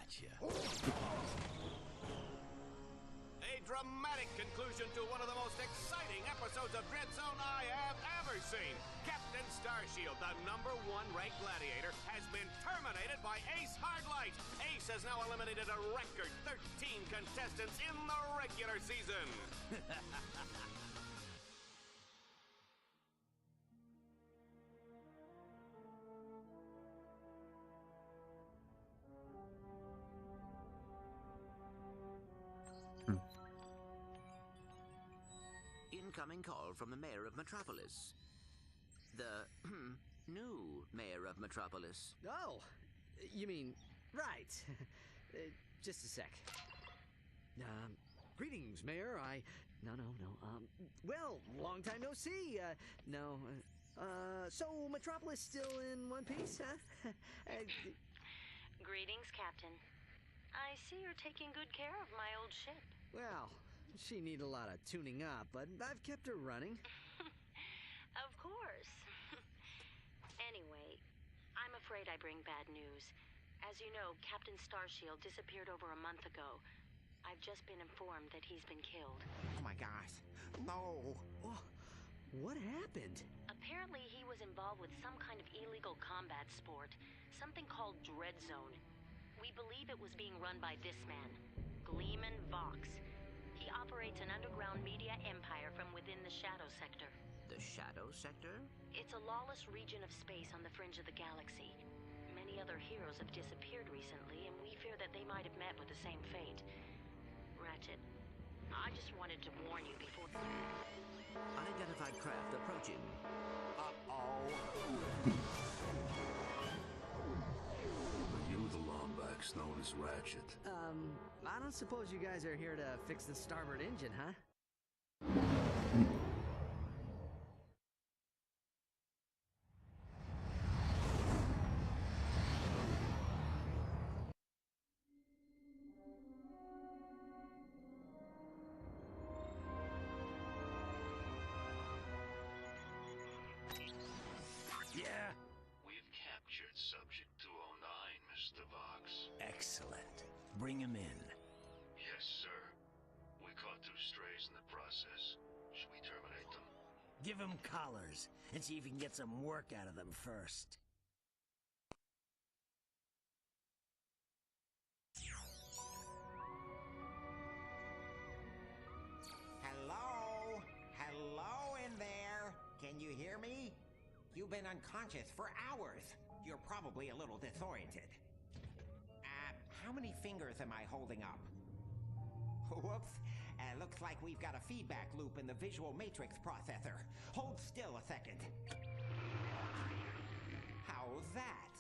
Gotcha. A dramatic conclusion to one of the most exciting episodes of Dread Zone I have ever seen. Captain Starshield, the #1 ranked gladiator, has been terminated by Ace Hardlight. Ace has now eliminated a record 13 contestants in the regular season. Incoming call from the mayor of Metropolis. The new mayor of Metropolis. Oh, you mean, right. Just a sec. Greetings, Mayor. No. Well, long time no see. So Metropolis still in one piece, huh? Greetings, Captain. I see you're taking good care of my old ship. Well, she need a lot of tuning up, but I've kept her running. Of course. Anyway, I'm afraid I bring bad news. As you know, Captain Starshield disappeared over a month ago. I've just been informed that he's been killed. Oh my gosh. No. Oh, what happened? Apparently he was involved with some kind of illegal combat sport, something called Dread Zone. We believe it was being run by this man, Gleeman Vox. He operates an underground media empire from within the Shadow Sector. The Shadow Sector? It's a lawless region of space on the fringe of the galaxy. Many other heroes have disappeared recently, and we fear that they might have met with the same fate. Ratchet, I just wanted to warn you before... Unidentified craft approaching. Uh-oh. Are you the Lombax known as Ratchet? I don't suppose you guys are here to fix the starboard engine, huh? Yeah? We've captured Subject 209, Mr. Vox. Excellent. Bring him in. Yes, sir. We caught 2 strays in the process. Should we terminate them? Give him collars and see if you can get some work out of them first. Hello? Hello in there? Can you hear me? You've been unconscious for hours. You're probably a little disoriented. How many fingers am I holding up? Whoops. Looks like we've got a feedback loop in the visual matrix processor. Hold still a second. How's that?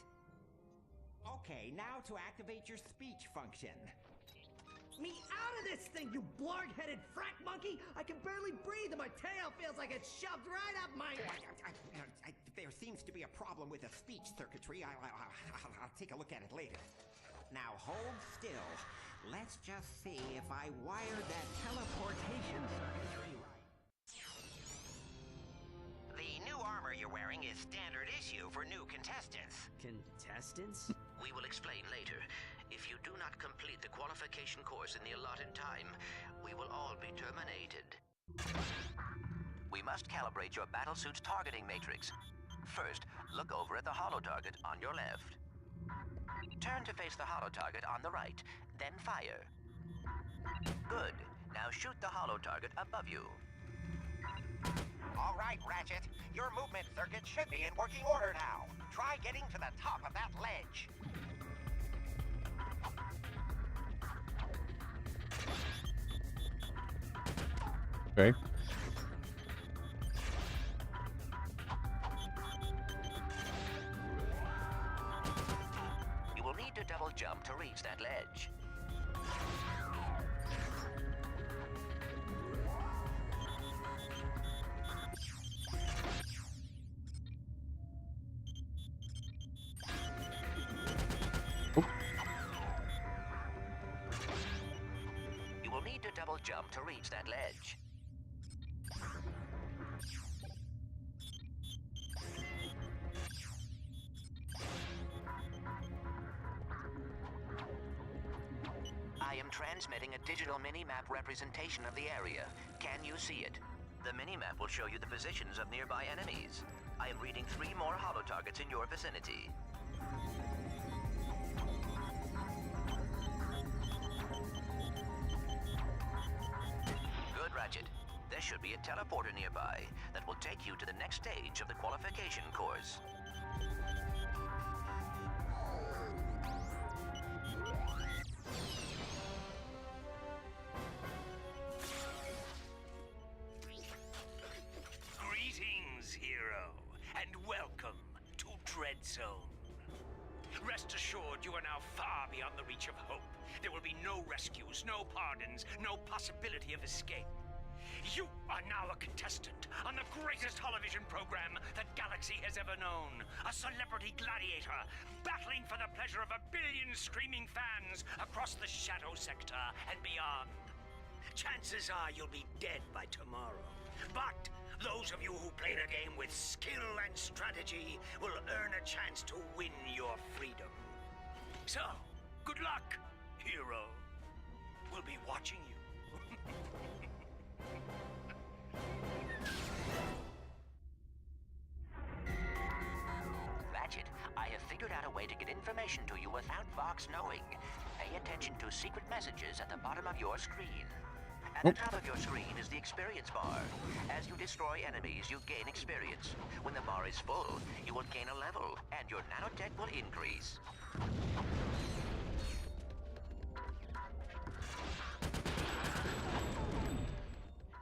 Okay, now to activate your speech function. Me out of this thing, you blarg-headed frack monkey! I can barely breathe and my tail feels like it's shoved right up my... There seems to be a problem with the speech circuitry. I'll take a look at it later. Now hold still. Let's just see if I wired that teleportation circuitry right. The new armor you're wearing is standard issue for new contestants. Contestants? We will explain later. If you do not complete the qualification course in the allotted time, we will all be terminated. We must calibrate your battlesuit's targeting matrix. First, look over at the holo target on your left. Turn to face the holo target on the right, then fire. Good. Now shoot the holo target above you. All right, Ratchet. Your movement circuit should be in working order now. Try getting to the top of that ledge. Okay. You will need to double jump to reach that ledge. You will need to double jump to reach that ledge. I am transmitting a digital mini-map representation of the area. Can you see it? The mini-map will show you the positions of nearby enemies. I am reading 3 more holo targets in your vicinity. Good, Ratchet. There should be a teleporter nearby that will take you to the next stage of the qualification course. Greetings, hero, and welcome to Dread Zone. Rest assured, you are now far beyond the reach of hope. There will be no rescues, no pardons, no possibility of escape. You are now a contestant on the greatest television program that Galaxy has ever known. A celebrity gladiator, battling for the pleasure of 1 billion screaming fans across the Shadow Sector and beyond. Chances are you'll be dead by tomorrow. But those of you who play the game with skill and strategy will earn a chance to win your freedom. So, good luck, hero. We'll be watching you. Ratchet, I have figured out a way to get information to you without Vox knowing. Pay attention to secret messages at the bottom of your screen. At the top of your screen is the experience bar. As you destroy enemies, you gain experience. When the bar is full, you will gain a level, and your nanotech will increase.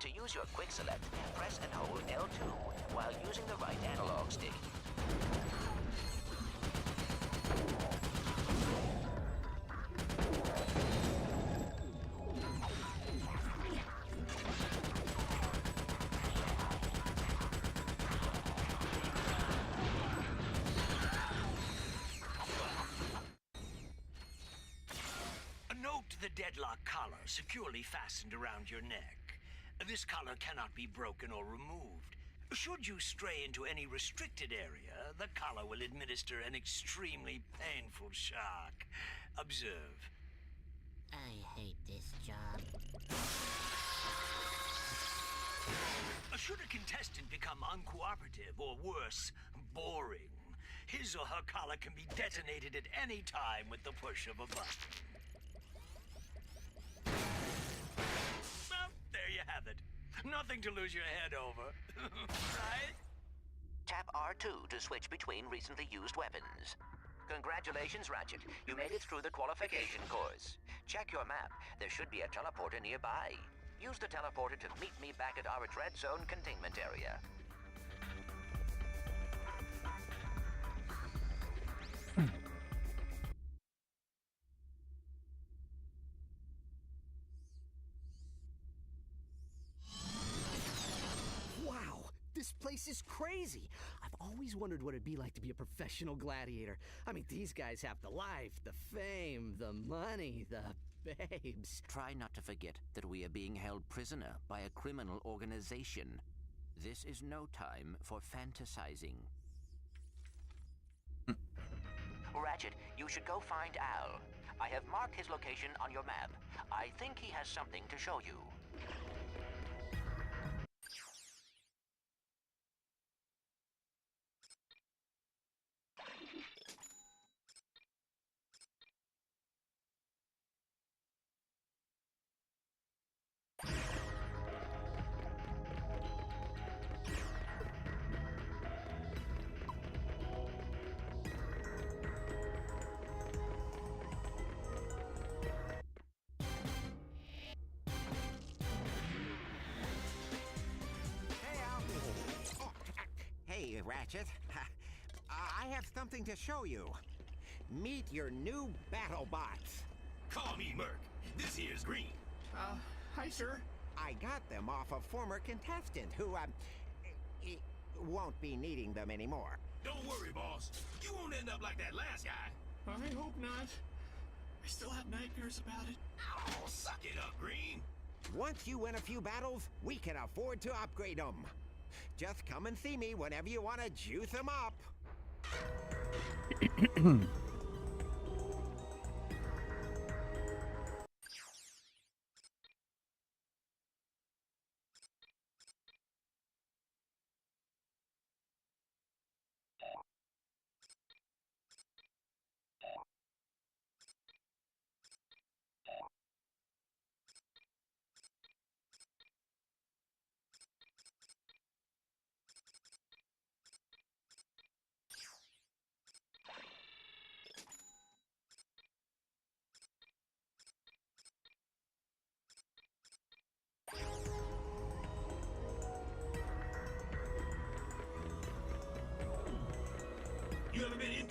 To use your quick select, press and hold L2 while using the right analog stick. Note the deadlock collar securely fastened around your neck. This collar cannot be broken or removed. Should you stray into any restricted area, the collar will administer an extremely painful shock. Observe. I hate this job. Should a contestant become uncooperative or worse, boring, his or her collar can be detonated at any time with the push of a button. Well, there you have it. Nothing to lose your head over, right? Tap R2 to switch between recently used weapons. Congratulations, Ratchet. You made it through the qualification course. Check your map. There should be a teleporter nearby. Use the teleporter to meet me back at our Dread Zone containment area. Wow, this place is crazy. I've always wondered what it'd be like to be a professional gladiator. I mean, these guys have the life, the fame, the money, the babes. Try not to forget that we are being held prisoner by a criminal organization. This is no time for fantasizing. Ratchet, you should go find Al. I have marked his location on your map. I think he has something to show you. Hey, Ratchet. I have something to show you. Meet your new battle bots. Call me Merc. This here's Green. Hi, sir. I got them off a former contestant who, won't be needing them anymore. Don't worry, boss. You won't end up like that last guy. I hope not. I still have nightmares about it. Oh, suck it up, Green. Once you win a few battles, we can afford to upgrade them. Just come and see me whenever you want to juice them up.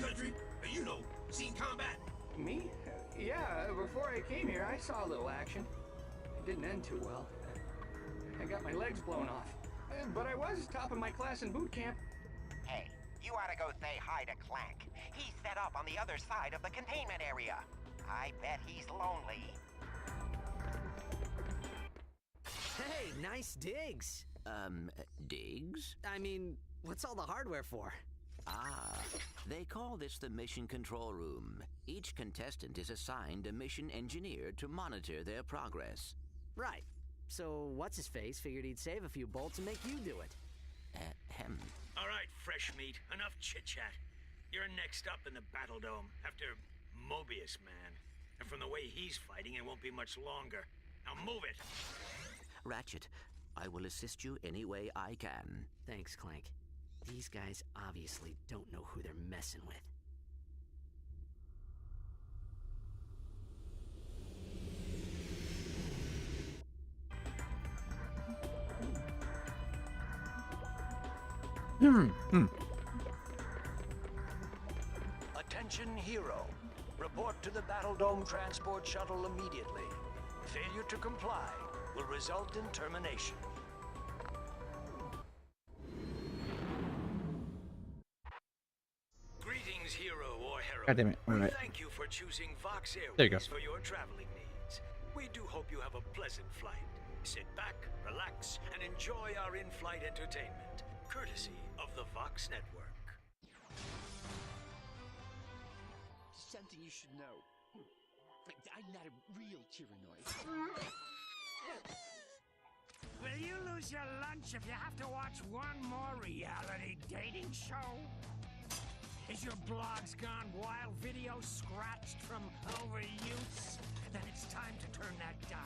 Backcountry, you know, seen combat. Me? Yeah, before I came here, I saw a little action. It didn't end too well. I got my legs blown off. But I was top of my class in boot camp. Hey, you ought to go say hi to Clank. He's set up on the other side of the containment area. I bet he's lonely. Hey, nice digs. Digs? I mean, what's all the hardware for? Ah, they call this the Mission Control Room. Each contestant is assigned a mission engineer to monitor their progress. Right. So, what's-his-face figured he'd save a few bolts and make you do it. Ahem. All right, fresh meat. Enough chit-chat. You're next up in the Battle Dome after Mobius Man. And from the way he's fighting, it won't be much longer. Now move it! Ratchet, I will assist you any way I can. Thanks, Clank. These guys obviously don't know who they're messing with. Attention, Hero. Report to the Battle Dome transport shuttle immediately. Failure to comply will result in termination. Greetings, Hero or Heroine. God damn it. All We right. thank you for choosing Vox There you go. Airways for your traveling needs. We do hope you have a pleasant flight. Sit back, relax, and enjoy our in-flight entertainment, courtesy of the Vox Network. Something you should know. I'm not a real Tyrannoid. Will you lose your lunch if you have to watch one more reality dating show? Is your blogs gone wild, video scratched from overuse? Then it's time to turn that dial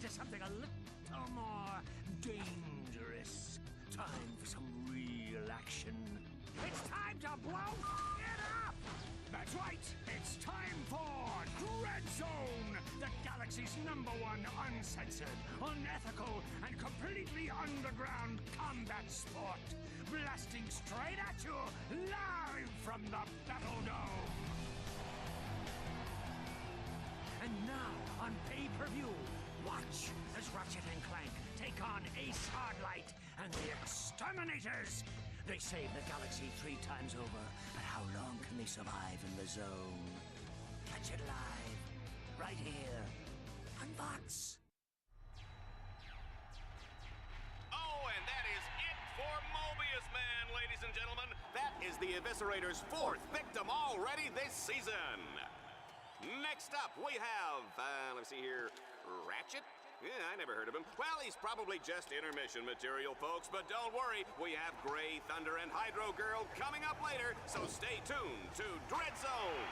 to something a little more dangerous. Time for some real action. It's time to blow it up! That's right, it's time for Dread Zone, the galaxy's #1 uncensored, unethical, and completely underground combat sport. Blasting straight at you, live from the Battle Dome. And now, on pay-per-view, watch as Ratchet and Clank take on Ace Hardlight and the Exterminators. They saved the galaxy 3 times over, but how long can they survive in the zone? Catch it live, right here, on Vox. Oh, and that is it for Mobius Man, ladies and gentlemen. That is the Eviscerator's 4th victim already this season. Next up, we have, let's see here, Ratchet? Yeah, I never heard of him. Well, he's probably just intermission material, folks, but don't worry, we have Grey Thunder and Hydro Girl coming up later, so stay tuned to Dread Zone.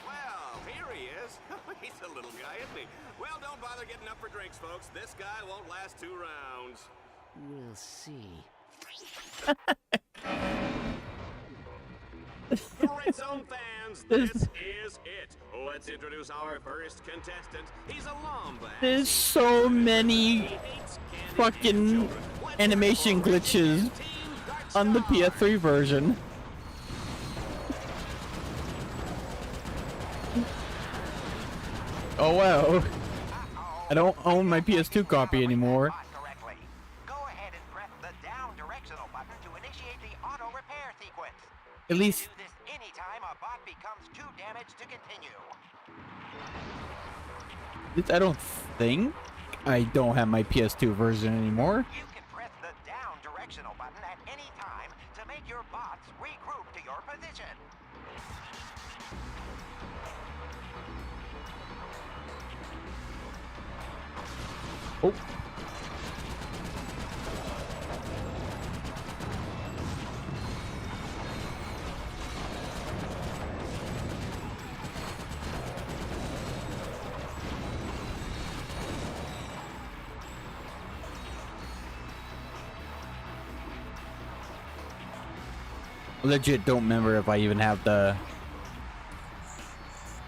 Well, here he is. He's a little guy, isn't he? Well, don't bother getting up for drinks, folks. This guy won't last 2 rounds. We'll see. Dread Zone fans, this is it. Let's introduce our first contestant. He's a Lombax. There's so many fucking animation glitches on the PS3 version. Oh wow. I don't own my PS2 copy anymore. Go ahead and press the down directional button to initiate the auto repair sequence. At least Do this anytime a bot becomes too damaged to continue. I don't think I don't have my PS2 version anymore. You can press the down directional button at any time to make your bots regroup to your position. Oh. Legit don't remember if I even have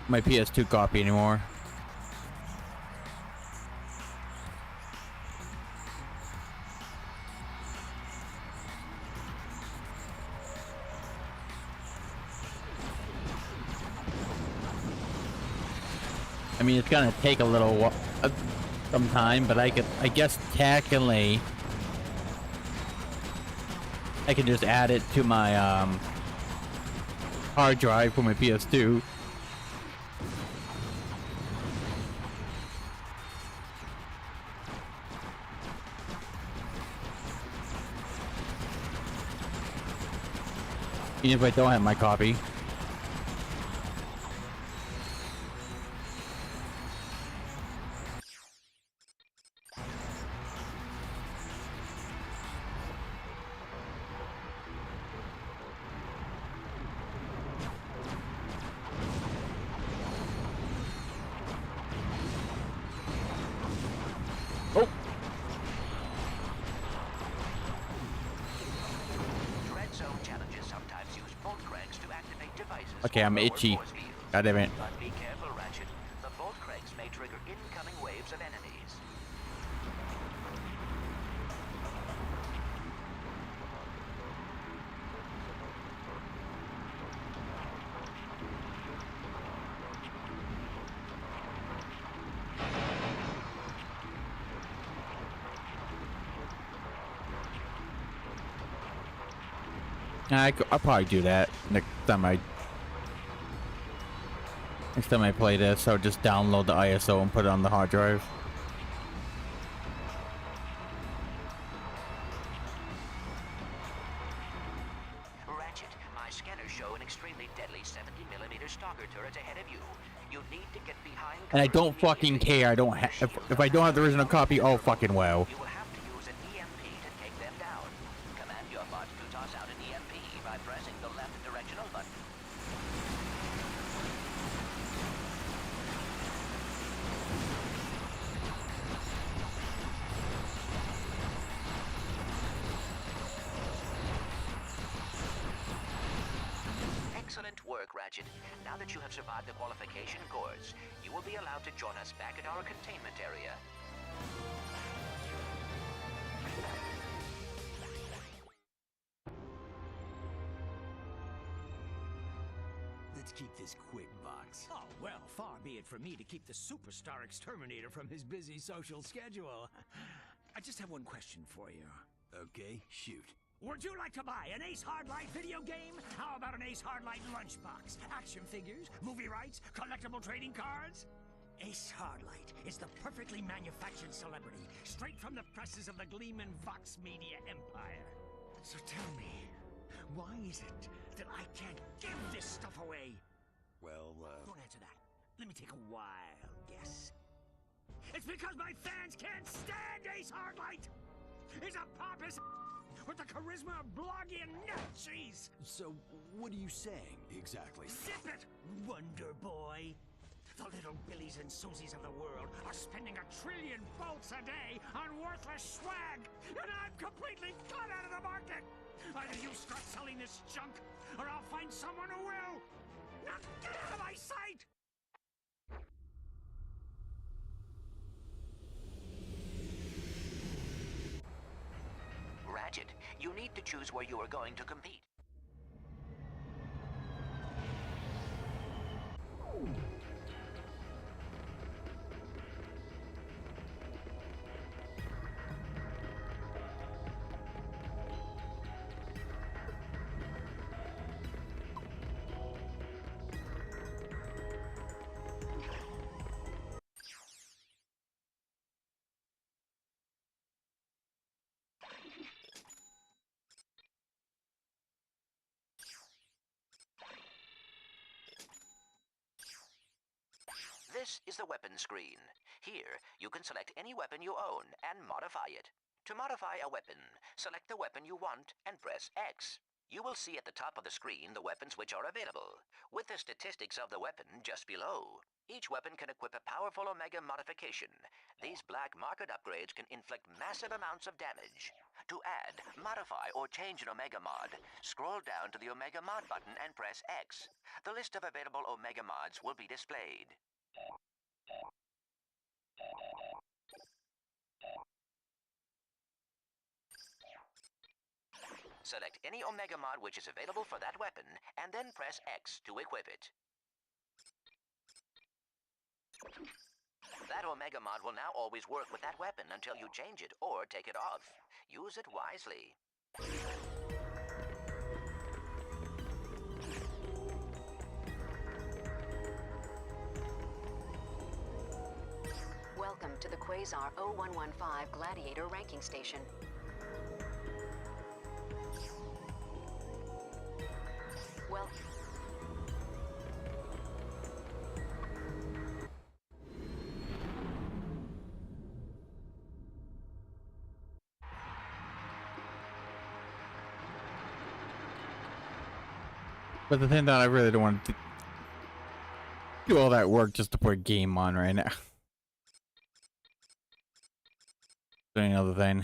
my PS2 copy anymore. I mean, it's gonna take a little some time, but I guess technically I can just add it to my hard drive for my PS2. Even if I don't have my copy. Okay, I'm itchy. God damn it. But be careful, Ratchet. The Vault Craigs may trigger incoming waves of enemies. I'll probably do that next time I play this. I'll just download the ISO and put it on the hard drive. Ratchet, my scanners show an extremely deadly 70mm stalker turret ahead of you. You need to get behind. And I don't fucking care. I don't if I don't have the original copy, oh fucking well. You will have to use an EMP to take them down. Command your bot to toss out an EMP by pressing the left directional button. Excellent work, Ratchet. Now that you have survived the qualification course, you will be allowed to join us back at our containment area. Let's keep this quick, Vox. Oh, well, far be it from me to keep the superstar exterminator from his busy social schedule. I just have one question for you. Okay, shoot. Would you like to buy an Ace Hardlight video game? How about an Ace Hardlight lunchbox? Action figures, movie rights, collectible trading cards? Ace Hardlight is the perfectly manufactured celebrity, straight from the presses of the Gleeman Vox Media empire. So tell me, why is it that I can't give this stuff away? Well, Don't answer that. Let me take a wild guess. It's because my fans can't stand Ace Hardlight! He's a pompous with the charisma of blogging nut cheese! So, what are you saying, exactly? Zip it, Wonder Boy! The little Billies and Susies of the world are spending 1 trillion bolts a day on worthless swag, and I'm completely cut out of the market! Either you start selling this junk, or I'll find someone who will! Now get out of my sight! Ratchet, you need to choose where you are going to compete. This is the weapon screen. Here, you can select any weapon you own and modify it. To modify a weapon, select the weapon you want and press X. You will see at the top of the screen the weapons which are available, with the statistics of the weapon just below. Each weapon can equip a powerful Omega modification. These black market upgrades can inflict massive amounts of damage. To add, modify, or change an Omega mod, scroll down to the Omega mod button and press X. The list of available Omega mods will be displayed. Select any Omega mod which is available for that weapon, and then press X to equip it. Auto Mega Mod will now always work with that weapon until you change it or take it off. Use it wisely. Welcome to the Quasar 0115 Gladiator Ranking Station. Well... But the thing that I really don't want to do all that work just to put a game on right now. Doing another thing.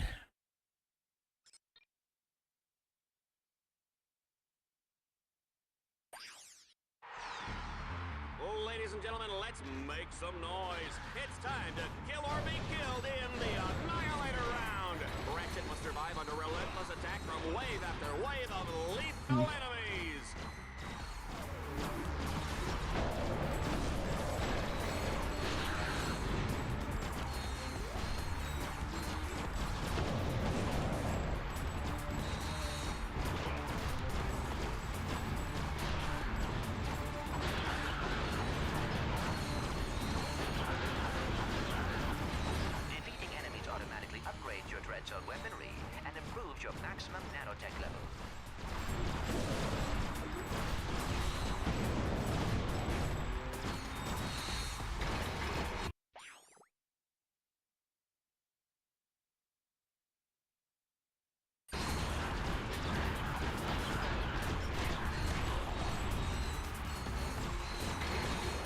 Ladies and gentlemen, let's make some noise. It's time to kill or be killed in the Annihilator round. Ratchet must survive under relentless attack from wave after wave of lethal enemies. Upgrades your Dread Zone weaponry and improves your maximum nanotech level.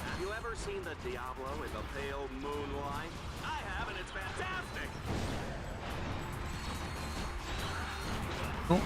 Have you ever seen the Diablo in the pale moonlight? I have, and it's fantastic! Oh.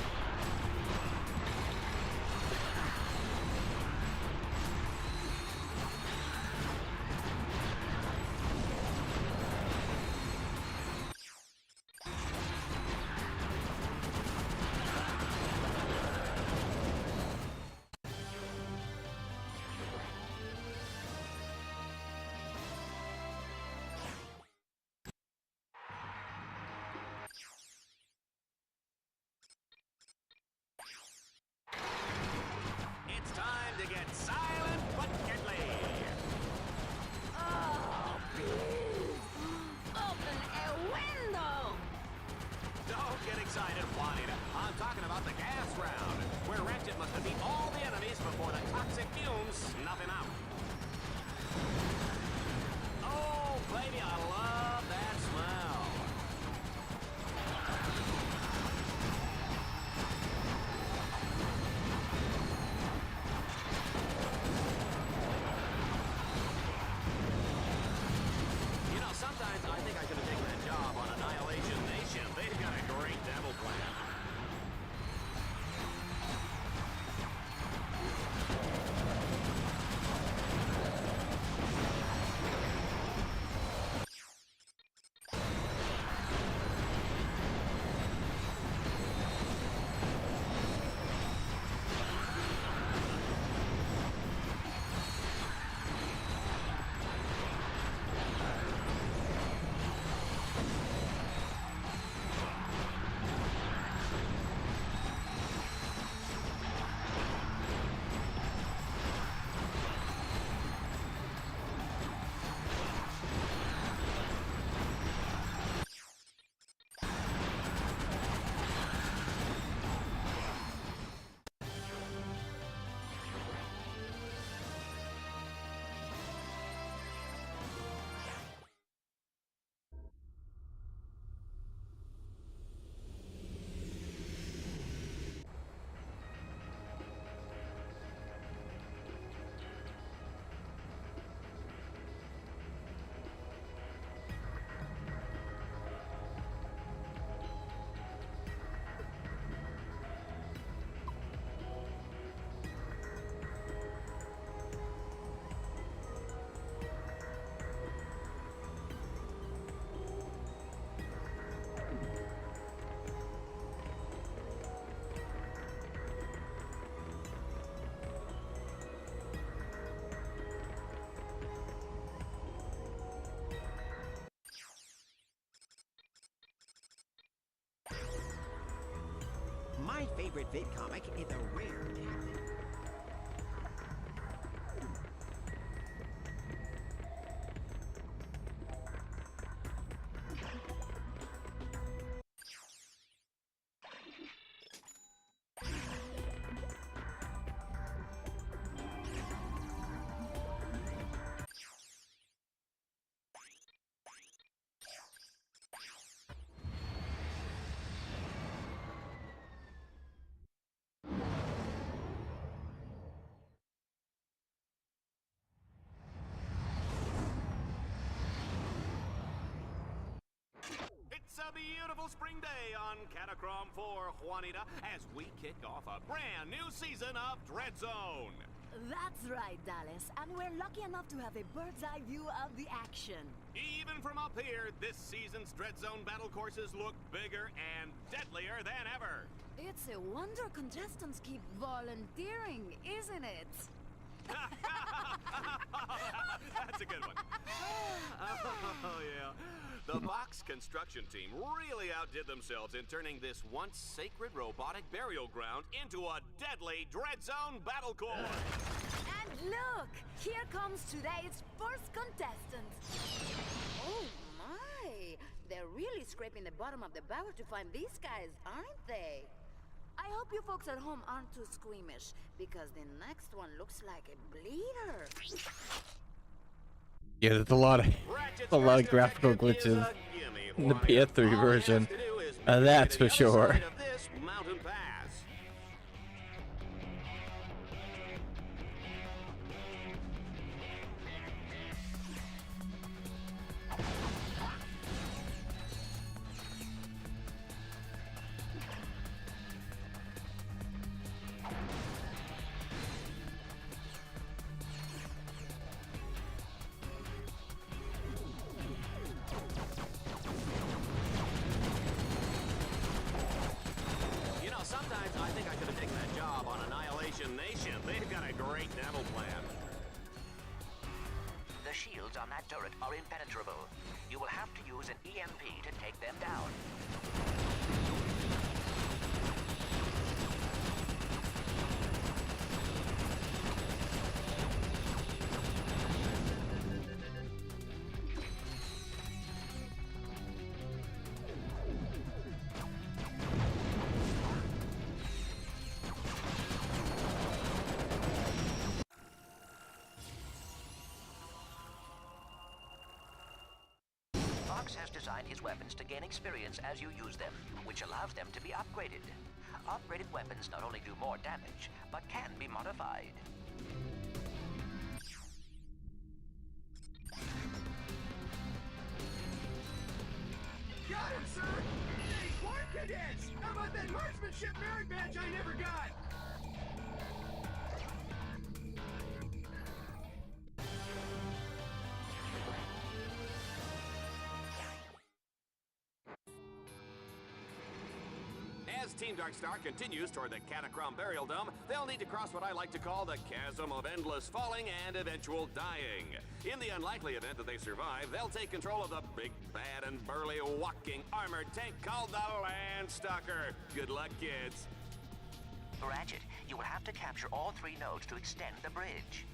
My favorite vid comic is a rare talent. It's a beautiful spring day on Catacrom 4, Juanita, as we kick off a brand new season of Dread Zone. That's right, Dallas. And we're lucky enough to have a bird's eye view of the action. Even from up here, this season's Dread Zone battle courses look bigger and deadlier than ever. It's a wonder contestants keep volunteering, isn't it? That's a good one. Oh, yeah. The Vox construction team really outdid themselves in turning this once sacred robotic burial ground into a deadly Dread Zone battle course. And look, here comes today's first contestant. Oh my, they're really scraping the bottom of the barrel to find these guys, aren't they? I hope you folks at home aren't too squeamish, because the next one looks like a bleeder. Yeah, there's a lot of graphical glitches in the PS3 version. That's for sure. On that turret are impenetrable. You will have to use an EMP to take them down. Vox has designed his weapons to gain experience as you use them, which allows them to be upgraded. Upgraded weapons not only do more damage, but can be modified. Got him, sir! Hey, Clark Cadets! How about that marksmanship merit badge I never got? As Team Darkstar continues toward the Catacrom Burial Dome, they'll need to cross what I like to call the chasm of endless falling and eventual dying. In the unlikely event that they survive, they'll take control of the big, bad, and burly walking armored tank called the Landstalker. Good luck, kids. Ratchet, you will have to capture all 3 nodes to extend the bridge.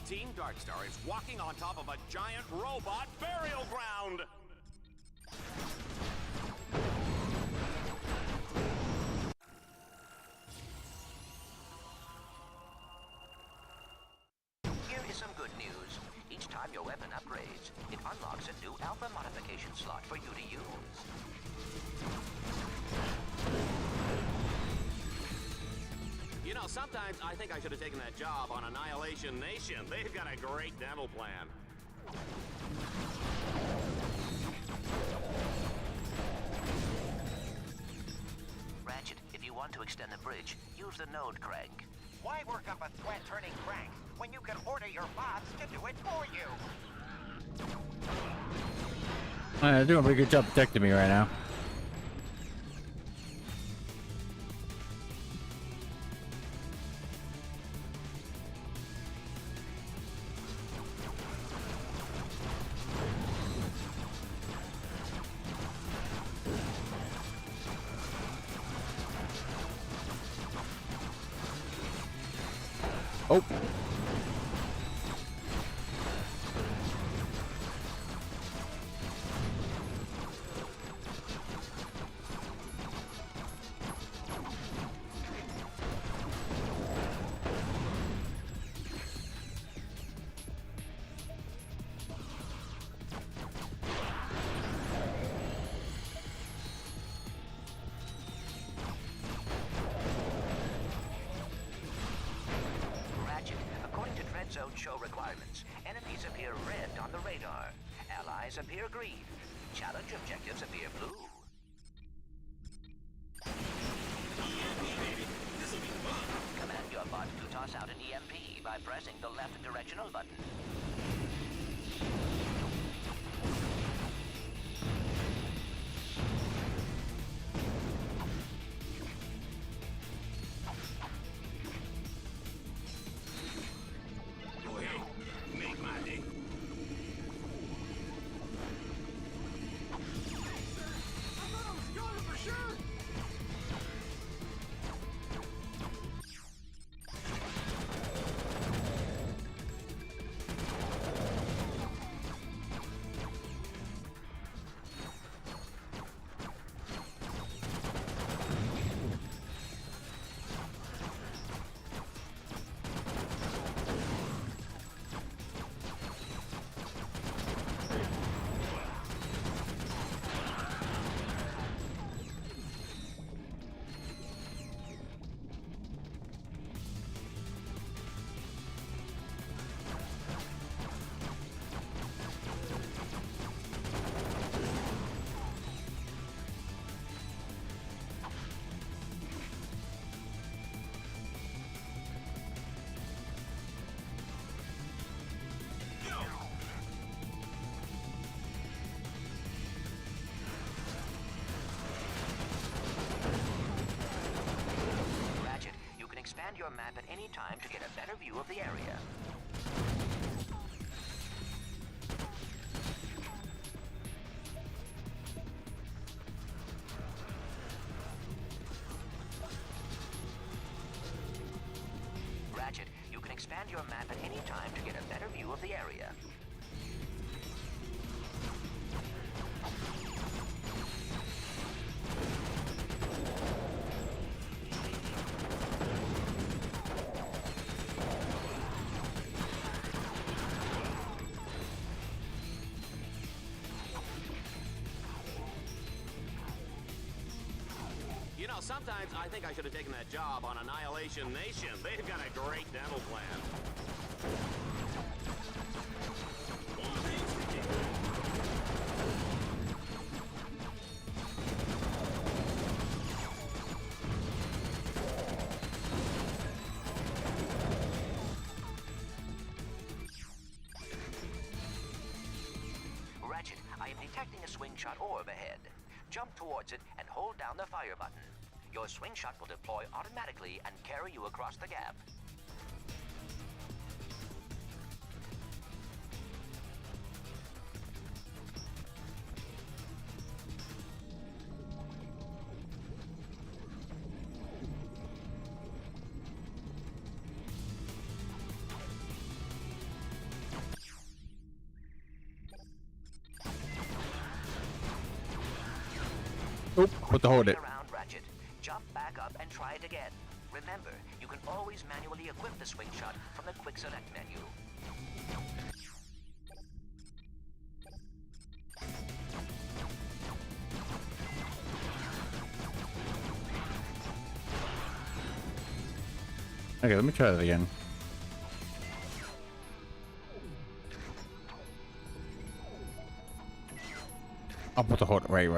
Team Darkstar is walking on top of a giant robot burial ground! Here is some good news. Each time your weapon upgrades, it unlocks a new alpha modification slot for you to use. You know, sometimes I think I should have taken that job on Annihilation Nation. They've got a great dental plan. Ratchet, if you want to extend the bridge, use the node crank. Why work up a sweat-turning crank when you can order your bots to do it for you? They're doing a pretty good job protecting me right now. Oh. Zone show requirements. Enemies appear red on the radar. Allies appear green. Challenge objectives appear blue. Command your bot to toss out an EMP by pressing the left directional button. Expand your map at any time to get a better view of the area. Ratchet, you can expand your map at any time to get a better view of the area. You know, sometimes I think I should have taken that job on Annihilation Nation. They've got a great dental plan. Ratchet, I am detecting a swing shot orb ahead. Jump towards it and hold down the fire button. Your swing shot will deploy automatically and carry you across the gap. Oh, what to hold it? Around, Ratchet. Jump back up and try it again. Remember, you can always manually equip the swing shot from the quick select menu. Okay, let me try that again. I'll put the hold. Right.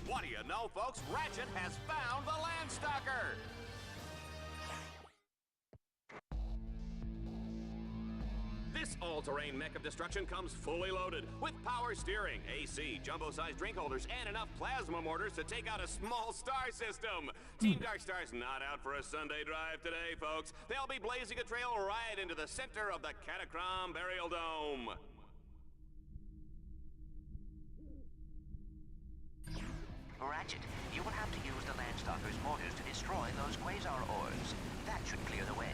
What do you know, folks? Ratchet has found the Landstalker! This all-terrain mech of destruction comes fully loaded with power steering, AC, jumbo-sized drink holders, and enough plasma mortars to take out a small star system. Team Darkstar's not out for a Sunday drive today, folks. They'll be blazing a trail right into the center of the Catacrom Burial Dome. Ratchet, you will have to use the Landstalker's mortars to destroy those quasar ores. That should clear the way.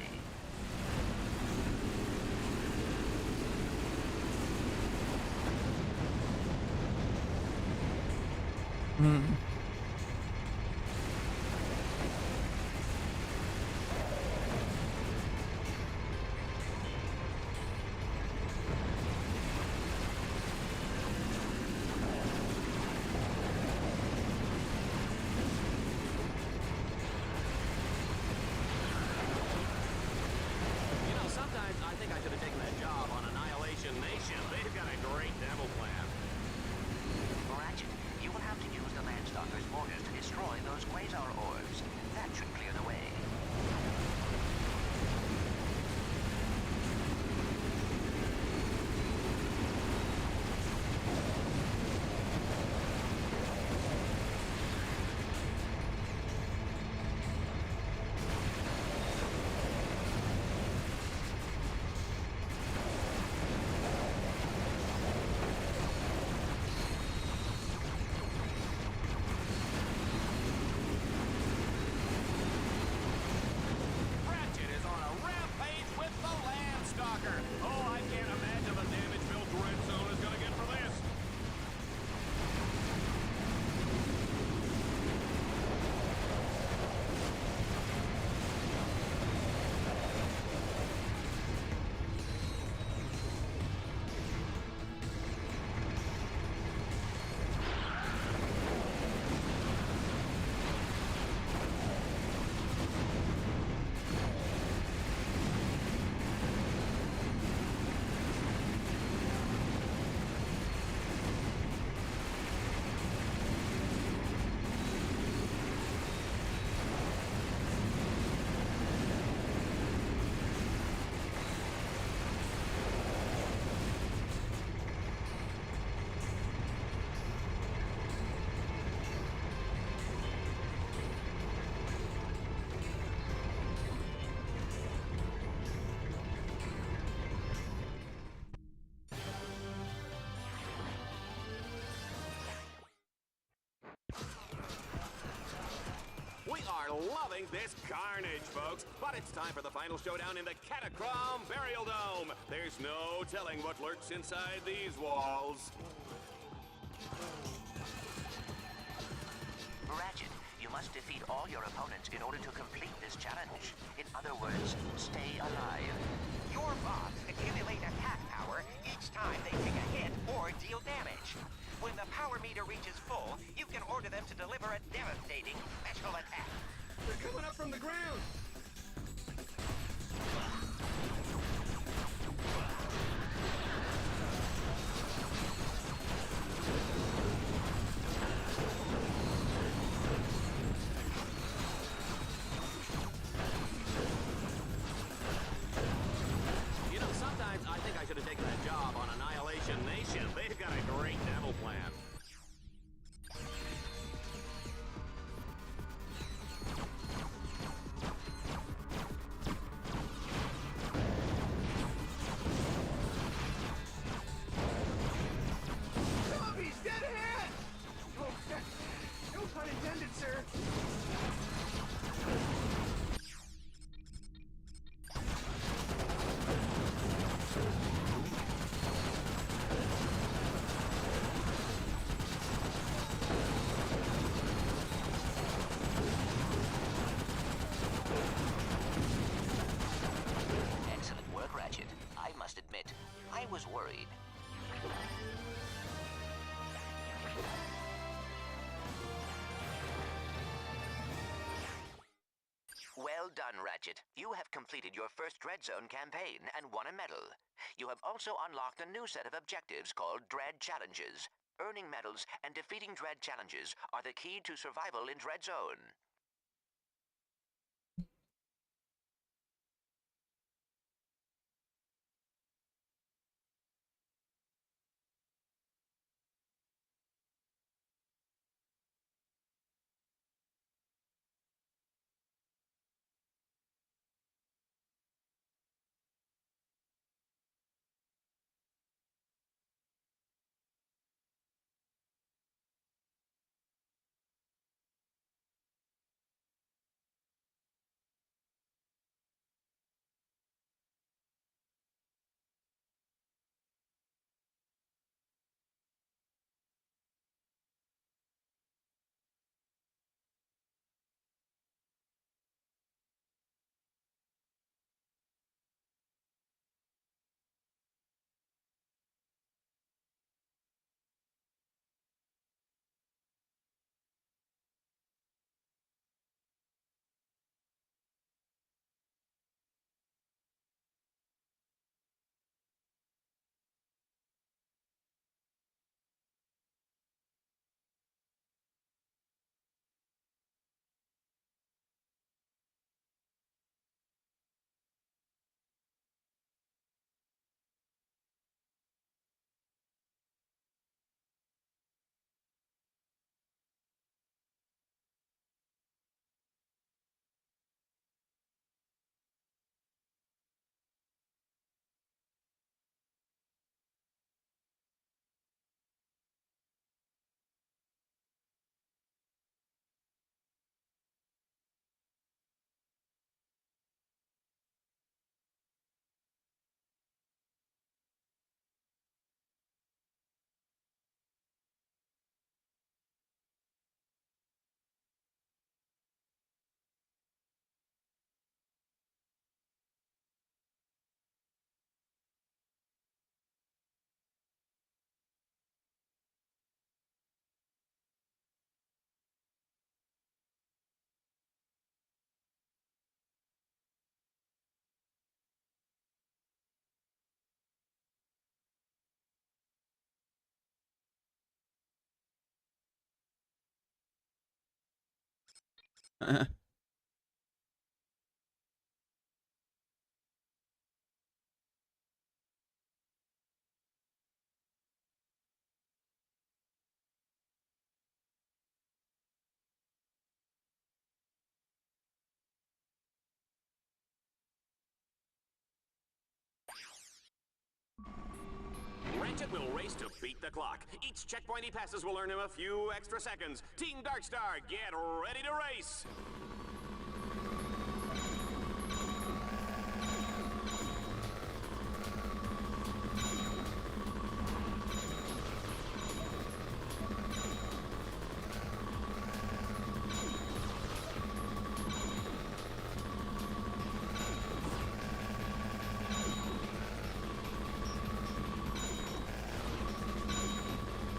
Sometimes I think I should have taken that job on Annihilation Nation. They've got a great demo plan. Ratchet, you will have to use the Landstalker's mortars to destroy those quasar ores. That should clear the way. Ratchet is on a rampage with the Landstalker. Oh, I can't imagine the damage Bill Dreadzone is gonna get for this. We are loving this carnage, folks. But it's time for the final showdown in the Catacrom Burial Dome. There's no telling what lurks inside these walls. Ratchet, you must defeat all your opponents in order to complete this challenge. In other words, stay alive. Your bots accumulate attack power each time they take a hit or deal damage. When the power meter reaches full, you can order them to deliver a devastating special attack. They're coming up from the ground! You know, sometimes I think I should have taken that job on Annihilation Nation. They've got a great demo plan. worried. Well done, Ratchet. You have completed your first Dread Zone campaign and won a medal. You have also unlocked a new set of objectives called Dread Challenges. Earning medals and defeating Dread Challenges are the key to survival in Dread Zone. Ratchet will race to beat the clock. Each checkpoint he passes will earn him a few extra seconds. Team Darkstar, get ready to race!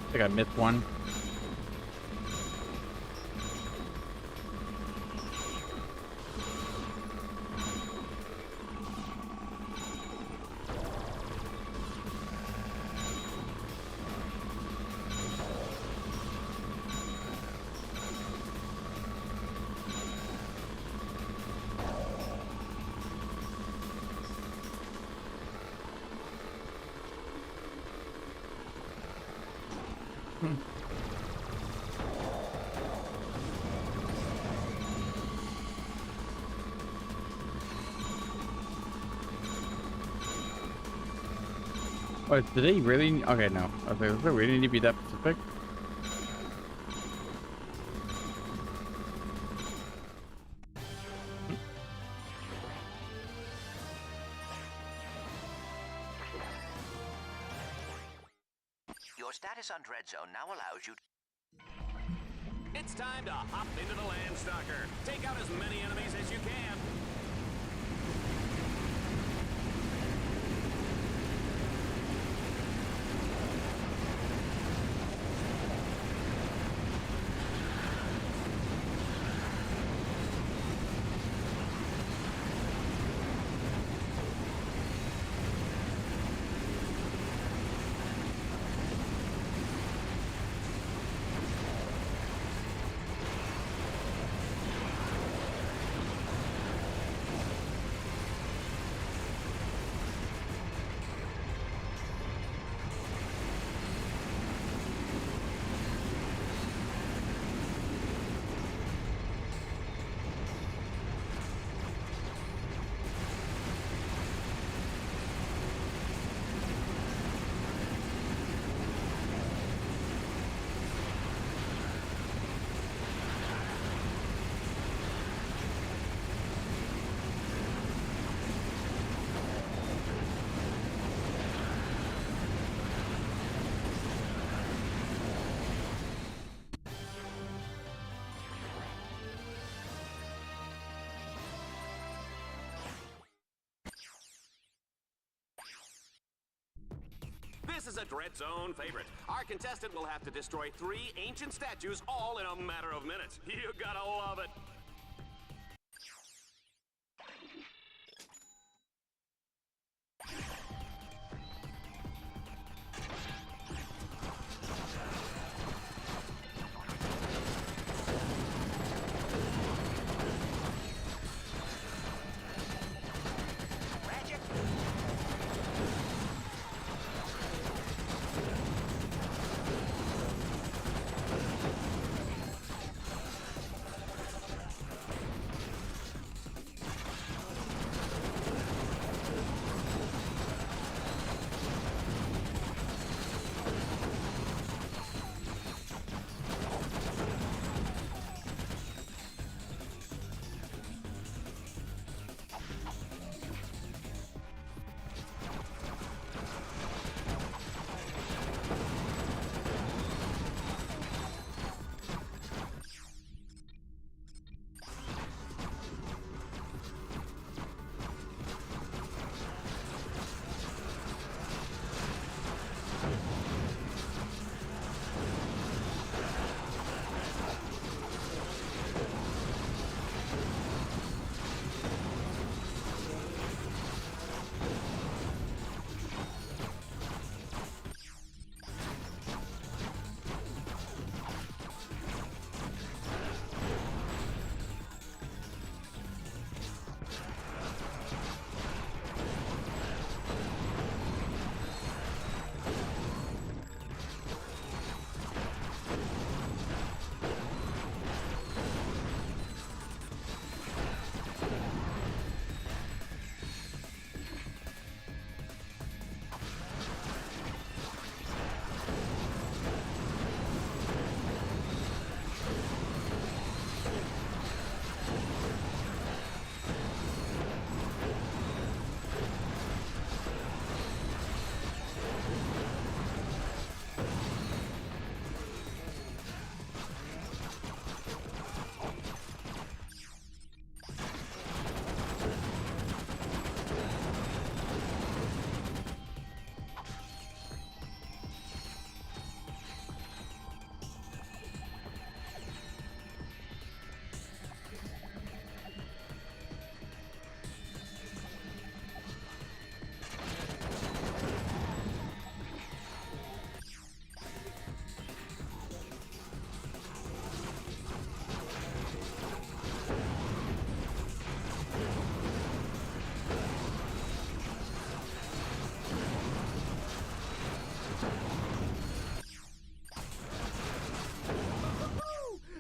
I think I missed one. Oh, did they really? Okay, no. I was like, does it really need to be that specific? Your status on Dread Zone now allows you to... It's time to hop into the Landstalker. Take out as many enemies as you can. This is a Dread Zone favorite. Our contestant will have to destroy 3 ancient statues all in a matter of minutes. You gotta love it.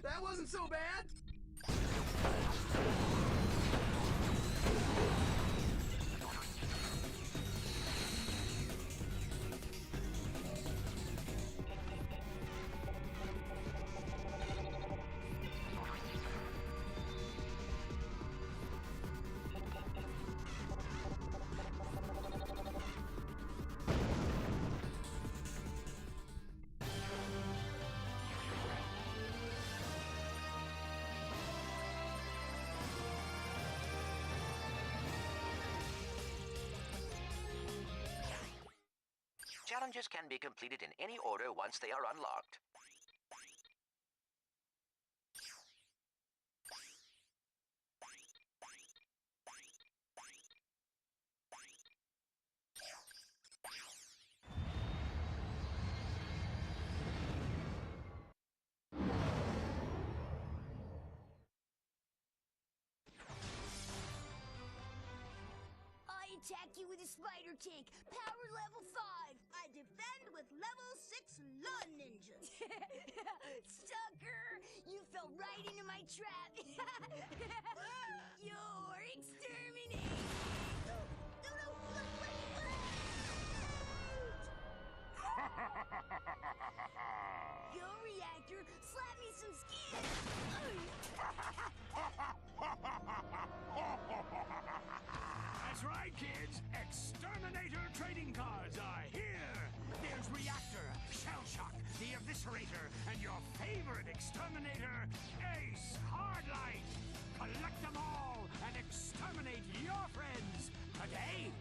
That wasn't so bad! Challenges can be completed in any order once they are unlocked. Attack you with a spider tank, power level 5. I defend with level 6 law ninja. Sucker, you fell right into my trap. You're exterminated. No, Yo, reactor, slap me some skin. That's right, kids. Exterminator trading cards are here. There's Reactor, Shellshock, the Eviscerator, and your favorite exterminator, Ace Hardlight. Collect them all and exterminate your friends today.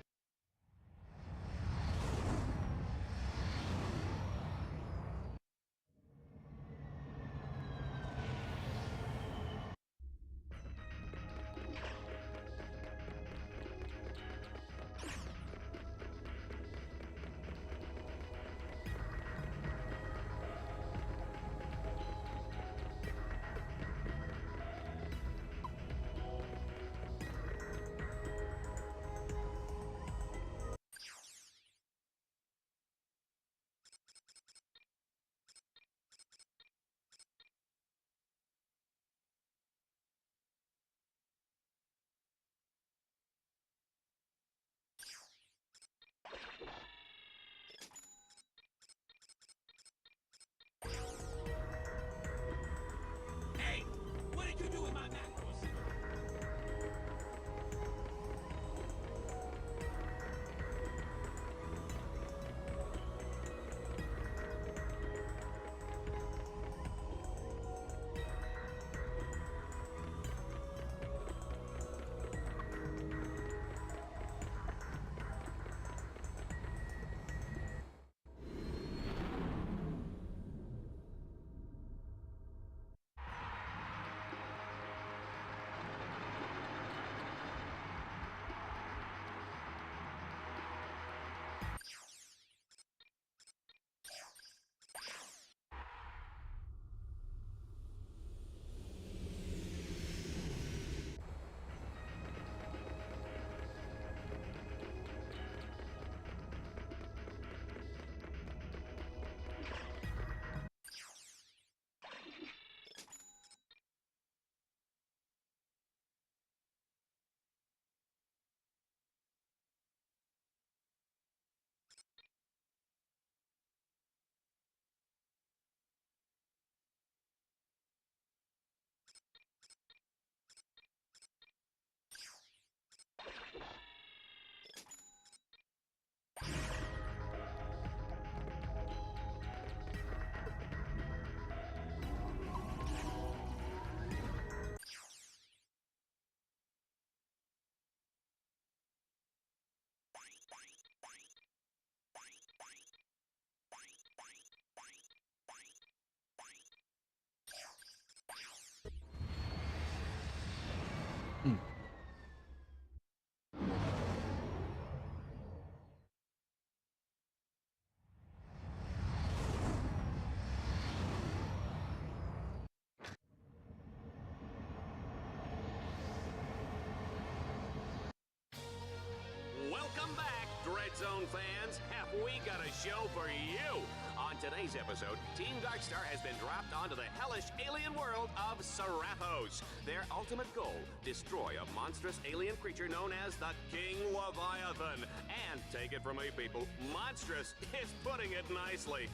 Zone fans, have we got a show for you? On today's episode, Team Darkstar has been dropped onto the hellish alien world of Seraphos. Their ultimate goal, destroy a monstrous alien creature known as the King Leviathan. And take it from me, people, monstrous is putting it nicely.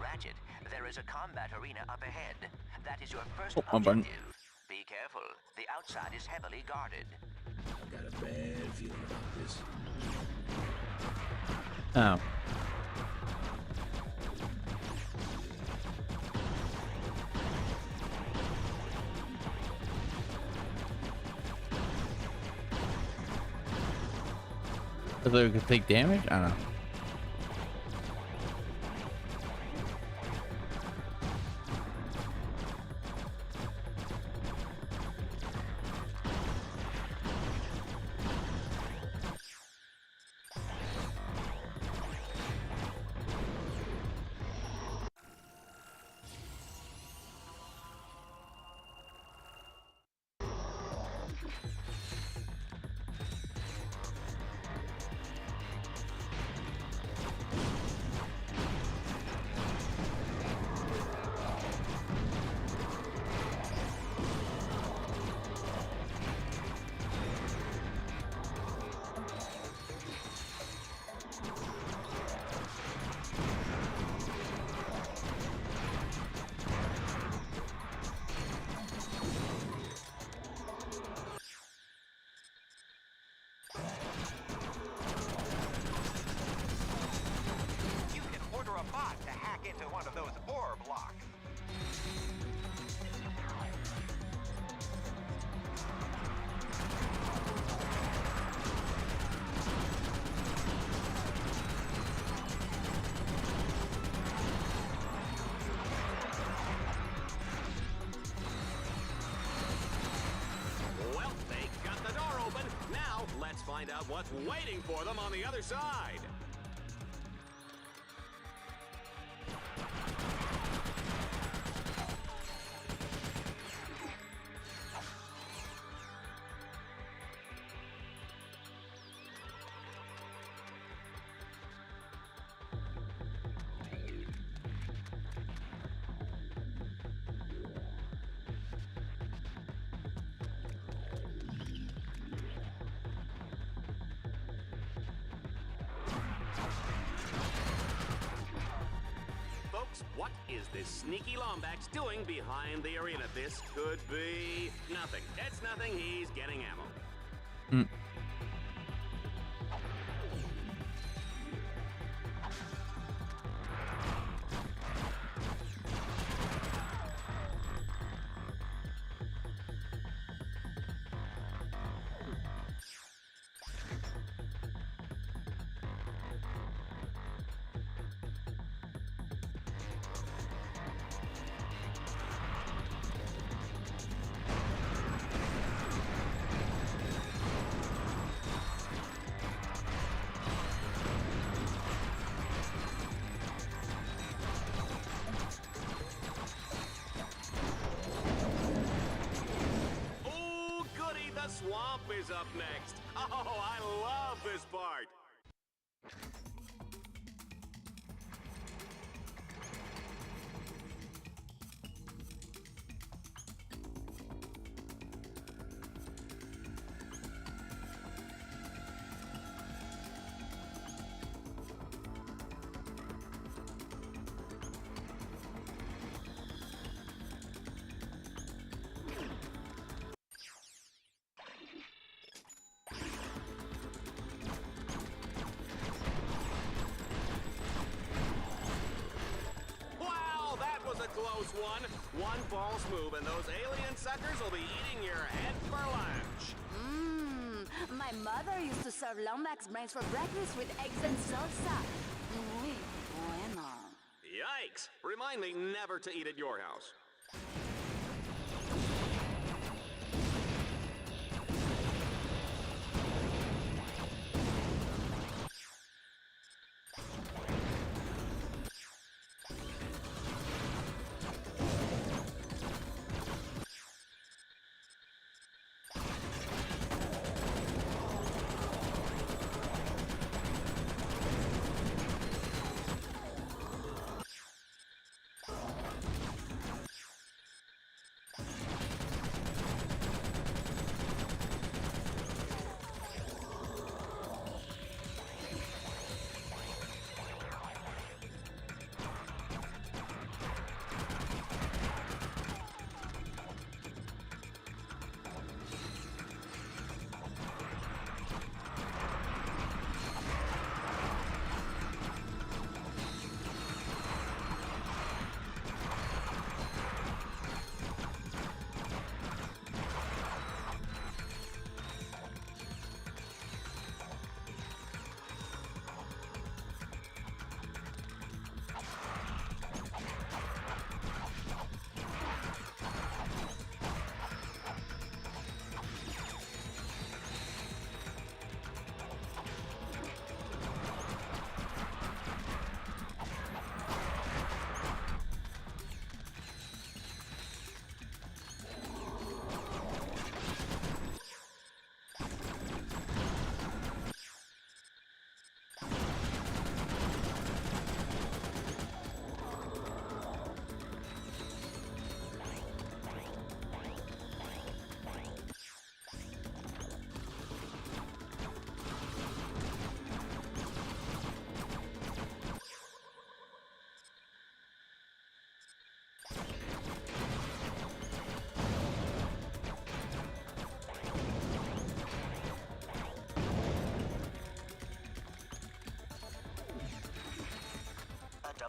Ratchet, there is a combat arena up ahead. That is your first Oh, button. objective. Be careful. The outside is heavily guarded. I've got a bad feeling about this. Oh. I thought we could take damage? I don't know. You can order a bot to hack into one of those orb locks. Well, they got the door open. Now, let's find out what's waiting for them on the other side. Folks, what is this sneaky Lombax doing behind the arena? This could be nothing. It's nothing. He's getting ammo. Mm. Ooh, goody, the swamp is up next. Oh, I love this part. Wow, that was a close one. One false move and those alien suckers will be eating your head for lunch. My mother used to serve Lombax brains for breakfast with eggs and salsa. Muy bueno. Yikes! Remind me never to eat at your house.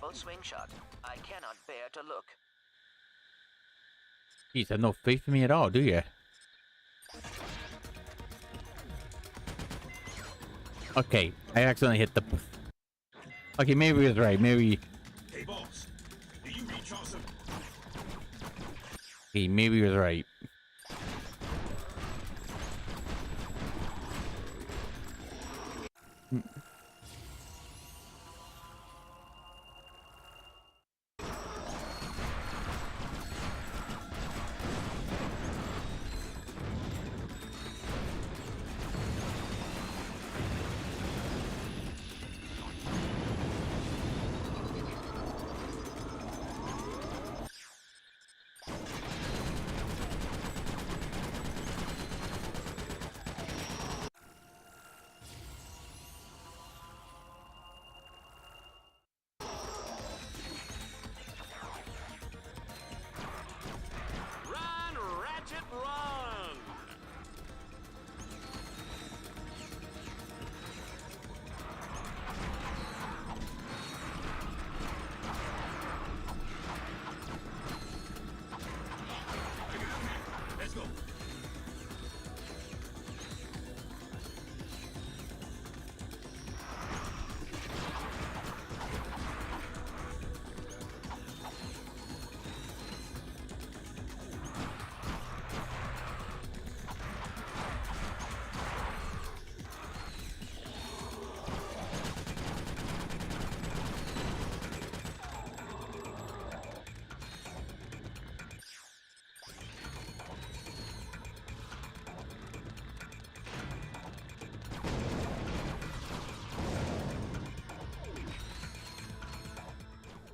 double swing shot. I cannot bear to look. You have no faith in me at all, do you? Okay, I accidentally hit the... Okay, maybe he was right. Maybe... Hey, boss. Do you read Chaucer? Okay, maybe he was right. Run, Ratchet, run! Let's go.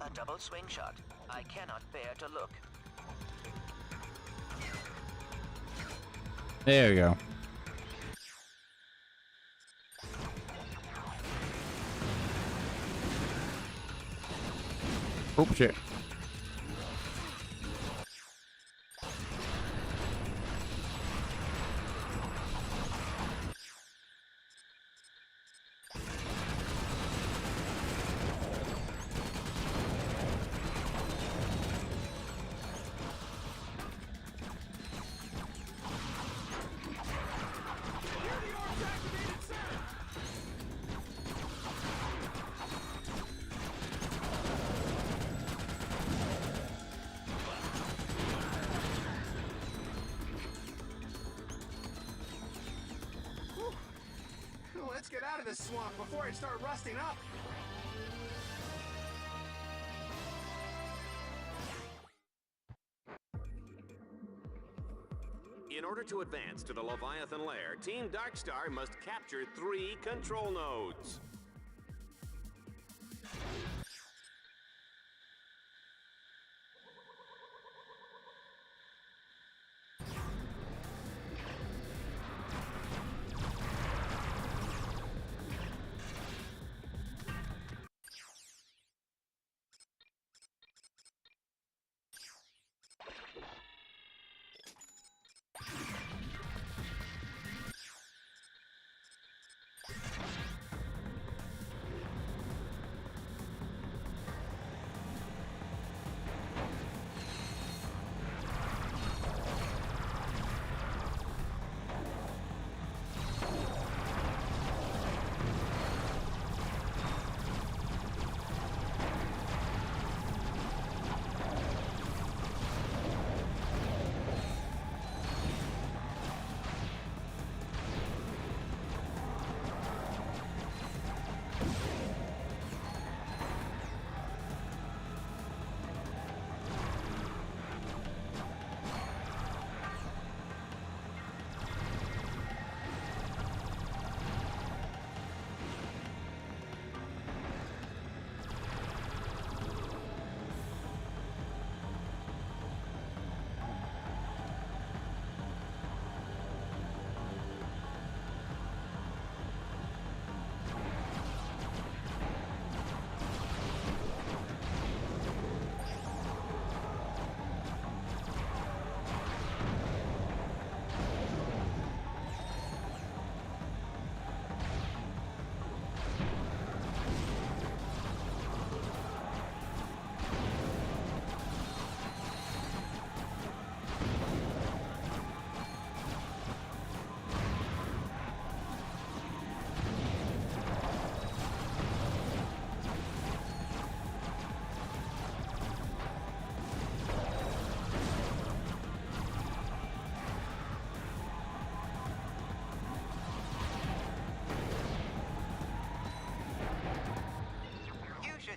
A double swing shot. I cannot bear to look. There we go. Oh, shit. Let's get out of this swamp before I start rusting up. In order to advance to the Leviathan Lair, Team Darkstar must capture 3 control nodes.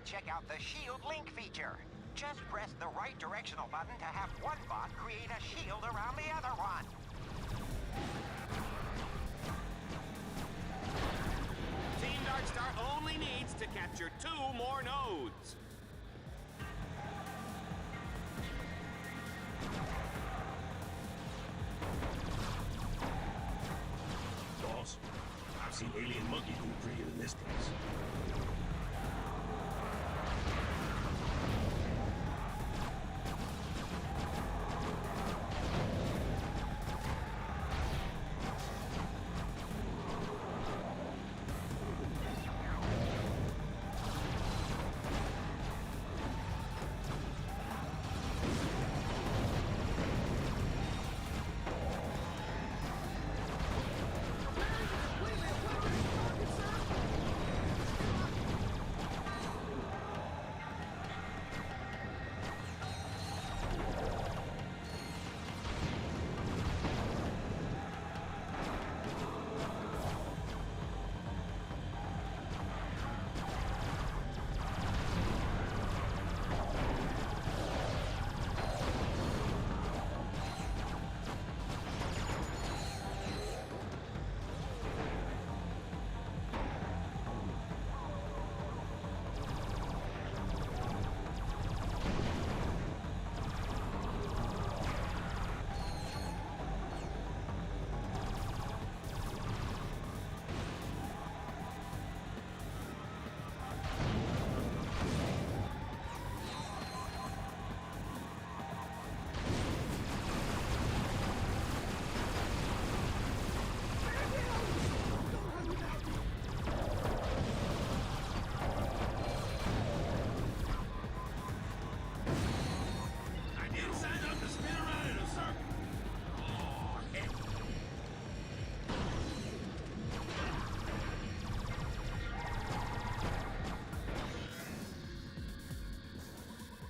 check out the Shield Link feature. Just press the right directional button to have one bot create a shield around the other one. Team Darkstar only needs to capture 2 more nodes. Boss, I've seen alien monkey poop prettier than this place.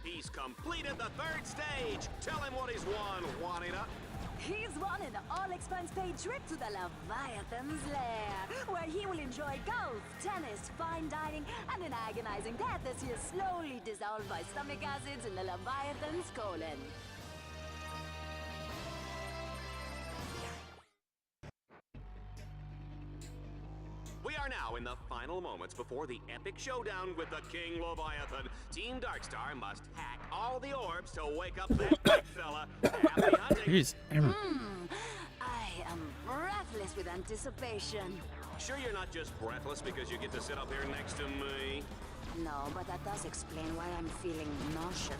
He's completed the 3rd stage. Tell him what he's won, Juanita. He's won an all-expense-paid trip to the Leviathan's lair, where he will enjoy golf, tennis, fine dining, and an agonizing death as he is slowly dissolved by stomach acids in the Leviathan's colon. We are now in the final moments before the epic showdown with the King Leviathan. Team Darkstar must hack all the orbs to wake up that big fella. Happy hunting! Jeez. I am breathless with anticipation. Sure you're not just breathless because you get to sit up here next to me? No, but that does explain why I'm feeling nauseous.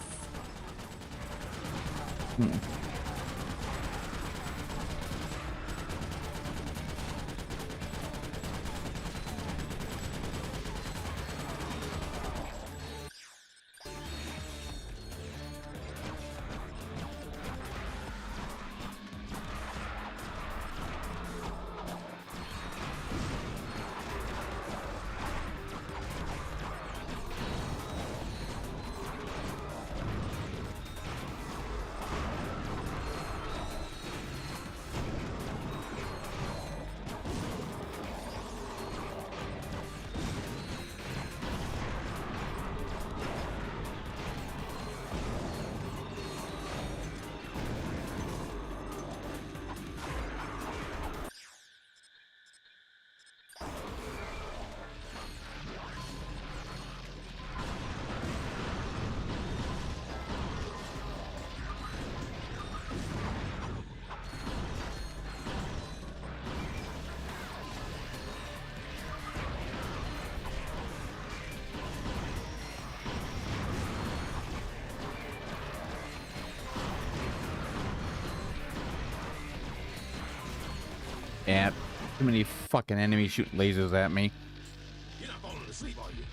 Yeah, too many fucking enemies shooting lasers at me. You're not falling asleep, are you?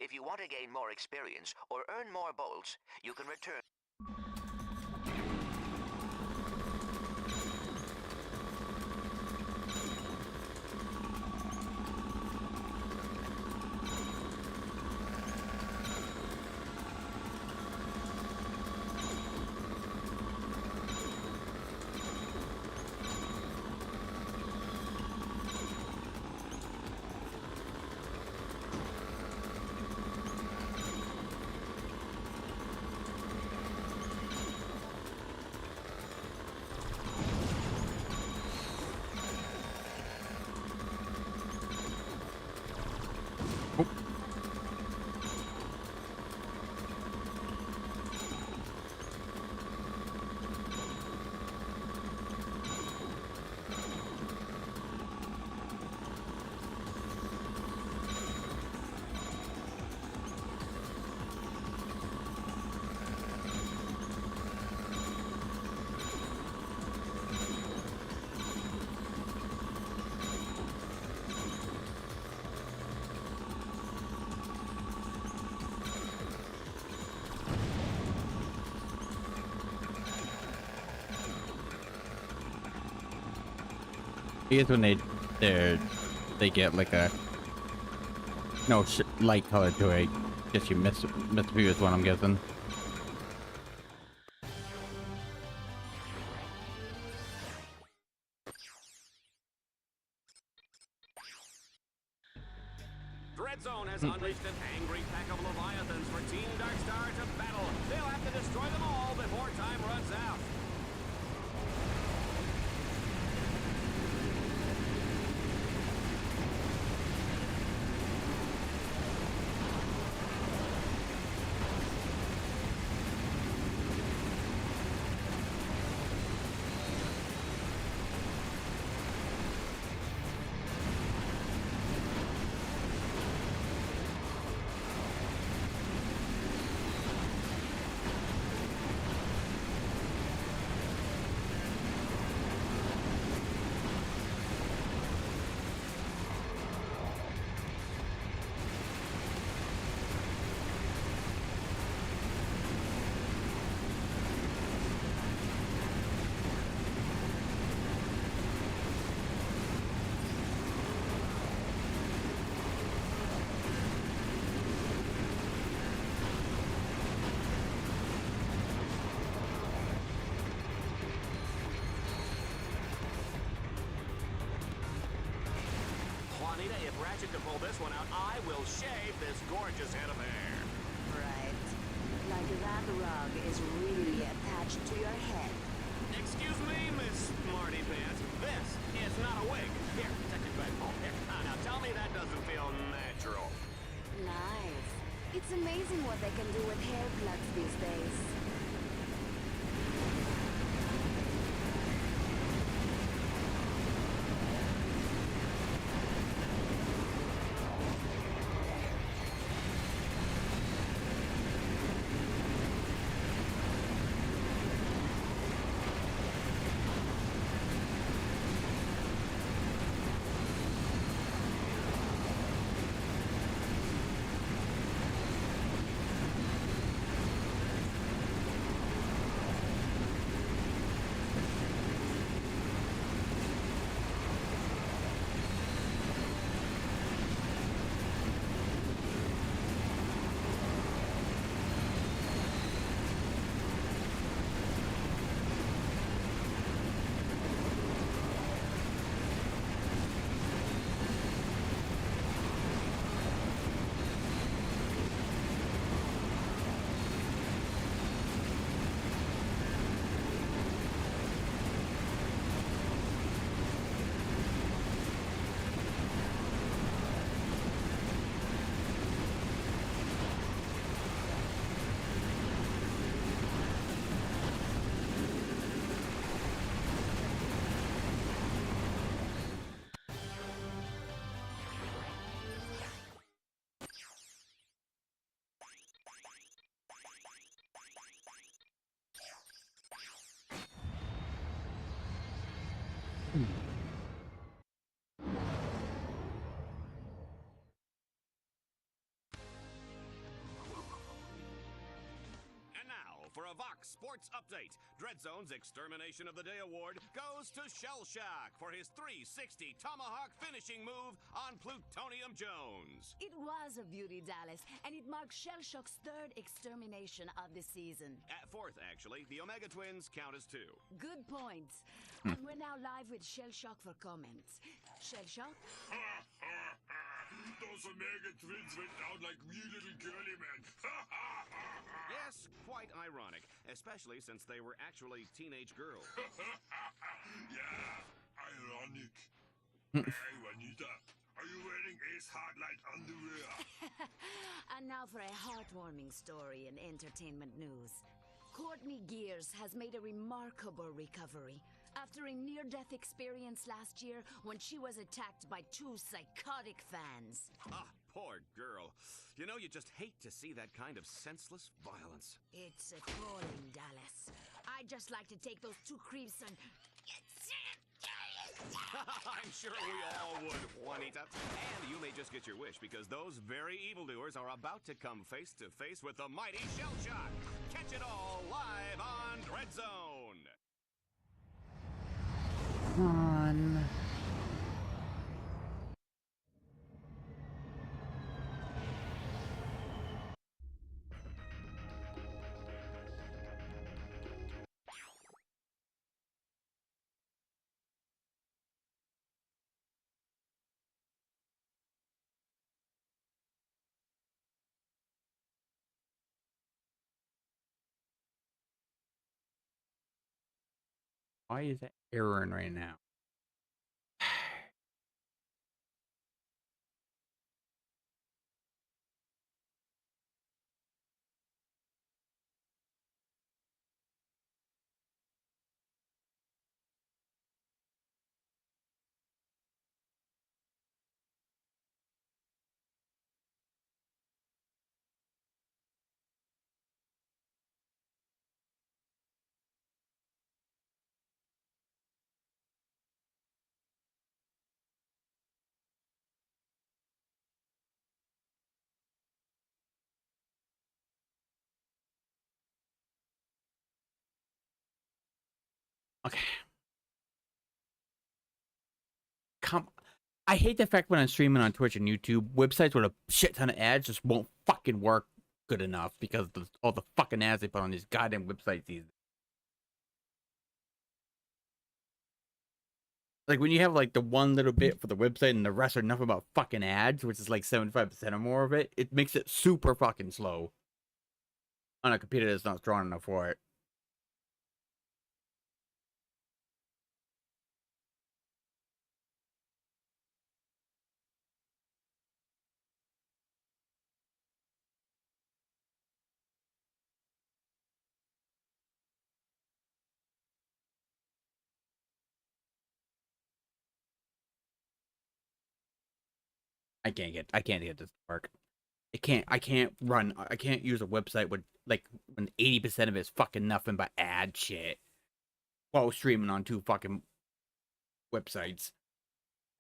If you want to gain more experience or earn more bolts, you can return... I guess when they get like a light color to it. I guess you miss the previous one, I'm guessing. Dread Zone has unleashed an angry pack of Leviathans for Team Darkstar to battle. They'll have to destroy them all before time runs out. Juanita, if Ratchet can pull this one out, I will shave this gorgeous head of hair. Right. Like that rug is really attached to your head. Excuse me, Miss Smarty Pants. This is not a wig. Here, take it back home. Here. Now tell me that doesn't feel natural. Nice. It's amazing what they can do with hair plugs these days. Vox Sports Update. Dreadzone's Extermination of the Day award goes to Shell Shock for his 360 tomahawk finishing move on Plutonium Jones. It was a beauty, Dallas, and it marks Shell Shock's third extermination of the season. Fourth, actually. The Omega Twins count as 2. Good points. And we're now live with Shell Shock for comments. Shell Shock? Those Omega Twins went down like real little girly men. Yes, quite ironic, especially since they were actually teenage girls. Yeah, ironic. Hey, Juanita, are you wearing Ace Hardlight underwear? And now for a heartwarming story in entertainment news. Courtney Gears has made a remarkable recovery after a near-death experience last year when she was attacked by 2 psychotic fans. Ah, poor girl. You know, you just hate to see that kind of senseless violence. It's appalling, Dallas. I'd just like to take those 2 creeps and... I'm sure we all would, Juanita. And you may just get your wish, because those very evildoers are about to come face to face with the mighty Shell Shock. Catch it all live on Dreadzone. On. Why is it erroring right now? Okay. I hate the fact when I'm streaming on Twitch and YouTube, websites with a shit ton of ads just won't fucking work good enough because of all the fucking ads they put on these goddamn websites these days. Like when you have like the one little bit for the website and the rest are nothing about fucking ads, which is like 75% or more of it, it makes it super fucking slow on a computer that's not strong enough for it. I can't get this to work. I can't use a website with like when 80% of it's fucking nothing but ad shit while streaming on 2 fucking websites.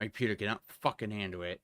My computer cannot fucking handle it.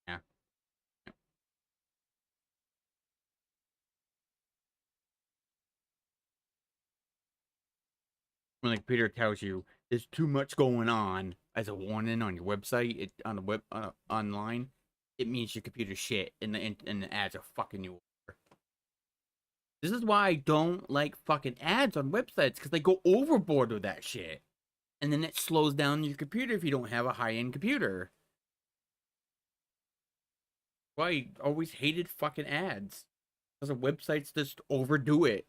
Yeah. When the computer tells you there's too much going on as a warning on your website, online, it means your computer's shit and the ads are fucking you over. This is why I don't like fucking ads on websites, because they go overboard with that shit. And then it slows down your computer if you don't have a high-end computer. Why I always hated fucking ads. Because the websites just overdo it.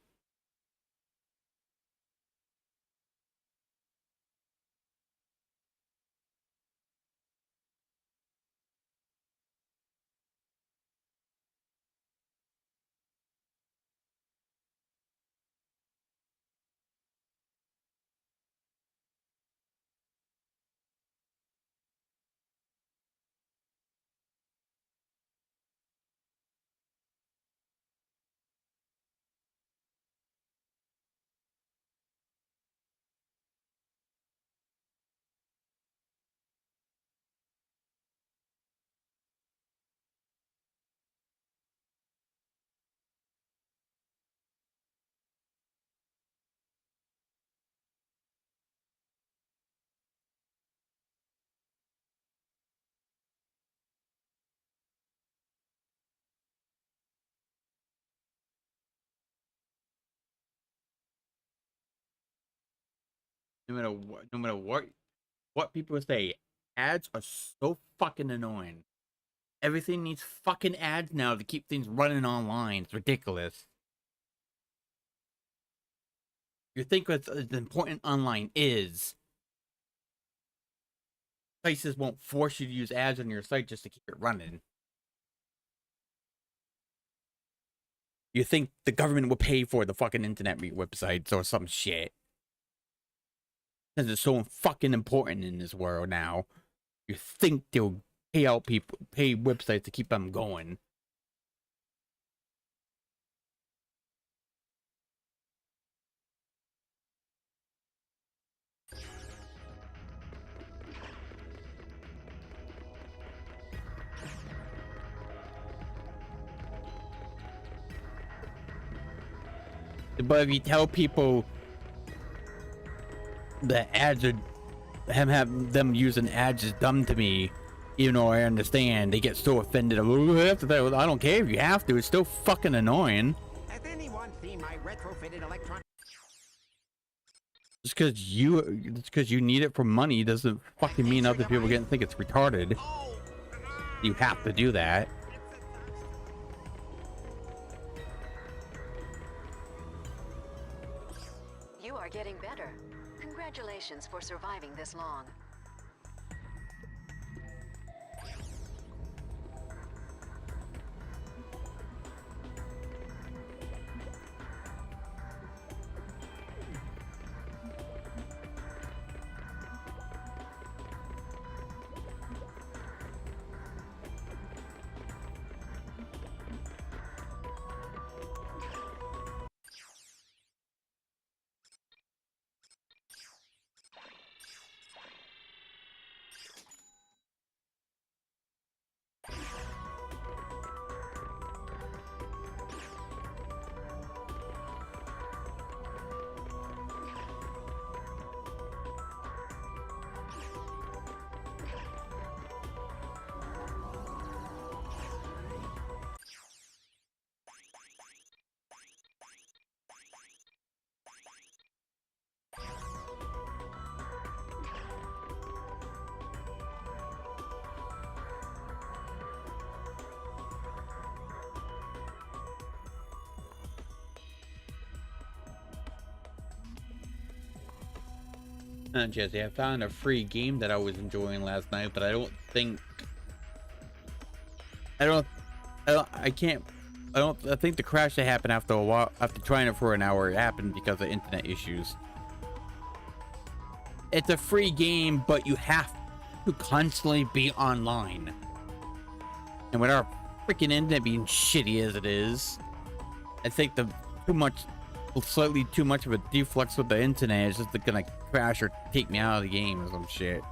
No matter what people say, ads are so fucking annoying. Everything needs fucking ads now to keep things running online. It's ridiculous. You think what's as important online is, places won't force you to use ads on your site just to keep it running. You think the government will pay for the fucking internet websites or some shit. Since it's so fucking important in this world now, you think they'll pay websites to keep them going. But if you tell people the ads are have them using ads is dumb to me, even though I understand, they get so offended. I don't care if you have to. It's still fucking annoying. Has anyone seen my retrofitted electronic? Just because you need it for money doesn't fucking mean other people think it's retarded. You have to do that. You are getting better. Congratulations for surviving this long. Jesse, I found a free game that I was enjoying last night, but I think the crash that happened after a while, after trying it for an hour, happened because of internet issues. It's a free game, but you have to constantly be online. And with our freaking internet being shitty as it is, I think slightly too much of a deflux with the internet is just gonna crash or take me out of the game or some shit.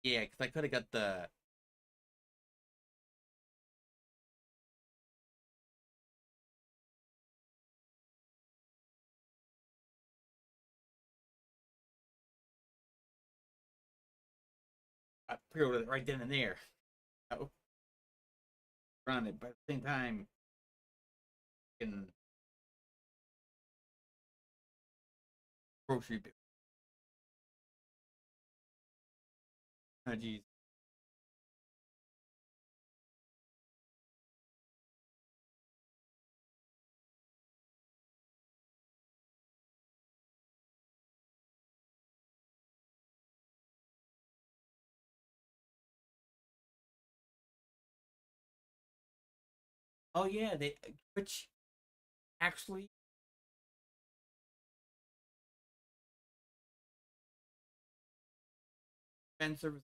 Yeah, because I could have got the. I pre-ordered it right then and there. Oh, around it, but at the same time, in grocery bill. Oh, jeez. Oh yeah, they which actually fan service.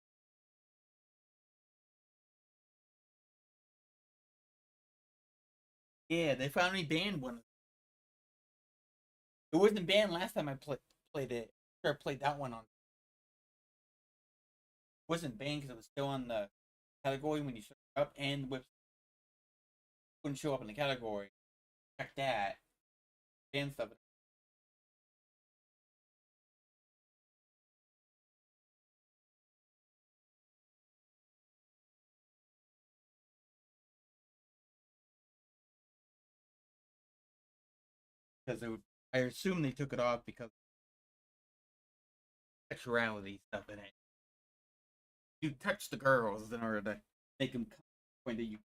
Yeah, they finally banned one. It wasn't banned last time I played it. Sure, I played that one on. It wasn't banned because it was still on the category when you search up, and the website wouldn't show up in the category. Check that. Ban stuff. Because I assume they took it off because sexuality stuff in it. You touch the girls in order to make them point to you.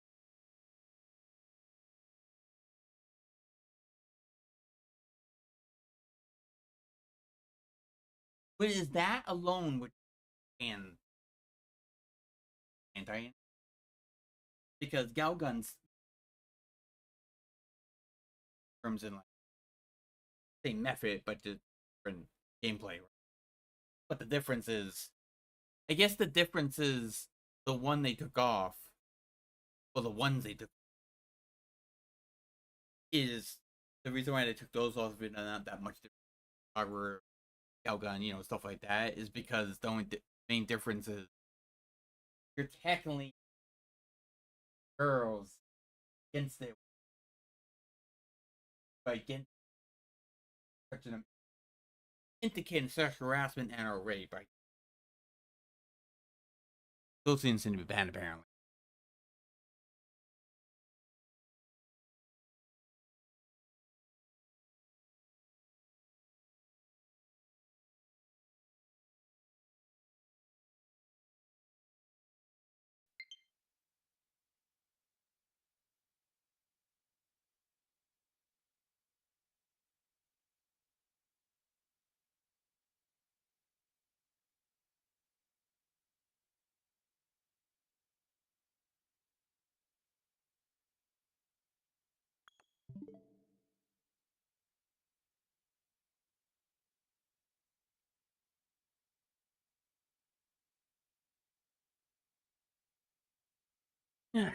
But is that alone which and anti? Because Galgun's terms in like same method, but just different gameplay. But the difference is, I guess the difference is the one they took off, or the ones they took, is the reason why they took those off, but not that much different. Galgun, stuff like that, is because the only main difference is you're tackling girls against their against them indicating sexual harassment and or rape. Right? Those things seem to be banned apparently. Yeah.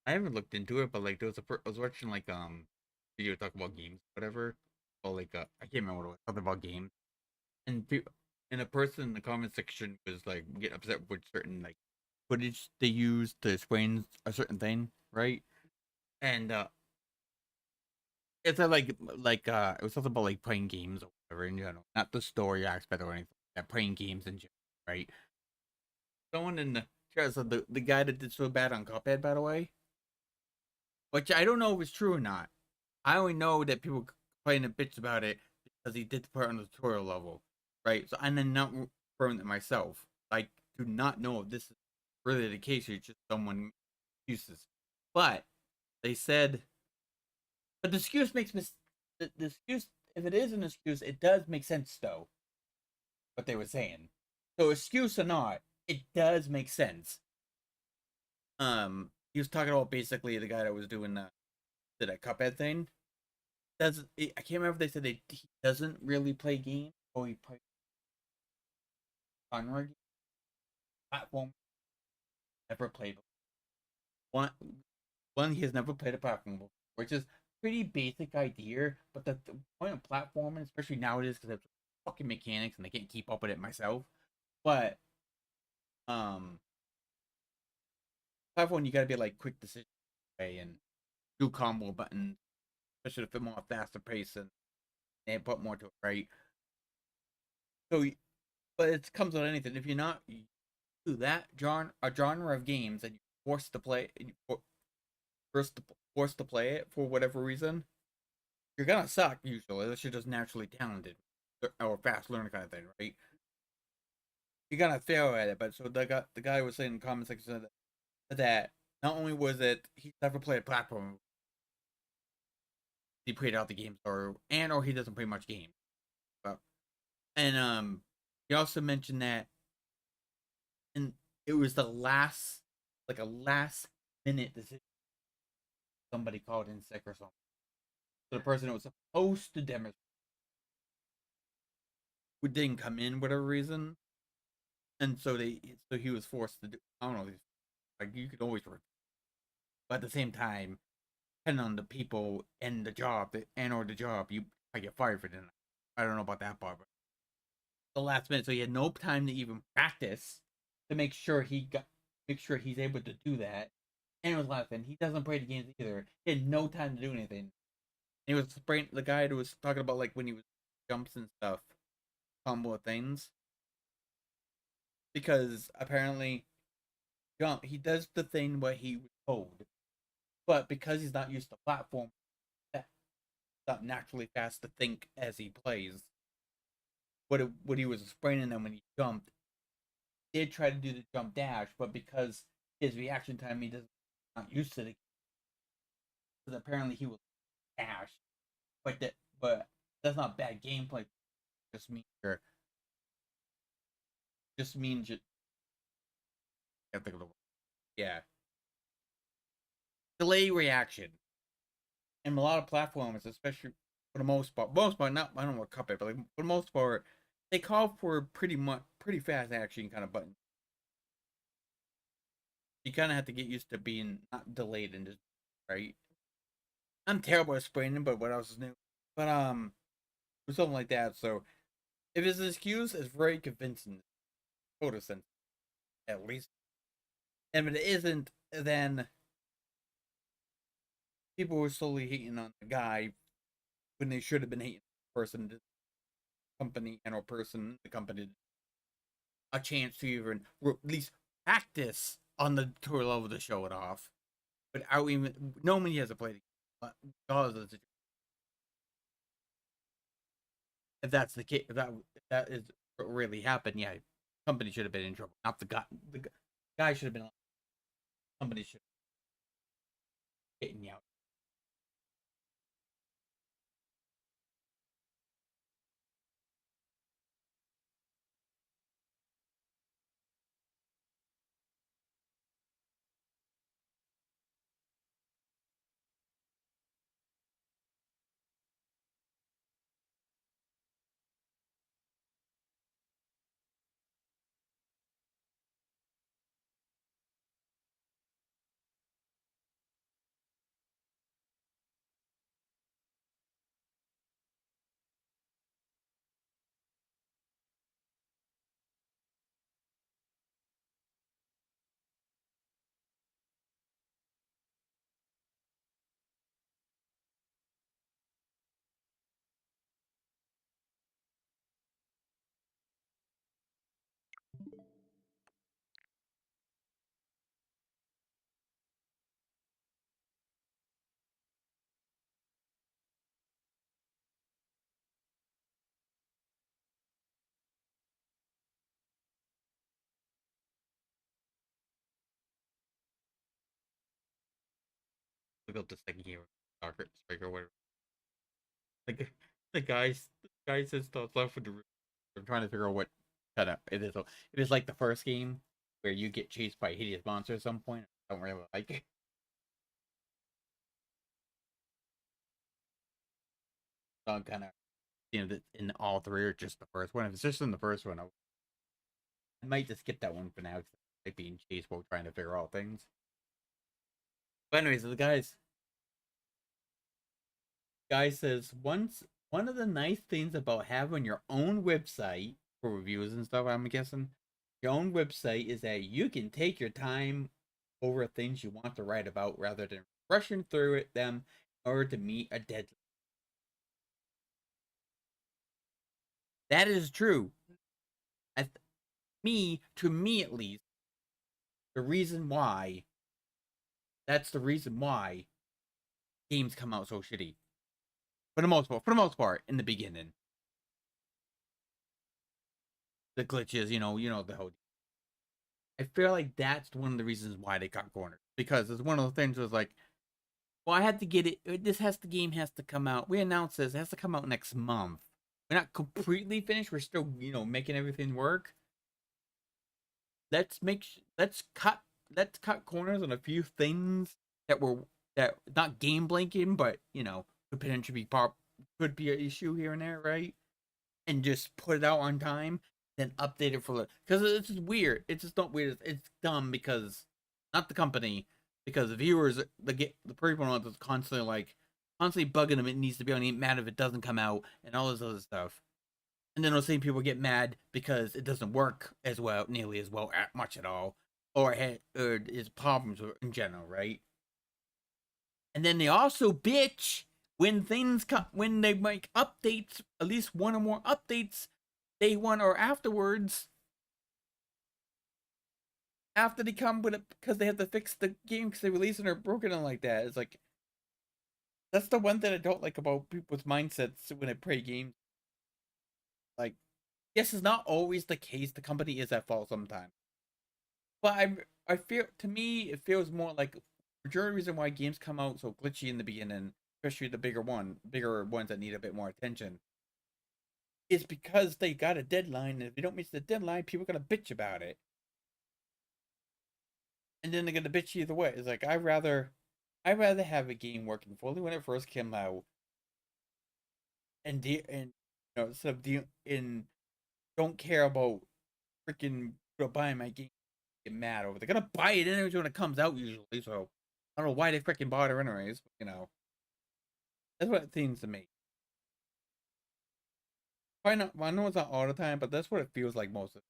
I haven't looked into it, but like there was I was watching like video talk about games, whatever. Or like I can't remember what it was, talking about games, and and a person in the comment section was like getting upset with certain like footage they used to explain a certain thing, right? And it's it was something about like playing games or whatever in general, not the story aspect or anything. That playing games in general, right? Someone in the chat said the guy that did so bad on Cuphead, by the way, which I don't know if it's true or not. I only know that people complain a bitch about it because he did the part on the tutorial level, right? So I'm not confirming it myself. I do not know if this is really the case. It's just someone excuses, but they said, but the excuse makes the excuse. If it is an excuse, it does make sense though. What they were saying, so excuse or not, it does make sense. He was talking about basically the guy that was doing that Cuphead thing. I can't remember if they said he doesn't really play games or he plays genre games. Platform. Never played one. He has never played a platform before, which is pretty basic idea. But the point of platforming, especially nowadays, because it's fucking mechanics and I can't keep up with it myself. But platform you gotta be like quick decision and do combo buttons, especially to fit more faster pace and put more to it, right? So, but it comes with anything. If you're not do that genre of games and you're forced to play, forced to play it for whatever reason, you're gonna suck usually. Unless you're just naturally talented or fast learner kind of thing, right? You're gonna fail at it. But so the guy was saying in the comment section that not only was it he's never played a platform, he played out the games or he doesn't play much games. And he also mentioned that, and it was the last minute decision. Somebody called in sick or something. So the person that was supposed to demonstrate who didn't come in for whatever reason, and so he was forced to do. I don't know. Like you could always, but at the same time, depending on the people and the job or the job, I get fired for that. I don't know about that part, but the last minute, so he had no time to even practice to make sure he's able to do that. And it was last minute. He doesn't play the games either. He had no time to do anything. And he was spraying the guy who was talking about like when he was jumps and stuff, combo things. Because apparently he does the thing what he was told. But because he's not used to platform, it's not naturally fast to think as he plays. What he was explaining them when he jumped, he did try to do the jump dash, but because his reaction time, he doesn't not used to it. Because apparently he will dash, but that's not bad gameplay. Just means you. Can't think of the word. Yeah. Delay reaction. And a lot of platforms, especially for the most part, not I don't know what Cuphead, but like for the most part, they call for pretty fast action kind of button. You kind of have to get used to being not delayed and just right. I'm terrible at explaining, but what else is new? But something like that. So if it's an excuse, it's very convincing, total sense, at least. And if it isn't, then people were slowly hating on the guy when they should have been hating the person, the company, and or person, the company, a chance to even at least practice on the tour level to show it off. But nobody has played it. If that's the case, if that is what really happened, yeah, company should have been in trouble. Not the guy. The guy should have been. Somebody should have getting out. built the second game, Soccer Strike or whatever. Like the guy says stuff left with the. I'm trying to figure out what kind of it is. It is like the first game where you get chased by a hideous monster at some point. I don't really like it. So I'm kind of, in all three or just the first one. If it's just in the first one, I might just skip that one for now. Cause I like being chased while trying to figure out things. But anyways, the guy says one of the nice things about having your own website for reviews and stuff, I'm guessing, your own website is that you can take your time over things you want to write about rather than rushing through them in order to meet a deadline. That is true. To me at least, that's the reason why games come out so shitty. For the most part, in the beginning. The glitches, the whole. I feel like that's one of the reasons why they got cornered. Because it's one of the things was like, well, I had to get it. The game has to come out. We announced this. It has to come out next month. We're not completely finished. We're still, making everything work. Let's cut corners on a few things that not game blanking, but could potentially could be an issue here and there, right? And just put it out on time, then update it because it's just weird. It's just not weird. It's dumb because not the company, because the viewers, the people on it constantly bugging them. It needs to be on. Ain't mad if it doesn't come out and all this other stuff. And then those same people get mad because it doesn't work nearly as well, much at all, or is problems in general, right? And then they also bitch when they make updates, at least one or more updates, day one or afterwards, after they come with it, because they have to fix the game because they release it or broken it like that. It's like, that's the one thing I don't like about people's mindsets when they play games. Like, yes, it's not always the case. The company is at fault sometimes. But I feel, to me, it feels more like the majority reason why games come out so glitchy in the beginning, especially the bigger ones that need a bit more attention, is because they got a deadline, and if they don't meet the deadline, people are gonna bitch about it. And then they're gonna bitch either way. It's like, I'd rather have a game working fully when it first came out, and instead of don't care about freaking buying my game, get mad over. They're gonna buy it anyways when it comes out usually. So I don't know why they freaking bought it anyways. But, that's what it seems to me. I know it's not all the time, but that's what it feels like most of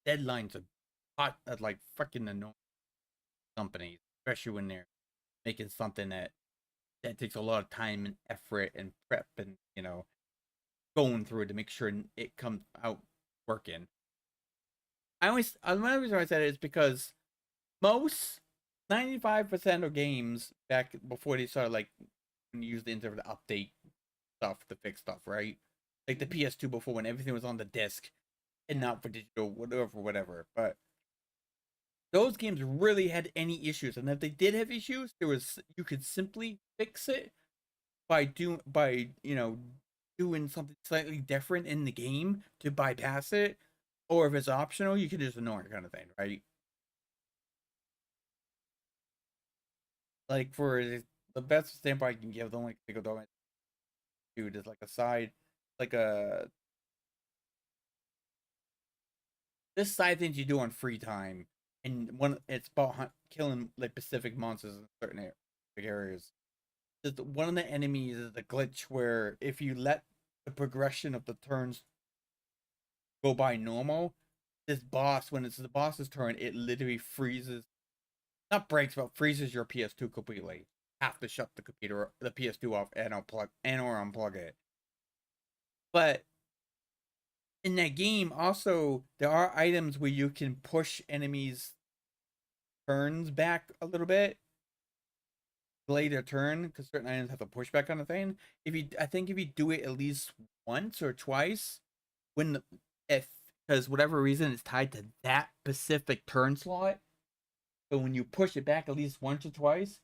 the deadlines are hot at like freaking annoying companies, especially when they're making something that takes a lot of time and effort and prep and going through it to make sure it comes out working. One of the reasons I said it is because most 95% of games back before they started when you use the internet to update stuff to fix stuff, right? Like the PS2 before, when everything was on the disc and not for digital, whatever. But those games really had any issues, and if they did have issues, you could simply fix it by doing something slightly different in the game to bypass it, or if it's optional, you can just ignore it, kind of thing, right? Like, for the best example I can give, the only thing I don't do is like a side, this side things you do on free time, and it's about killing specific monsters in certain areas. One of the enemies is a glitch where if you let the progression of the turns go by normal, this boss, when it's the boss's turn, it literally freezes, not breaks, but freezes your PS2 completely. Have to shut the computer, the PS2 off and unplug it. But in that game, also, there are items where you can push enemies' turns back a little bit, delay their turn, because certain items have a pushback kind of thing. I think if you do it at least once or twice, if because whatever reason it's tied to that specific turn slot. So when you push it back at least once or twice,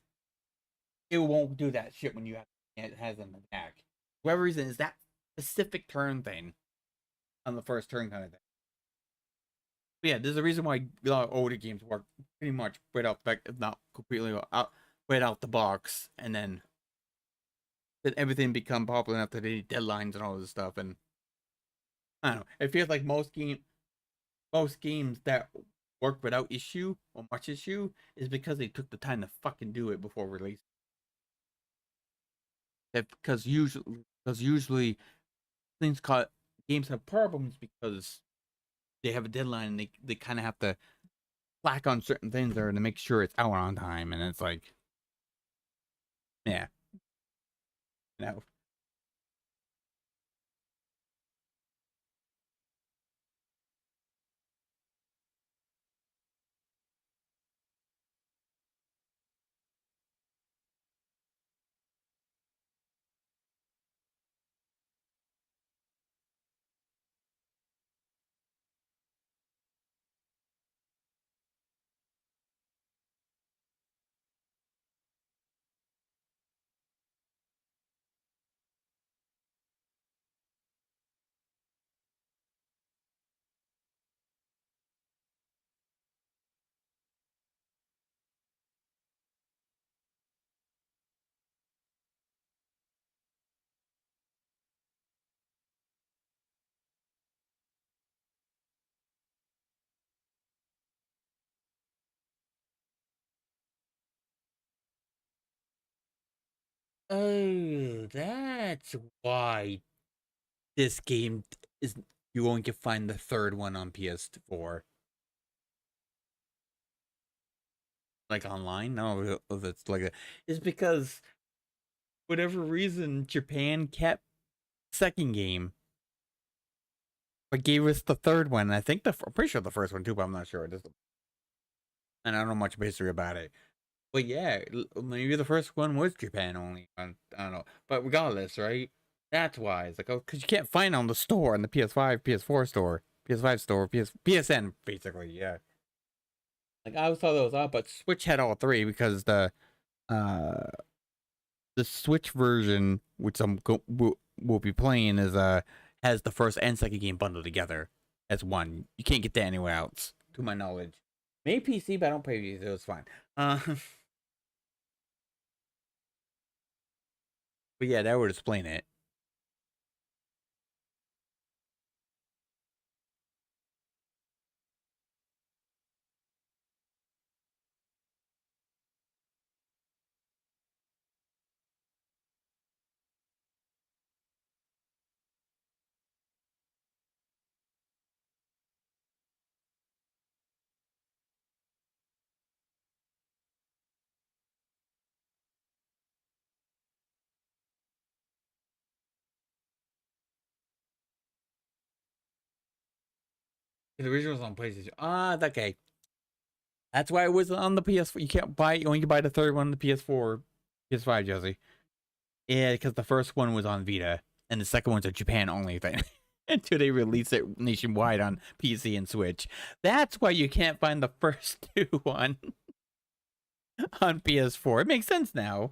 it won't do that shit when it has an attack. Whatever reason is that specific turn thing on the first turn kind of thing. But yeah, there's a reason why a lot of older games work pretty much right out back, if not completely out right out the box, and then everything become popular after the deadlines and all this stuff. And I don't know, it feels like most games that work without issue or much issue is because they took the time to fucking do it before release. Because usually games have problems because they have a deadline and they kind of have to slack on certain things there to make sure it's out on time, and it's like, yeah, you know. Oh, that's why this game is. You won't get find the third one on PS4. Like online? No, it's like it's because whatever reason Japan kept second game, but gave us the third one. And I think I'm pretty sure the first one too, but I'm not sure. And I don't know much history about it. But yeah, maybe the first one was Japan only. I don't know. But regardless, right? That's why it's like, oh, because you can't find it on the store, on the PS5, PS4 store, PS5 store, PSN, basically. Yeah. Like I always thought those out, but Switch had all three because the Switch version, which will be playing, is has the first and second game bundled together as one. You can't get that anywhere else, to my knowledge. Maybe PC, but I don't play PC, so it's fine. But yeah, that would explain it. The original was on PlayStation. Okay. That's why it was on the PS4. You can't buy. You only can buy the third one on the PS4, PS5, Jesse. Yeah, because the first one was on Vita, and the second one's a Japan only thing until they release it nationwide on PC and Switch. That's why you can't find the first two on PS4. It makes sense now.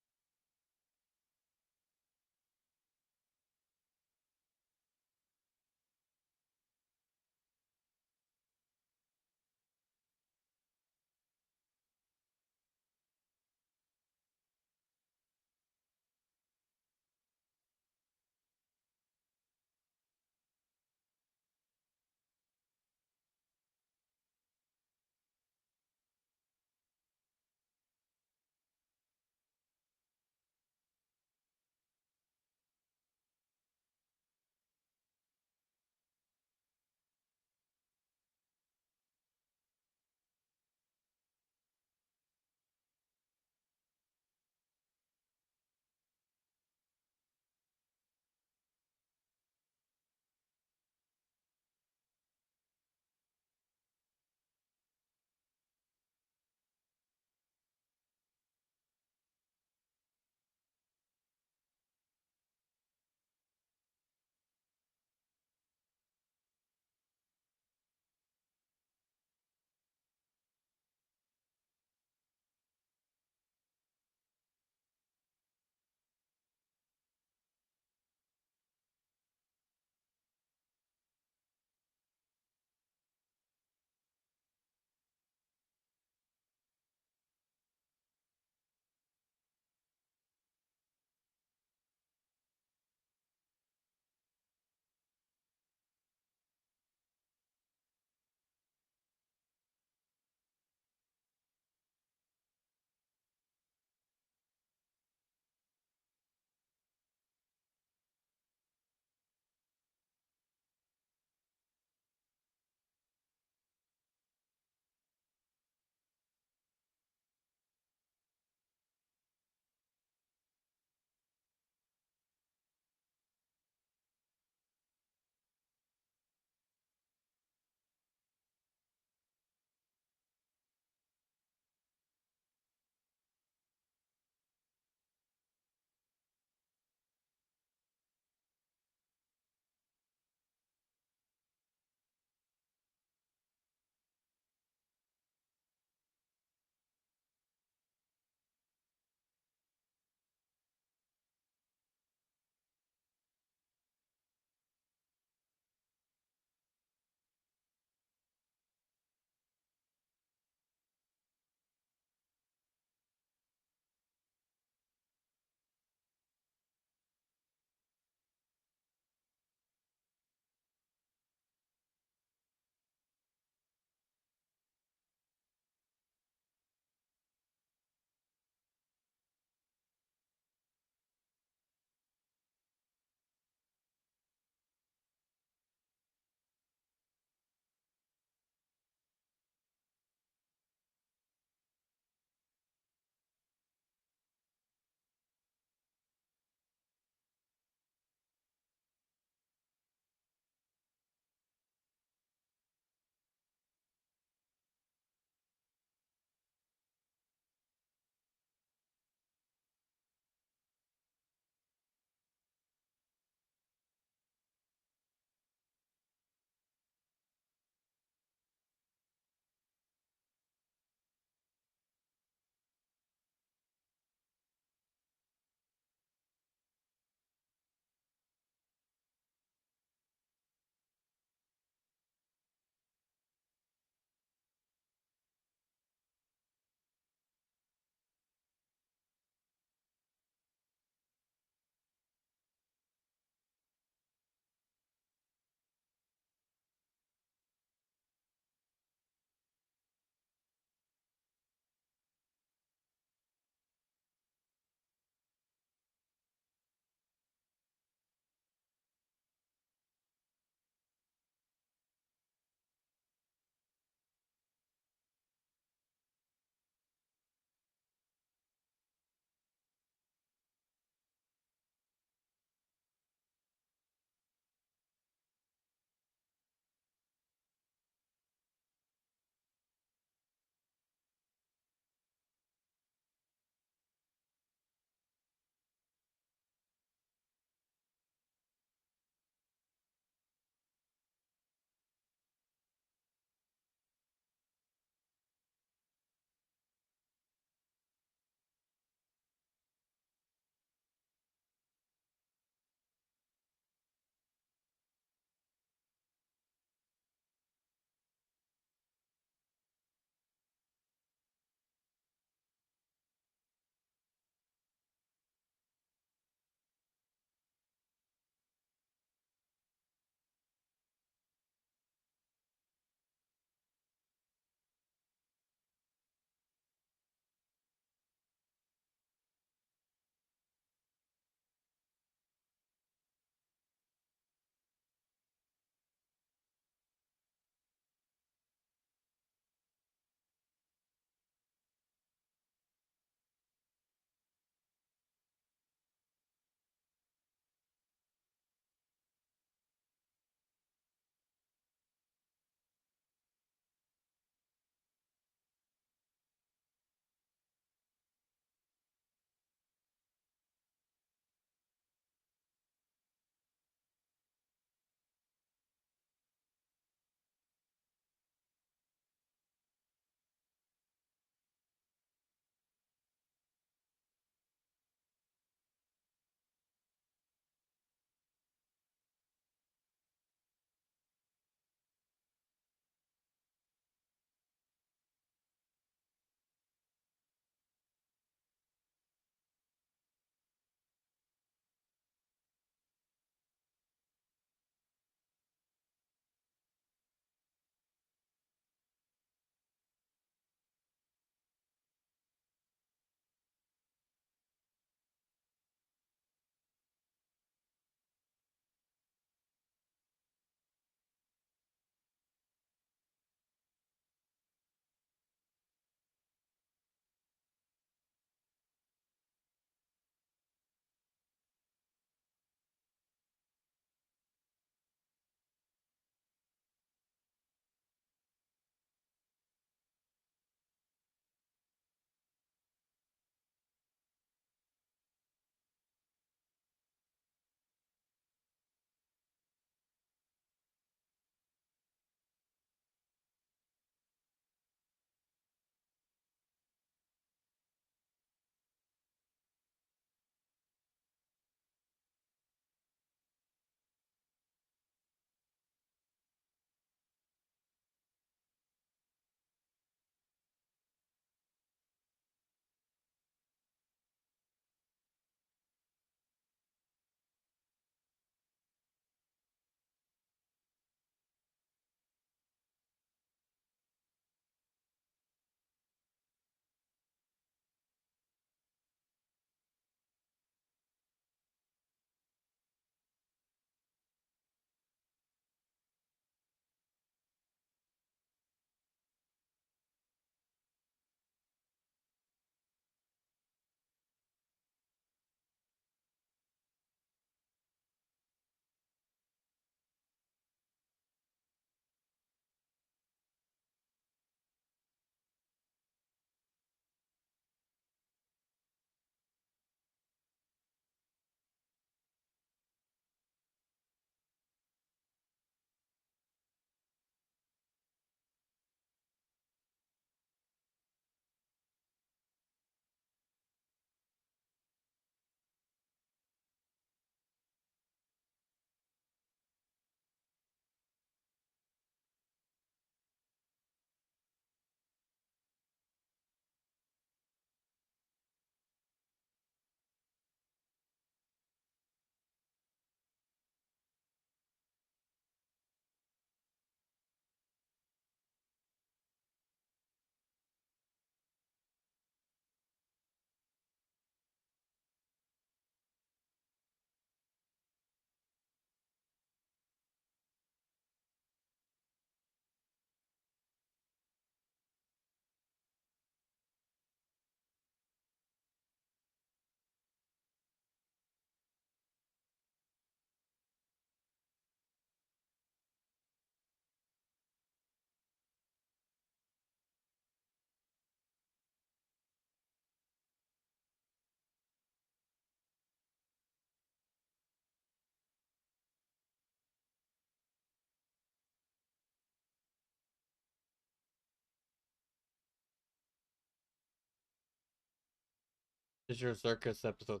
Is your circus episode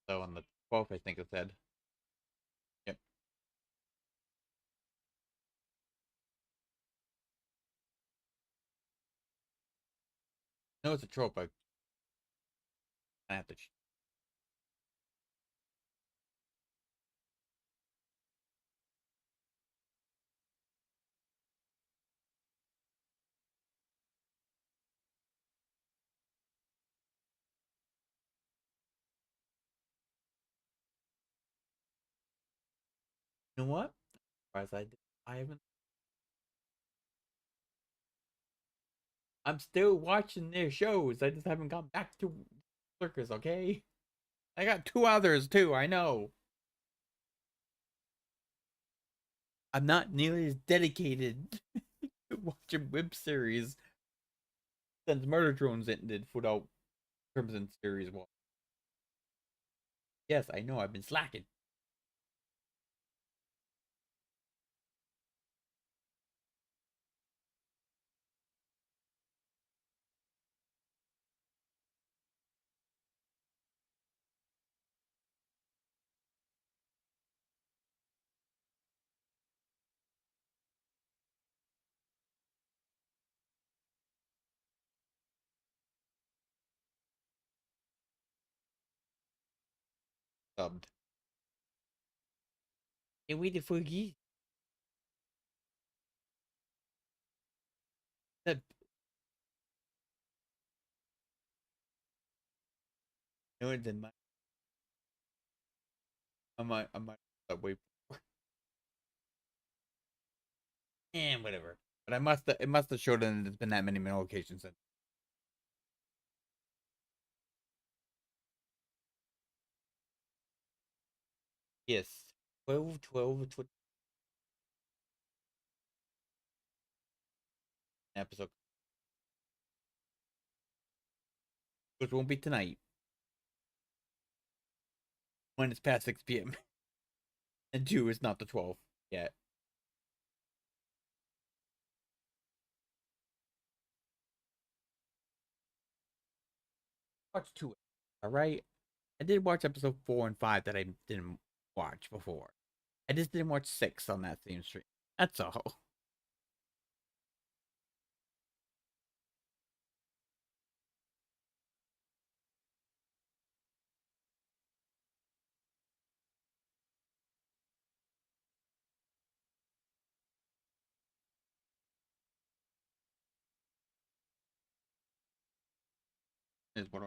so on the 12th, I think it said. Yep. No, it's a trope. I have to. You know what? As I haven't. I'm still watching their shows. I just haven't gone back to circus. Okay. I got 2 others too. I know. I'm not nearly as dedicated to watching web series since Murder Drones ended without Crimson series 1. Yes, I know. I've been slacking. Subbed. And waited for ye. That. No, it didn't. I might wait. And whatever. But it must have showed that it's been that many locations since. Yes. 12, 12, 20. Episode. Which won't be tonight. When it's past 6 p.m. And 2 is not the 12th yet. Watch 2. Alright? I did watch episode 4 and 5 that I didn't watch before. I just didn't watch 6 on that same stream. That's all. Is what I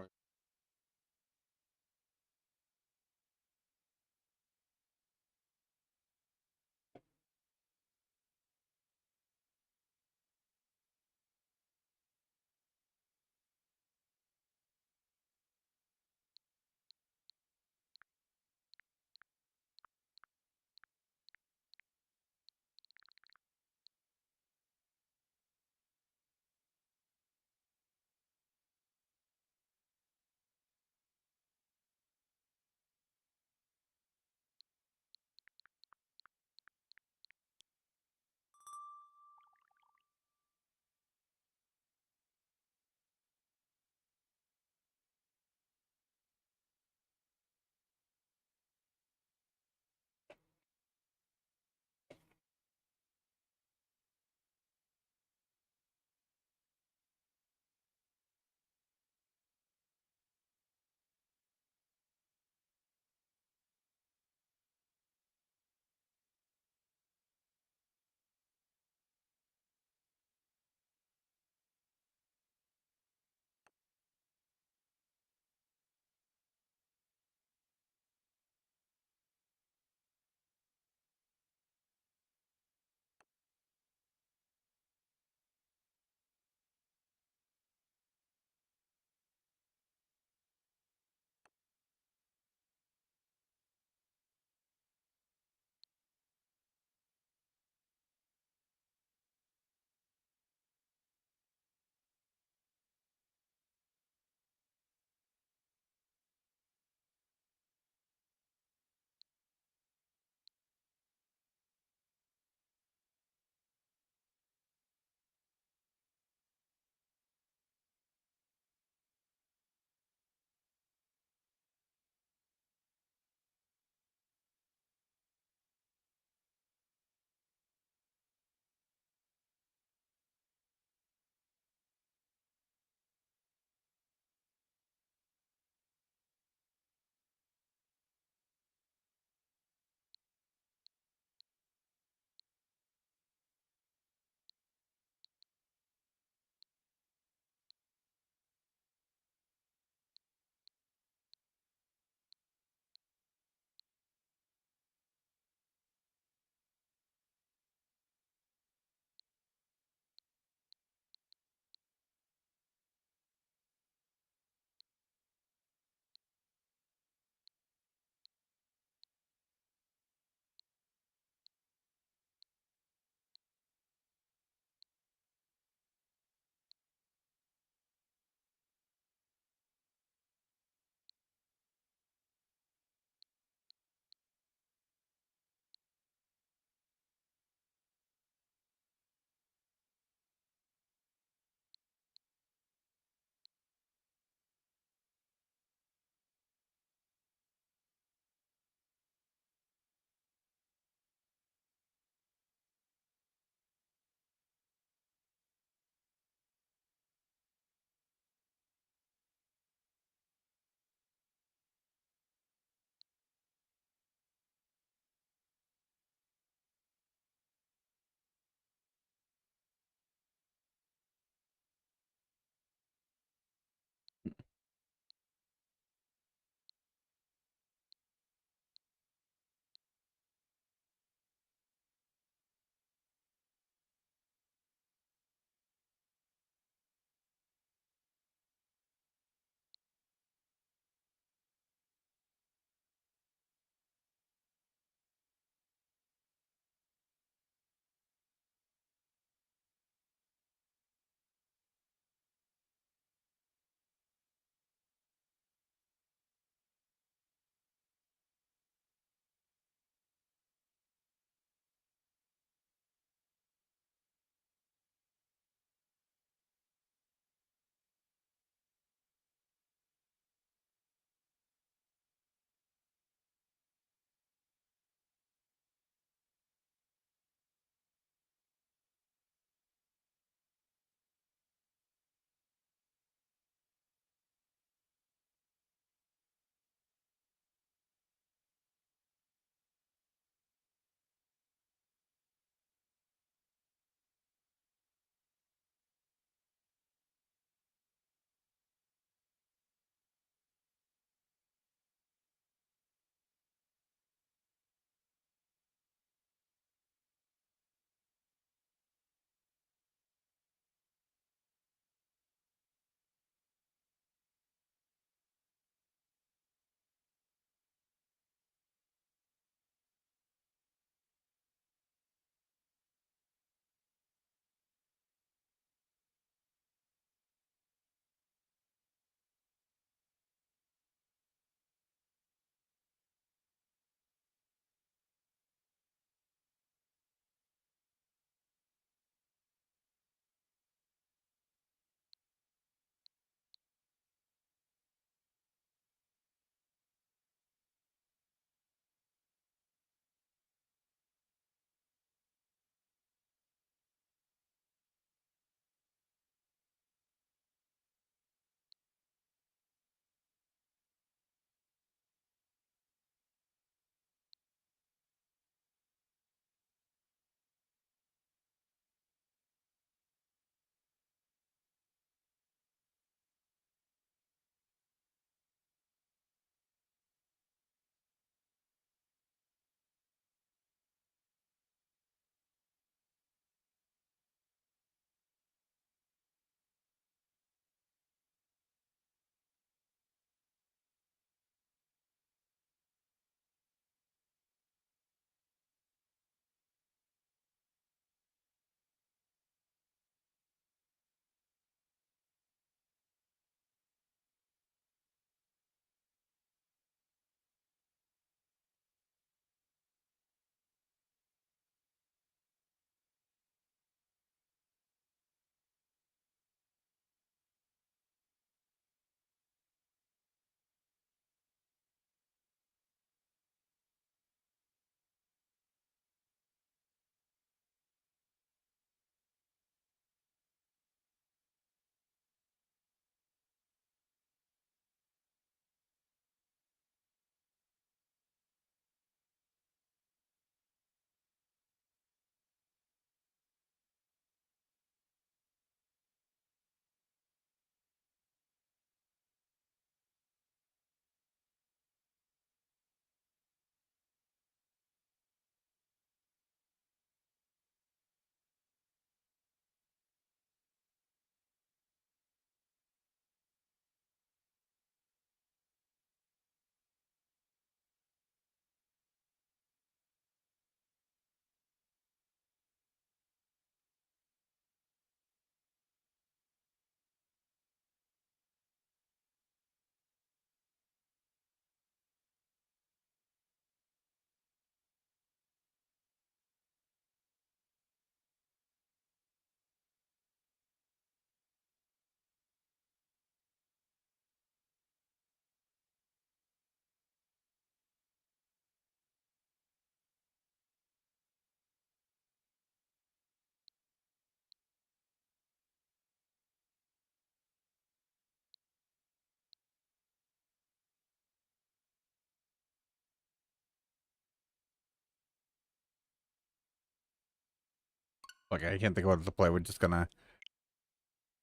Okay, I can't think of what to play. We're just gonna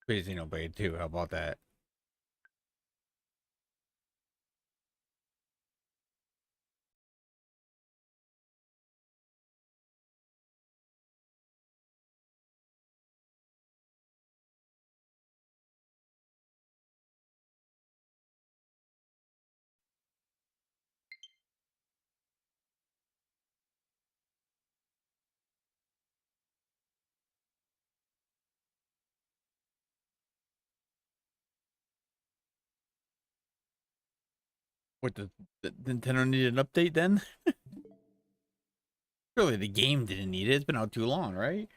play Xenoblade 2. How about that? What the Nintendo need an update then? Surely the game didn't need it. It's been out too long, right?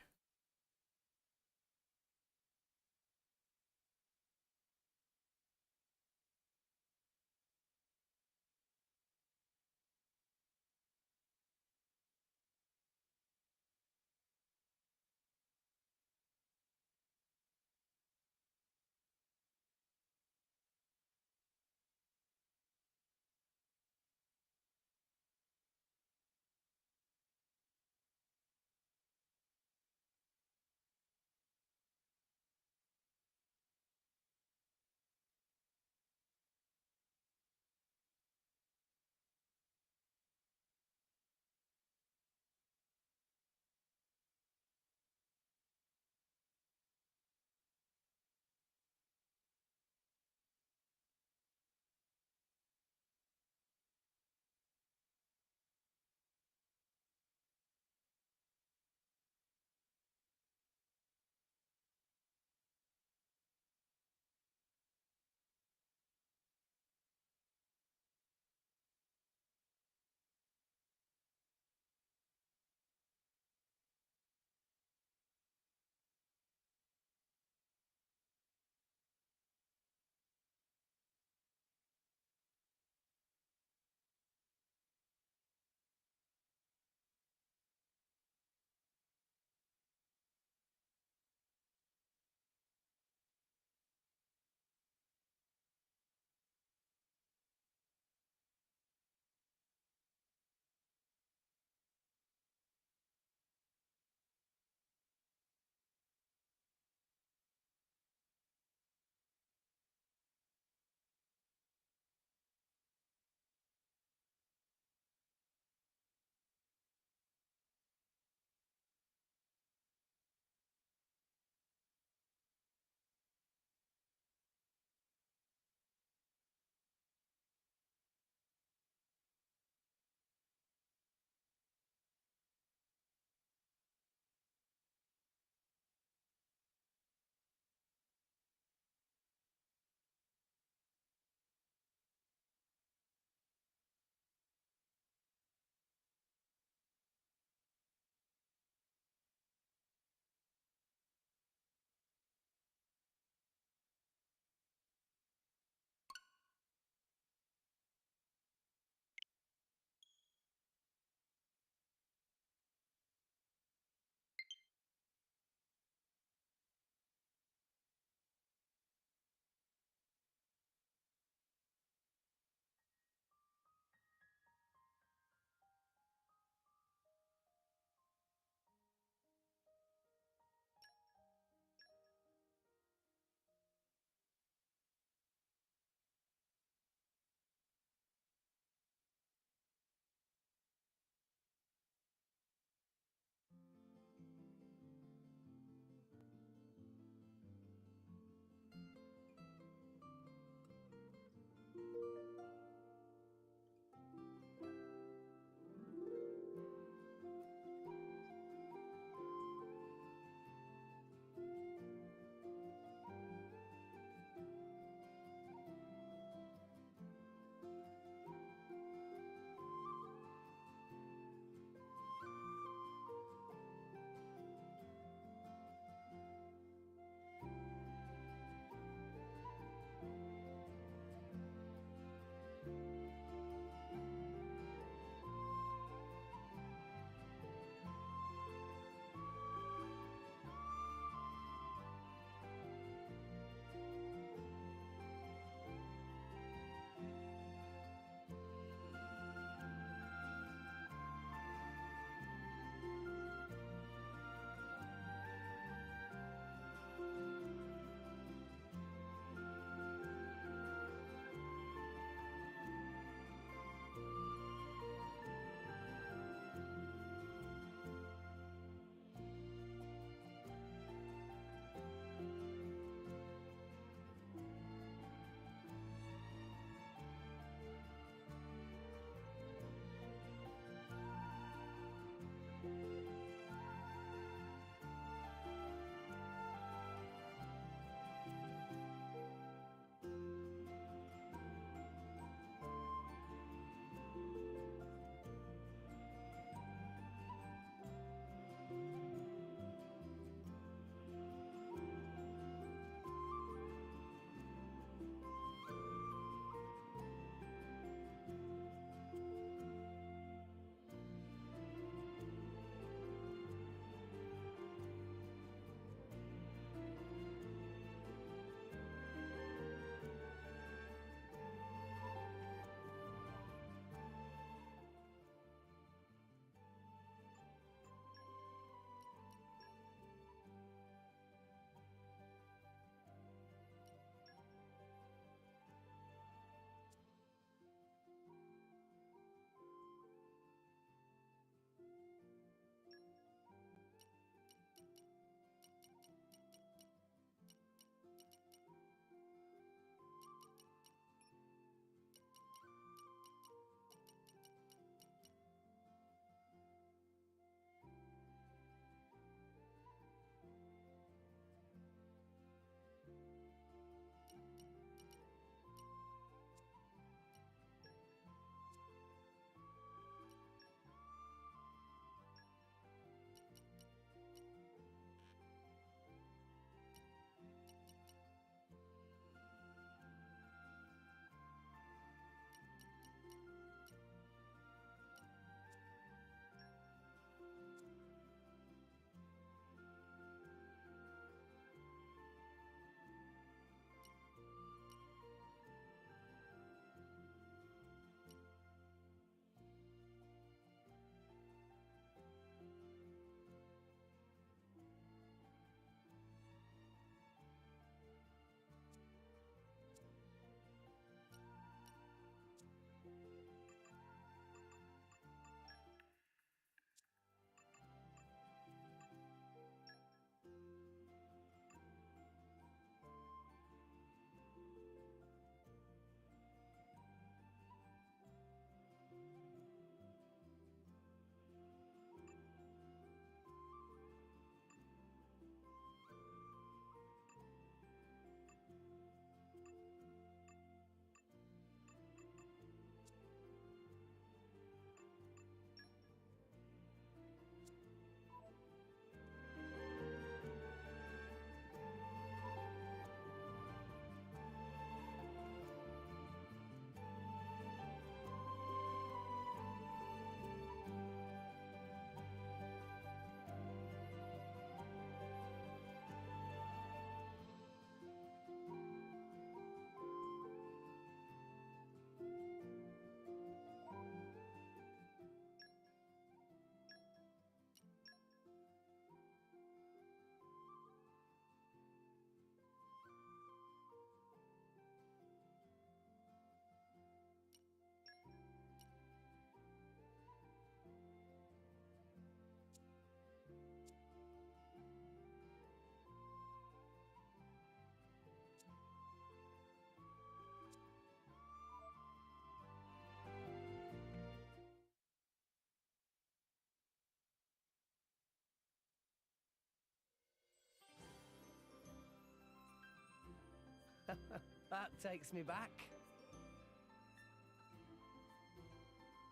That takes me back.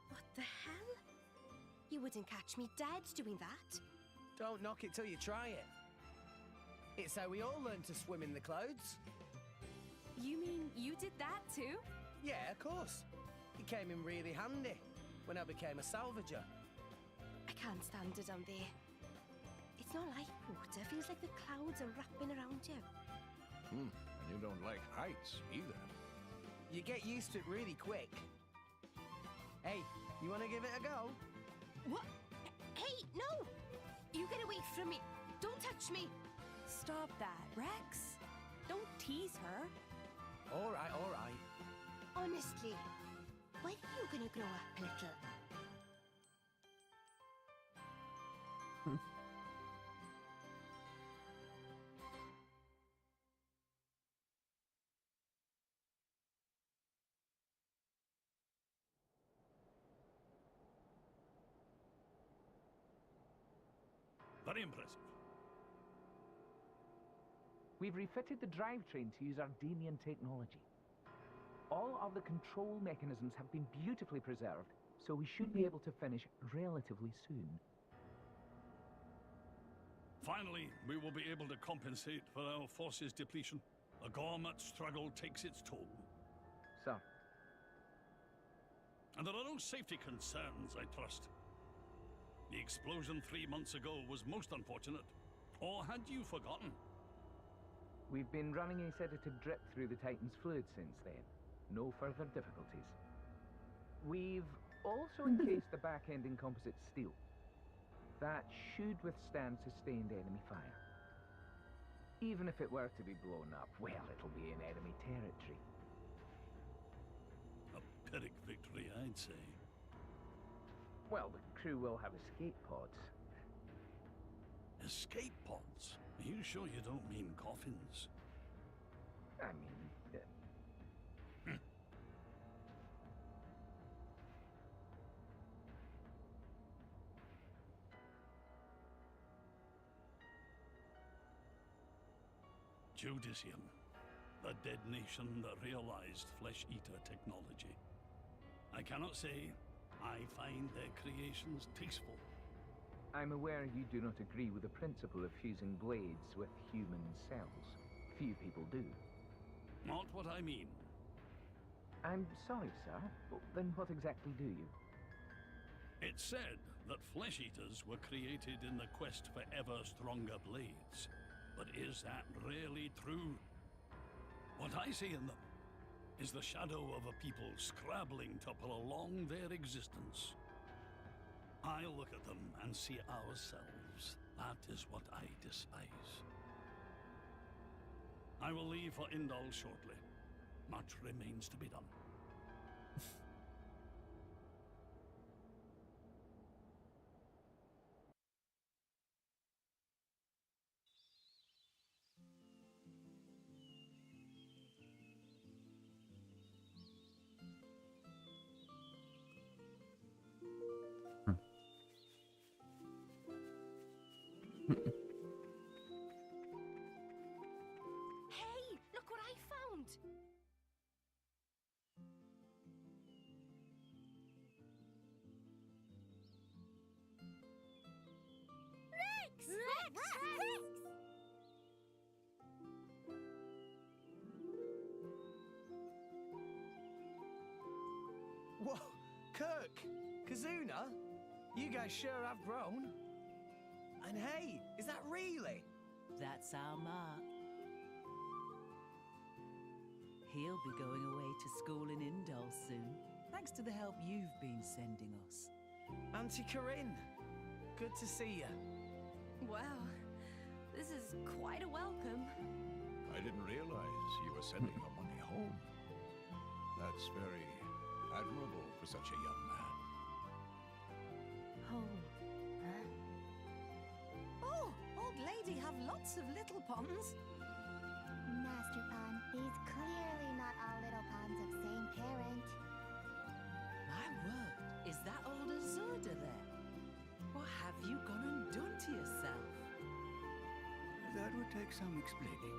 What the hell? You wouldn't catch me dead doing that. Don't knock it till you try it. It's how we all learn to swim in the clouds. You mean you did that too? Yeah, of course. It came in really handy when I became a salvager. I can't stand it down there. It's not like water. Feels like the clouds are wrapping around you. And you don't like heights either. You get used to it really quick. Hey, you want to give it a go? What? Hey, no! You get away from me. Don't touch me. Stop that, Rex. Don't tease her. All right, all right. Honestly, when are you gonna grow up a little? Very impressive. We've refitted the drivetrain to use Ardenian technology. All of the control mechanisms have been beautifully preserved, so we should be able to finish relatively soon. Finally, we will be able to compensate for our forces depletion. The Gormat struggle takes its toll. Sir. And there are no safety concerns, I trust. The explosion 3 months ago was most unfortunate. Or had you forgotten? We've been running a sedative drip through the Titan's fluid since then. No further difficulties. We've also encased the back end in composite steel. That should withstand sustained enemy fire. Even if it were to be blown up, well, it'll be in enemy territory. A Pyrrhic victory, I'd say. Well, the crew will have escape pods. Escape pods? Are you sure you don't mean coffins? I mean... Judicium, the dead nation that realized flesh-eater technology. I cannot say I find their creations tasteful. I'm aware you do not agree with the principle of fusing blades with human cells. Few people do. Not what I mean. I'm sorry, sir. Then what exactly do you? It's said that flesh-eaters were created in the quest for ever stronger blades. But is that really true? What I see in them is the shadow of a people scrabbling to prolong their existence. I look at them and see ourselves. That is what I despise. I will leave for Indal shortly. Much remains to be done. Hey, look what I found! Rex! Rex! Whoa, Kirk, Kazuna, you guys sure have grown. And hey, is that really? That's our Mark. He'll be going away to school in Indal soon, thanks to the help you've been sending us. Auntie Corinne, good to see you. Wow, this is quite a welcome. I didn't realize you were sending your money home. That's very admirable for such a young man. Home, huh? Oh, old lady have lots of little ponds. Master Pond, these clearly not all little ponds of same parent. My word, is that old Azurda there? What have you gone and done to yourself? That would take some explaining.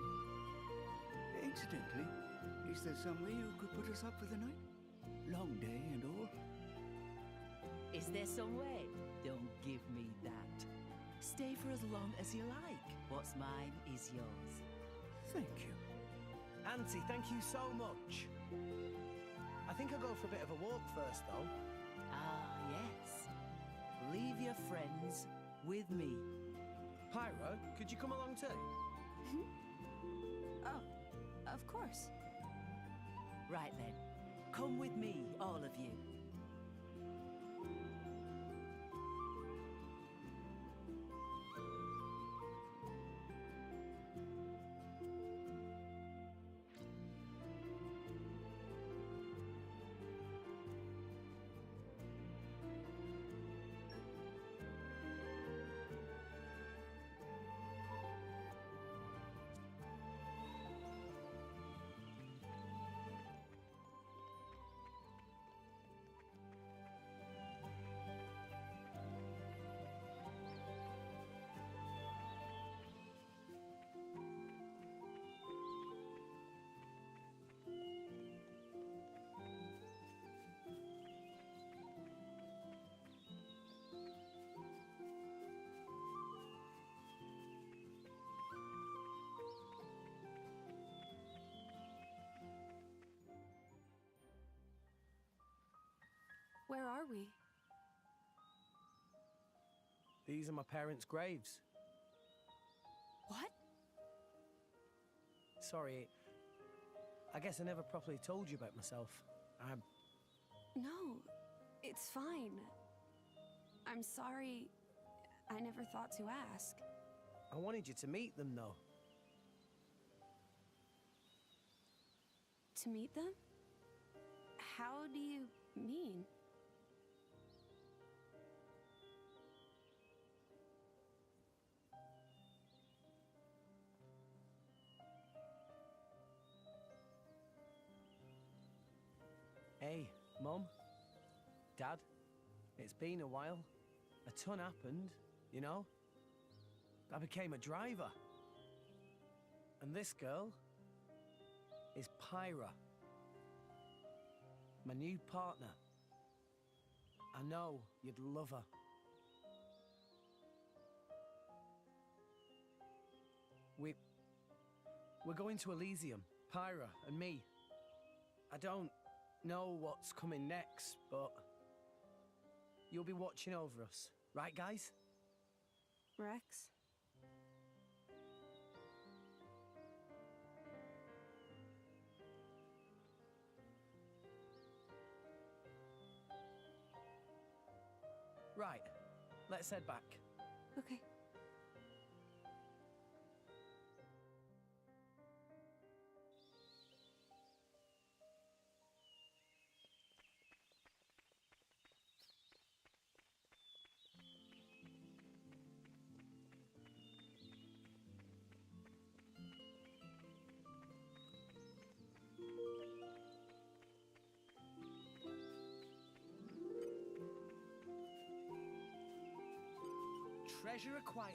Incidentally, is there some way you could put us up for the night? Long day and all. Is there some way? Don't give me that. Stay for as long as you like. What's mine is yours. Thank you. Auntie, thank you so much. I think I'll go for a bit of a walk first, though. Ah, yes. Leave your friends with me. Pyro, could you come along too? Oh, of course. Right then. Come with me, all of you. Where are we? These are my parents' graves. What? Sorry, I guess I never properly told you about myself. No, it's fine. I'm sorry. I never thought to ask. I wanted you to meet them, though. To meet them? How do you mean? Hey, Mum, Dad, it's been a while. A ton happened, you know? I became a driver. And this girl is Pyra, my new partner. I know you'd love her. We're going to Elysium, Pyra and me. I don't know what's coming next, but you'll be watching over us, right, guys? Rex? Right, let's head back. Okay. Treasure acquired.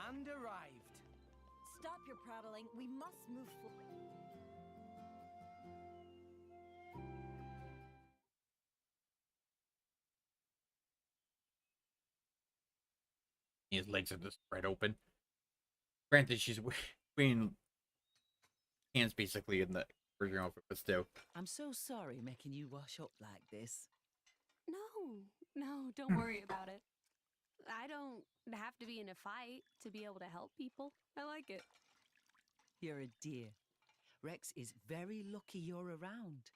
And arrived. Stop your prattling. We must move forward. His legs are just spread open. Granted, she's wearing hands basically in the original outfit, but still. I'm so sorry making you wash up like this. No, don't worry about it. I don't have to be in a fight to be able to help people. I like it. You're a dear. Rex is very lucky you're around.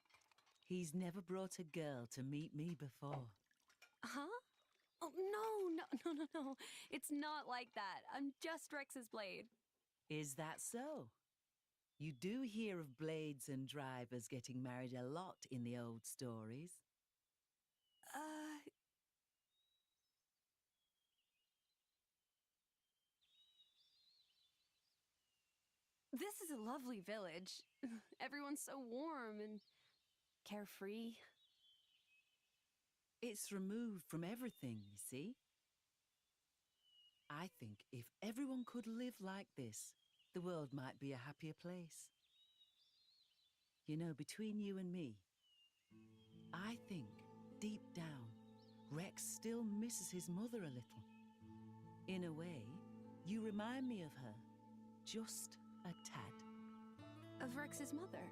He's never brought a girl to meet me before. Huh? Oh, no. It's not like that. I'm just Rex's blade. Is that so? You do hear of blades and drivers getting married a lot in the old stories. This is a lovely village. Everyone's so warm and carefree. It's removed from everything, you see? I think if everyone could live like this, the world might be a happier place. You know, between you and me, I think, deep down, Rex still misses his mother a little. In a way, you remind me of her. Just a tad. Of Rex's mother?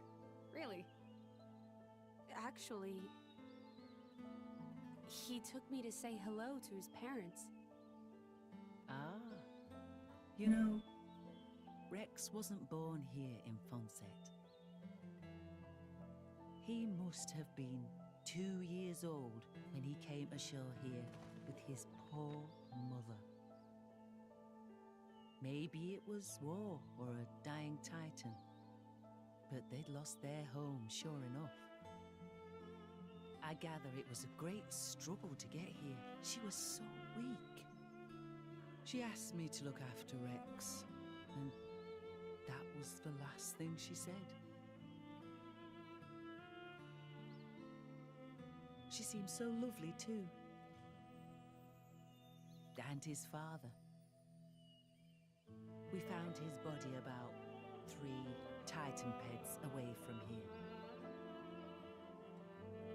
Really? Actually, he took me to say hello to his parents. Ah. You know, Rex wasn't born here in Fonset. He must have been 2 years old when he came ashore here with his poor mother. Maybe it was war or a dying titan, but they'd lost their home, sure enough. I gather it was a great struggle to get here. She was so weak. She asked me to look after Rex, and that was the last thing she said. She seemed so lovely too. And his father. We found his body about 3 Titan peds away from here.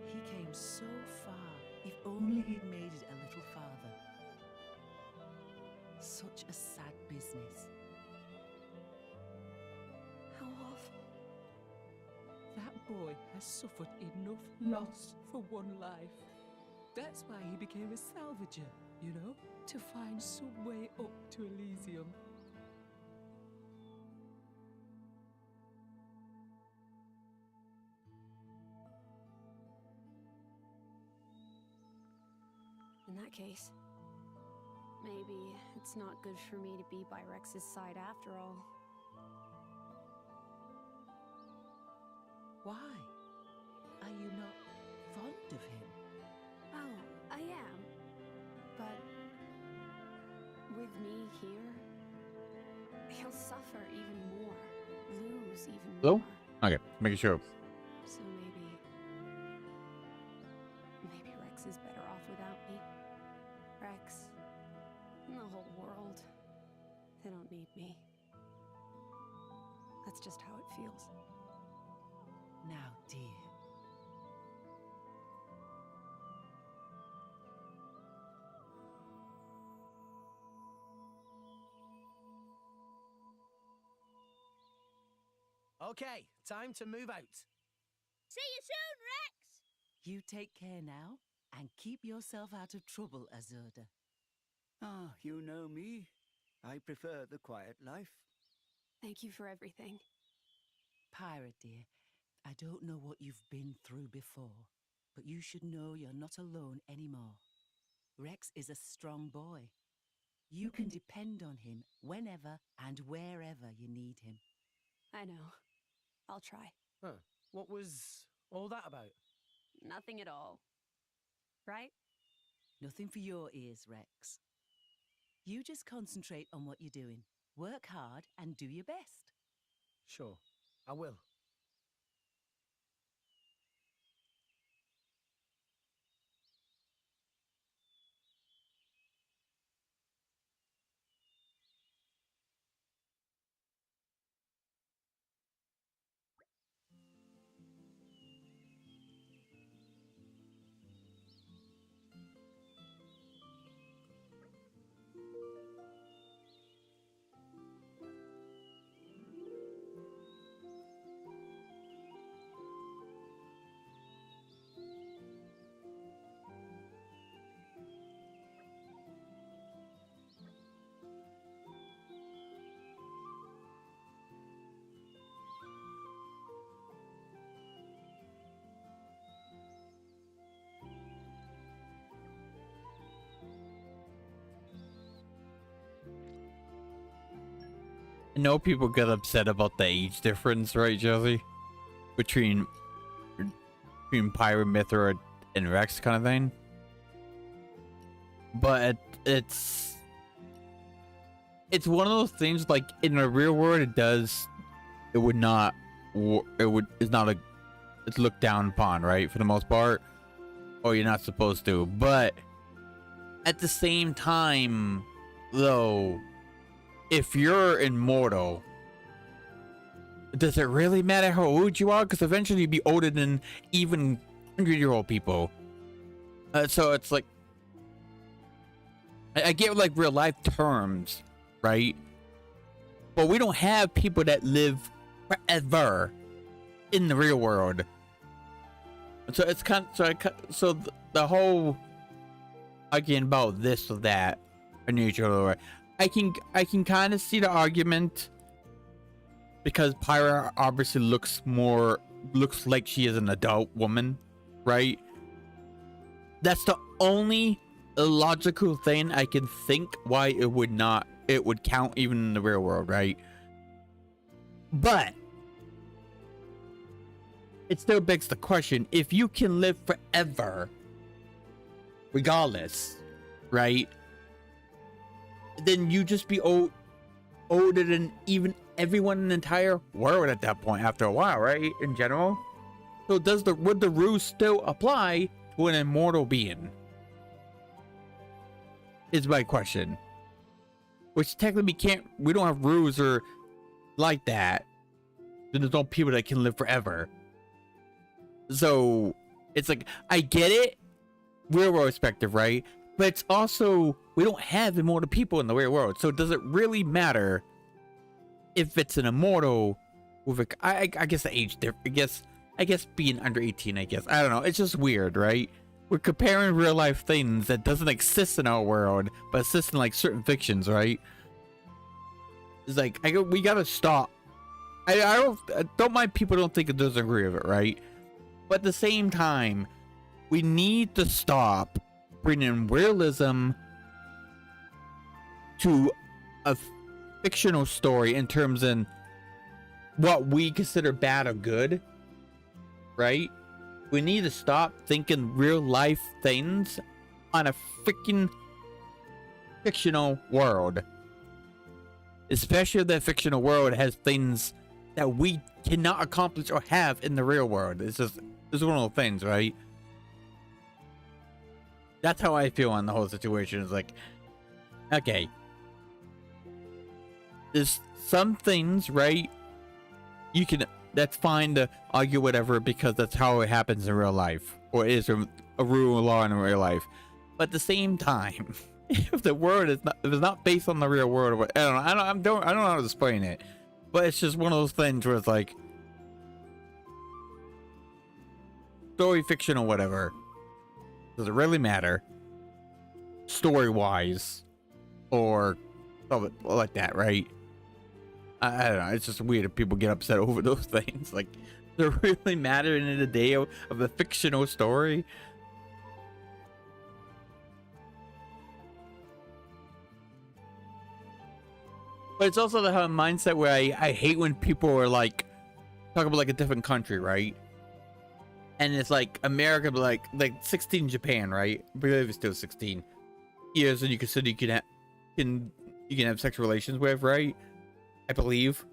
He came so far. If only he'd made it a little farther. Such a sad business. How awful. That boy has suffered enough loss for one life. That's why he became a salvager, you know? To find some way up to Elysium. In that case, maybe it's not good for me to be by Rex's side after all. Why? Are you not fond of him? Oh, I am. But with me here, he'll suffer even more, lose even Hello? more. Okay, making sure. So maybe Rex is better off without me. Rex and the whole world, they don't need me. That's just how it feels. Now, dear. Okay, time to move out. See you soon, Rex! You take care now, and keep yourself out of trouble, Azurda. Ah, you know me. I prefer the quiet life. Thank you for everything. Pirate, dear, I don't know what you've been through before, but you should know you're not alone anymore. Rex is a strong boy. You can depend on him whenever and wherever you need him. I know. I'll try. Huh. What was all that about? Nothing at all. Right? Nothing for your ears, Rex. You just concentrate on what you're doing. Work hard and do your best. Sure, I will. I know people get upset about the age difference, right, Josie? Between Pirate, Mithra, and Rex kind of thing. But it's one of those things, like, in the real world, it's looked down upon, right, for the most part. or you're not supposed to. But at the same time, though, if you're immortal, does it really matter how old you are? Because eventually you'll be older than even 100-year-old people. So it's like, I get like real life terms, right? But we don't have people that live forever in the real world. So it's kind of, so the whole arguing about this or that, unusual, I can kind of see the argument, because Pyra obviously looks like she is an adult woman, right? That's the only illogical thing I can think why it would count even in the real world, right? But it still begs the question, if you can live forever regardless, right? Then you just be older than even everyone in the entire world at that point after a while, right? In general. So would the ruse still apply to an immortal being? Is my question. Which technically we don't have rules or like that. Then there's no people that can live forever. So it's like, I get it, real world perspective, right? But it's also, we don't have immortal people in the real world. So does it really matter if it's an immortal with a, I guess the age difference, I guess being under 18, I guess. I don't know. It's just weird, right? We're comparing real life things that doesn't exist in our world, but exist in like certain fictions, right? It's like, we gotta stop. I don't mind people don't think it doesn't agree with it, right? But at the same time, we need to stop bringing realism to a fictional story in terms of what we consider bad or good, right? We need to stop thinking real life things on a freaking fictional world. Especially if that fictional world has things that we cannot accomplish or have in the real world. It's one of those things, right? That's how I feel on the whole situation. It's like, okay, there's some things, right? That's fine to argue whatever, because that's how it happens in real life, or it is a rule of law in real life. But at the same time, if the world is not based on the real world, or I don't know how to explain it, but it's just one of those things where it's like story fiction or whatever. Does it really matter, story wise, or something like that, right? I don't know. It's just weird if people get upset over those things. Like, does it really matter in the day of a fictional story? But it's also the mindset where I hate when people are like, talk about like a different country, right? And it's like America, like 16 Japan, right? I believe it's still 16 years, and you consider you can have sexual relations with, right? I believe.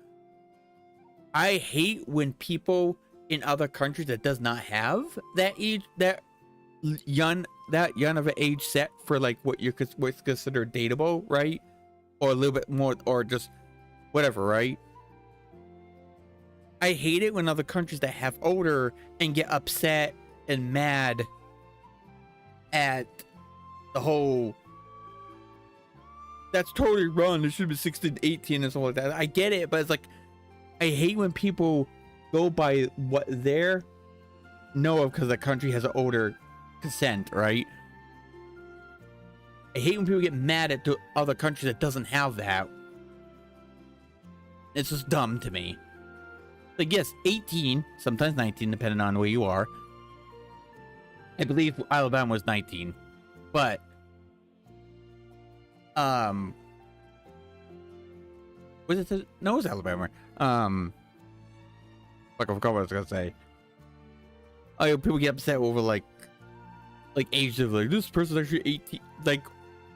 I hate when people in other countries that does not have that age, that young of an age set for like what's considered dateable, right? Or a little bit more, or just whatever, right? I hate it when other countries that have older and get upset and mad at the whole, that's totally wrong, it should be 16, 18 and stuff like that. I get it, but it's like, I hate when people go by what they know of because the country has an older consent, right? I hate when people get mad at the other countries that doesn't have that. It's just dumb to me. Like, yes, 18, sometimes 19, depending on where you are. I believe Alabama was 19. But, was it? No, it was Alabama. Like, I forgot what I was gonna say. Oh, people get upset over like age of like, this person's actually 18, like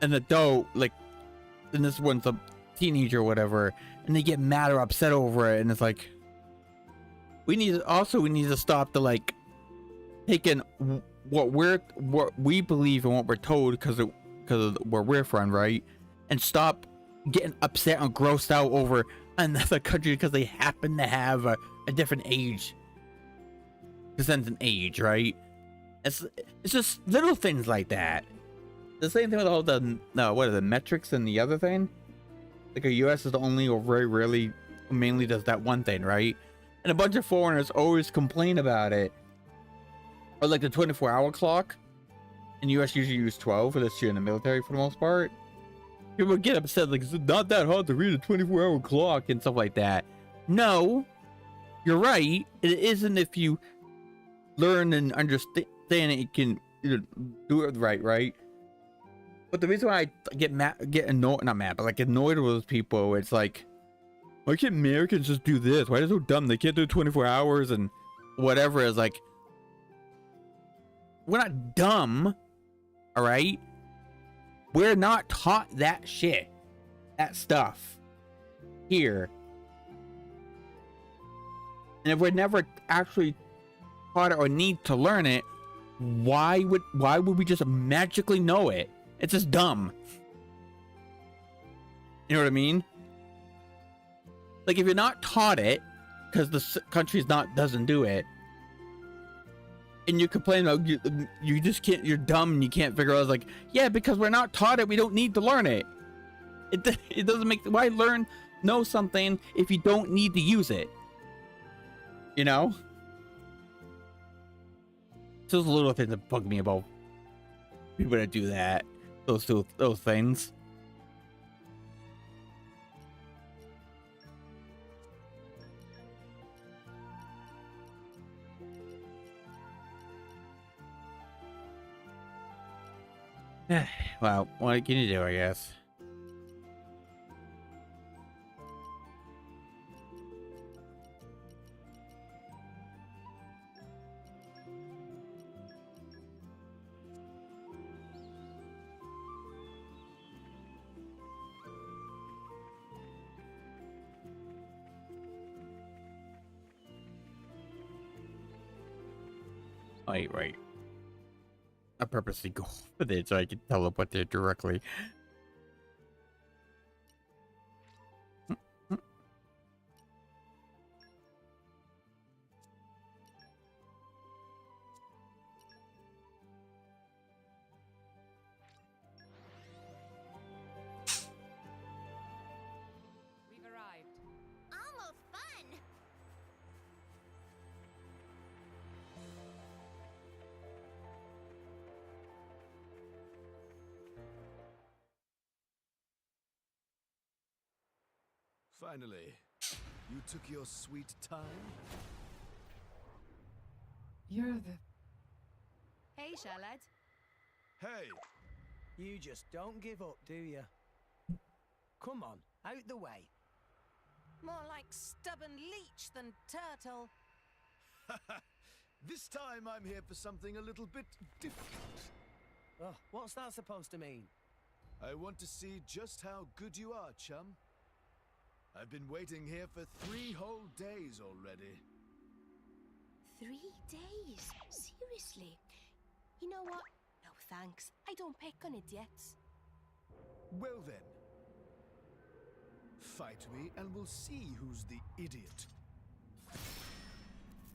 an adult, like, and this one's a teenager or whatever, and they get mad or upset over it, and it's like, we need to stop the like taking what we believe and what we're told because of where we're from, right? And stop getting upset and grossed out over another country because they happen to have a different age. Descends in age, right? It's just little things like that. The same thing with all the what are the metrics and the other thing? Like a US is the only or very rarely mainly does that one thing, right? And a bunch of foreigners always complain about it. Or like the 24-hour clock. And US usually use 12 for this year in the military for the most part. People get upset like it's not that hard to read a 24-hour clock and stuff like that. No, you're right. It isn't if you learn and understand it, you can do it right? But the reason why I get annoyed, not mad, but like annoyed with those people, it's like, why can't Americans just do this? Why are they so dumb? They can't do 24 hours and whatever. Is like, we're not dumb, all right? We're not taught that shit, that stuff here. And if we're never actually taught it or need to learn it, why would we just magically know it? It's just dumb. You know what I mean? Like if you're not taught it because the country's doesn't do it, and you complain about you just can't, you're dumb and you can't figure out, like, yeah, because we're not taught it, we don't need to learn it. It doesn't make, why know something if you don't need to use it? You know? Those little things that bug me about people that do that. Those things. Well, what can you do, I guess? Right. I purposely go with it so I can teleport there directly. We've arrived. Almost fun. Finally, you took your sweet time. You're the... Hey, Charlotte. Hey! You just don't give up, do you? Come on, out the way. More like stubborn leech than turtle. This time I'm here for something a little bit different. Oh, what's that supposed to mean? I want to see just how good you are, chum. I've been waiting here for 3 whole days already. 3 days? Seriously? You know what? No thanks. I don't pick on idiots. Well then. Fight me and we'll see who's the idiot.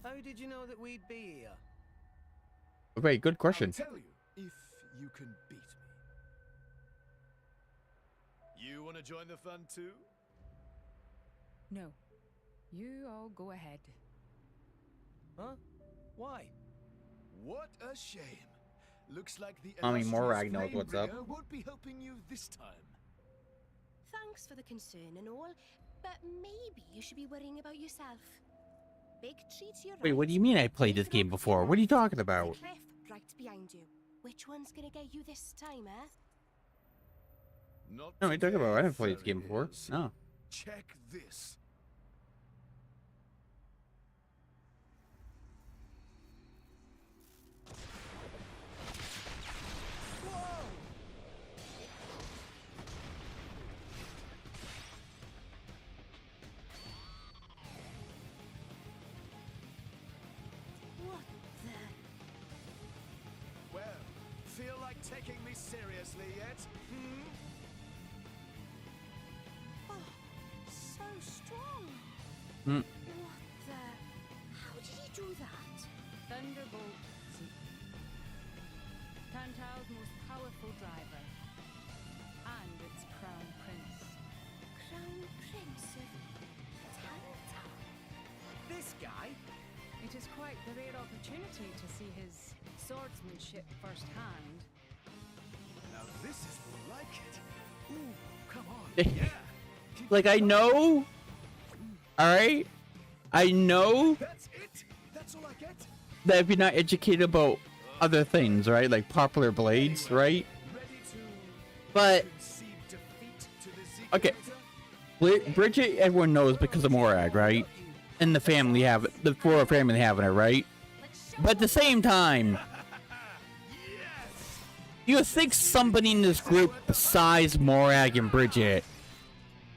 How did you know that we'd be here? Wait, good question. I'll tell you, if you can beat me. You want to join the fun too? No. You all go ahead. Huh? Why? What a shame. Looks like the Morag knows what's up. Won't be helping you this time. Thanks for the concern and all, but maybe you should be worrying about yourself. Big treat to your Wait, what do you mean I played this game before? What are you talking about? Cliff right behind you. Which one's gonna get you this time, eh? Not No, what are you talking about? I haven't played this game before. No. Check this. What the? taking me seriously yet? Hmm? Oh, so strong. Hmm. What the? How did he do that? Thunderbolt. Tantal's most powerful driver. And its crown prince. Crown Prince of Tantal. This guy? It is quite the rare opportunity to see his swordsmanship firsthand. Now this is more like it. Ooh, come on. Like, I know. Alright? I know That's it? That's all I get? that if you're not educated about other things, right? Like popular blades, right? But okay, Bridget, everyone knows because of Morag, right? And the family have it, the royal family having it, right? But at the same time, you think somebody in this group besides Morag and Bridget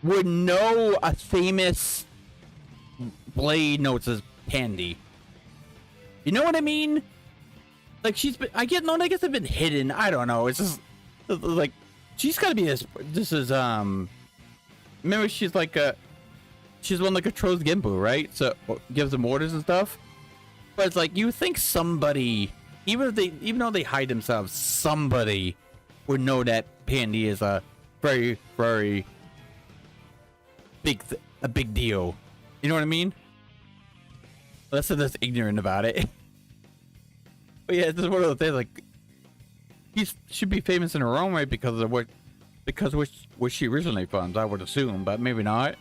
would know a famous blade known as Pandy? You know what I mean? Like, she's been, I guess they've been hidden. I don't know. It's just like she's gotta be this is remember she's like she's one that controls Gimbu, right? So gives them orders and stuff. But it's like you think somebody, even though they hide themselves, somebody would know that Pandy is a very, very big deal. You know what I mean? Unless they're just ignorant about it. But yeah, this is one of the things, like, she should be famous in her own way because of what she originally funds, I would assume, but maybe not.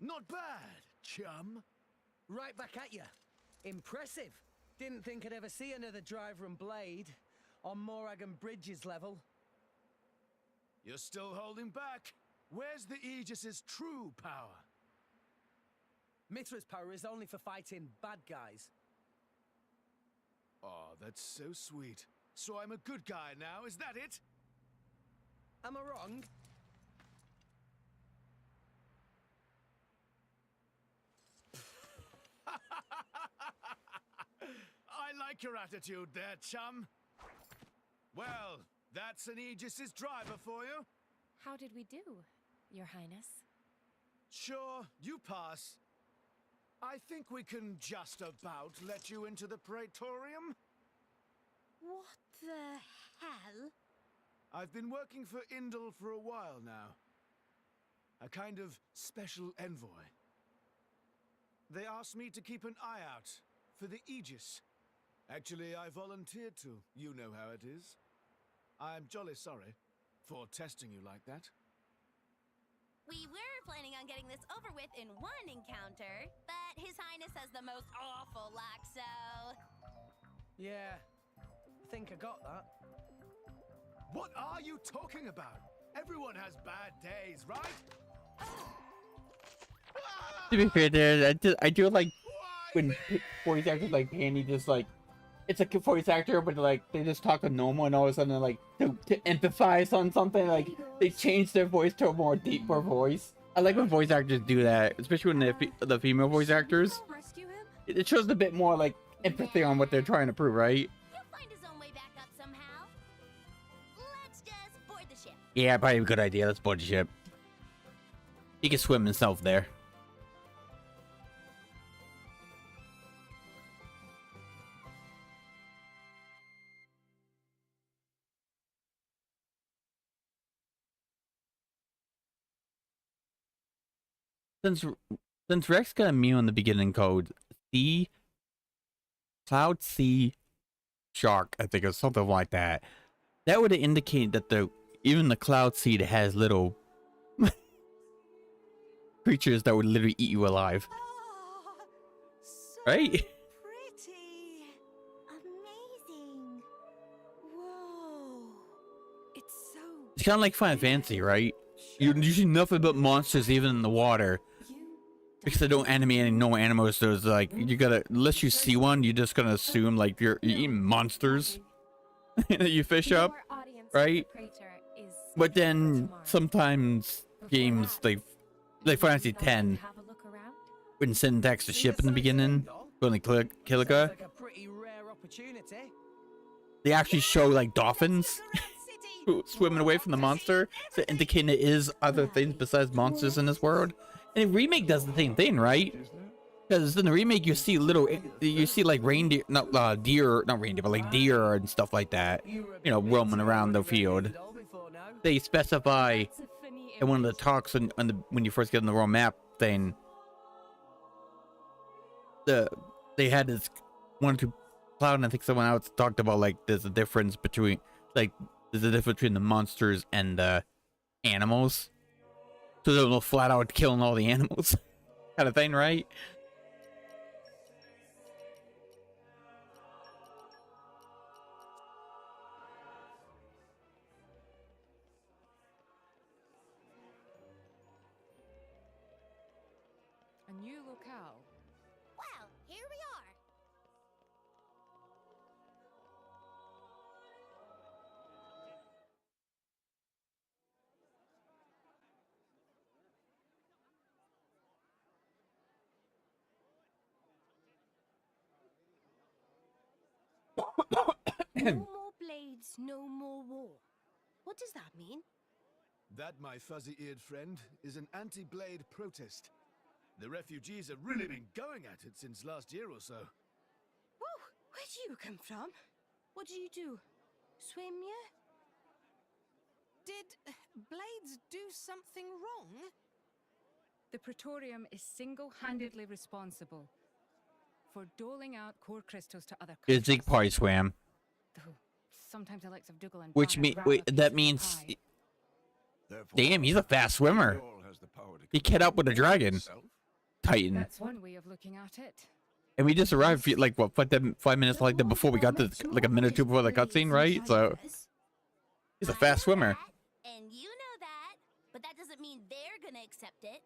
Not bad, chum. Right back at you. Impressive. Didn't think I'd ever see another driver and blade on Morag and Bridges level. You're still holding back. Where's the Aegis's true power? Mithra's power is only for fighting bad guys. Oh, that's so sweet. So I'm a good guy now, is that it? Am I wrong? I like your attitude there, chum. Well, that's an Aegis's driver for you. How did we do, Your Highness? Sure, you pass. I think we can just about let you into the Praetorium. What the hell? I've been working for Indel for a while now. A kind of special envoy. They asked me to keep an eye out for the Aegis. Actually, I volunteered to. You know how it is. I'm jolly sorry for testing you like that. We were planning on getting this over with in one encounter, but His Highness has the most awful luck, so... Yeah, I think I got that. What are you talking about? Everyone has bad days, right? To be fair, there, I do like when voice actors like Pandy just like, it's a voice actor, but like they just talk to normal, and all of a sudden like to empathize on something, like they change their voice to a more deeper voice. I like when voice actors do that, especially when the female voice actors. It shows a bit more like empathy on what they're trying to prove, right? He'll find his own way back up somehow. Let's just board the ship. Yeah, probably a good idea. Let's board the ship. He can swim himself there. Since Rex got a meal in the beginning code Cloud Sea Shark, I think, or something like that, that would indicate that even the Cloud Seed has little creatures that would literally eat you alive. Right? Pretty. Amazing. Whoa. It's so... It's kind of like Final Fantasy, right? You see nothing but monsters even in the water. Because they don't animate any normal animals, so it's like, you gotta, unless you see one, you're just gonna assume like you're eating monsters that you fish up, right? But then sometimes games, like Final Fantasy X, when Syntax the ship in the beginning, going like Kilika, they actually show like dolphins swimming away from the monster, to indicate it is other things besides monsters in this world. And the remake does the same thing, right? Because in the remake you see like reindeer, not reindeer, but like deer and stuff like that, you know, roaming around the field. They specify in one of the talks when you first get on the world map thing, they had this one or two Cloud, and I think someone else talked about like there's a difference between the monsters and the animals. So they'll flat out killing all the animals, kind of thing, right? A new locale. Well, here we are. No more blades, no more war. What does that mean? That, my fuzzy-eared friend, is an anti-blade protest. The refugees have really been going at it since last year or so. Whoa, where do you come from? What did you do? Swim, yeah? Did Blades do something wrong? The Praetorium is single-handedly responsible for doling out core crystals to other countries. Zig party swam. Though sometimes the likes of Dougal and Which that means, damn, he's a fast swimmer. He kept up with the dragon, Titan. That's one way of looking at it. And we just arrived like what 5 minutes like that before we got to like a minute or two before the cutscene, right? So he's a fast swimmer. And you know that, but that doesn't mean they're gonna accept it.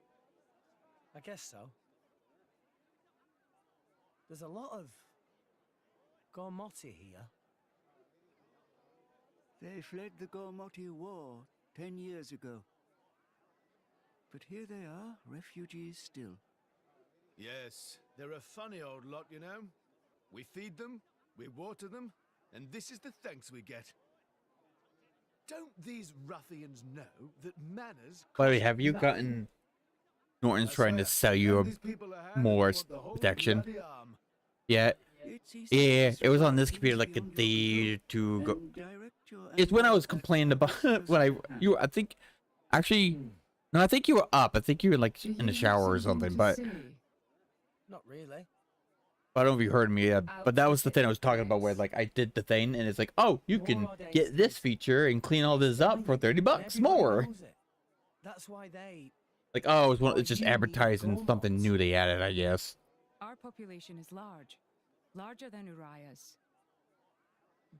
I guess so. There's a lot of Gormoti here. They fled the Gormoti War 10 years ago. But here they are, refugees still. Yes, they're a funny old lot, you know. We feed them, we water them, and this is the thanks we get. Don't these ruffians know that manners... Chloe, have you gotten Norton's trying to sell you more protection. Yeah. Yeah, it was on this computer like a day to go. It's when I was complaining about when I think actually no, I think you were up. I think you were like in the shower or something, but Not really. I don't know if you heard me. But that was the thing I was talking about where like I did the thing and it's like, oh, you can get this feature and clean all this up for $30 more. That's why they. Like, oh, it's just advertising something new they added, I guess. Our population is large. Larger than Uriah's.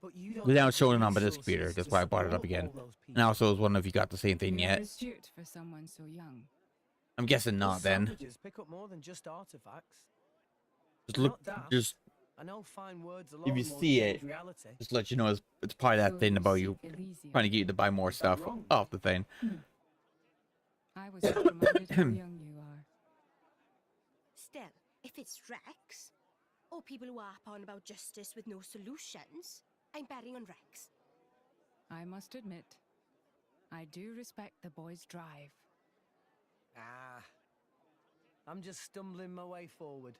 But you don't. But now it's showing on this computer. That's why I brought it up again. And I also was wondering if you got the same thing yet. Astute for someone so young. I'm guessing not then. Salvages pick up more than just artifacts. Just look, Not daft. just I know fine words a lot if you more see change it, reality. just let you know it's probably that thing about you trying to get you to buy more stuff off the thing. I was reminded how young you are. Still, if it's Rex, or people who harp on about justice with no solutions, I'm betting on Rex. I must admit, I do respect the boy's drive. Ah, I'm just stumbling my way forward.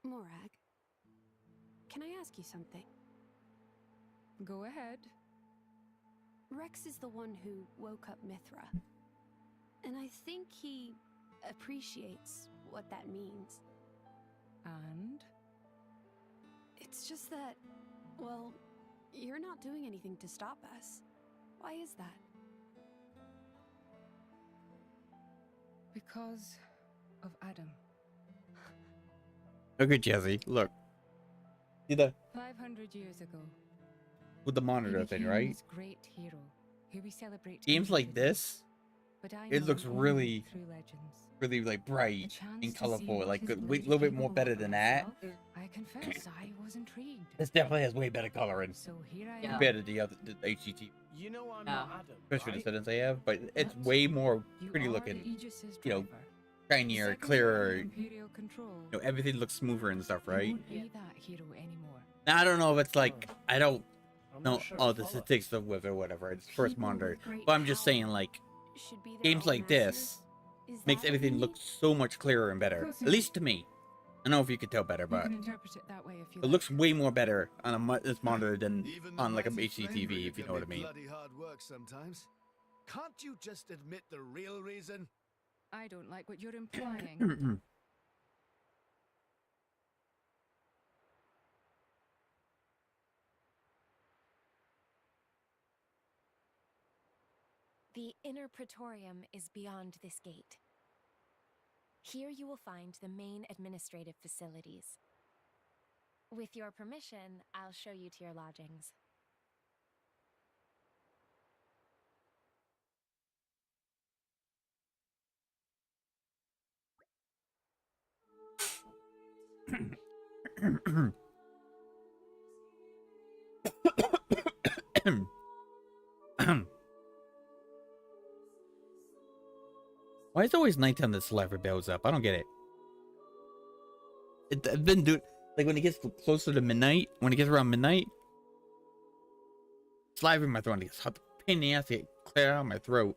Morag, can I ask you something? Go ahead. Rex is the one who woke up Mithra. And I think he appreciates what that means. And? It's just that, well, you're not doing anything to stop us. Why is that? Because of Adam. Look at Jesse. Look. See the 500 years ago. with the monitor he thing, became right? this great hero who we celebrate Games like this, But I it know looks only really, through legends. really like bright chance and to see colorful. what Like his a bloody little bit more capable better of than that. I confess I was intrigued. This definitely has way better coloring So here I compared to the other the HGT. You know I'm not Adam, Especially right? the settings they have, but it's way more pretty are looking. the Aegis's You know, driver. shinier, clearer. Imperial control. You know, everything looks smoother and stuff, You right? won't be that hero anymore. Now, I don't know if it's like I don't know. not sure Oh, if the follow. statistics of with or whatever. It's first People with monitor, great but I'm just saying like Should be their games own like this masters? Is makes that everything what look so much clearer and better. course At it least to me. I don't know if you could tell better, You but can interpret it that way if you it looks way more better on this monitor than on like a HDTV, if you know what I mean. Bloody hard work sometimes. Can't you just admit the real reason? I don't like what you're implying. The inner praetorium is beyond this gate. Here you will find the main administrative facilities. With your permission, I'll show you to your lodgings. Why is it always nighttime that saliva builds up? I don't get it. I've been doing, like, when it gets closer to midnight, when it gets around midnight, saliva in my throat, and it gets hot, pain in the ass to get clear out of my throat.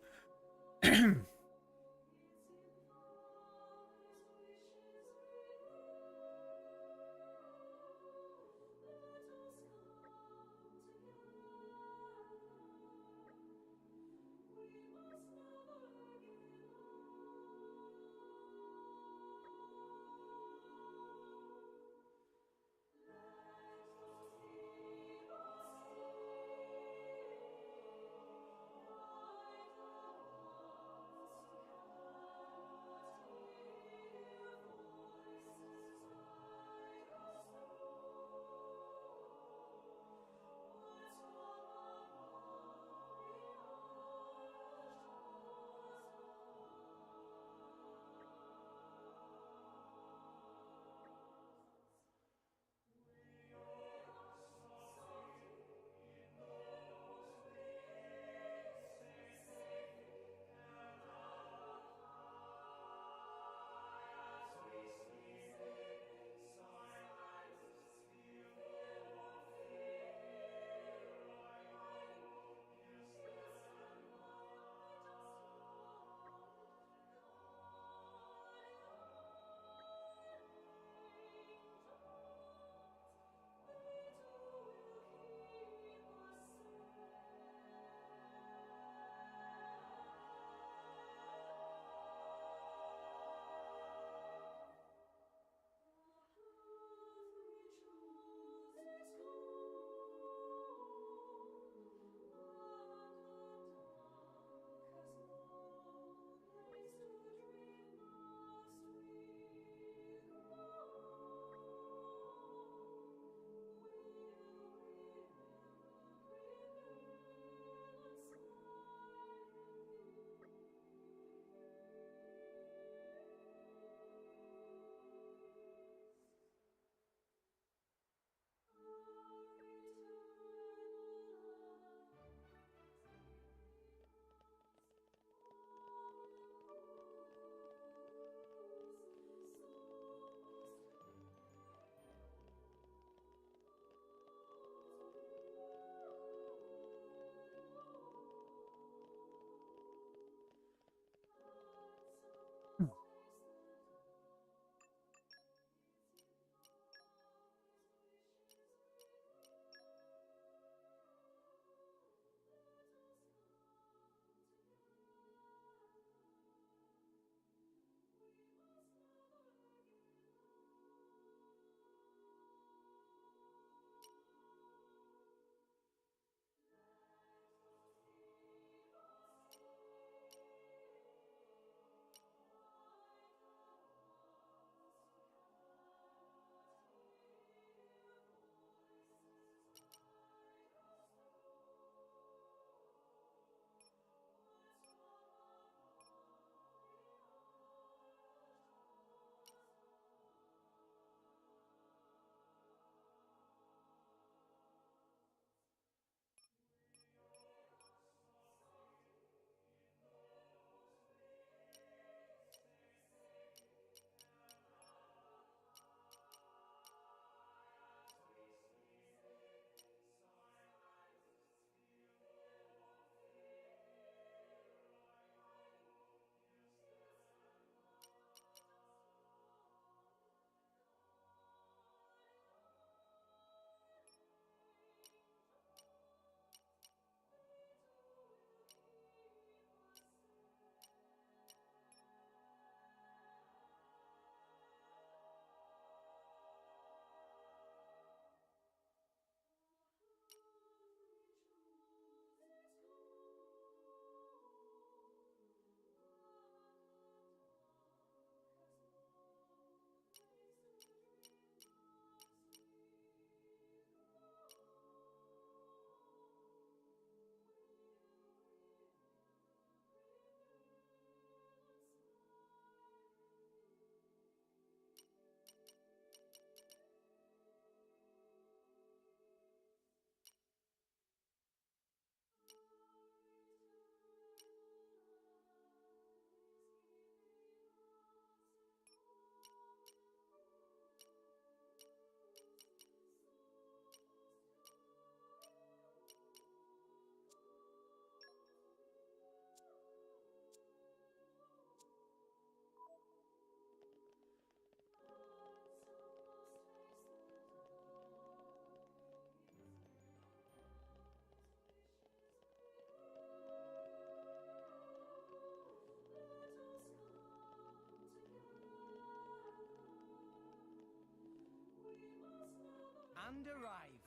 And arrived.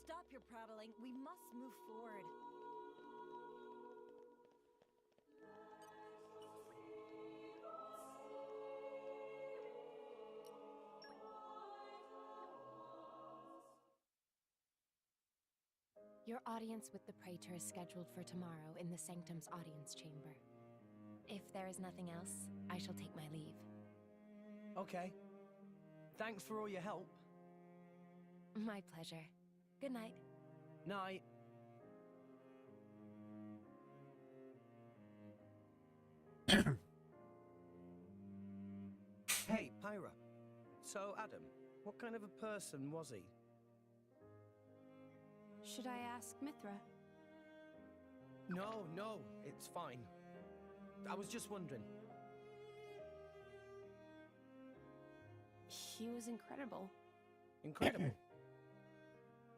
Stop your prattling. We must move forward. Your audience with the Praetor is scheduled for tomorrow in the Sanctum's audience chamber. If there is nothing else, I shall take my leave. Okay. Thanks for all your help. My pleasure. Good night. Night. Hey, Pyra. So, Adam, what kind of a person was he? Should I ask Mithra? No, it's fine. I was just wondering. He was incredible. Incredible?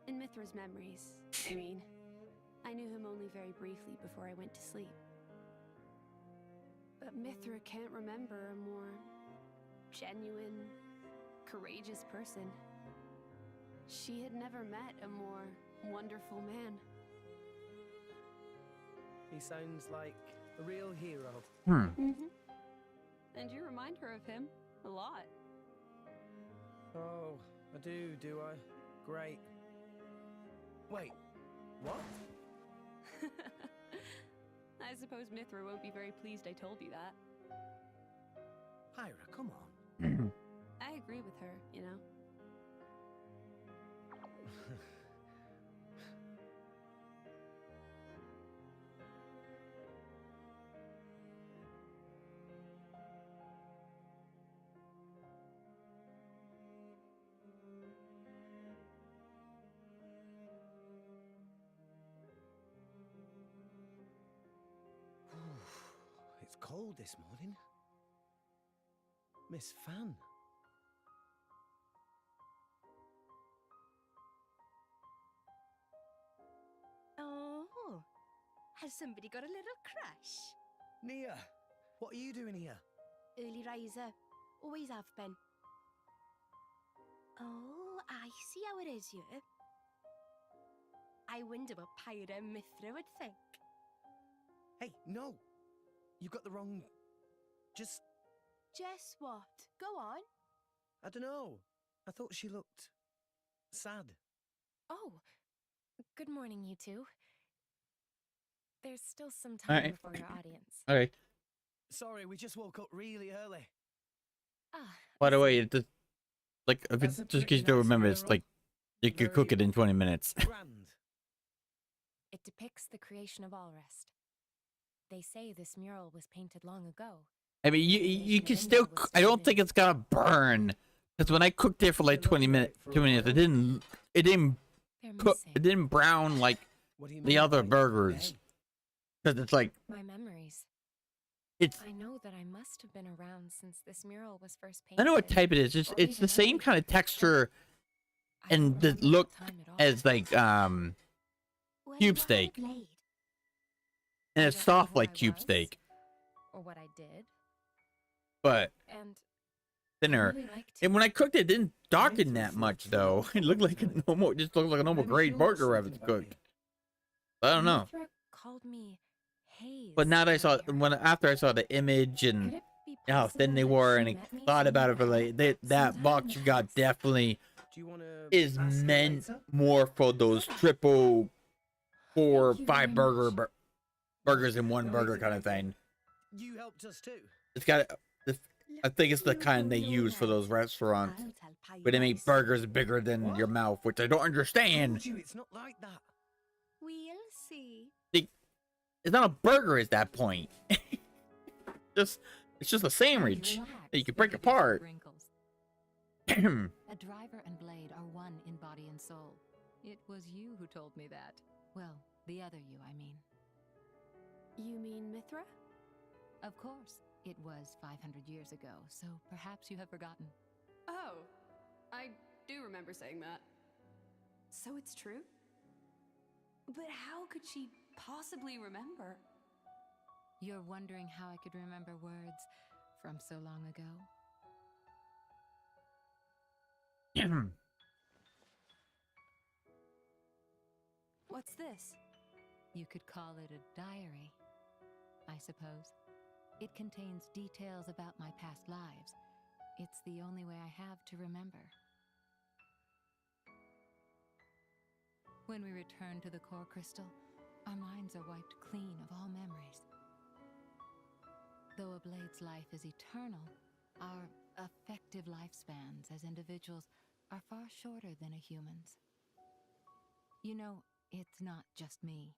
In Mithra's memories, I mean. I knew him only very briefly before I went to sleep. But Mithra can't remember a more genuine, courageous person. She had never met a more wonderful man. He sounds like a real hero. And you remind her of him a lot. Oh, I do I? Great. Wait, what? I suppose Mithra won't be very pleased I told you that. Pyra, come on. I agree with her, you know. It's cold this morning. Miss Fan. Oh, has somebody got a little crush? Nia, what are you doing here? Early riser. Always have been. Oh, I see how it is here. I wonder what Pyra and Mithra would think. Hey, no! You got the wrong... Just what? Go on. I don't know. I thought she looked... sad. Oh, good morning, you two. There's still some All time right. before your audience. Okay. Sorry, we just woke up really early. By the way, it just, like, if it's just in case you don't remember, it's like you could cook it in 20 minutes. It depicts the creation of Alrest. They say this mural was painted long ago. I mean, you can still. I don't think it's gonna burn, because when I cooked it for like 2 minutes, it didn't cook. It didn't brown like the other burgers. Because it's like My memories. it's. I know that I must have been around since this mural was first I painted. know what type it is. It's the same kind of texture and the look as like cube steak, and it's soft like cube steak, Or what I did. but And thinner. really liked And when I cooked it, it didn't darken that much though. It looked like a normal, just looked like a normal grade burger if it's cooked. I don't know. Mithra called me Haze. But now that I saw after I saw the image and how thin they were, and I thought about it for like that box you got definitely is meant more for those triple 4 or 5 burgers in one burger kind of thing. You helped us too. It's got. I think it's the kind they use for those restaurants where they make burgers bigger than your mouth, which I don't understand. It's not like that. We'll see. It's not a burger at that point. It's just a sandwich that you can break apart. A driver and blade are one in body and soul. It was you who told me that. Well, the other you, I mean. You mean Mithra? Of course. It was 500 years ago, so perhaps you have forgotten. Oh, I do remember saying that. So it's true? But how could she possibly remember? You're wondering how I could remember words from so long ago? What's this? You could call it a diary, I suppose. It contains details about my past lives. It's the only way I have to remember. When we return to the core crystal, our minds are wiped clean of all memories. Though a blade's life is eternal, our effective lifespans as individuals are far shorter than a human's. You know, it's not just me.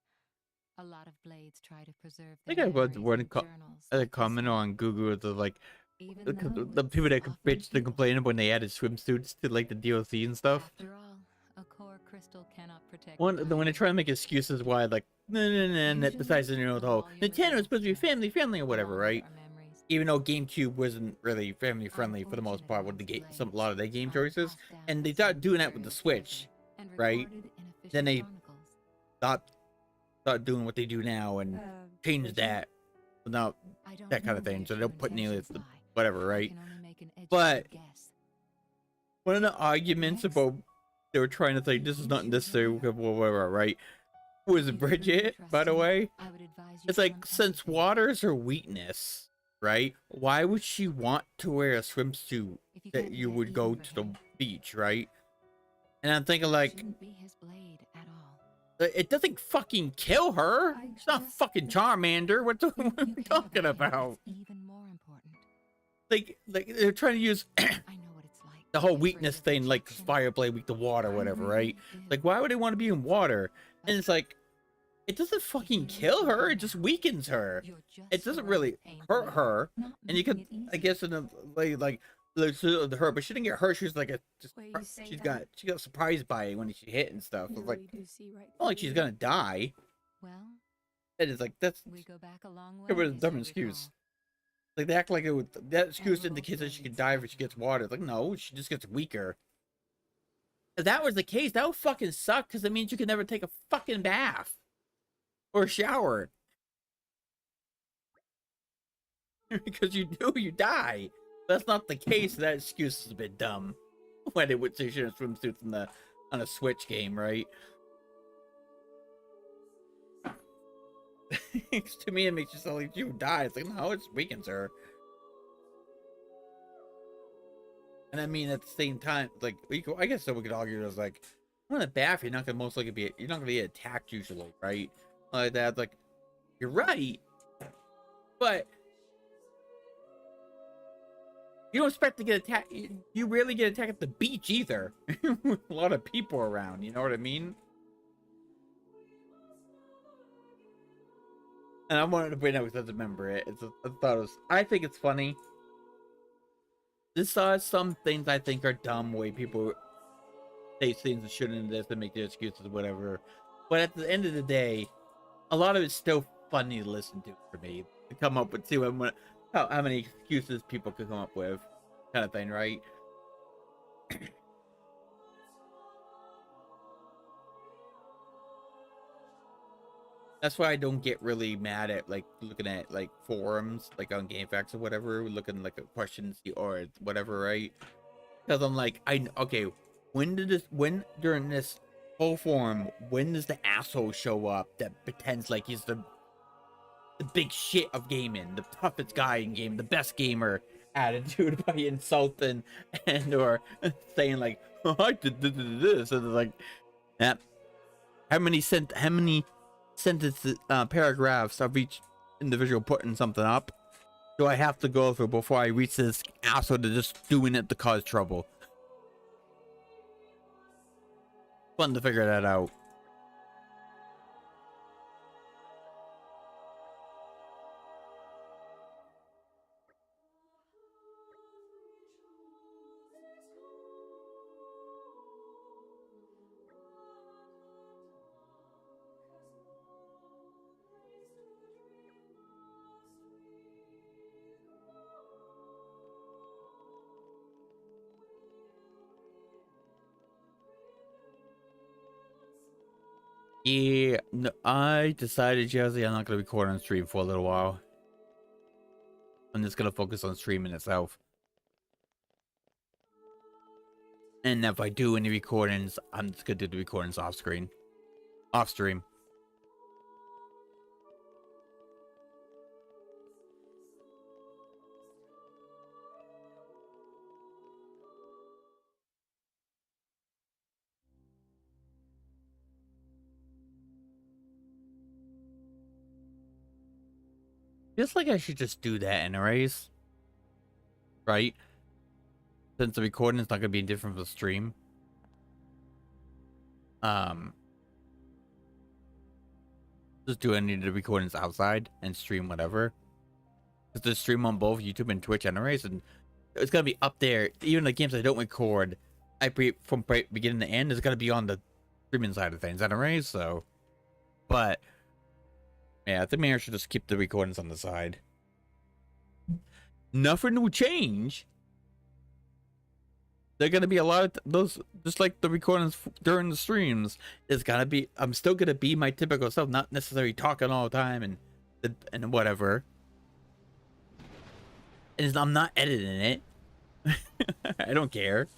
A lot of blades try to preserve I their think I read memories one in journals. a comment on Google the like Even the, though the people that could bitch and complain when they added swimsuits to like the DLC and stuff. After all, a core crystal cannot protect When they try to make excuses why, like, no, besides, you know, the whole Nintendo is supposed to be family friendly or whatever, right? Even though GameCube wasn't really family friendly for the most part with the a lot of their game choices, and they started doing that with the Switch, right? Then they stopped doing what they do now and changed that without that kind of thing. So they don't put nearly the whatever, right? But one of the arguments about they were trying to say this is not necessary, whatever, right? Was Bridget, by the way? It's like, since water is her weakness, right? Why would she want to wear a swimsuit that you would go to the beach, right? And I'm thinking, like, it doesn't fucking kill her. It's not fucking Charmander. What are we talking about? Like they're trying to use the whole weakness thing, like Fireblade weak to water, whatever, right? Like, why would they want to be in water? And it's like, it doesn't fucking kill her. It just weakens her. It doesn't really hurt her. And you could, I guess, in a way, like her, but she didn't get hurt. She was like she got surprised by it when she hit and stuff. It was like, not like she's gonna die. Well, and it's like, that's we go back a long way. It was a dumb excuse. Like, they act like it would, that excuse indicates that she could die if she gets water. It's like, no, she just gets weaker. If that was the case, that would fucking suck, because it means you can never take a fucking bath or shower. Because you do, you die. But that's not the case. That excuse is a bit dumb. When they would say she had swimsuits on a Switch game, right? To me, it makes you sound like you die. It's like, no, it weakens her. And I mean, at the same time, like, I guess so we could argue it's like, in a bath, you're not gonna be attacked usually, right? Like that, like, you're right, but you don't expect to get attacked. You rarely get attacked at the beach either. With a lot of people around, you know what I mean? And I wanted to bring that because I remember it. I think it's funny. This some things I think are dumb, way people say things that shouldn't this and make their excuses, whatever. But at the end of the day, a lot of it's still funny to listen to for me. To come up with, see how many excuses people could come up with, kind of thing, right? That's why I don't get really mad at, like, looking at, like, forums, like, on GameFAQs or whatever, looking, like, at questions or whatever, right? Because I'm like, okay, when during this whole forum, when does the asshole show up that pretends like he's the big shit of gaming, the toughest guy in game, the best gamer attitude by insulting and or saying, like, oh, I did this, and like, yeah, how many sentences, paragraphs of each individual putting something up do I have to go through before I reach this asshole to just doing it to cause trouble? Fun to figure that out. Yeah, no, I decided, Jazzy, I'm not going to record on stream for a little while. I'm just going to focus on streaming itself. And if I do any recordings, I'm just going to do the recordings off screen. Off stream. Feels like I should just do that anyways. Right? Since the recording is not going to be different from the stream. Just do any of the recordings outside and stream whatever. Just to stream on both YouTube and Twitch anyways, and it's going to be up there. Even the games I don't record, from beginning to end, is going to be on the streaming side of things anyways, so. But yeah, I think maybe I should just keep the recordings on the side. Nothing will change. They're gonna be a lot of those, just like the recordings during the streams. It's gonna be. I'm still gonna be my typical self, not necessarily talking all the time and whatever. And I'm not editing it. I don't care.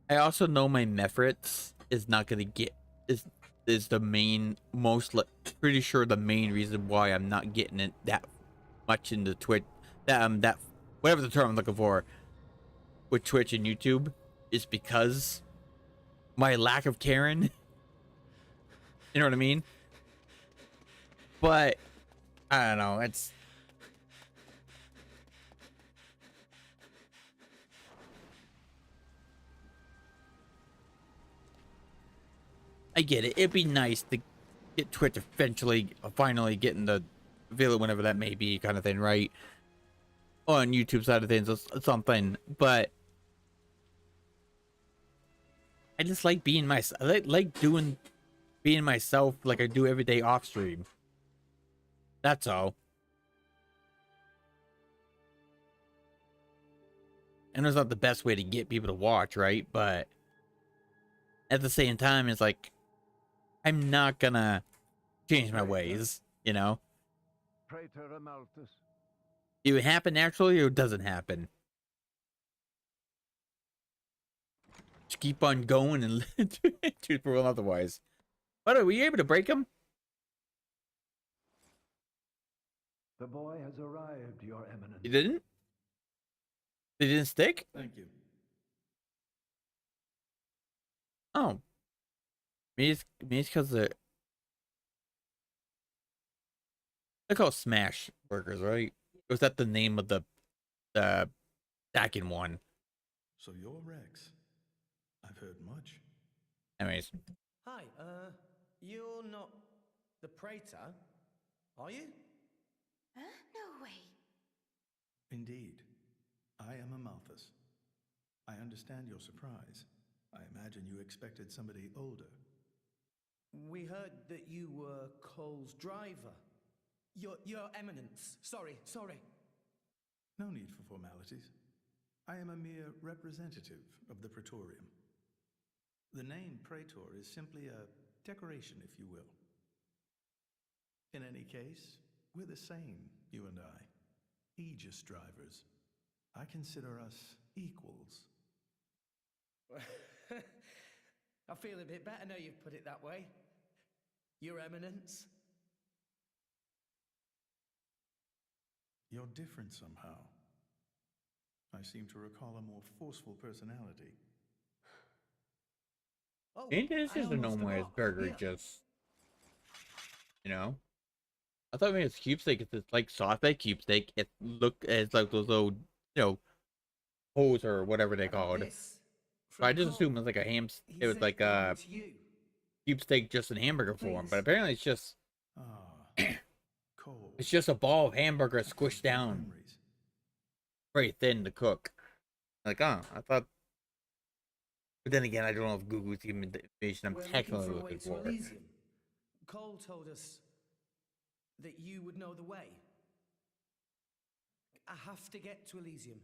I also know my Mephits is not gonna get is the main pretty sure the main reason why I'm not getting it that much into Twitch, that whatever the term I'm looking for with Twitch and YouTube is because my lack of Karen. You know what I mean? But I don't know, it's I get it. It'd be nice to get Twitch eventually, finally getting the available whenever that may be, kind of thing, right? On YouTube side of things, or something. But I just like being myself. I like being myself, like I do every day off stream. That's all. And it's not the best way to get people to watch, right? But at the same time, it's like, I'm not gonna change my ways, you know? Praetor Amalthus. Do it happen naturally or it doesn't happen? Just keep on going and choose for otherwise. By the way, were you able to break them? The boy has arrived, Your Eminence. You didn't? They didn't stick? Thank you. Oh. Maybe it's because they're called Smash Burgers, right? Or was that the name of the second one? So you're Rex. I've heard much. Anyways. Hi, you're not the Praetor, are you? Huh? No way. Indeed. I am Amalthus. I understand your surprise. I imagine you expected somebody older. We heard that you were Cole's driver. Your Eminence. Sorry. No need for formalities. I am a mere representative of the Praetorium. The name Praetor is simply a decoration, if you will. In any case, we're the same, you and I. Aegis drivers. I consider us equals. I feel a bit better now you've put it that way. Your Eminence. You're different somehow. I seem to recall a more forceful personality. Oh, Ain't this just a normal burger, just, you know? I thought maybe it's cube steak. It's like sausage cube steak. It it's like those little, you know, holes or whatever they called. But I just assumed it was like a it was like a cube steak just in hamburger form. But apparently it's just, it's just a ball of hamburger squished down very thin to cook. Like, I thought. But then again, I don't know if Google's even the information I'm technically looking for. Cole told us that you would know the way. I have to get to Elysium.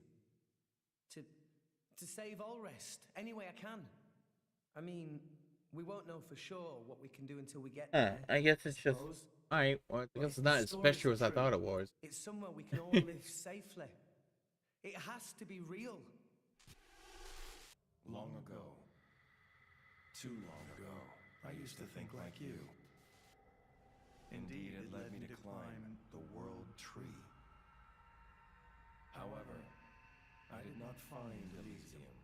To save Allrest any way I can. I mean, we won't know for sure what we can do until we get there. I guess it's just suppose. alright. Well, I But guess if it's the not as stories special are as I true, thought it was. It's somewhere we can all live safely. It has to be real. Long ago, too long ago, I used to think like you. Indeed, it led me to climb the World Tree. However, I did not find Elysium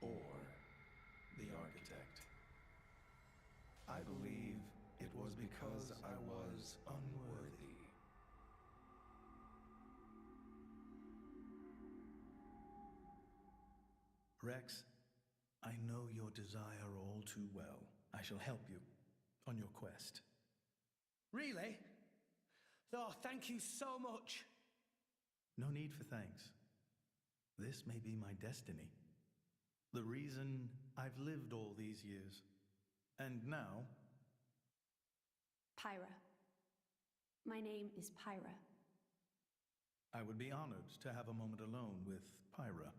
or the Architect. I believe it was because I was unworthy. Rex, I know your desire all too well. I shall help you on your quest. Really? Oh, thank you so much. No need for thanks. This may be my destiny. The reason I've lived all these years. And now... Pyra. My name is Pyra. I would be honored to have a moment alone with Pyra.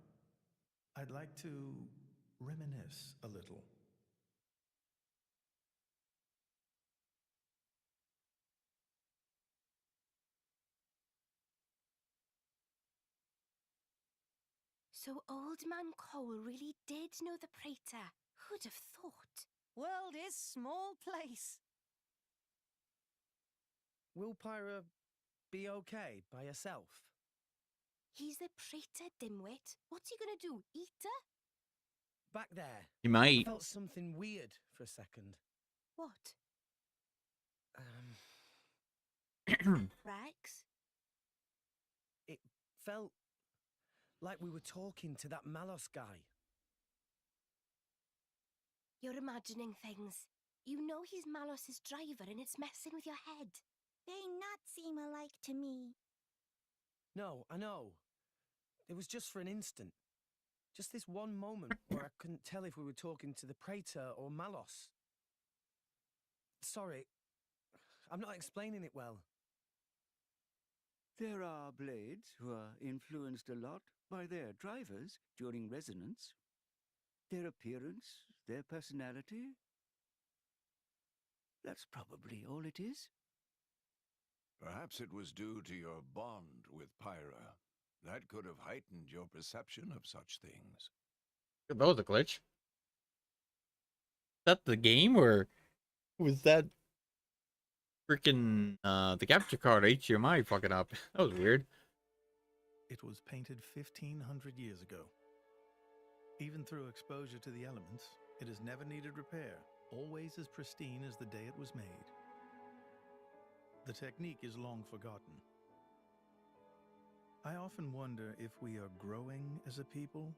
I'd like to reminisce a little. So Old Man Cole really did know the Praetor. Who'd have thought? World is small place. Will Pyra be okay by herself? He's the Praetor, dimwit. What's he gonna do, eat her? Back there. He might. I felt something weird for a second. What? Rex? It felt like we were talking to that Malos guy. You're imagining things. You know he's Malos's driver and it's messing with your head. They not seem alike to me. No, I know. It was just for an instant. Just this one moment where I couldn't tell if we were talking to the Praetor or Malos. Sorry, I'm not explaining it well. There are blades who are influenced a lot by their drivers during resonance. Their appearance, their personality. That's probably all it is. Perhaps it was due to your bond with Pyra. That could have heightened your perception of such things. That was a glitch. Is that the game, or was that freaking the capture card HDMI fucking up? That was weird. It was painted 1,500 years ago. Even through exposure to the elements, it has never needed repair, always as pristine as the day it was made. The technique is long forgotten. I often wonder if we are growing as a people,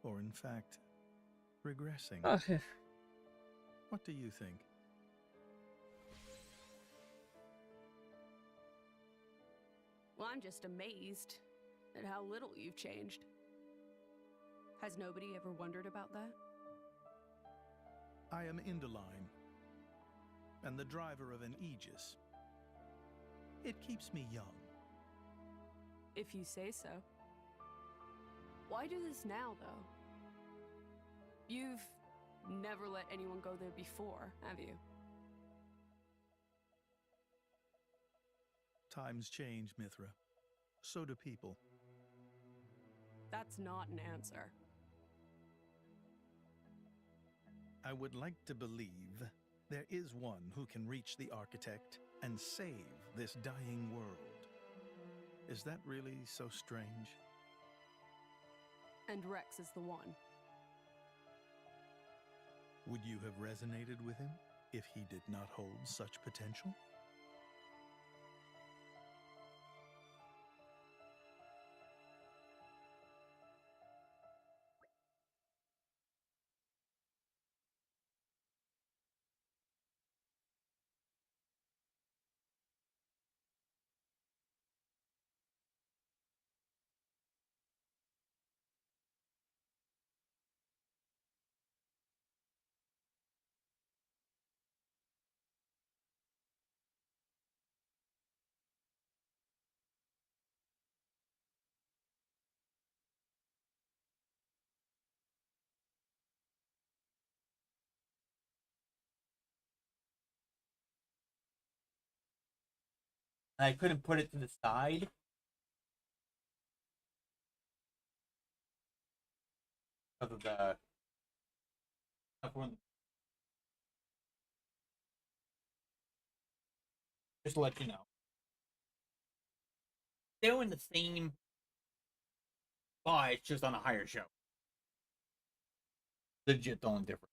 or in fact, regressing. What do you think? Well, I'm just amazed at how little you've changed. Has nobody ever wondered about that? I am Indoline, and the driver of an Aegis. It keeps me young. If you say so. Why do this now, though? You've never let anyone go there before, have you? Times change, Mithra. So do people. That's not an answer. I would like to believe there is one who can reach the Architect and save this dying world. Is that really so strange? And Rex is the one. Would you have resonated with him if he did not hold such potential? And I couldn't put it to the side. Because of the... Just to let you know. They're in the same spot, it's just on a higher show. Legit the only difference.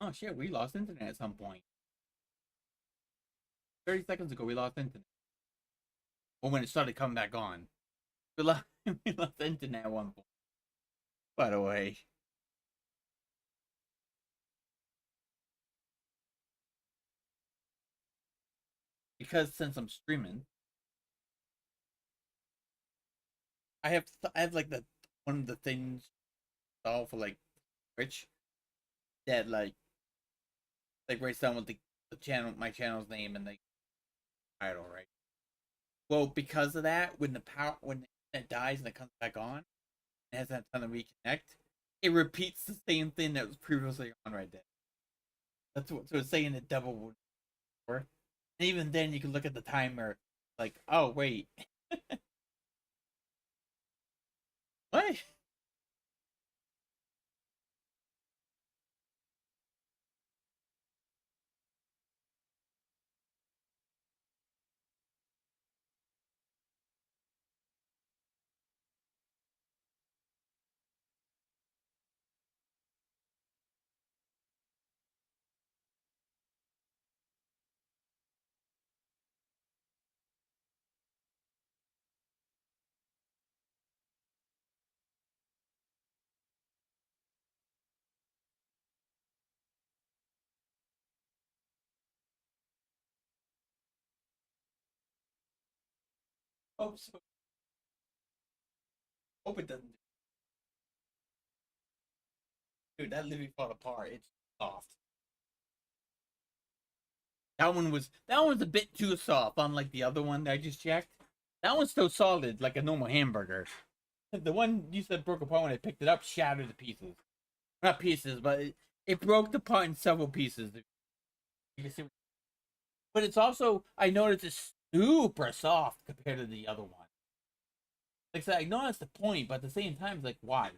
Oh shit, we lost internet at some point. 30 seconds ago, we lost internet. Or when it started coming back on. We lost, we lost internet at one point. By the way. Because since I'm streaming, I have like the one of the things all for like Twitch that like writes down what the channel, my channel's name and the title, right? Well, because of that, when the internet dies and it comes back on, it has that time to reconnect. It repeats the same thing that was previously on right there. That's what so it's saying it double would work. And even then, you can look at the timer, like, oh wait, what? Hope so. Hope it doesn't. Dude, that literally fall apart. It's soft. That one was a bit too soft, unlike the other one that I just checked. That one's still solid, like a normal hamburger. The one you said broke apart when I picked it up shattered to pieces. Not pieces, but it broke apart in several pieces. You can see, but it's also, I noticed it's super soft compared to the other one. Like I said, I know that's the point, but at the same time, it's like, why?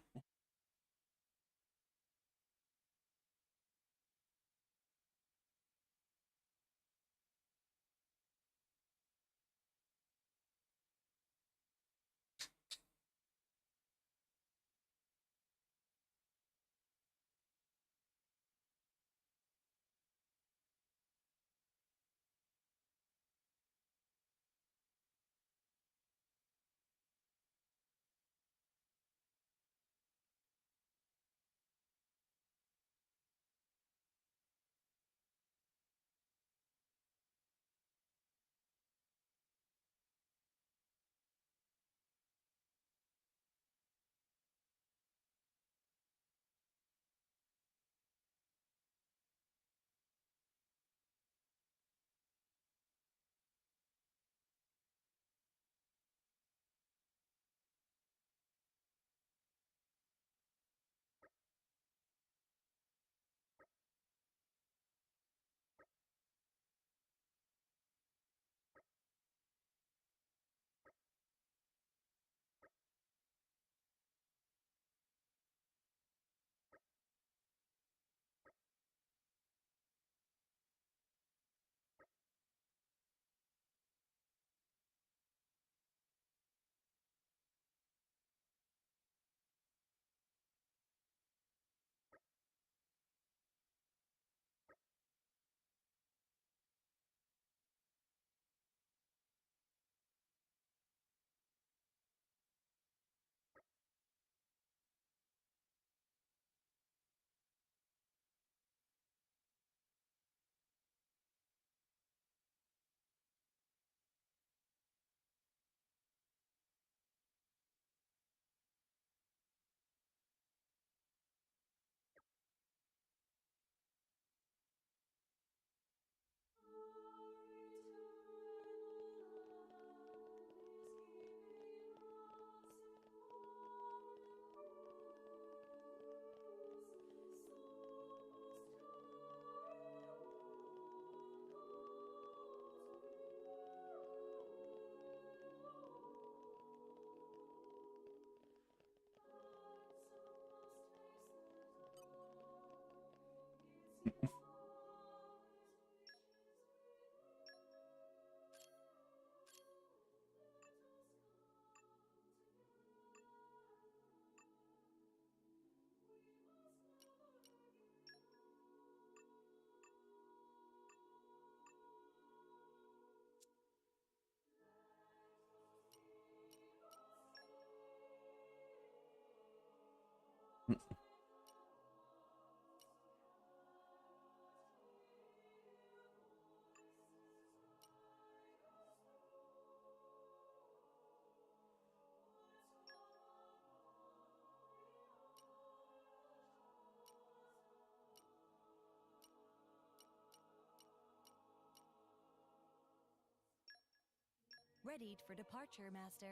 Readied for departure, Master.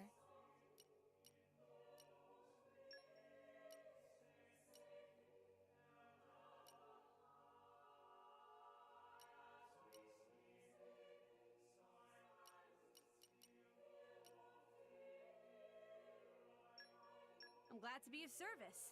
I'm glad to be of service.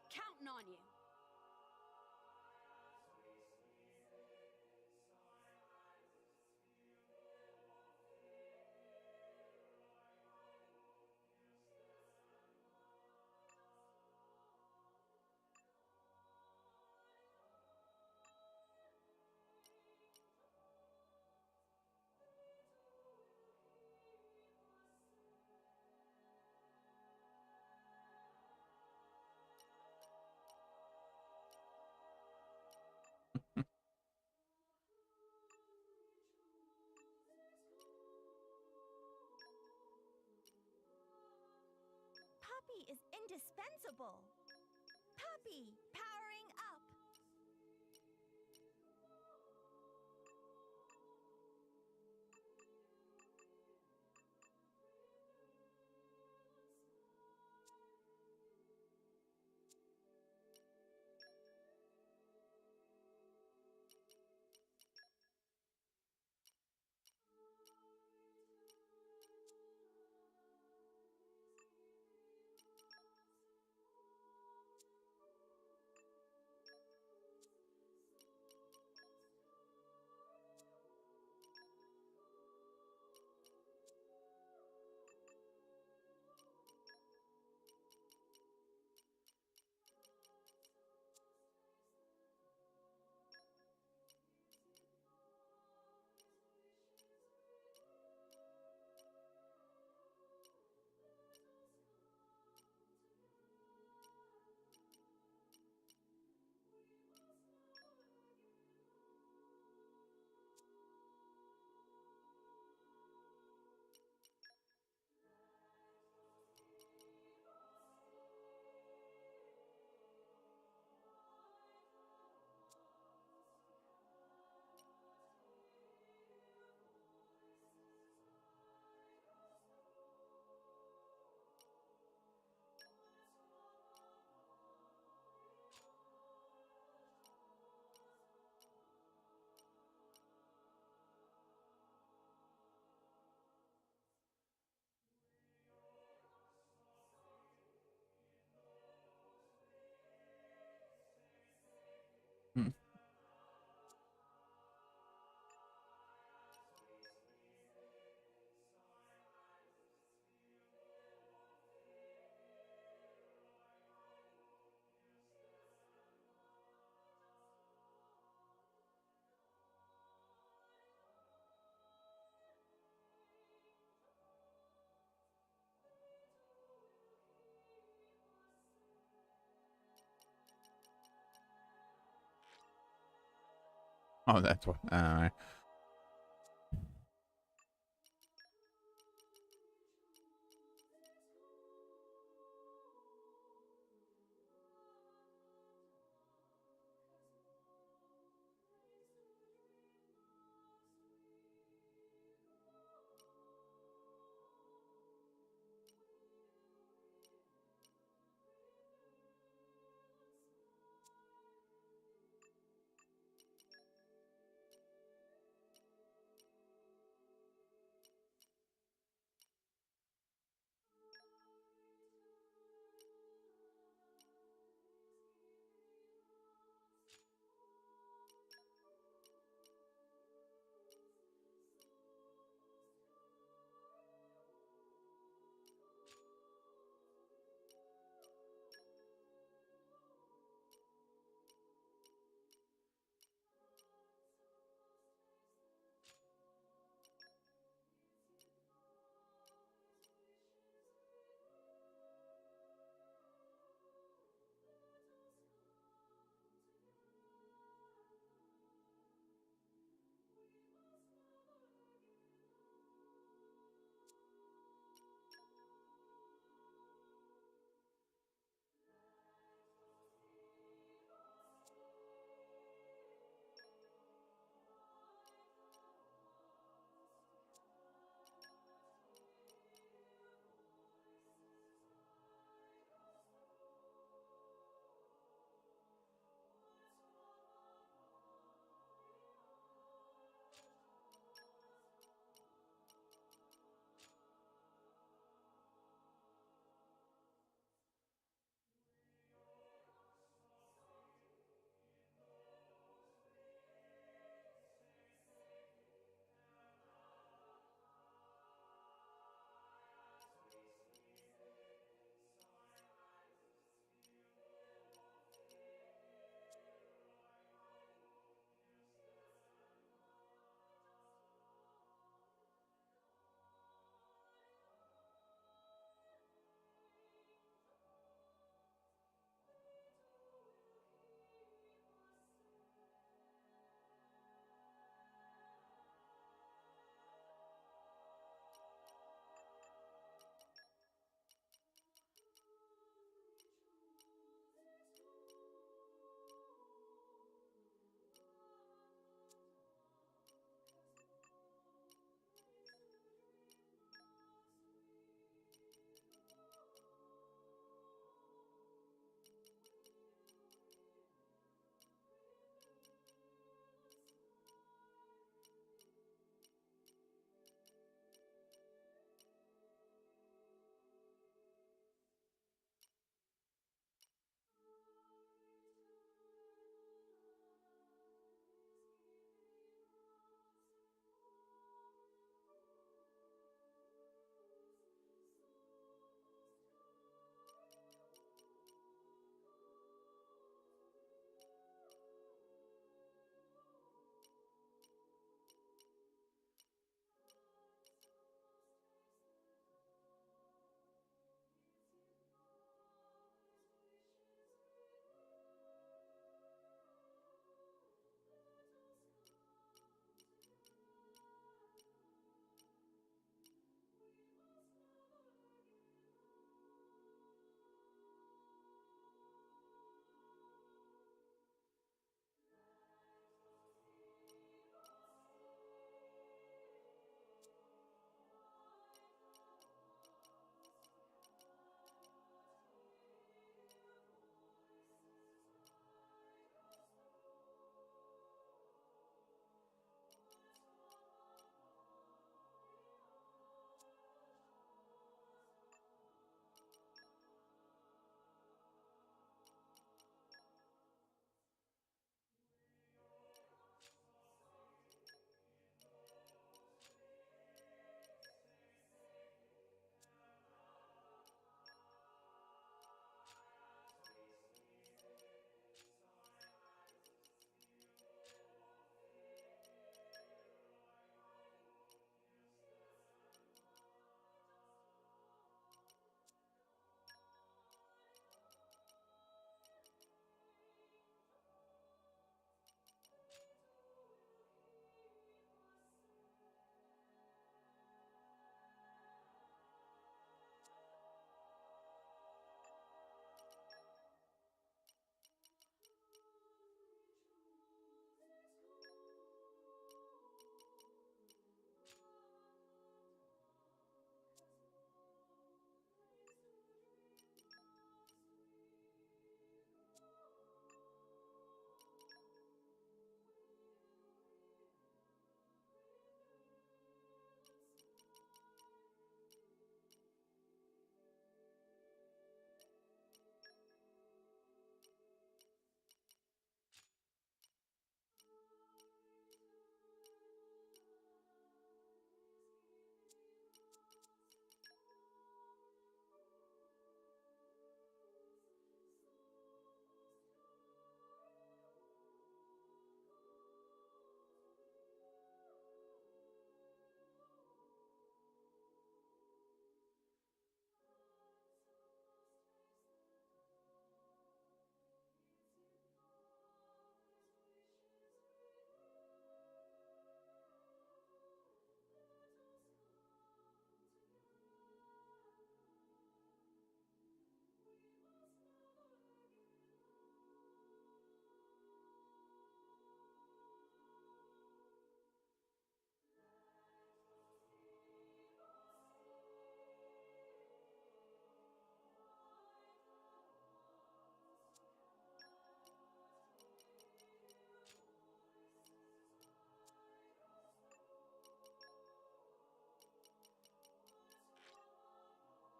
Counting on you. Poppy is indispensable. Poppy, powering up. Oh, that's what.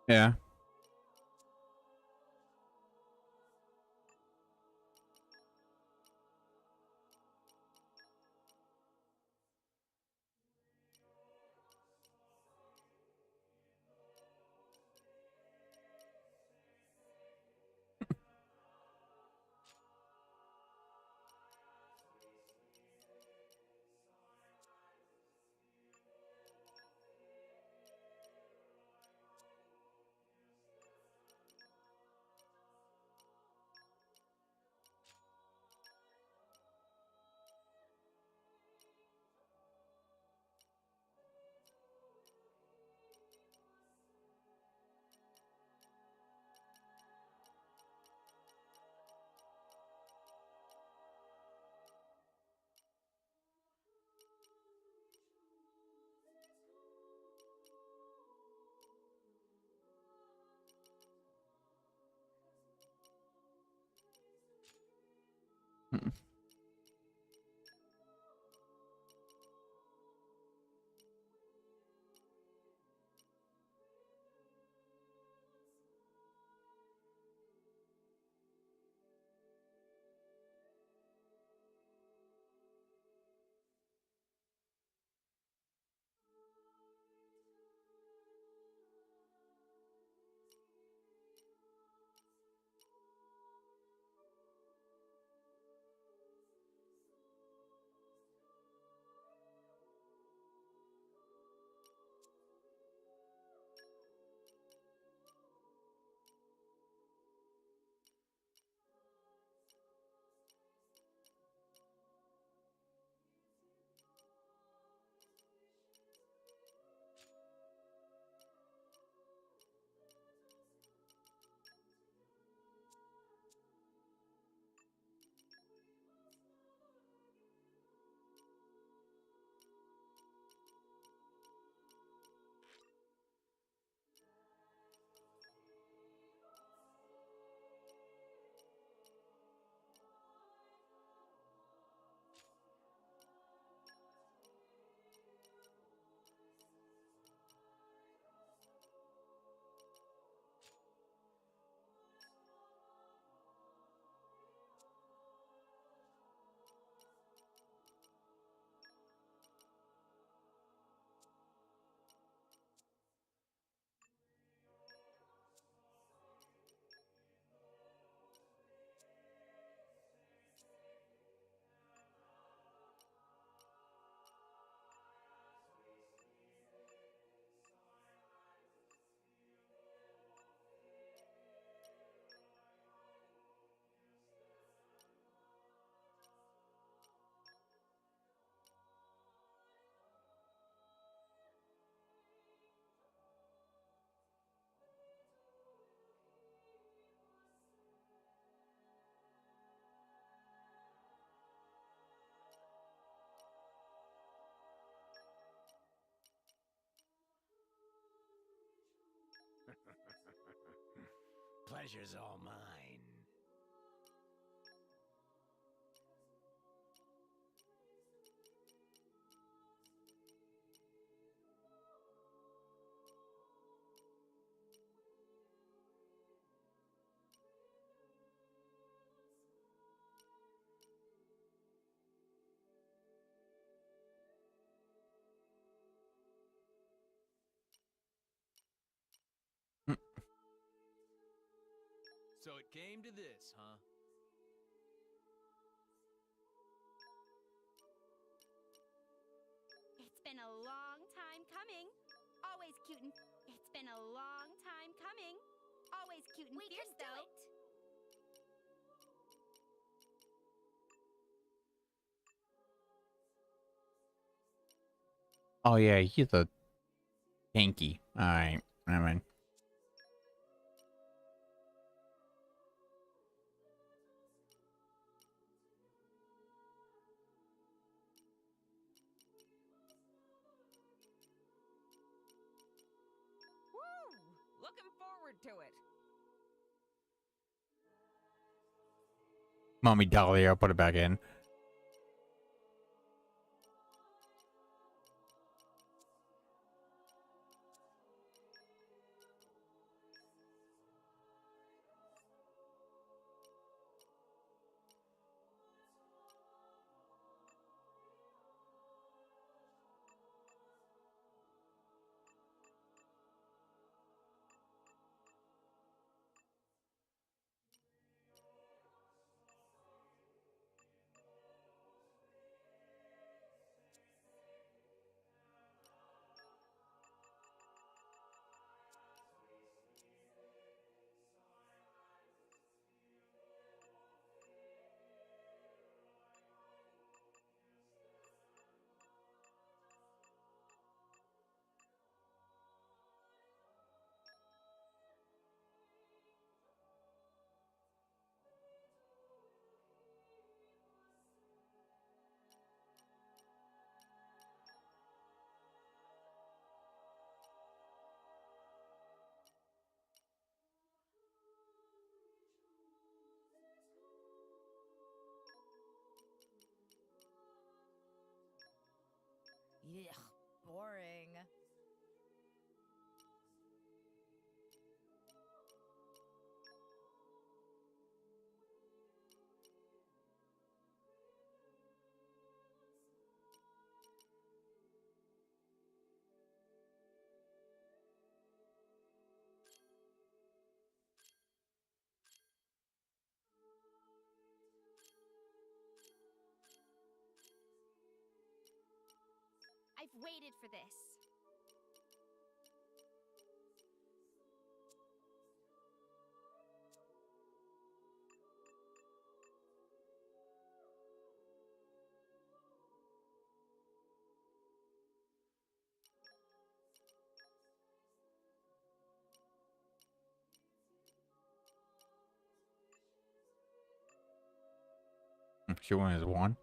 Yeah. Mm. Pleasure's all mine. So it came to this, huh? It's been a long time coming. Always cute and... It's been a long time coming. Always cute and fierce, though. Oh yeah, he's a tanky. Alright, never mind. Woo! Looking forward to it. Mommy Dolly, I'll put it back in. Ugh, boring. I've waited for this. She only has one.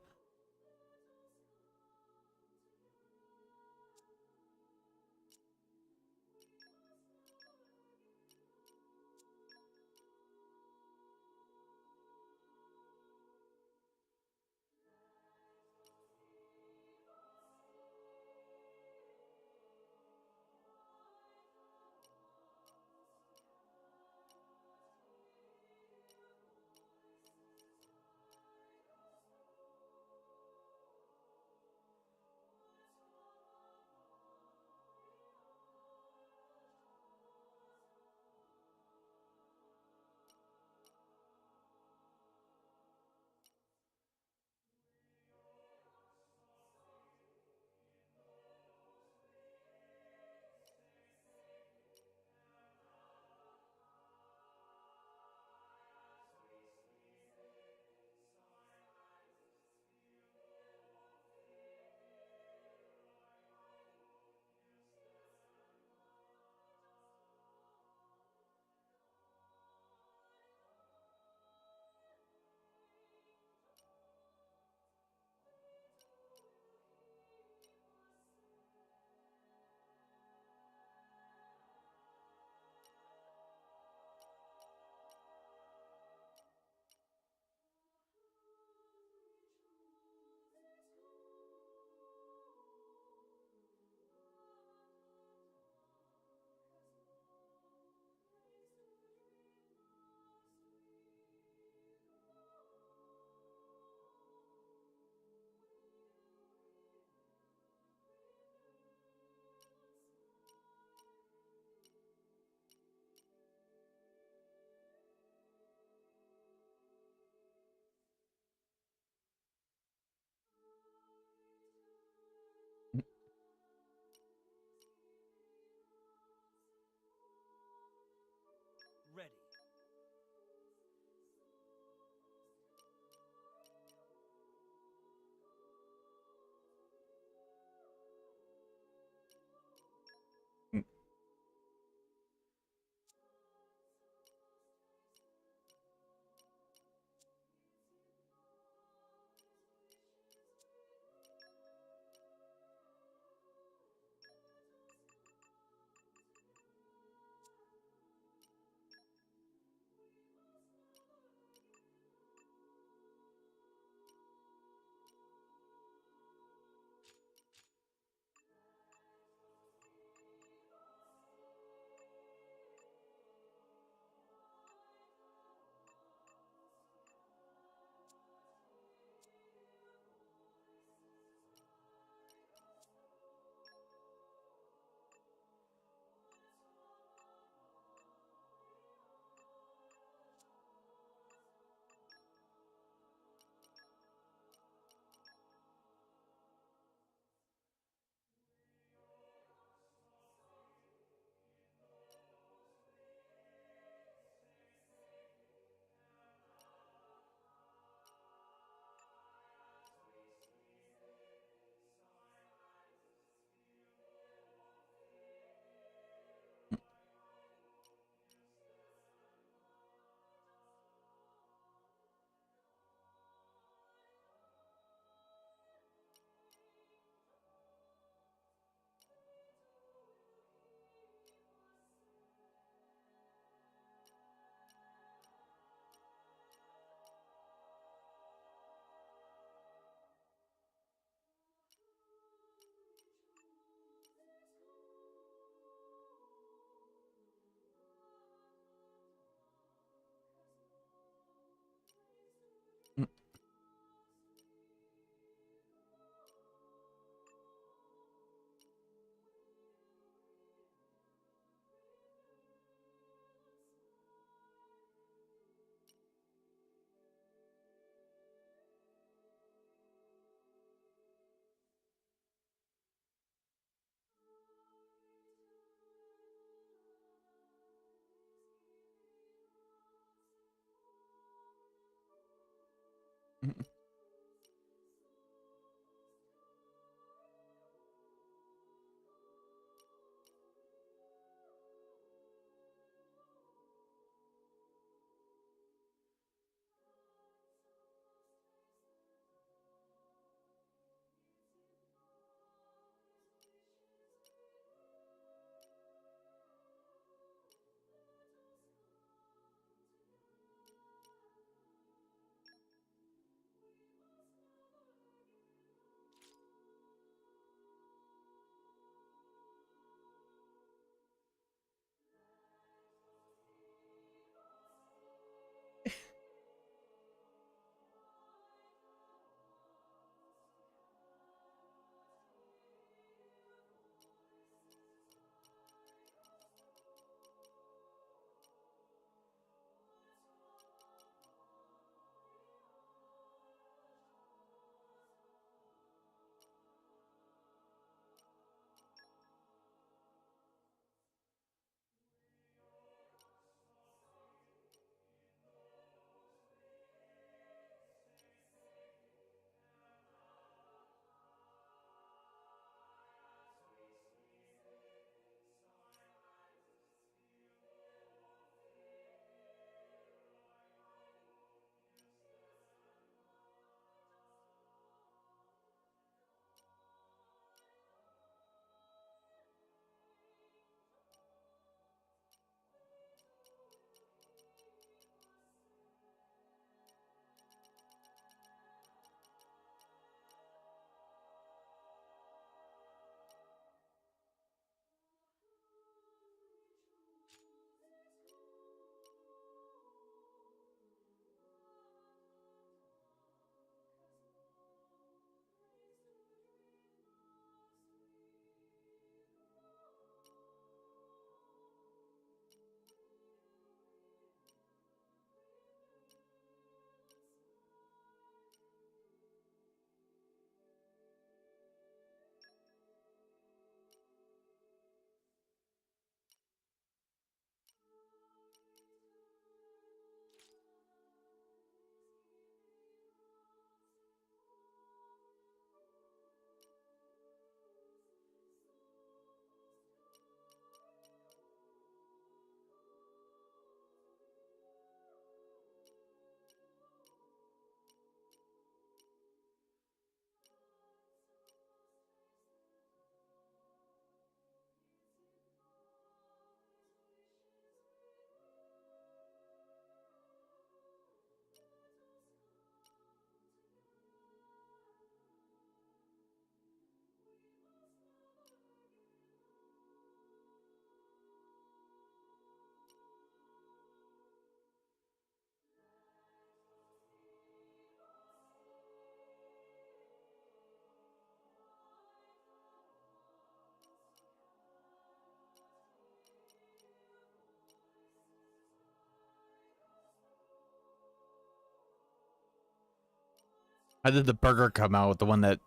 How did the burger come out? The one that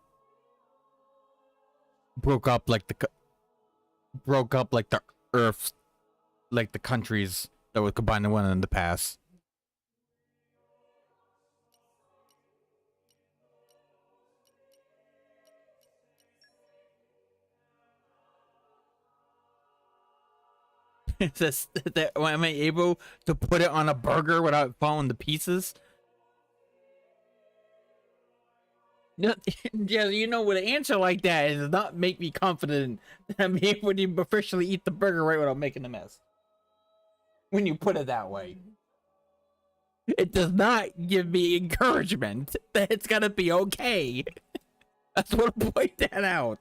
broke up like the Earth, like the countries that were combined in one in the past. It says that am I able to put it on a burger without falling to pieces? Yeah, you know, with an answer like that, it does not make me confident that I'm able to officially eat the burger right without making a mess. When you put it that way, it does not give me encouragement that it's gonna be okay. I just want to point that out.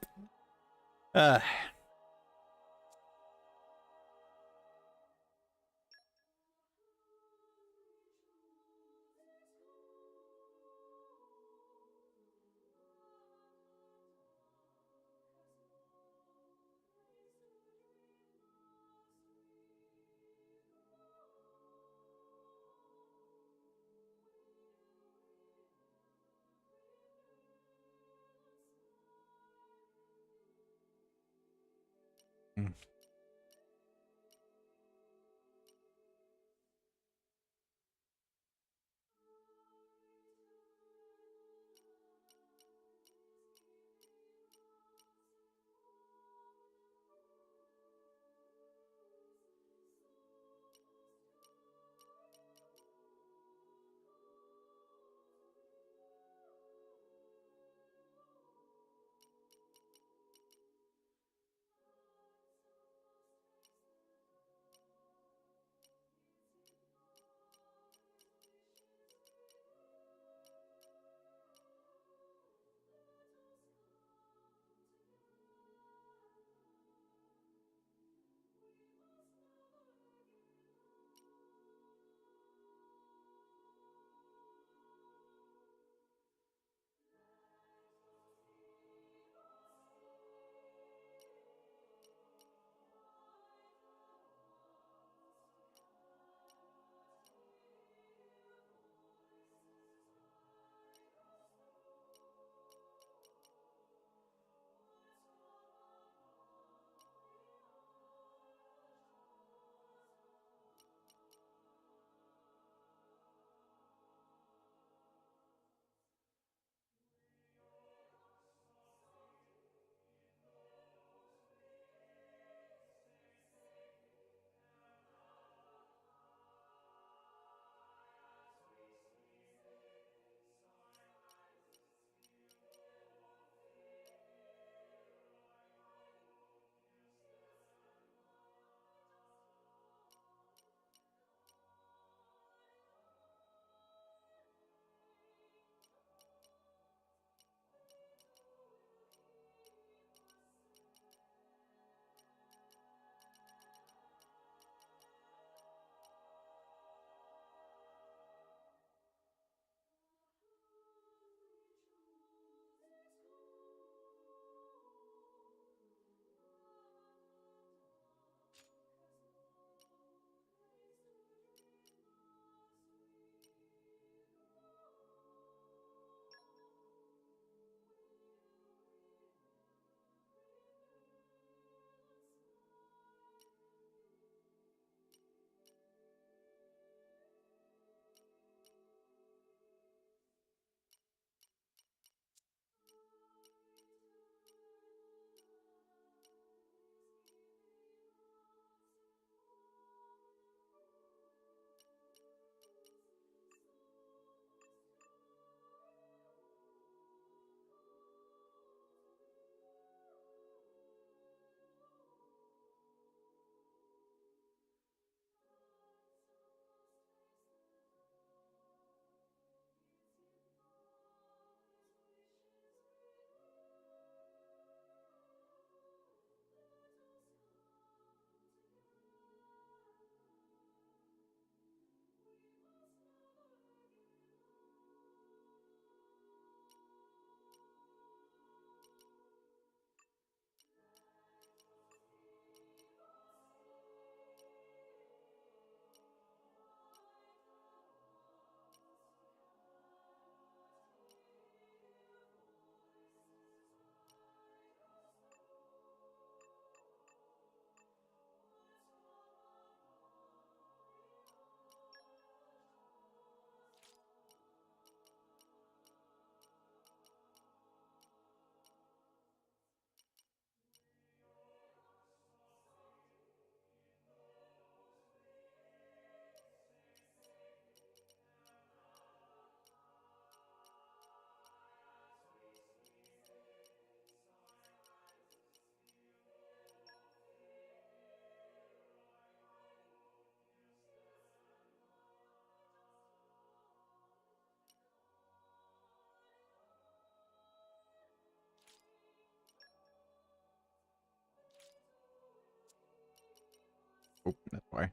Oh, that's why.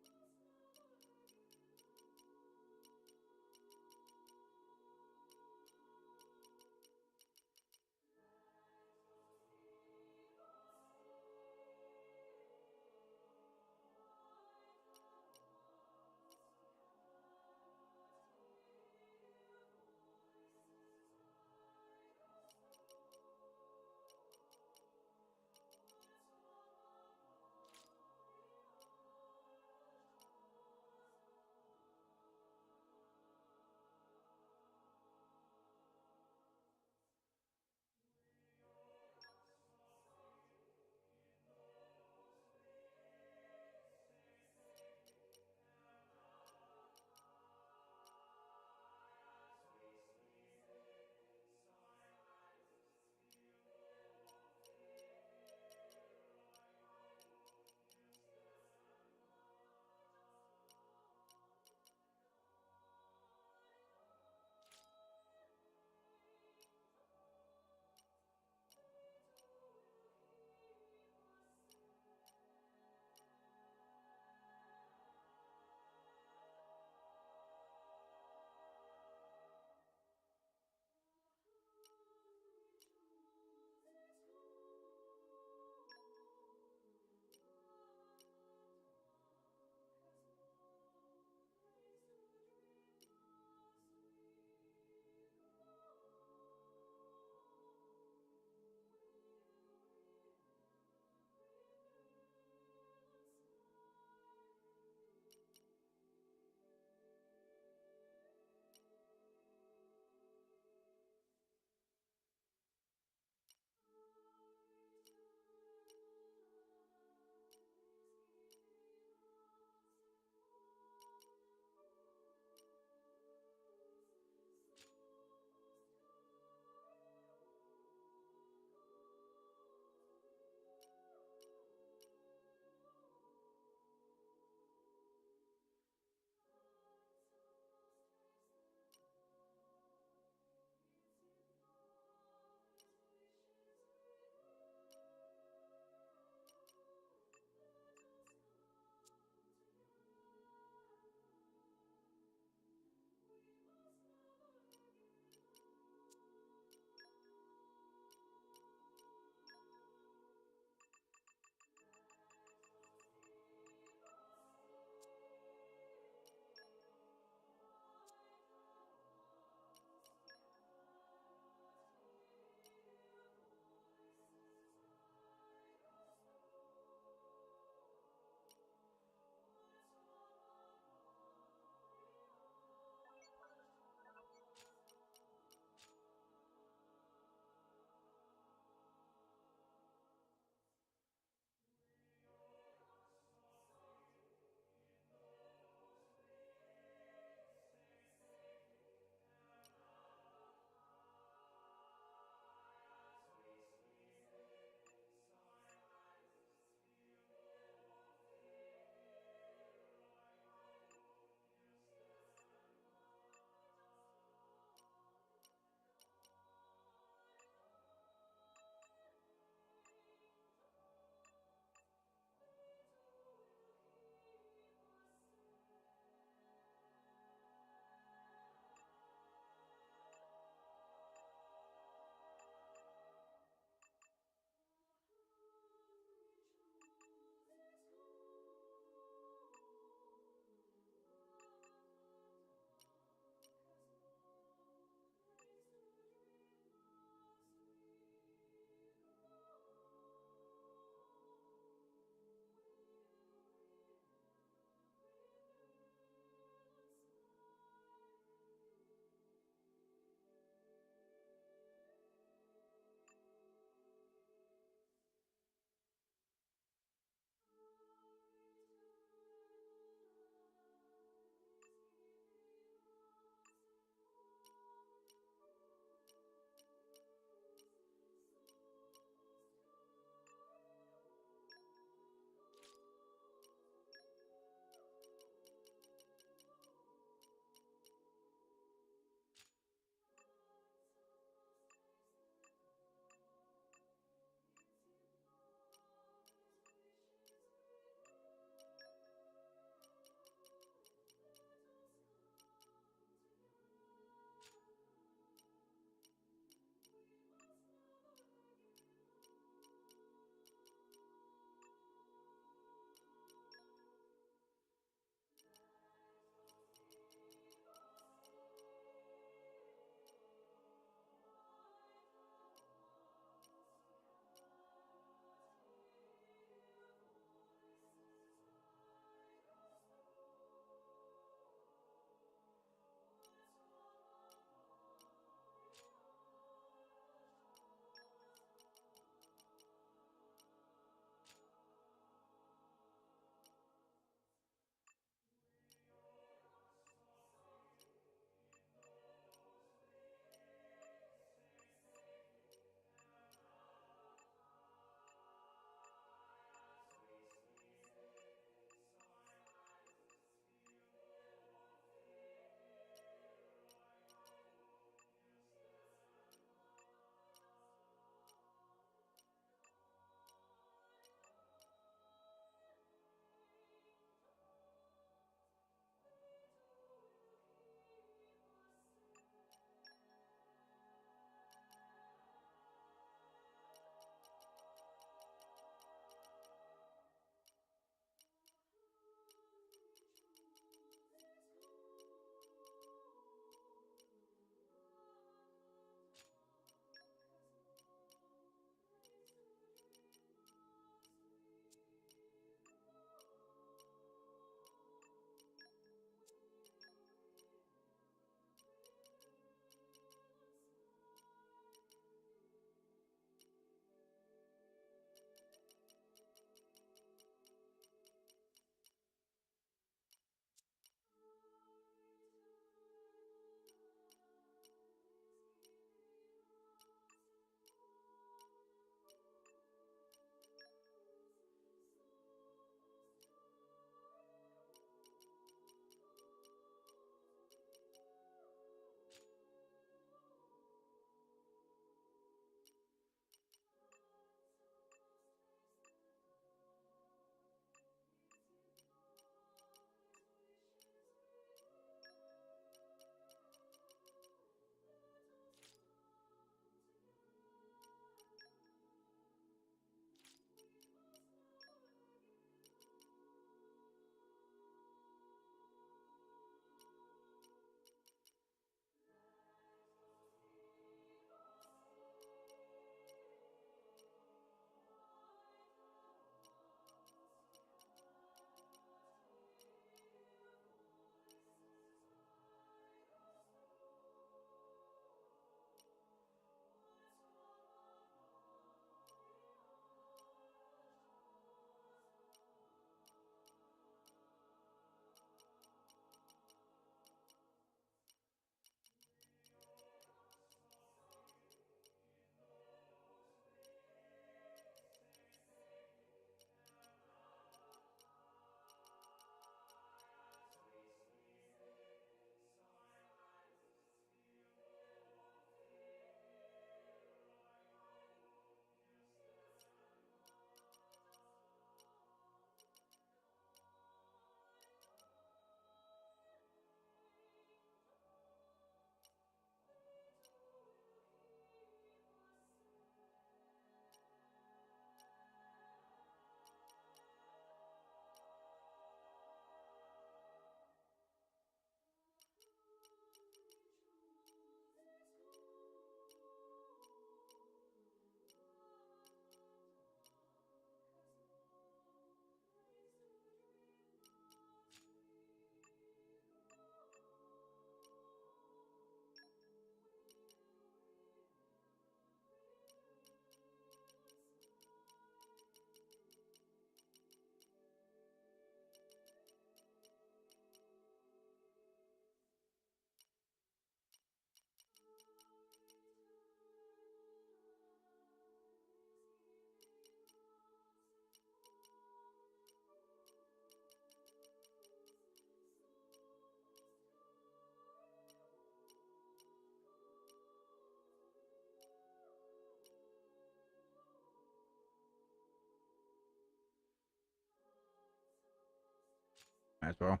Might as well.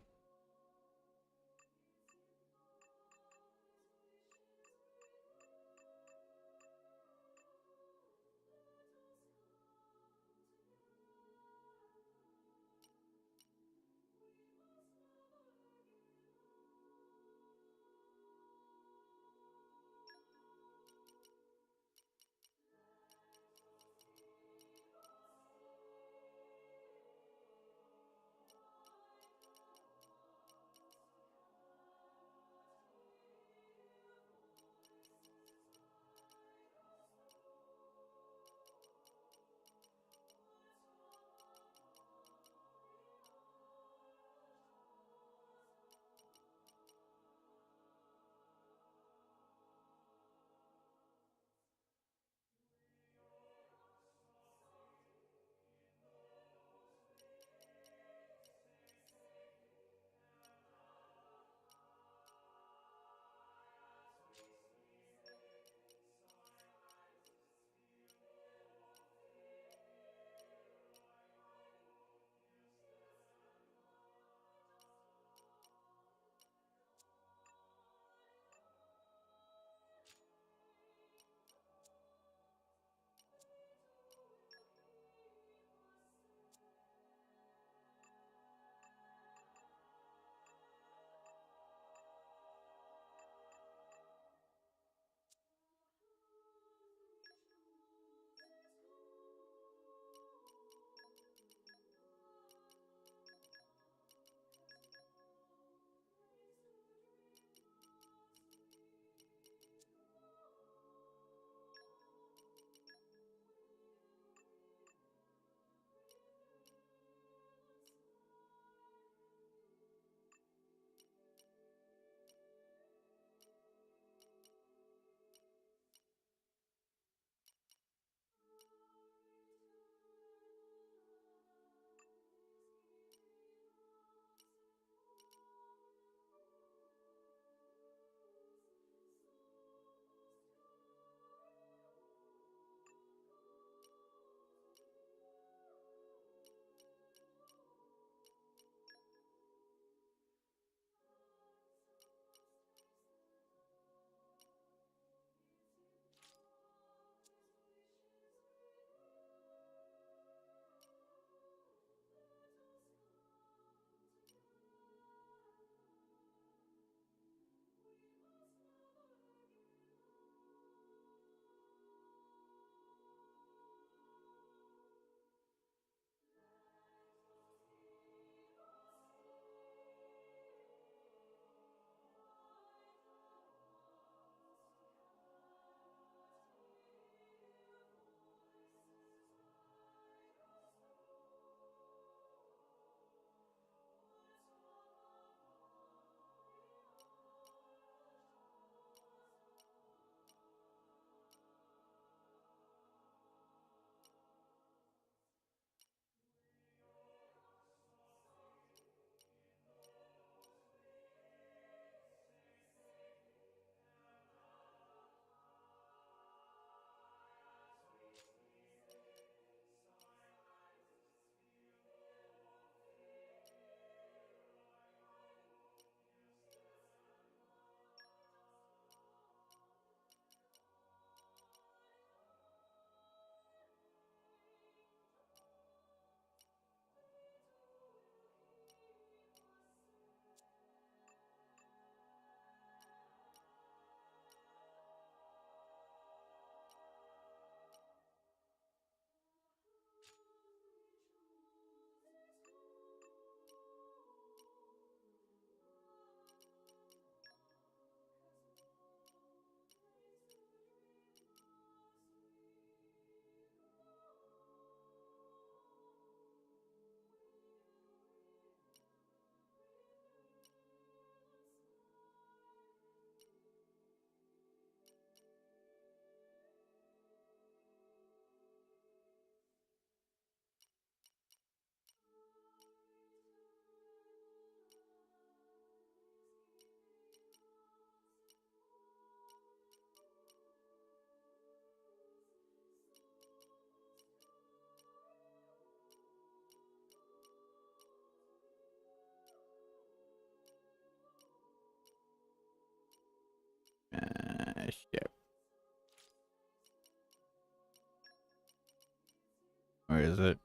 is it?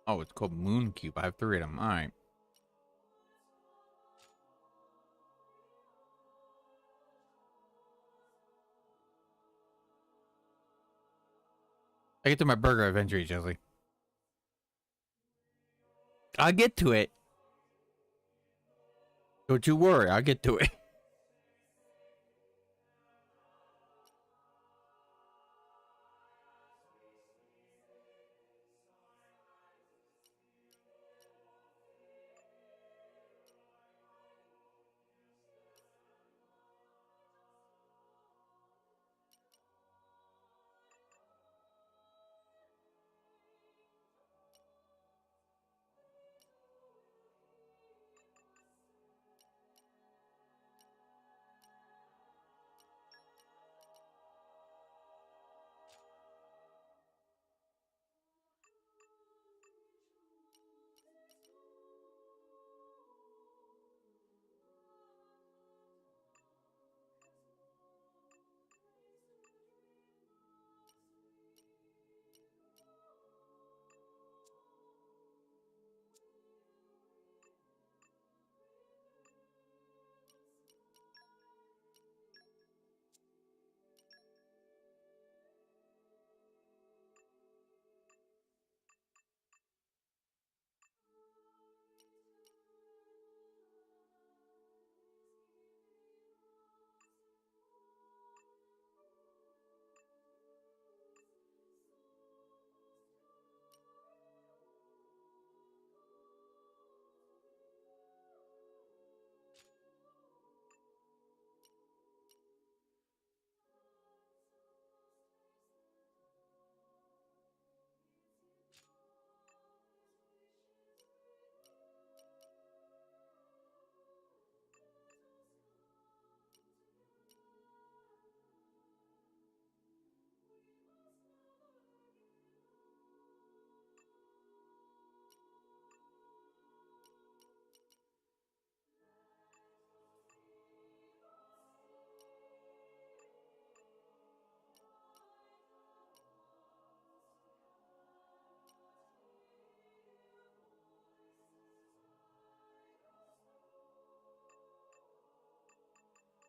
Oh, it's called Moon Cube. I have 3 of them. All right. I get to my burger eventually, Jesse. I'll get to it. Don't you worry. I'll get to it.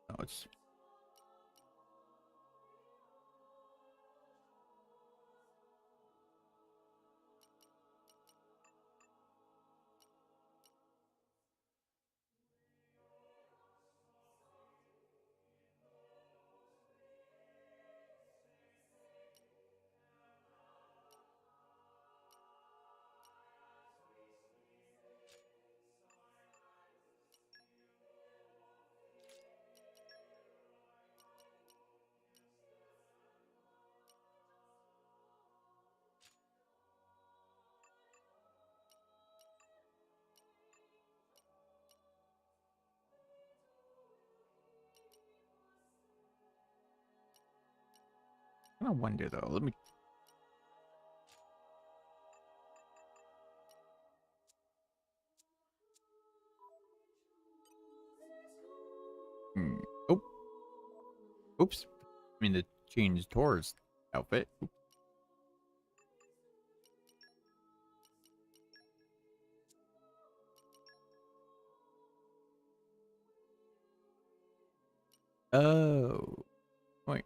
No, it's I wonder though. Let me. Oh. Oops. I mean to change Tor's outfit. Oops. Oh. Wait.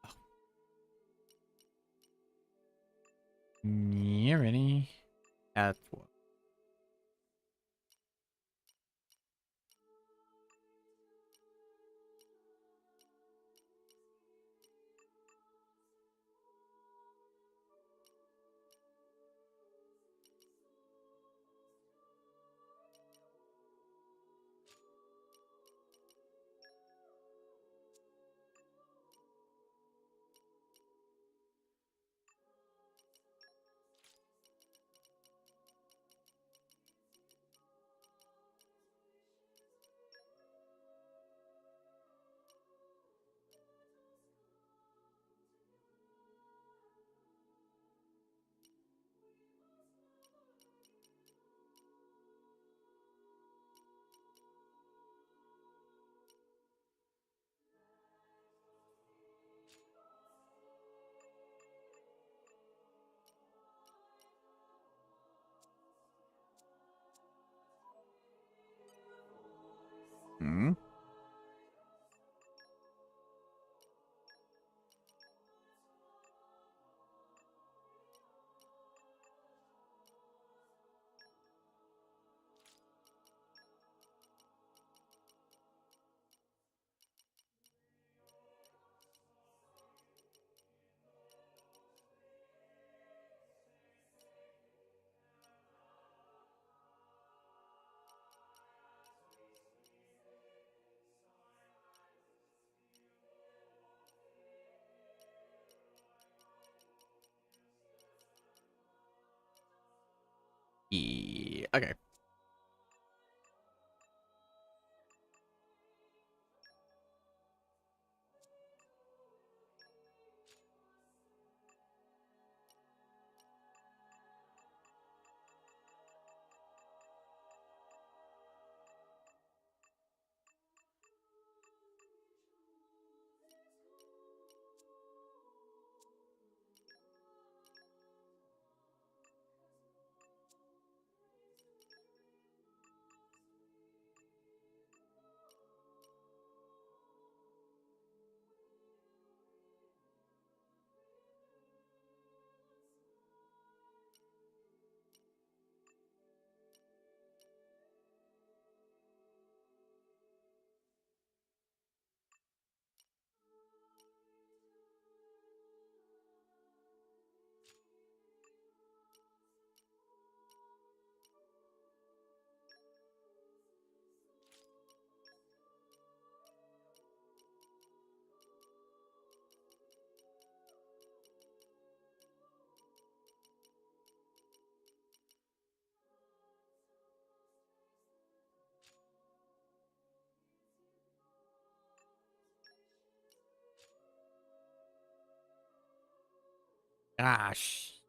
Oh. Yeah, ready. That's what. Okay. Gosh.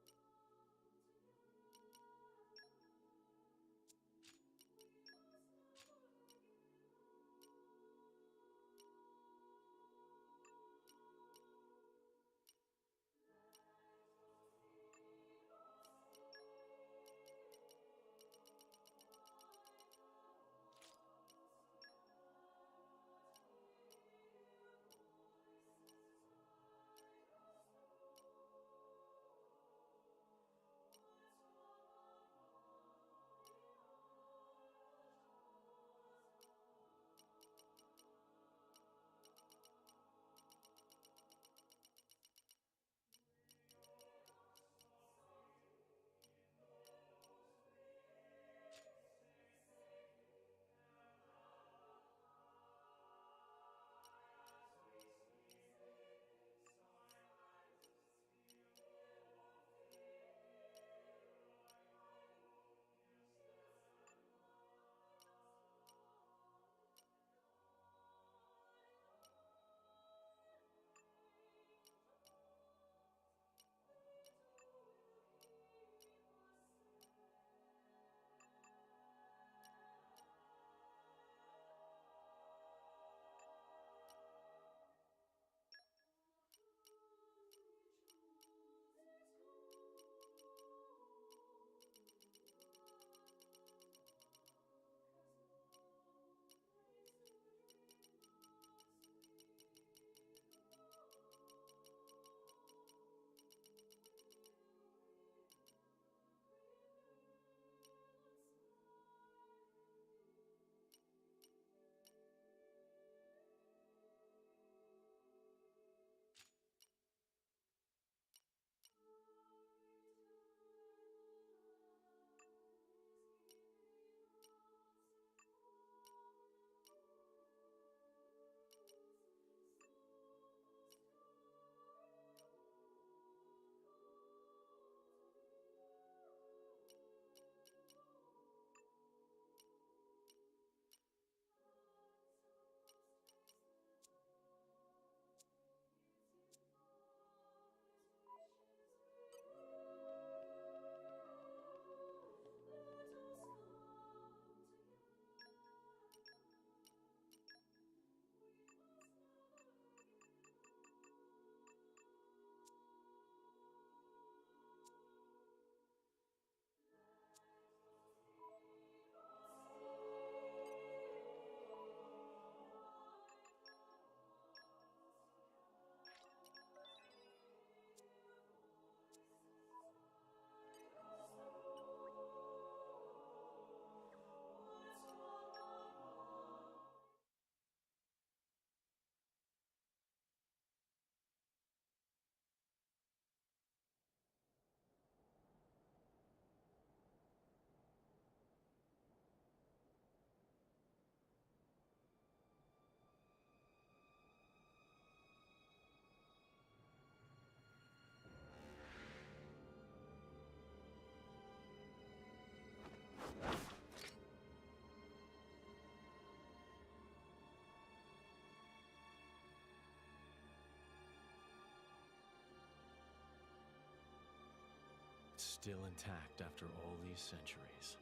still intact after all these centuries.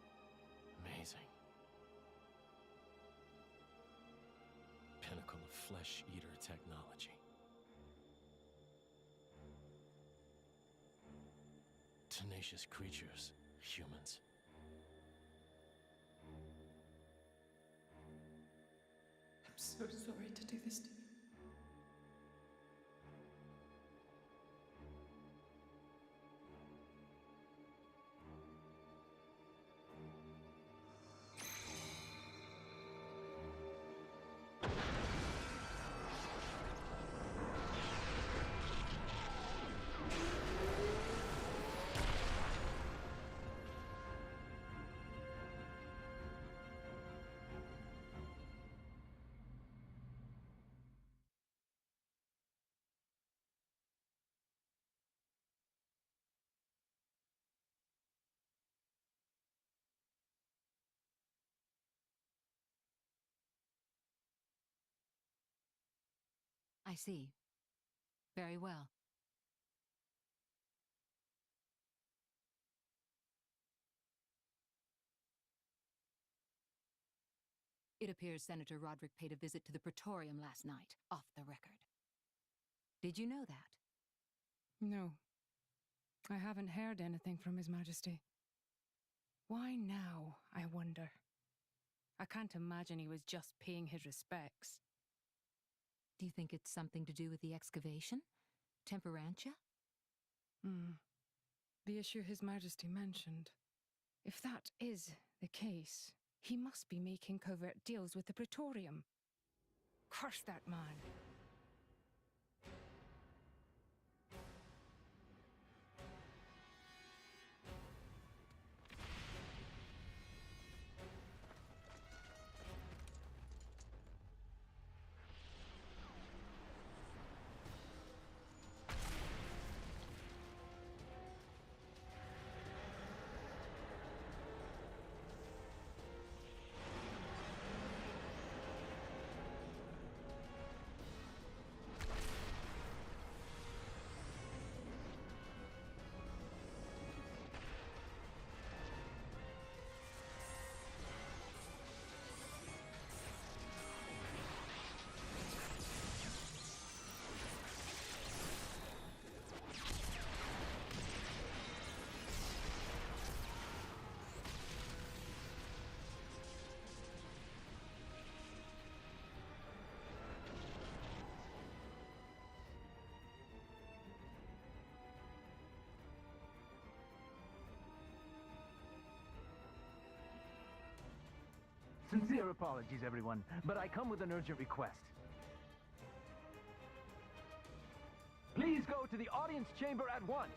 Amazing. Pinnacle of flesh-eater technology. Tenacious creatures, humans. I'm so sorry to do this to you. I see. Very well. It appears Senator Roderick paid a visit to the Praetorium last night, off the record. Did you know that? No. I haven't heard anything from His Majesty. Why now, I wonder? I can't imagine he was just paying his respects. Do you think it's something to do with the excavation? Temperantia? The issue His Majesty mentioned. If that is the case, he must be making covert deals with the Praetorium. Curse that man. Sincere apologies, everyone, but I come with an urgent request. Please go to the audience chamber at once.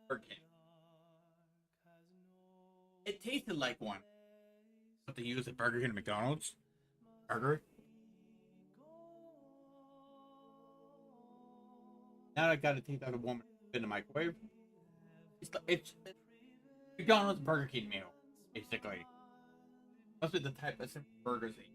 Burger King. It tasted like one. But they use at Burger King and McDonald's. Burger. Now I gotta take that a woman in the microwave. It's McDonald's Burger King meal, basically. Must be the type of simple burgers they eat.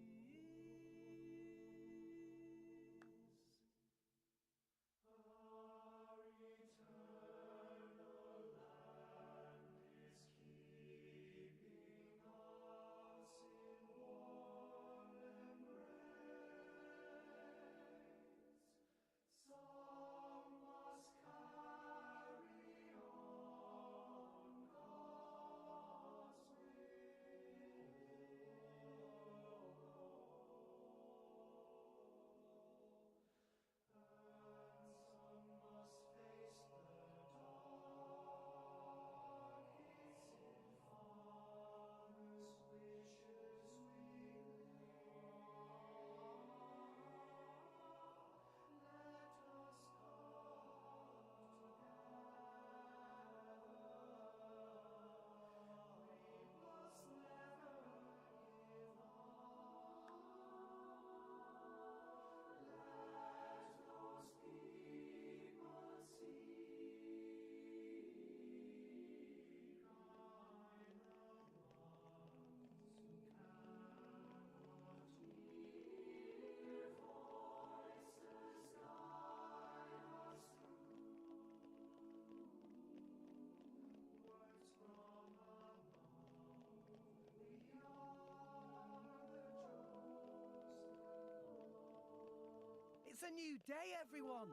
It's a new day, everyone!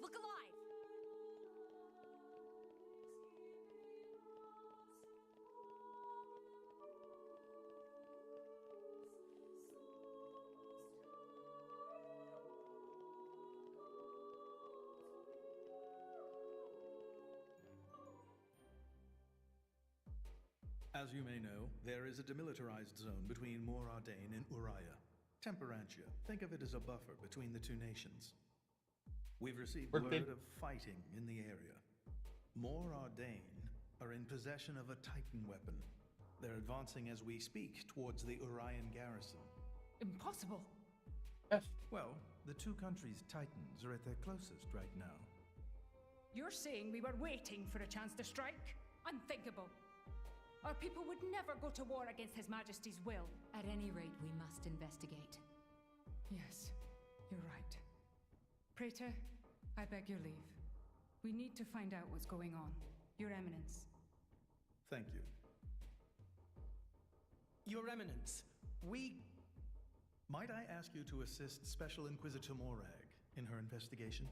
Look alive! As you may know, there is a demilitarized zone between Mor Ardain and Uriah. Temperantia. Think of it as a buffer between the two nations. We've received word of fighting in the area. Mor Ardain are in possession of a Titan weapon. They're advancing as we speak towards the Urian garrison. Impossible. Yes. Well, the two countries' Titans are at their closest right now. You're saying we were waiting for a chance to strike? Unthinkable. Our people would never go to war against His Majesty's will. At any rate, we must investigate. Yes, you're right. Praetor, I beg your leave. We need to find out what's going on. Your Eminence. Thank you. Your Eminence, we... Might I ask you to assist Special Inquisitor Morag in her investigation?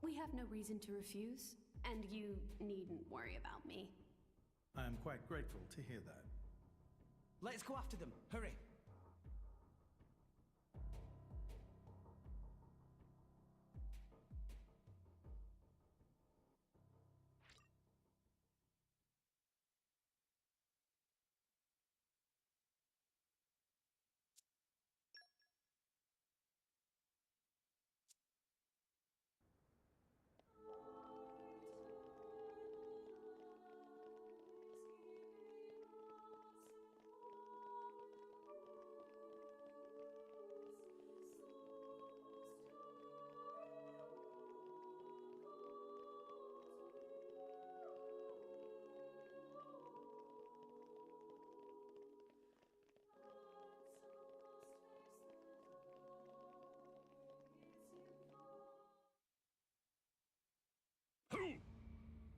We have no reason to refuse, and you needn't worry about me. I am quite grateful to hear that. Let's go after them. Hurry.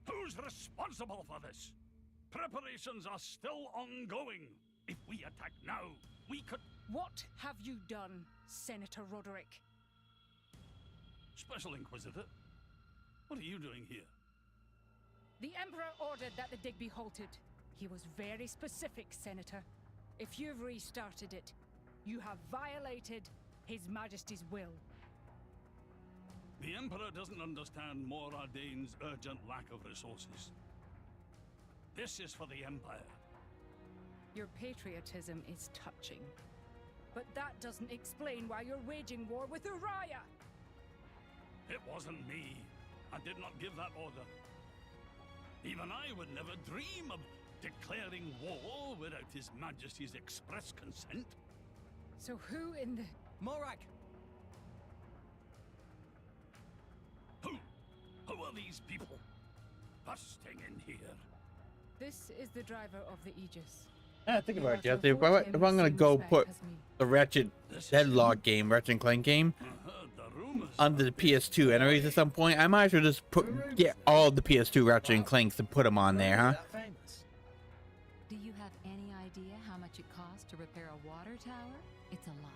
Who's responsible for this? Preparations are still ongoing. If we attack now, we could... What have you done, Senator Roderick? Special Inquisitor, what are you doing here? The Emperor ordered that the dig be halted. He was very specific, Senator. If you've restarted it, you have violated His Majesty's will. The Emperor doesn't understand Mor Ardain's urgent lack of resources. This is for the Empire. Your patriotism is touching. But that doesn't explain why you're waging war with Uriah! It wasn't me. I did not give that order. Even I would never dream of declaring war without His Majesty's express consent. So who in the... Morak! Who are these people busting in here? This is the driver of the Aegis. Yeah, think about it, Jesse. If I'm gonna go put the Ratchet Deadlock game, Ratchet and Clank game, onto the PS2 anyways at some point, I might as well just get all the PS2 Ratchet and Clanks and put them on there, huh? Do you have any idea how much it costs to repair a water tower? It's a lot.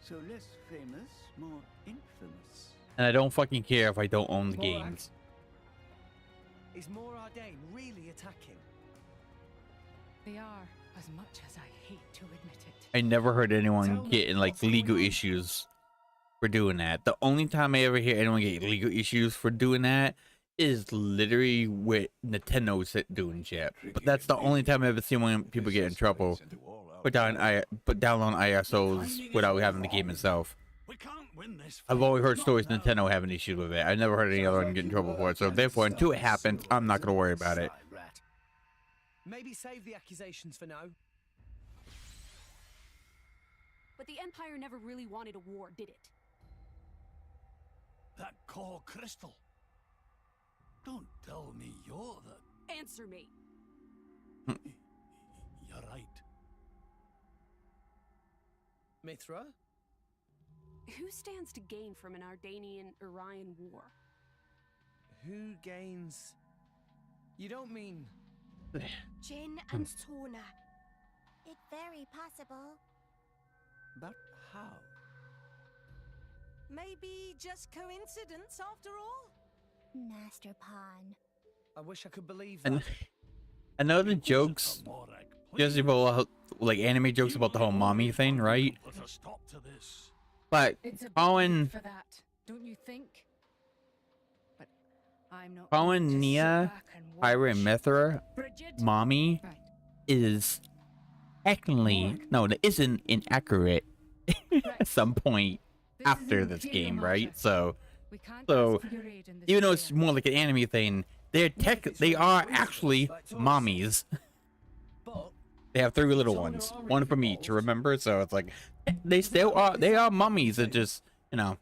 So less famous, more infamous. And I don't fucking care if I don't own the games. Is Mor Ardain really attacking? They are, as much as I hate to admit it. I never heard anyone getting like legal issues for doing that. The only time I ever hear anyone get legal issues for doing that is literally with Nintendo doing shit. But that's the only time I've ever seen when people get in trouble. Put down on ISOs without having the game itself. I've always heard stories Nintendo having issues with it. I never heard any other one get in trouble for it. So therefore, until it happens, I'm not gonna worry about it. Maybe save the accusations for now. But the Empire never really wanted a war, did it? That core crystal. Don't tell me you're the... Answer me. You're right. Mithra? Who stands to gain from an Ardanian-Orion war? Who gains... You don't mean... Jin and Sona. It's very possible. But how? Maybe just coincidence after all? Master Pawn. I wish I could believe that. And I know the jokes, just about like anime jokes about the whole mommy thing, right? But calling For that, don't you think? But I'm not calling Nia, Pyra, and Mithra mommy is technically no, that isn't inaccurate at some point after this game, right? So even though it's more like an anime thing, they are actually mommies. They have 3 little ones, one from each, remember? So it's like they are mummies. It just, you know,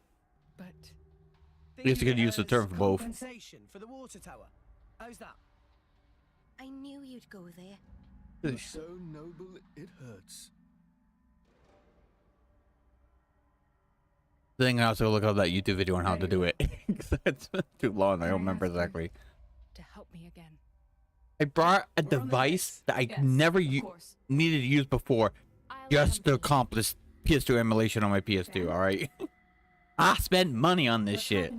I guess you could use the term for both. Compensation for the water tower. How's that? I knew you'd go there. So noble it hurts. I think I also look up that YouTube video on how to do it. It's too long. I don't remember exactly. To help me again. I brought a device that I never needed to use before just to accomplish PS2 emulation on my PS2, alright? I spent money on this shit.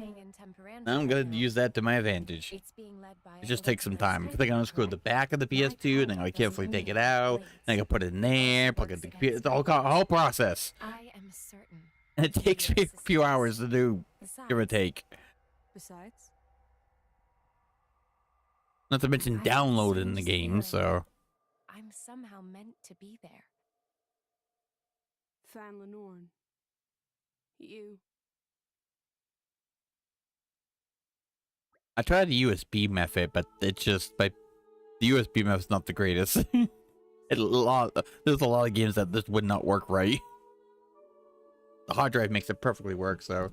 I'm gonna use that to my advantage. It just takes some time. I think I'm gonna screw the back of the PS2, and then I carefully take it out, and I can put it in there, plug it in the computer. It's a whole process. I am certain. And it takes me a few hours to do, give or take. Besides? Not to mention downloading the game, so. I'm somehow meant to be there. Fan Lenorn. You. I tried the USB method, but it's just the USB method's not the greatest. There's a lot of games that this would not work right. The hard drive makes it perfectly work, so.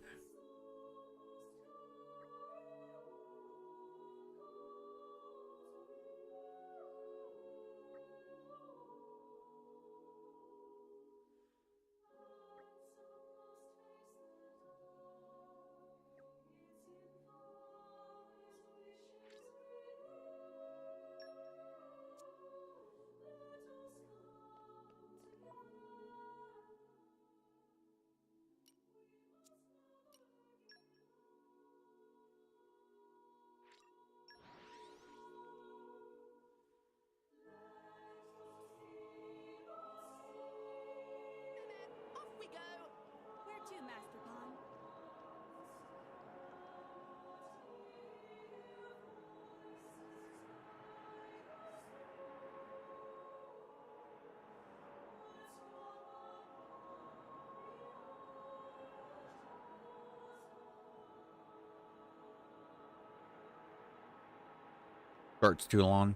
Starts too long.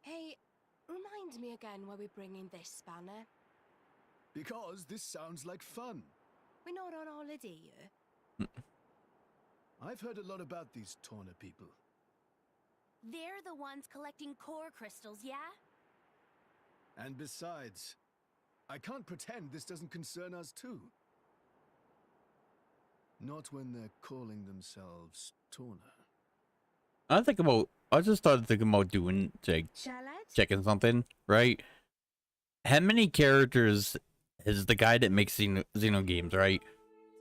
Hey, remind me again why we're bringing this spanner. Because this sounds like fun. We're not on holiday here. I've heard a lot about these Torna people. They're the ones collecting core crystals, yeah? And besides, I can't pretend this doesn't concern us too. Not when they're calling themselves Torna. I just started thinking about doing, like, checking something, right? How many characters is the guy that makes Xeno games, right?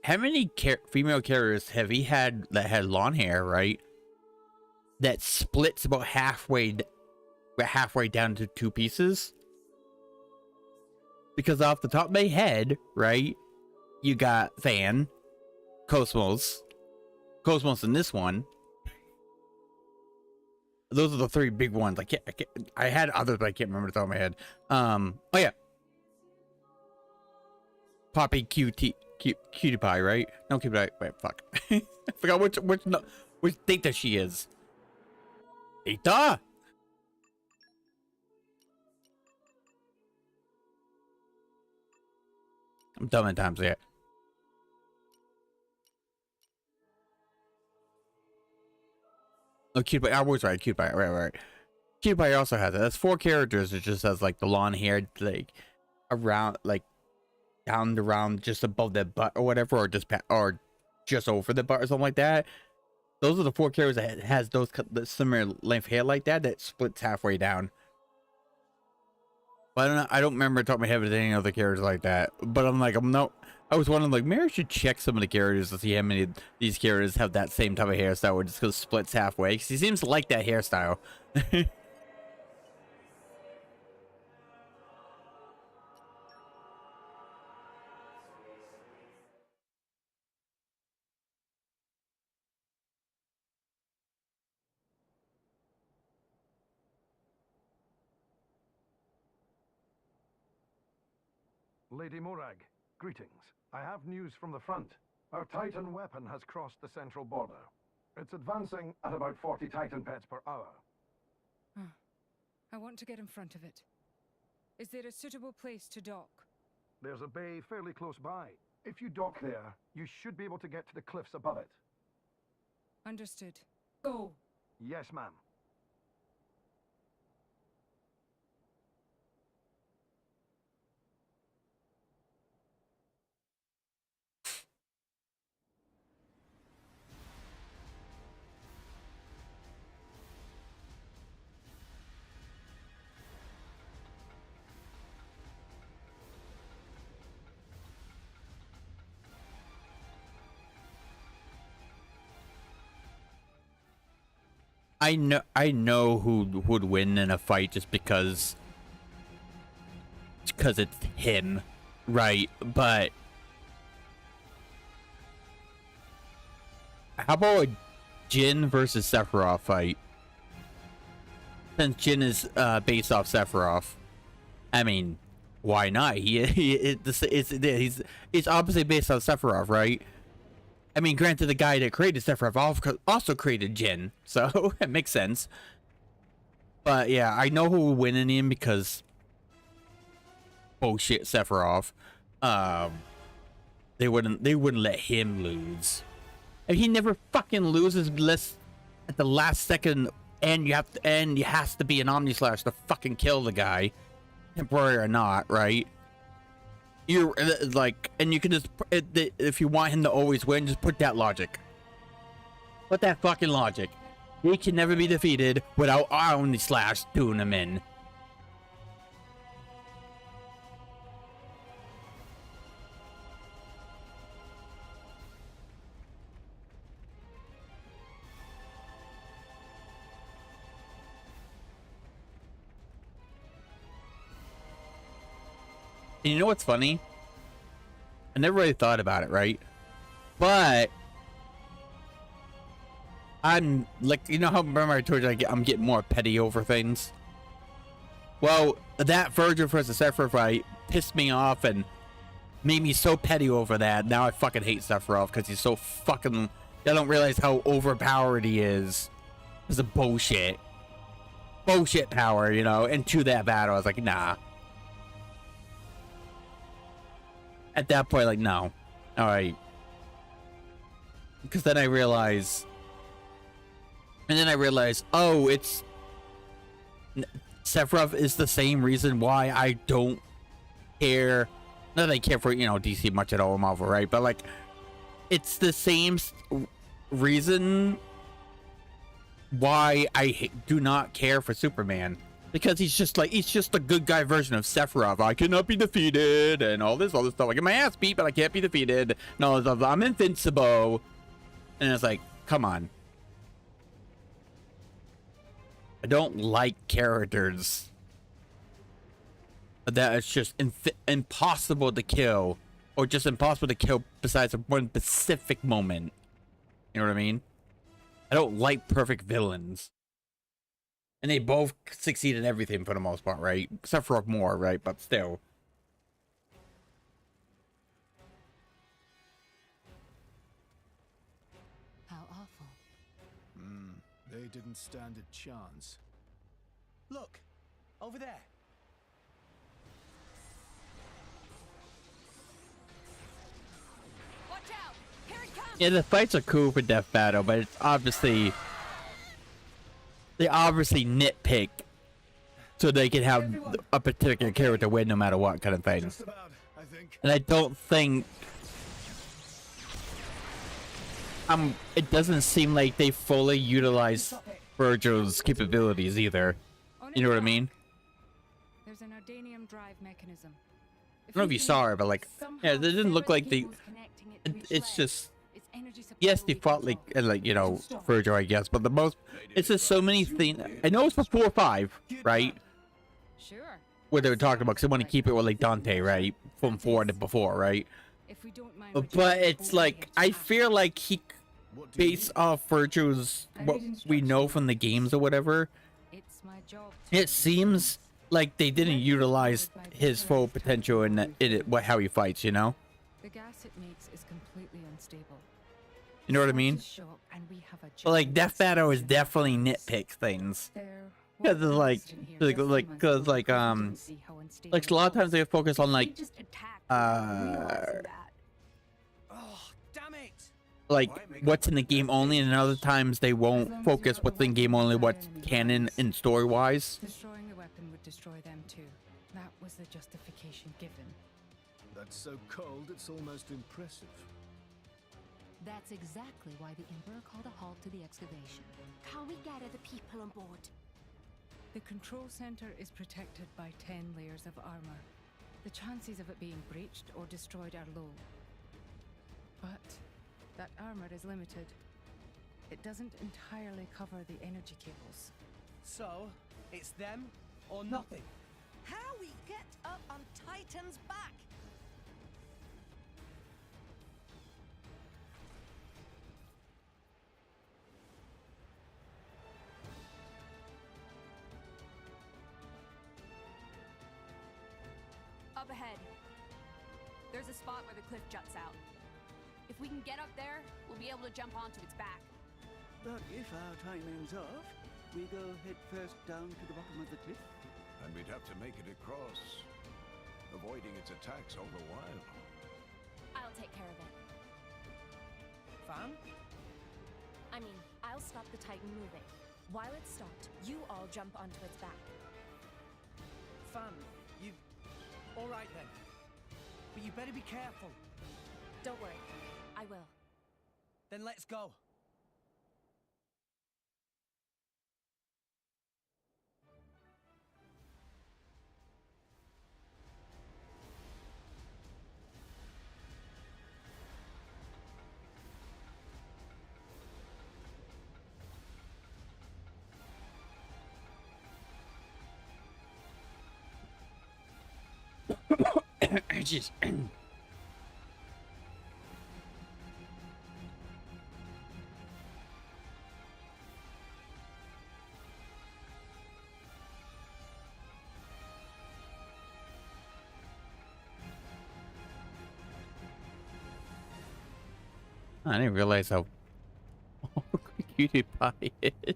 How many female characters have he had that had long hair, right? That splits about halfway down to two pieces? Because off the top of my head, right, you got Van, Cosmos in this one. Those are the three big ones. I had others, but I can't remember the top of my head. Oh yeah, Poppy Cutie Pie, right? No, Cutie Pie. Wait, fuck. I forgot which Data she is. Data. I'm dumb at times, yeah. Oh, Cutie Pie. I was right. Cutie Pie. Right. Cutie Pie also has it. That's 4 characters. It just has like the long hair, like around, like down around just above the butt or whatever, or just over the butt or something like that. Those are the 4 characters that has those similar length hair like that splits halfway down. But I don't remember top of my head with any other characters like that. But I was wondering, like, maybe I should check some of the characters to see how many of these characters have that same type of hairstyle where it just splits halfway. Because he seems to like that hairstyle. Lady Morag, greetings. I have news from the front. Our Titan weapon has crossed the central border. It's advancing at about 40 Titan pets per hour. I want to get in front of it. Is there a suitable place to dock? There's a bay fairly close by. If you dock there, you should be able to get to the cliffs above it. Understood. Go! Yes, ma'am. I know who would win in a fight just because it's him, right? But how about a Jin versus Sephiroth fight? Since Jin is based off Sephiroth, I mean, why not? He's obviously based on Sephiroth, right? I mean, granted, the guy that created Sephiroth also created Jin, so it makes sense. But yeah, I know who will win in the end because bullshit Sephiroth. They wouldn't let him lose. And he never fucking loses unless at the last second, and he has to be an Omnislash to fucking kill the guy, temporary or not, right? You're like, and you can just, if you want him to always win, just put that logic. Put that fucking logic. He can never be defeated without Omnislash doing him in. And you know what's funny? I never really thought about it, right? But I'm like, you know how remember I told you I'm getting more petty over things? Well, that Virgil versus Sephiroth fight pissed me off, and made me so petty over that. Now I fucking hate Sephiroth because he's so fucking... I don't realize how overpowered he is. It's a bullshit. Bullshit power, you know? And to that battle, I was like, nah. At that point, like, no. Alright. Because then I realize... And then I realize, oh, it's... Sephiroth is the same reason why I don't care... Not that I care for, you know, DC much at all, Marvel, right? But, like, it's the same reason why I do not care for Superman. Because he's just a good guy version of Sephiroth. I cannot be defeated, and all this stuff. I get my ass beat, but I can't be defeated. No, I'm invincible. And it's like, come on. I don't like characters that it's just impossible to kill, or just impossible to kill besides one specific moment. You know what I mean? I don't like perfect villains. And they both succeed in everything for the most part, right? Except for more, right? But still. How awful. They didn't stand a chance. Look, over there. Watch out! Here it comes! Yeah, the fights are cool for Death Battle, but it's obviously... They obviously nitpick so they can have a particular character win no matter what kind of thing. Just about, I think. And I don't think... it doesn't seem like they fully utilize Virgil's capabilities either. You know what I mean? There's an Ardanium drive mechanism. I don't know if you saw her, but like, yeah, it didn't look like they... It's just... Yes, they fought like, you know, Virgil, I guess, but the most... It's just so many things... I know it's before 5, right? Sure. What they were talking about, because they want to keep it with like Dante, right? From 4 and before, right? But it's like, I feel like he... Based off Virgil's... What we know from the games or whatever... It seems like they didn't utilize his full potential in how he fights, you know? The gas it makes is completely unstable. You know what I mean? But like Death Battle is definitely nitpick things. Because it's like a lot of times they focus on like what's in the game only, and other times they won't focus what's in game only, what's canon and story wise. Destroying the weapon would destroy them too. That was the justification given. That's so cold, it's almost impressive. That's exactly why the Emperor called a halt to the excavation. Can we get other people on board? The control center is protected by 10 layers of armor. The chances of it being breached or destroyed are low. But that armor is limited. It doesn't entirely cover the energy cables. So, it's them or nothing. How we get up on Titan's back? Up ahead. There's a spot where the cliff juts out. If we can get up there, we'll be able to jump onto its back. But if our timing's off, we go head first down to the bottom of the cliff. And we'd have to make it across, avoiding its attacks all the while. I'll take care of it. Fam? I mean, I'll stop the Titan moving. While it's stopped, you all jump onto its back. Fam, you... Alright then. But you better be careful. Don't worry. I will. Then let's go. Jeez. I didn't realize how cutie pie is.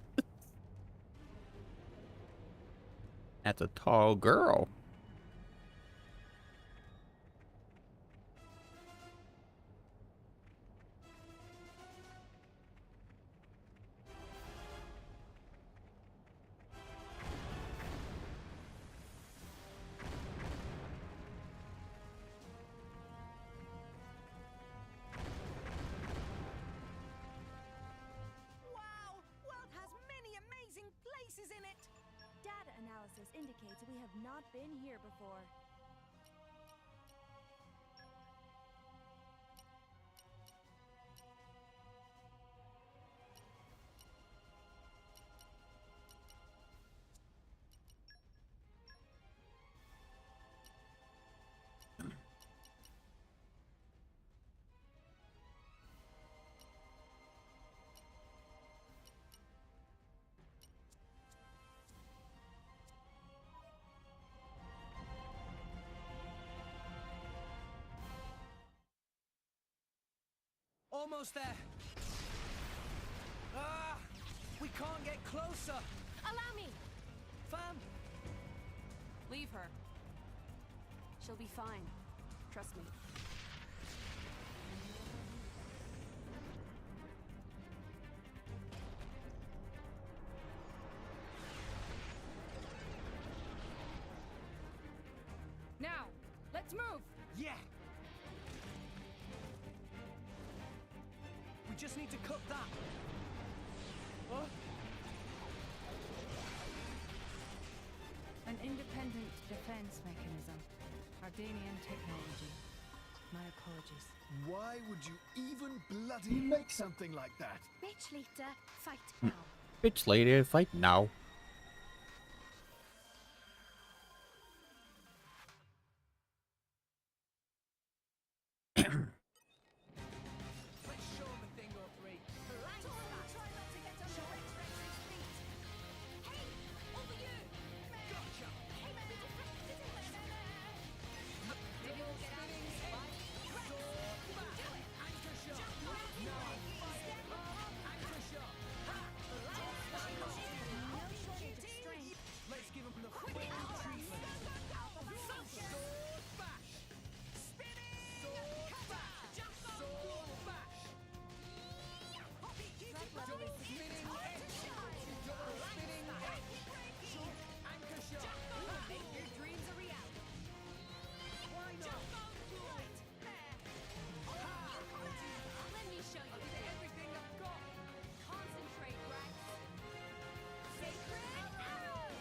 That's a tall girl. Wow! World has many amazing places in it! Data analysis indicates we have not been here before. Almost there. Ah! We can't get closer. Allow me! Fam! Leave her. She'll be fine. Trust me. Now, let's move! Yeah! We just need to cut that. Huh? An independent defense mechanism. Ardanian technology. My apologies. Why would you even bloody make something like that? Bitch later, fight now. Bitch lady, fight now. Let's show him a thing or three. Try not to get under Rex-Rex's feet. Hey, over you! Gotcha! Hey, maybe defend it. Maybe we'll get out of this fight. Rex, you can do it. Anchor shot. Jump right in No. there. Step up. Anchor shot. Ha! No shortage of strength. Let's give him the Quick full power. treatment. Focus. Sword bash. Spinning. Sword Cutter. bash. Jump on. Sword bash. Keep Double it spinning hard edge. to shine. Double spinning edge. Anchor shot. Make your dreams a reality. Why not? Jump on. Right there. Let me show you. Everything I've got. Concentrate, Rex. Sacred arrow.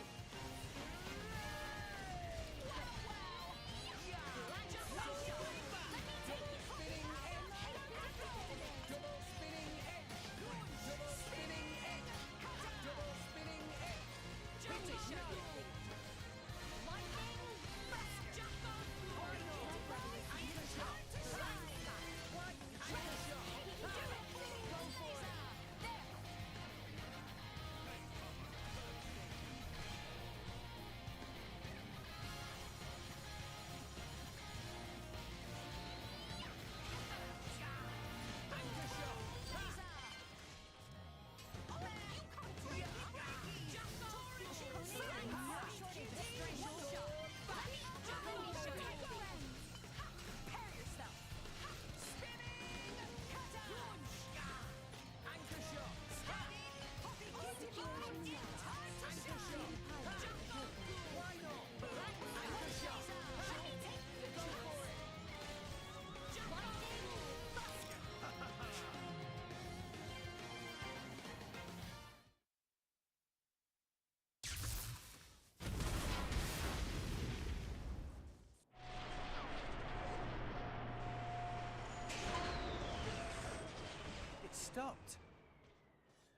Stopped.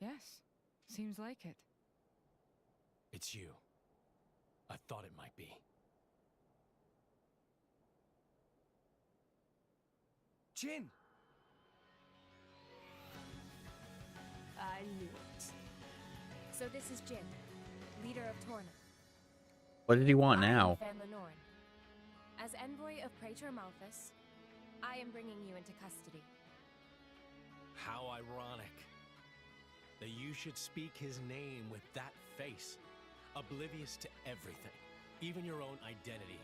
Yes, seems like it. It's you. I thought it might be. Jin! I knew it. So this is Jin, leader of Torna. What did he want I am now? Van Lenorn. As envoy of Praetor Malthus, I am bringing you into custody. How ironic that you should speak his name with that face, oblivious to everything, even your own identity.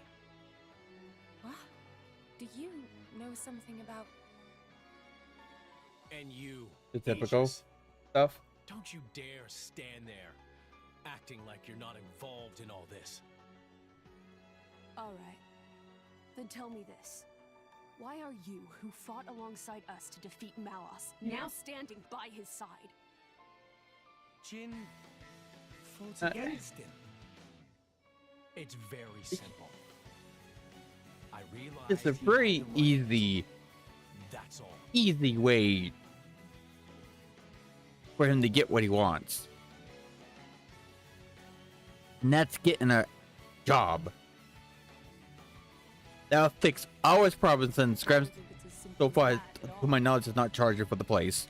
What? Do you know something about... And you, The typical Aegis, stuff. don't you dare stand there, acting like you're not involved in all this. All right. Then tell me this. Why are you, who fought alongside us to defeat Malos, now standing by his side? Jin fought against him. It's very simple. I realize It's a he very had the right. easy, That's all. easy way for him to get what he wants. And that's getting a job. That'll fix all his problems, and Scraps, so far, to my knowledge, is not charging for the place.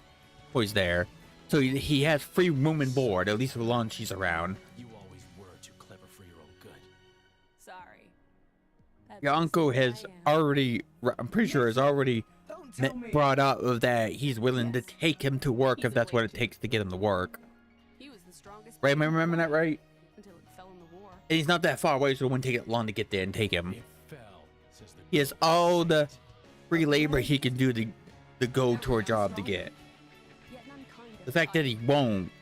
Oh, he's there. So he has free room and board, at least for lunch he's around. You always were too clever for your own good. Sorry. Your uncle has already, I'm pretty sure, has already brought up that he's willing to take him to work if that's what it takes to get him to work. He was the strongest. Right, am I remembering that right? Until it fell in the war. And he's not that far away, so it wouldn't take it long to get there and take him. He has all the free labor he can do to go to a job to get. The fact that he won't,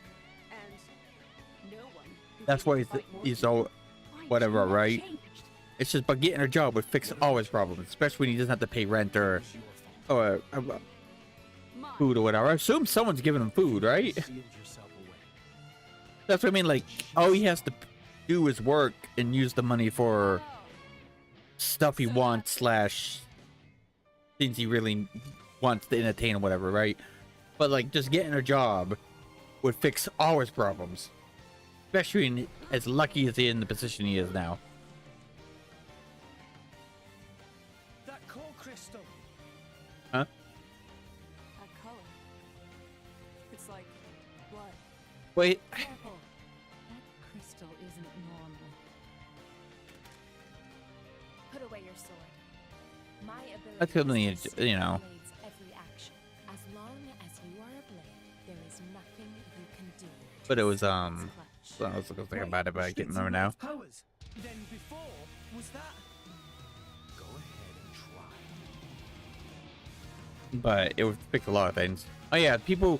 that's why he's so whatever, right? It's just by getting a job would fix all his problems, especially when he doesn't have to pay rent or food or whatever. I assume someone's giving him food, right? That's what I mean. Like, all he has to do is work and use the money for stuff he wants slash things he really wants to entertain or whatever, right? But like, just getting a job would fix all his problems, especially as lucky as he is in the position he is now. That core crystal. Huh? That color. It's like blood. Wait. Careful. That crystal isn't normal. Put away your sword. My ability That's something, is to see you know. the blade's every action. As long as you are a blade, there is nothing you can do. But it was I was thinking about it, but I can't remember now. Powers. Then before was that? Go ahead and try. But it would fix a lot of things. Oh yeah, people.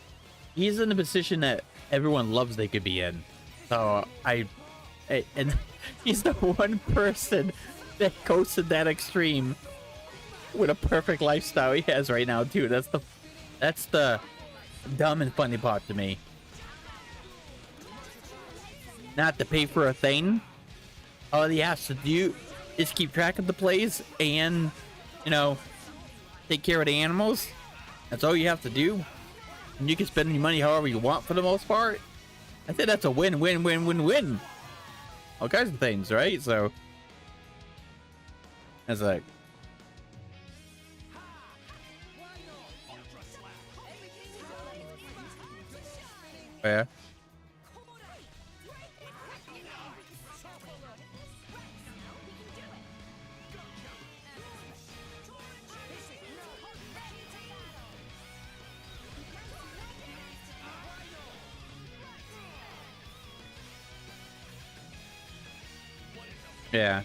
He's in a position that everyone loves they could be in. So and he's the one person that goes to that extreme with a perfect lifestyle he has right now too. That's the dumb and funny part to me. Not to pay for a thing. All he has to do is keep track of the plays and, you know, take care of the animals. That's all you have to do. And you can spend your money however you want for the most part. I think that's a win-win-win-win-win. All kinds of things, right? So, it's like, oh, yeah. Yeah.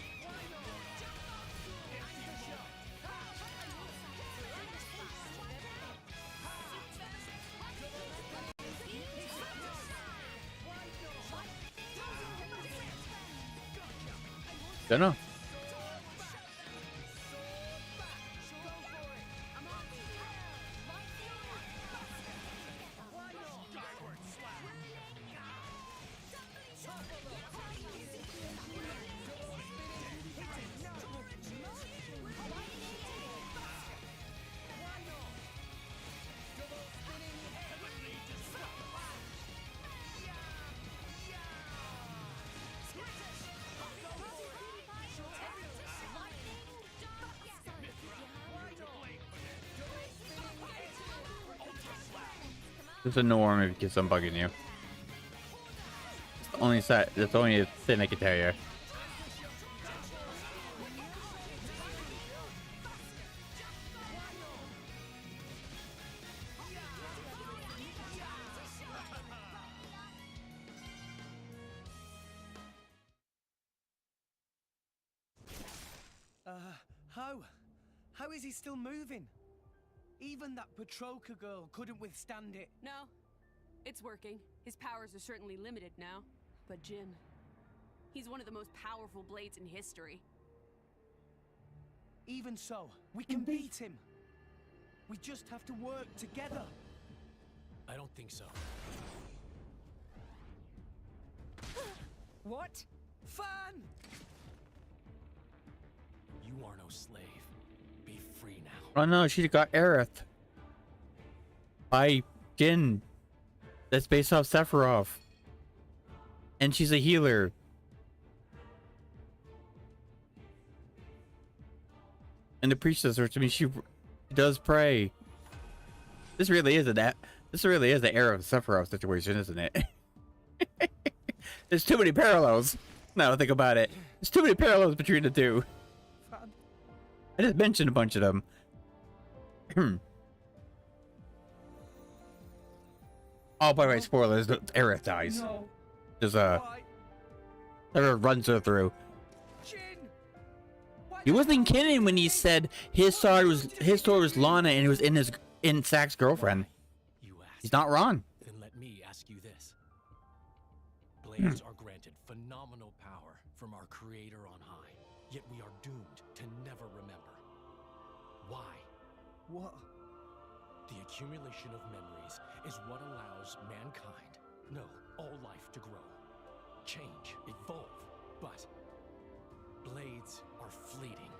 Don't know. It's a norm if because I'm bugging you. It's the only side. That's the only thing I can tell you. Hello? How is he still moving? Even that Petroka girl couldn't withstand it. No, it's working. His powers are certainly limited now. But Jin, he's one of the most powerful blades in history. Even so, we can beat him. We just have to work together. I don't think so. What? Fan! You are no slave. Be free now. Oh no, she got Aerith. By Jin. That's based off Sephiroth. And she's a healer. And the priestess, which means she does pray. This really is the era of Sephiroth situation, isn't it? There's too many parallels. Now to think about it. There's too many parallels between the two. I just mentioned a bunch of them. Oh, by the way, spoilers. Aerith dies. There's Aerith runs her through. He wasn't kidding when he said his sword was Lana and it was in Zack's girlfriend. He's not wrong. Then let me ask you this. Blades are granted phenomenal power from our creator on high, yet we are doomed to never remember. Why? What? The accumulation of memories is what allows mankind, no, all life to grow, change, evolve. But blades are fleeting.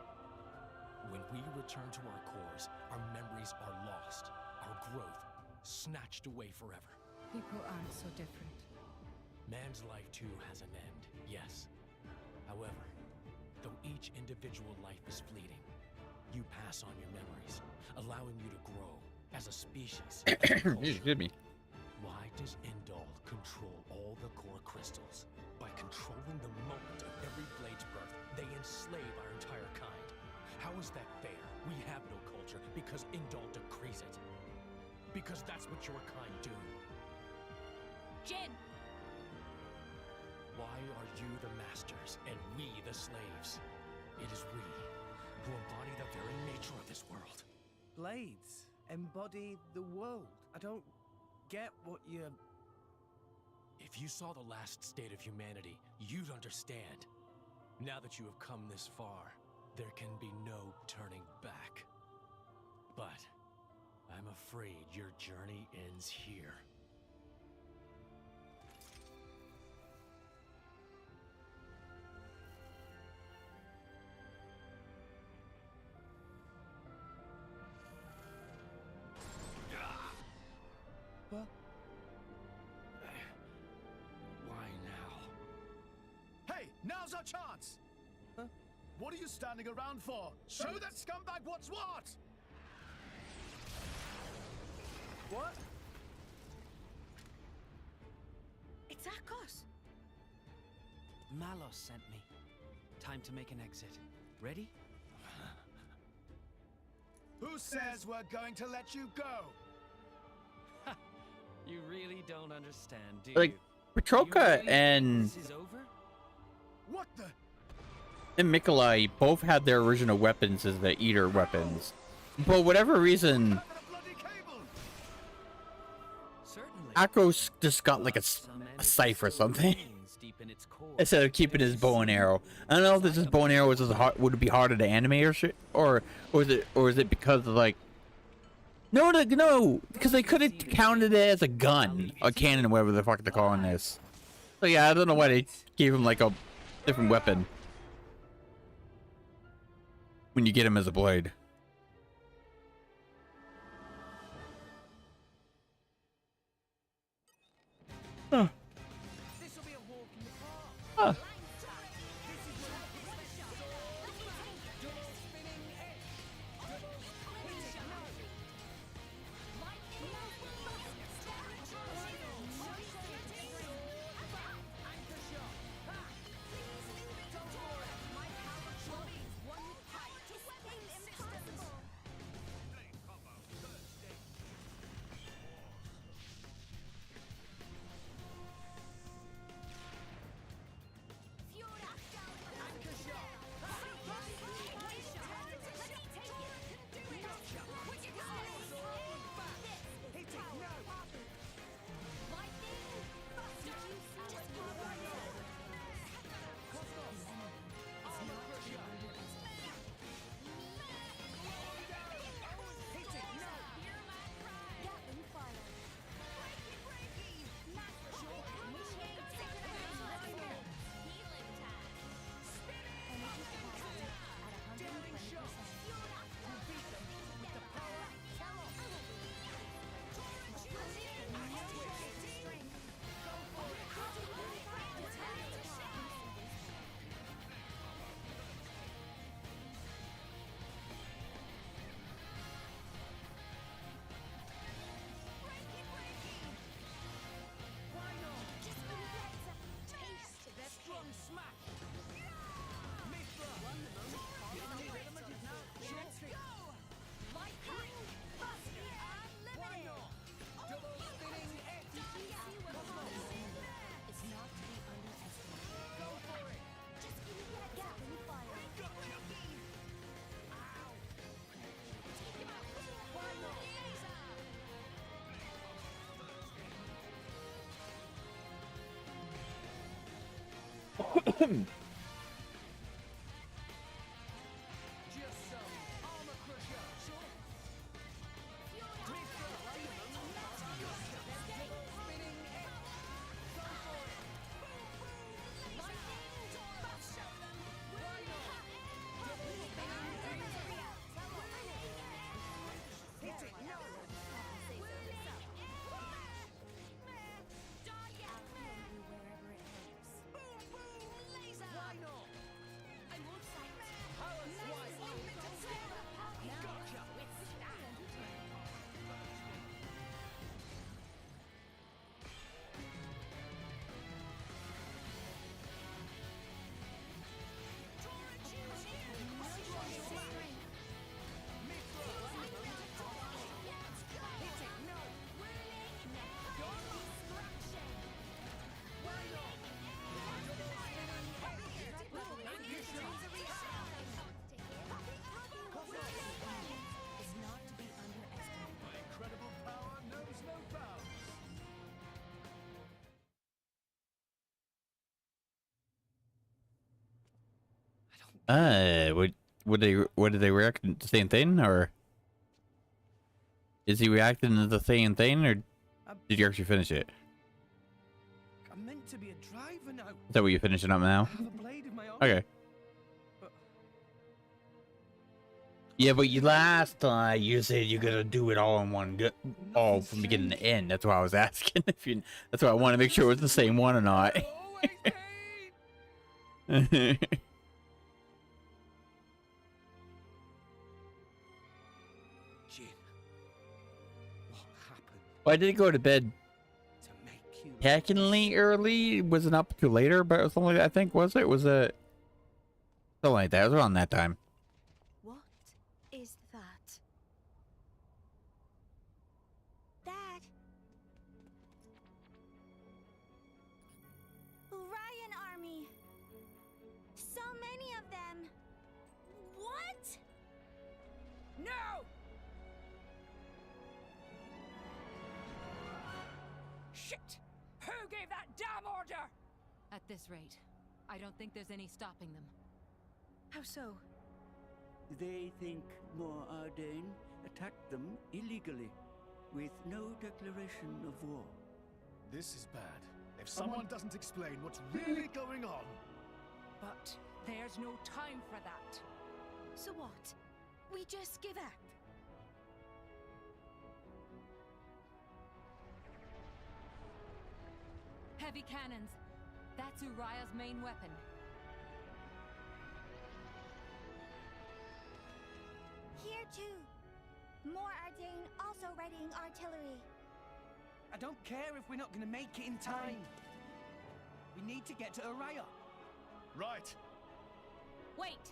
When we return to our cores, our memories are lost, our growth snatched away forever. People aren't so different. Man's life too has an end, yes. However, though each individual life is fleeting, you pass on your memories, allowing you to grow as a species. Excuse me. Why does Indal control all the core crystals? By controlling the moment of every blade's birth, they enslave our entire kind. How is that fair? We have no culture because Indal decrees it. Because that's what your kind do. Jin! Why are you the masters and we the slaves? It is we who embody the very nature of this world. Blades embody the world. I don't get what you're... If you saw the last state of humanity, you'd understand. Now that you have come this far, there can be no turning back. But I'm afraid your journey ends here. What? Why now? Hey, now's our chance! Huh? What are you standing around for? Show that scumbag what's what! What? It's Akos. Malos sent me. Time to make an exit. Ready? Who says we're going to let you go? You really don't understand, do Like, you? Petroka and This is over? What the? and Mikolai both had their original weapons as the Eater weapons. But whatever reason, Akos just got like a scythe or something instead of keeping his bow and arrow. I don't know if this bow and arrow was would it be harder to animate or shit, or is it because of like no, because they could have counted it as a gun, a cannon, whatever the fuck they're calling this. So yeah, I don't know why they gave him like a different weapon when you get him as a blade. Huh. Huh. Would did they react to the same thing, or is he reacting to the same thing, or did you actually finish it? I'm meant to be a driver now. Is that what you're finishing up now? I have a blade of my own. Okay. Yeah, but you last time you said you're gonna do it all in one go, all from beginning to end. That's why I was asking if you. That's why I want to make sure it was the same one or not. Well, I did go to bed technically early. It wasn't up till later, but it was only, I think, was it? Was it something like that? It was around that time. What is that? Dad! Orion Army! So many of them! What? No! Shit! Who gave that damn order? At this rate, I don't think there's any stopping them. How so? They think Mor Ardain attacked them illegally, with no declaration of war. This is bad. If someone doesn't explain what's really going on... But there's no time for that. So what? We just give up? Heavy cannons. That's Uriah's main weapon. Here too. Mor Ardain also readying artillery. I don't care if we're not going to make it in time. We need to get to Uriah. Right. Wait!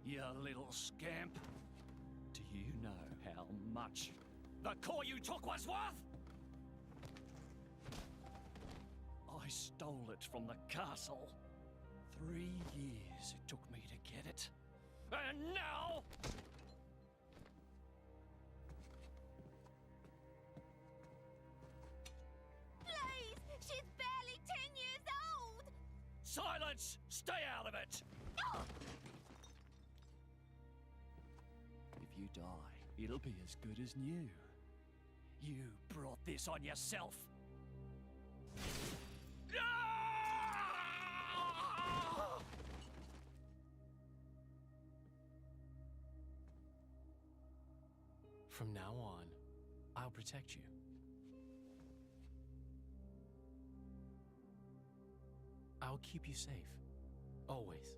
You little scamp. Do you know how much the core you took was worth? I stole it from the castle. 3 years it took me to get it. And now... Please! She's barely 10 years old! Silence! Stay out of it! die, it'll be as good as new. You brought this on yourself. From now on, I'll protect you. I'll keep you safe. Always.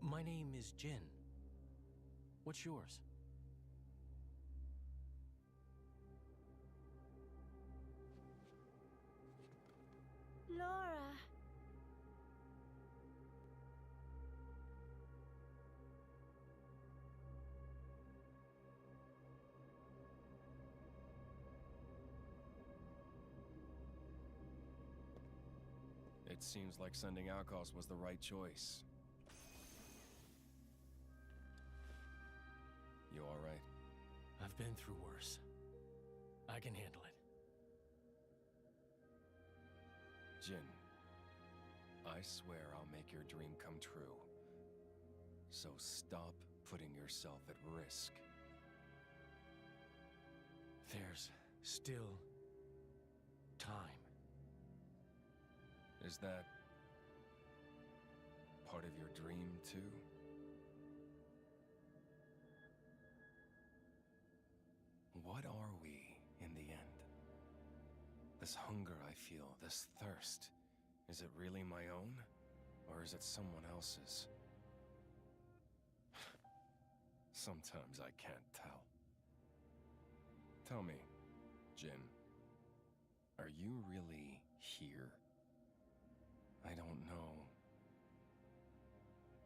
My name is Jin. What's yours? Laura. It seems like sending Alkos was the right choice. You all right? I've been through worse. I can handle it. Jin, I swear I'll make your dream come true. So stop putting yourself at risk. There's still time. Is that part of your dream, too? What are we, in the end? This hunger I feel, this thirst, is it really my own? Or is it someone else's? Sometimes I can't tell. Tell me, Jin, are you really here? I don't know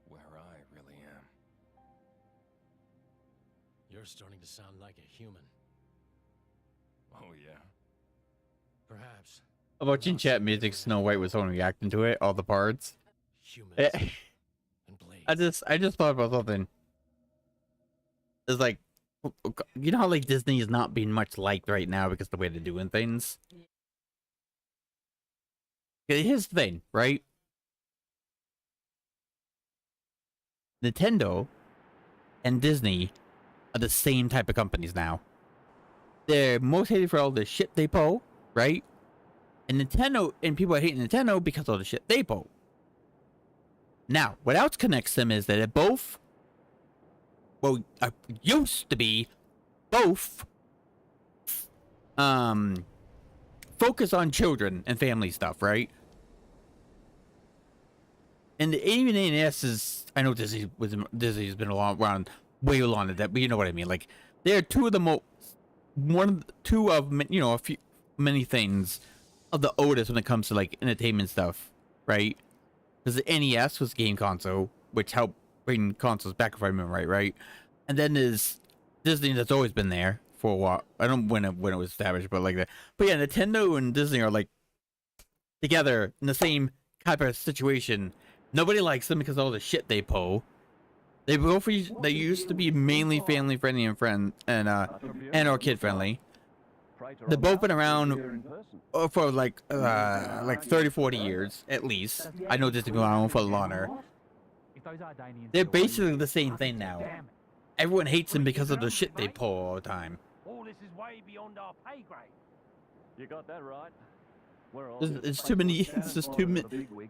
where I really am. You're starting to sound like a human. Oh, yeah? Perhaps. About Chin Chat music, Snow White was someone reacting to it, all the parts. Humans and blades. I just thought about something. It's like, you know how like Disney is not being much liked right now because of the way they're doing things? Here's the thing, right? Nintendo and Disney are the same type of companies now. They're most hated for all the shit they pull, right? And Nintendo, and people are hating Nintendo because of all the shit they pull. Now, what else connects them is that they're both, well, used to be both, focus on children and family stuff, right? And even NES is, I know Disney's been around way longer than that, but you know what I mean. Like, they're two of the two of, you know, a few, many things of the oldest when it comes to like entertainment stuff, right? Because the NES was a game console, which helped bring consoles back, if I remember right? And then there's Disney that's always been there for a while. I don't know when it was established, but like that. But yeah, Nintendo and Disney are like together in the same type of situation. Nobody likes them because of all the shit they pull. They used to be mainly family friendly and or kid friendly. They've both been around for like 30-40 years at least. I know Disney been around for longer. They're basically the same thing now. Everyone hates them because of the shit they pull all the time. All this is way beyond our pay grade. You got that right. There's too many. It's just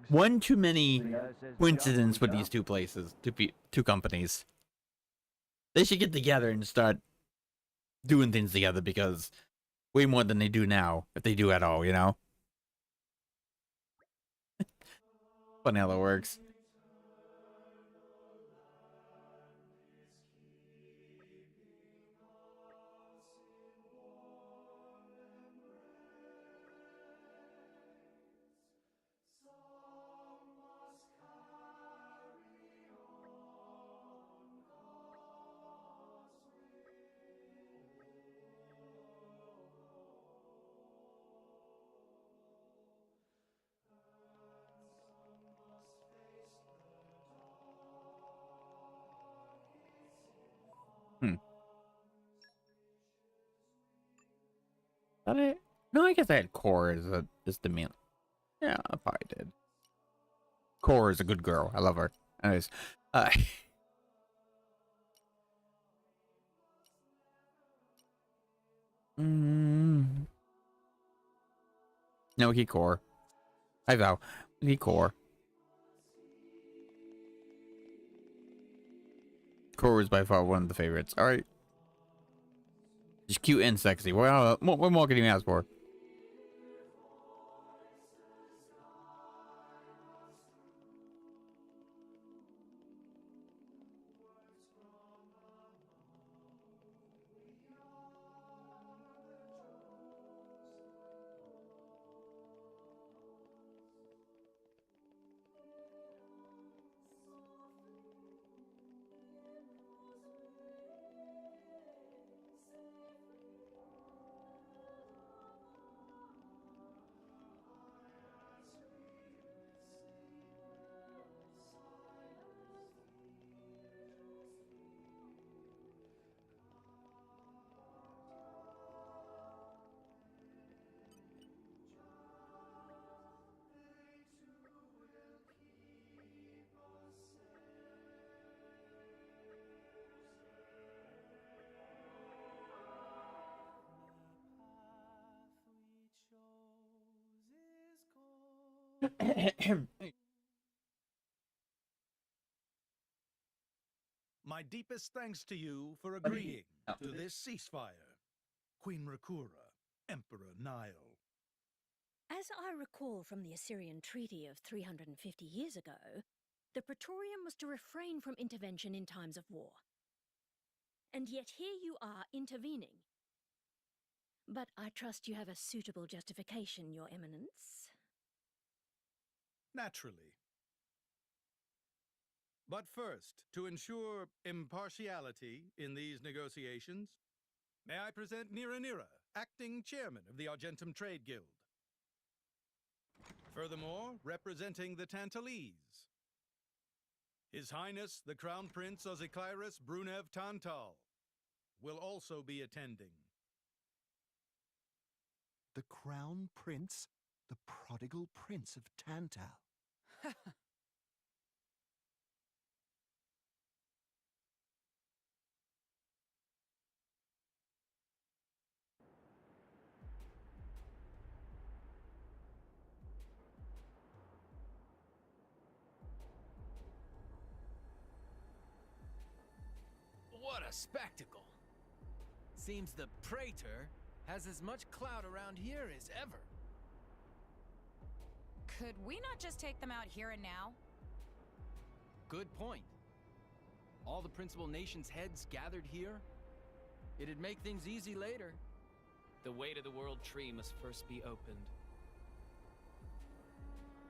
one too many coincidences with these two places, two companies. They should get together and start doing things together, because way more than they do now, if they do at all, you know. Funny how that works. No, I guess I had Core as the main. Yeah, I probably did. Core is a good girl. I love her. Anyways, No, Hikor. I vow. Hikor. Core is by far one of the favorites. Alright. Just cute and sexy. What more can you ask for? My deepest thanks to you for agreeing to this ceasefire. Queen Rakura, Emperor Nile. As I recall from the Assyrian treaty of 350 years ago, the Praetorium was to refrain from intervention in times of war. And yet here you are intervening. But I trust you have a suitable justification, Your Eminence. Naturally. But first, to ensure impartiality in these negotiations, may I present Nira Nira, acting chairman of the Argentum Trade Guild. Furthermore, representing the Tantalese, His Highness the Crown Prince Ozikairos Brunev Tantal will also be attending. The Crown Prince? The prodigal Prince of Tantal. What a spectacle! Seems the Praetor has as much clout around here as ever. Could we not just take them out here and now? Good point. All the principal nations' heads gathered here? It'd make things easy later. The way to the World Tree must first be opened.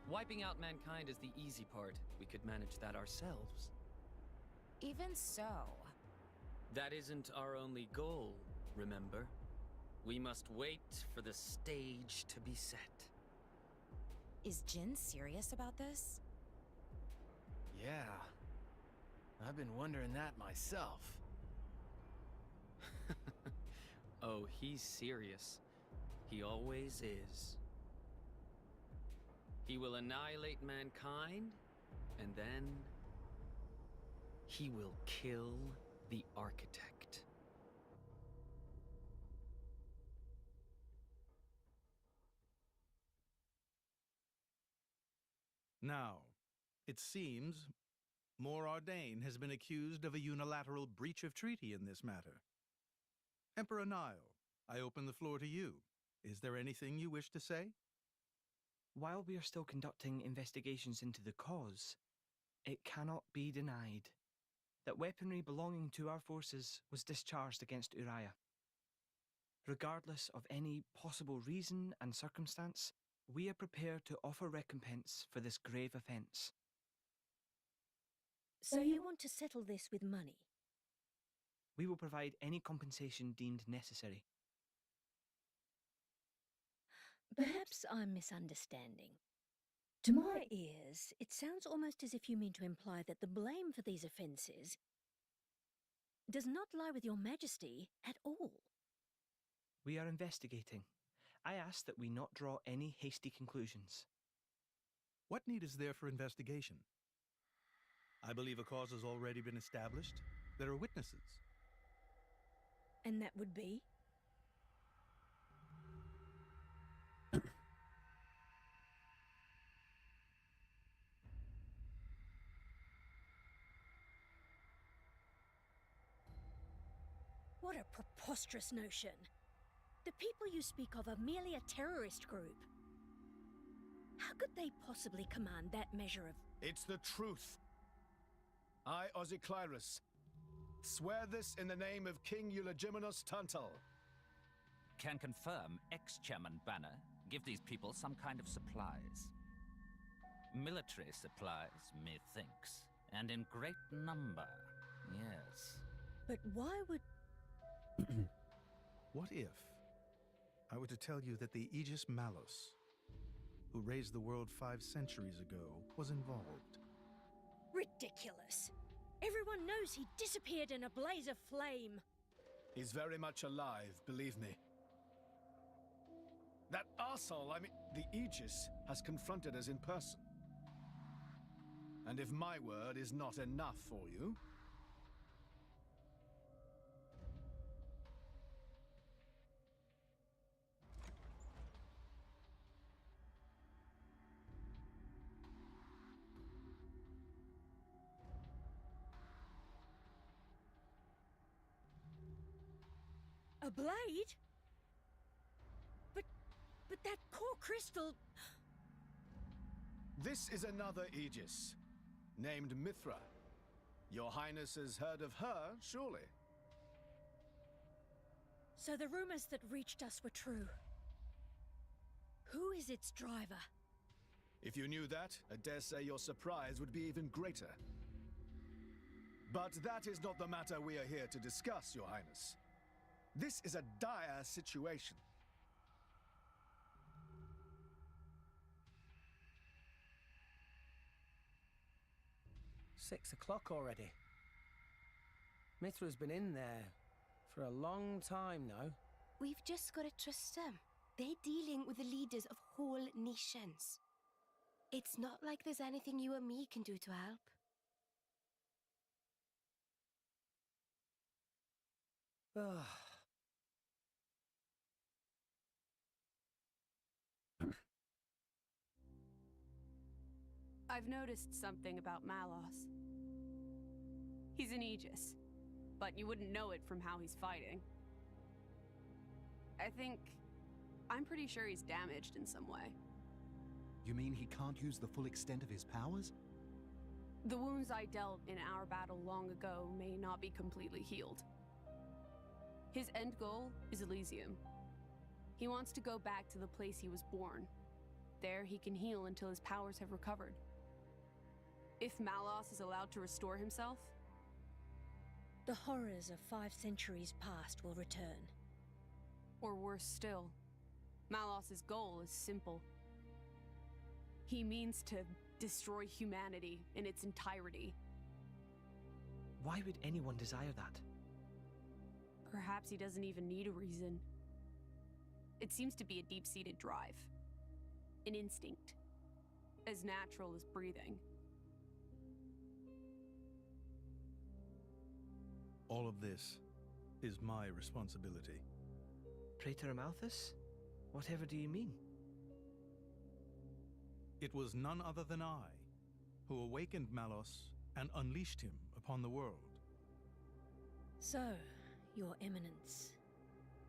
Wiping out mankind is the easy part. We could manage that ourselves. Even so. That isn't our only goal, remember? We must wait for the stage to be set. Is Jin serious about this? Yeah. I've been wondering that myself. Oh, he's serious. He always is. He will annihilate mankind, and then he will kill the architect. Now, it seems Mor Ardain has been accused of a unilateral breach of treaty in this matter. Emperor Nile, I open the floor to you. Is there anything you wish to say? While we are still conducting investigations into the cause, it cannot be denied that weaponry belonging to our forces was discharged against Uriah. Regardless of any possible reason and circumstance, we are prepared to offer recompense for this grave offense. So you want to settle this with money? We will provide any compensation deemed necessary. Perhaps I'm misunderstanding. To my ears, it sounds almost as if you mean to imply that the blame for these offences does not lie with your Majesty at all. We are investigating. I ask that we not draw any hasty conclusions. What need is there for investigation? I believe a cause has already been established. There are witnesses. And that would be? preposterous notion. The people you speak of are merely a terrorist group. How could they possibly command that measure of... It's the truth. I, Ozyclyrus, swear this in the name of King Eulogimenos Tantal. Can confirm ex-Chairman Banner give these people some kind of supplies. Military supplies, methinks, and in great number, yes. But why would... What if I were to tell you that the Aegis Malos, who raised the world 5 centuries ago, was involved? Ridiculous. Everyone knows he disappeared in a blaze of flame. He's very much alive, believe me. That arsehole, the Aegis, has confronted us in person. And if my word is not enough for you... A blade? But that core crystal... This is another Aegis, named Mithra. Your Highness has heard of her, surely? So the rumors that reached us were true. Who is its driver? If you knew that, I dare say your surprise would be even greater. But that is not the matter we are here to discuss, Your Highness. This is a dire situation. "6 o'clock already. Mithra's been in there for a long time now. We've just got to trust them. They're dealing with the leaders of whole nations. It's not like there's anything you or me can do to help. I've noticed something about Malos. He's an Aegis, but you wouldn't know it from how he's fighting. I'm pretty sure he's damaged in some way. You mean he can't use the full extent of his powers? The wounds I dealt in our battle long ago may not be completely healed. His end goal is Elysium. He wants to go back to the place he was born. There he can heal until his powers have recovered. If Malos is allowed to restore himself, the horrors of 5 centuries past will return. Or worse still, Malos's goal is simple. He means to destroy humanity in its entirety. Why would anyone desire that? Perhaps he doesn't even need a reason. It seems to be a deep-seated drive. An instinct. As natural as breathing. All of this is my responsibility. Praetor Amalthus? Whatever do you mean? It was none other than I who awakened Malos and unleashed him upon the world. So, Your Eminence,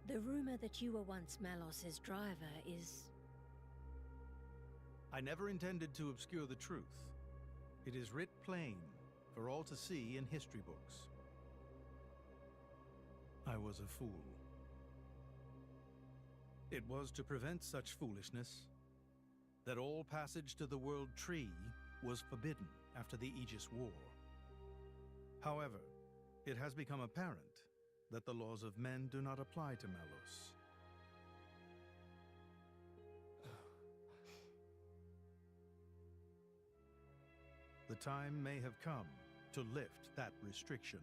the rumor that you were once Malos's driver is... I never intended to obscure the truth. It is writ plain for all to see in history books. I was a fool. It was to prevent such foolishness that all passage to the World Tree was forbidden after the Aegis War. However, it has become apparent that the laws of men do not apply to Malos. The time may have come to lift that restriction.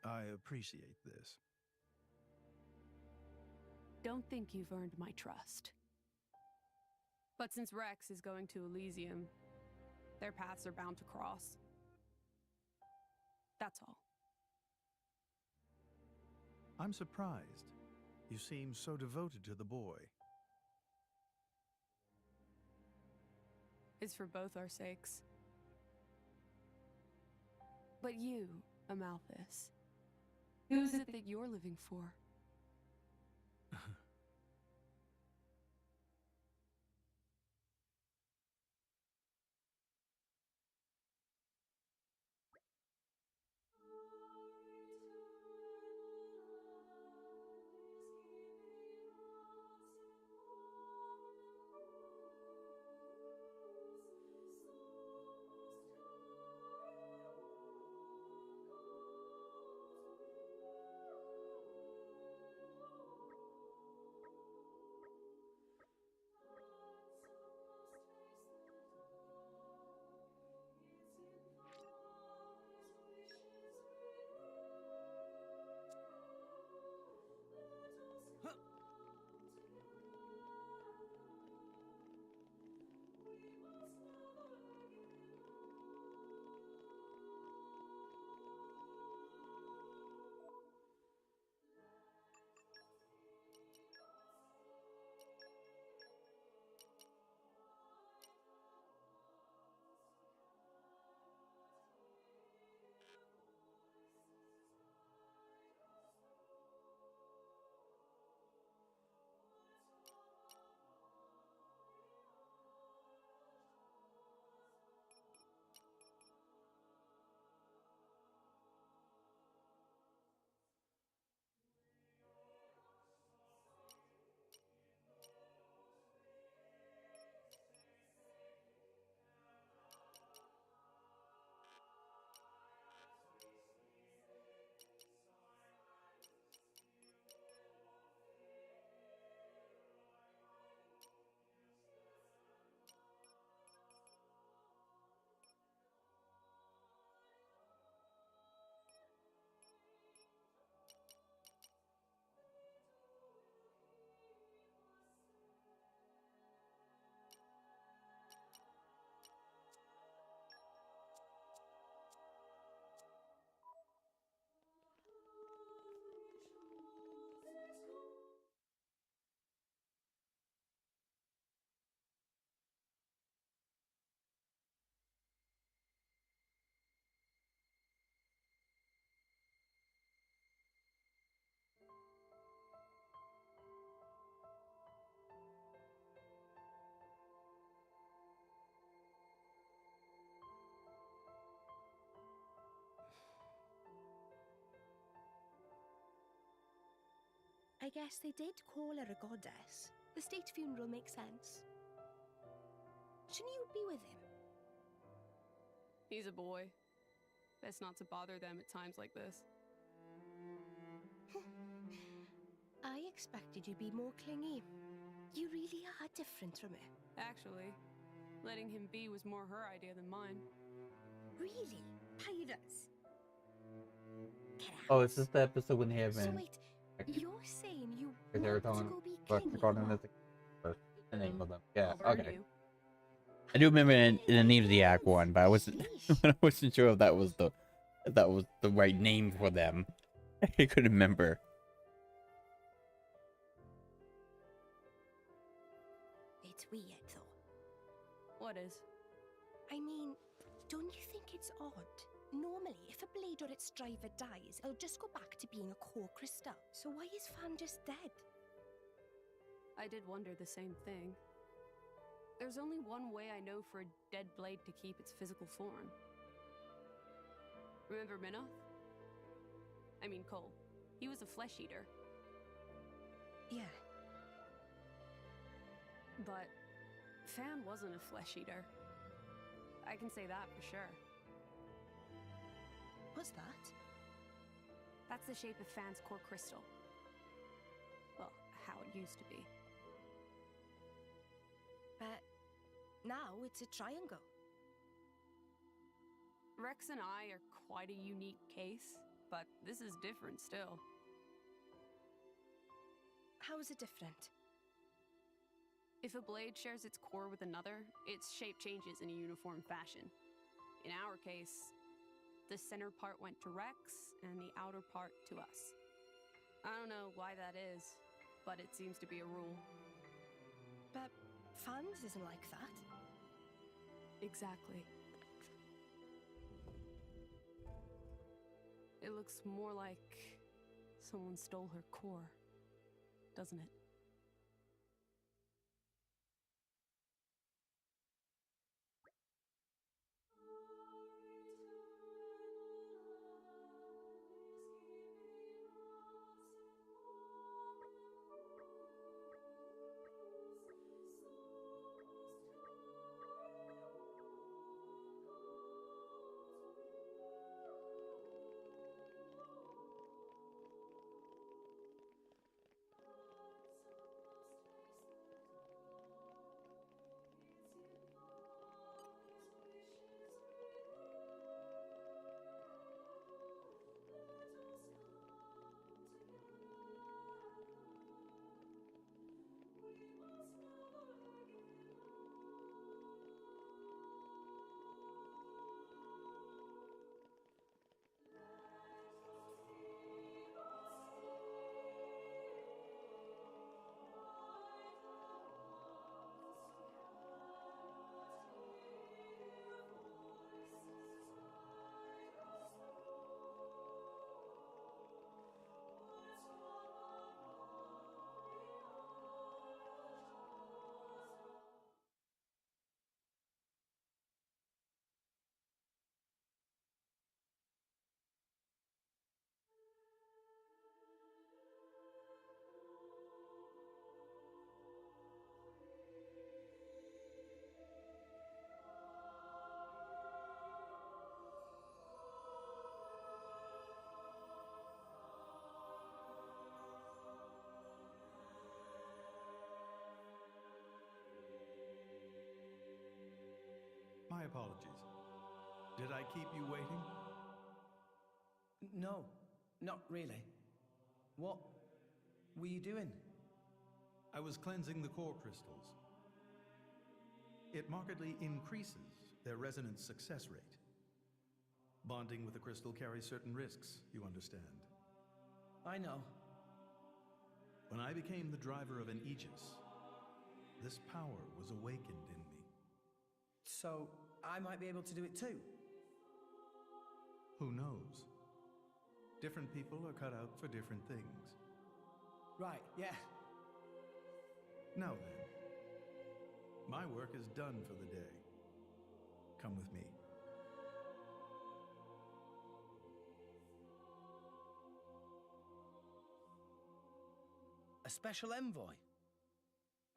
I appreciate this. Don't think you've earned my trust. But since Rex is going to Elysium, their paths are bound to cross. That's all. I'm surprised. You seem so devoted to the boy. It's for both our sakes. But you, Amalthus, who is it that you're living for? I guess they did call her a goddess. The state funeral makes sense. Shouldn't you be with him? He's a boy. Best not to bother them at times like this. I expected you'd be more clingy. You really are different from her. Actually, letting him be was more her idea than mine. Really? Pirates? Oh, is this the episode when they have So been? wait, you're saying you They were want to talking go be about clingy? recording this. The name of them. Yeah. I'll burn Okay. you. I do remember in the Amnesiac one, but I wasn't sure if that was the right name for them. I couldn't remember. It's weird, though. What is? I mean, don't you think it's odd? Normally, if a blade or its driver dies, it'll just go back to being a core crystal. So why is Fan just dead? I did wonder the same thing. There's only one way I know for a dead blade to keep its physical form. Remember Minoth? I mean Cole. He was a flesh eater. Yeah. But Fan wasn't a flesh eater. I can say that for sure. What's that? That's the shape of Fan's core crystal. Well, how it used to be. But now it's a triangle. Rex and I are quite a unique case, but this is different still. How is it different? If a blade shares its core with another, its shape changes in a uniform fashion. In our case, the center part went to Rex, and the outer part to us. I don't know why that is, but it seems to be a rule. But Fan's isn't like that. exactly? It looks more like someone stole her core, doesn't it? My apologies. Did I keep you waiting? No, not really. What were you doing? I was cleansing the core crystals. It markedly increases their resonance success rate. Bonding with the crystal carries certain risks, you understand. I know. When I became the driver of an Aegis, this power was awakened in me. So, I might be able to do it too? Who knows? Different people are cut out for different things. Right, yeah. Now then, my work is done for the day. Come with me. A special envoy?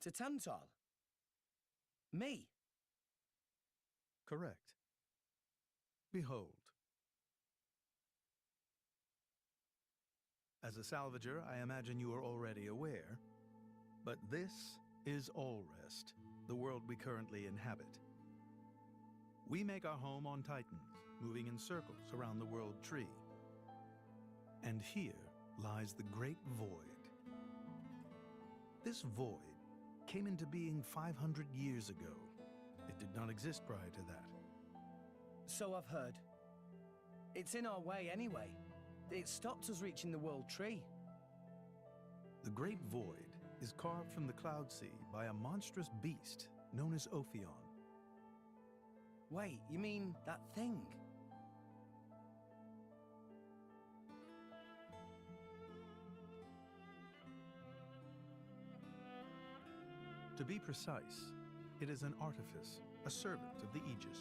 To Tantal? Me? Correct. Behold. As a salvager, I imagine you are already aware, but this is Allrest, the world we currently inhabit. We make our home on Titans, moving in circles around the world tree. And here lies the Great Void. This void came into being 500 years ago. It did not exist prior to that. So I've heard. It's in our way anyway. It stopped us reaching the world tree. The Great Void is carved from the Cloud Sea by a monstrous beast known as Ophion. Wait, you mean that thing? To be precise, it is an artifice, a servant of the Aegis.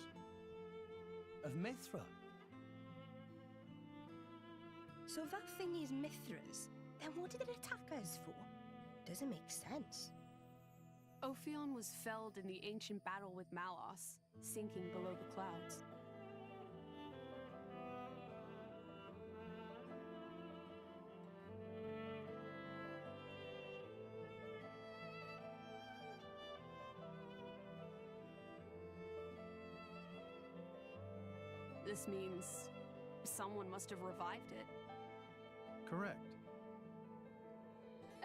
Of Mithra? So that thing is Mithra's, then what did it attack us for? Doesn't make sense. Ophion was felled in the ancient battle with Malos, sinking below the clouds. This means someone must have revived it. Correct.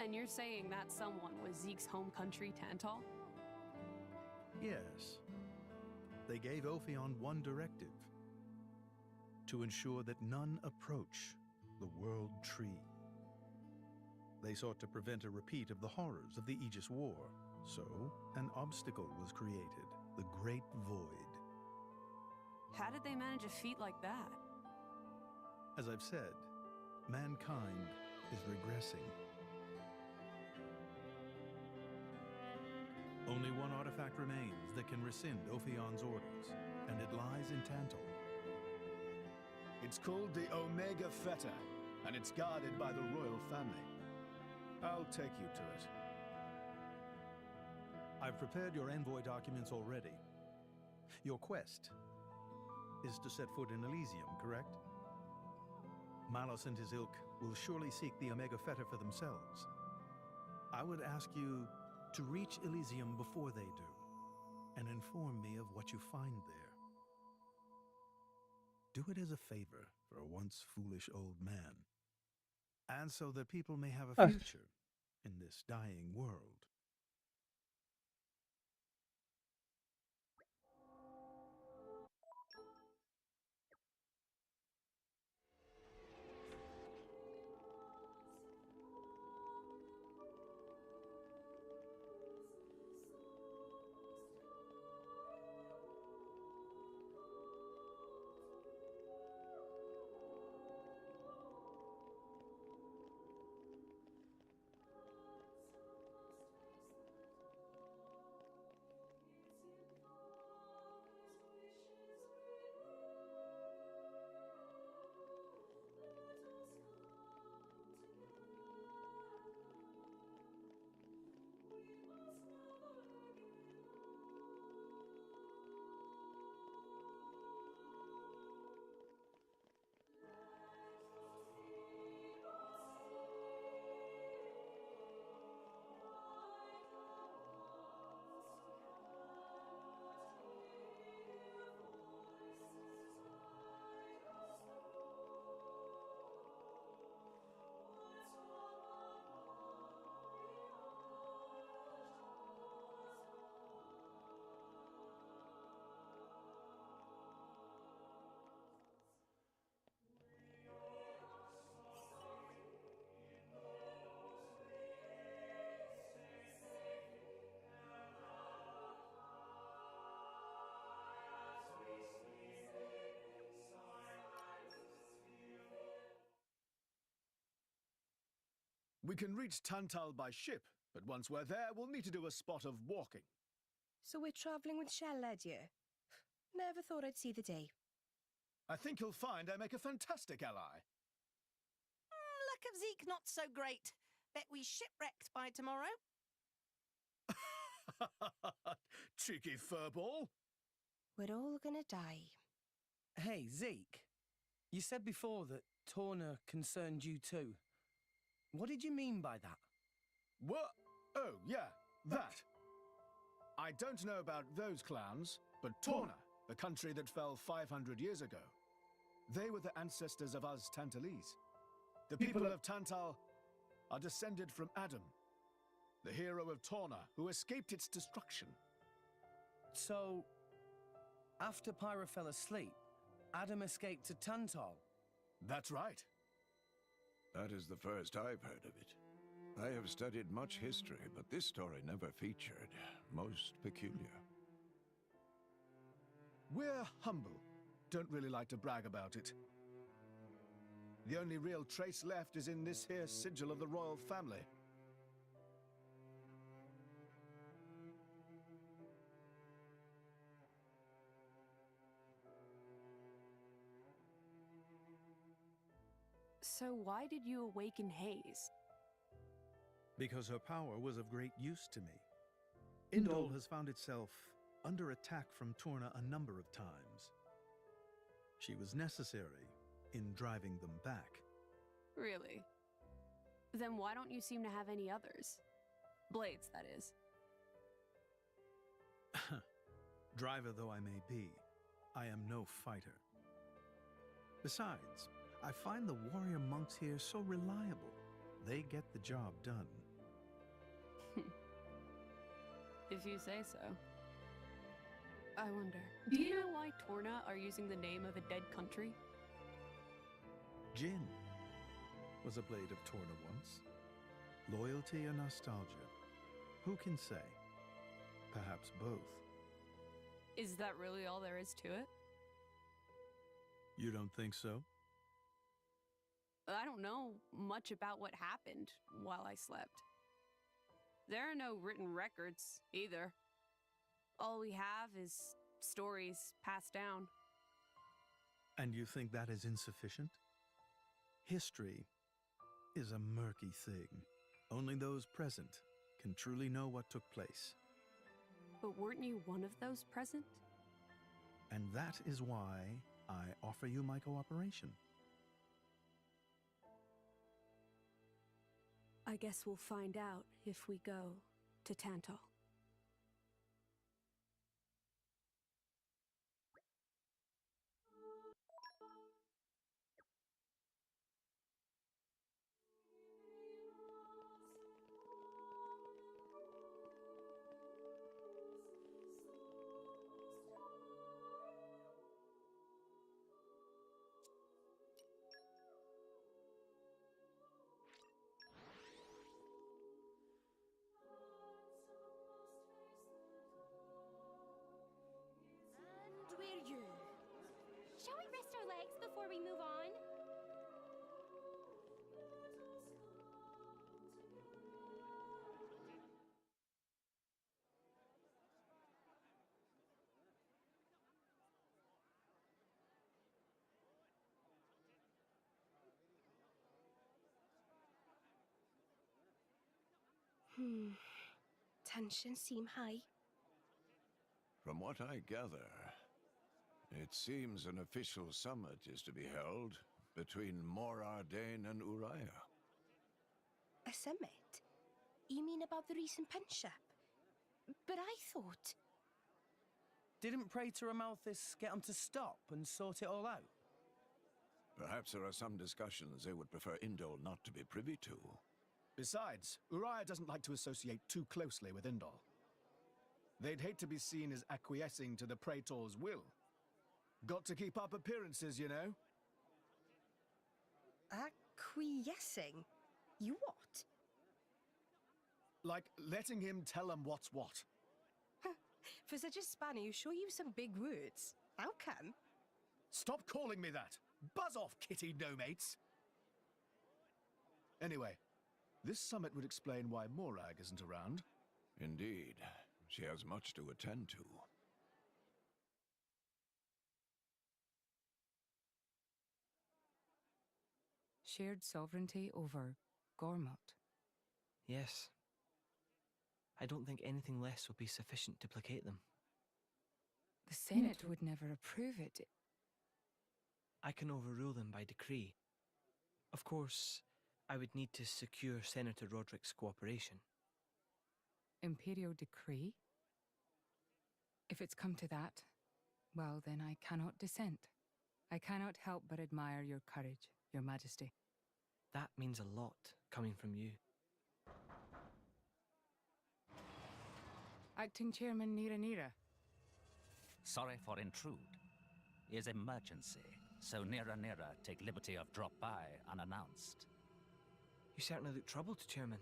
And you're saying that someone was Zeke's home country, Tantal? Yes. They gave Ophion one directive: to ensure that none approach the World Tree. They sought to prevent a repeat of the horrors of the Aegis War, so an obstacle was created, the Great Void. How did they manage a feat like that? As I've said, mankind is regressing. Only one artifact remains that can rescind Ophion's orders, and it lies in Tantal. It's called the Omega Feta, and it's guarded by the royal family. I'll take you to it. I've prepared your envoy documents already. Your quest is to set foot in Elysium, correct? Malos and his ilk will surely seek the Omega Feta for themselves. I would ask you to reach Elysium before they do, and inform me of what you find there. Do it as a favor for a once foolish old man, and so that people may have a future in this dying world. We can reach Tantal by ship, but once we're there, we'll need to do a spot of walking. So we're traveling with Shell Led here? Never thought I'd see the day. I think you'll find I make a fantastic ally. Luck of Zeke not so great. Bet we shipwrecked by tomorrow. Cheeky furball. We're all gonna die. Hey, Zeke. You said before that Torna concerned you too. What did you mean by that? What? Oh, yeah, that. I don't know about those clowns, but Torna, the country that fell 500 years ago, they were the ancestors of us Tantalese. The people of Tantal are descended from Adam, the hero of Torna who escaped its destruction. So, after Pyra fell asleep, Adam escaped to Tantal? That's right. That is the first I've heard of it. I have studied much history, but this story never featured. Most peculiar. We're humble. Don't really like to brag about it. The only real trace left is in this here sigil of the royal family. So why did you awaken Hayes? Because her power was of great use to me. Indol has found itself under attack from Torna a number of times. She was necessary in driving them back. Really? Then why don't you seem to have any others? Blades, that is. Driver though I may be, I am no fighter. Besides, I find the warrior monks here so reliable. They get the job done. If you say so. I wonder, do you know why Torna are using the name of a dead country? Jin was a blade of Torna once. Loyalty or nostalgia? Who can say? Perhaps both. Is that really all there is to it? You don't think so? I don't know much about what happened while I slept. There are no written records, either. All we have is stories passed down. And you think that is insufficient? History is a murky thing. Only those present can truly know what took place. But weren't you one of those present? And that is why I offer you my cooperation. I guess we'll find out if we go to Tantal. And we're you. Shall we rest our legs before we move on? Tensions seem high. From what I gather, it seems an official summit is to be held between Mor Ardain and Uriah. A summit? You mean about the recent penship? But I thought... Didn't Praetor Amalthus get him to stop and sort it all out? Perhaps there are some discussions they would prefer Indol not to be privy to. Besides, Uriah doesn't like to associate too closely with Indol. They'd hate to be seen as acquiescing to the Praetor's will. Got to keep up appearances, you know? Acquiescing? You what? Like letting him tell them what's what. For such a spanner, you sure use some big words. How come? Stop calling me that! Buzz off, kitty no-mates! Anyway, this summit would explain why Morag isn't around. Indeed. She has much to attend to. Shared sovereignty over Gormott. Yes. I don't think anything less would be sufficient to placate them. The Senate would never approve it. I can overrule them by decree. Of course, I would need to secure Senator Roderick's cooperation. Imperial decree? If it's come to that, well then I cannot dissent. I cannot help but admire your courage, your majesty. That means a lot, coming from you. Acting Chairman Nira. Sorry for intrude. Is emergency, so Nira take liberty of drop by unannounced. You certainly look troubled, Chairman.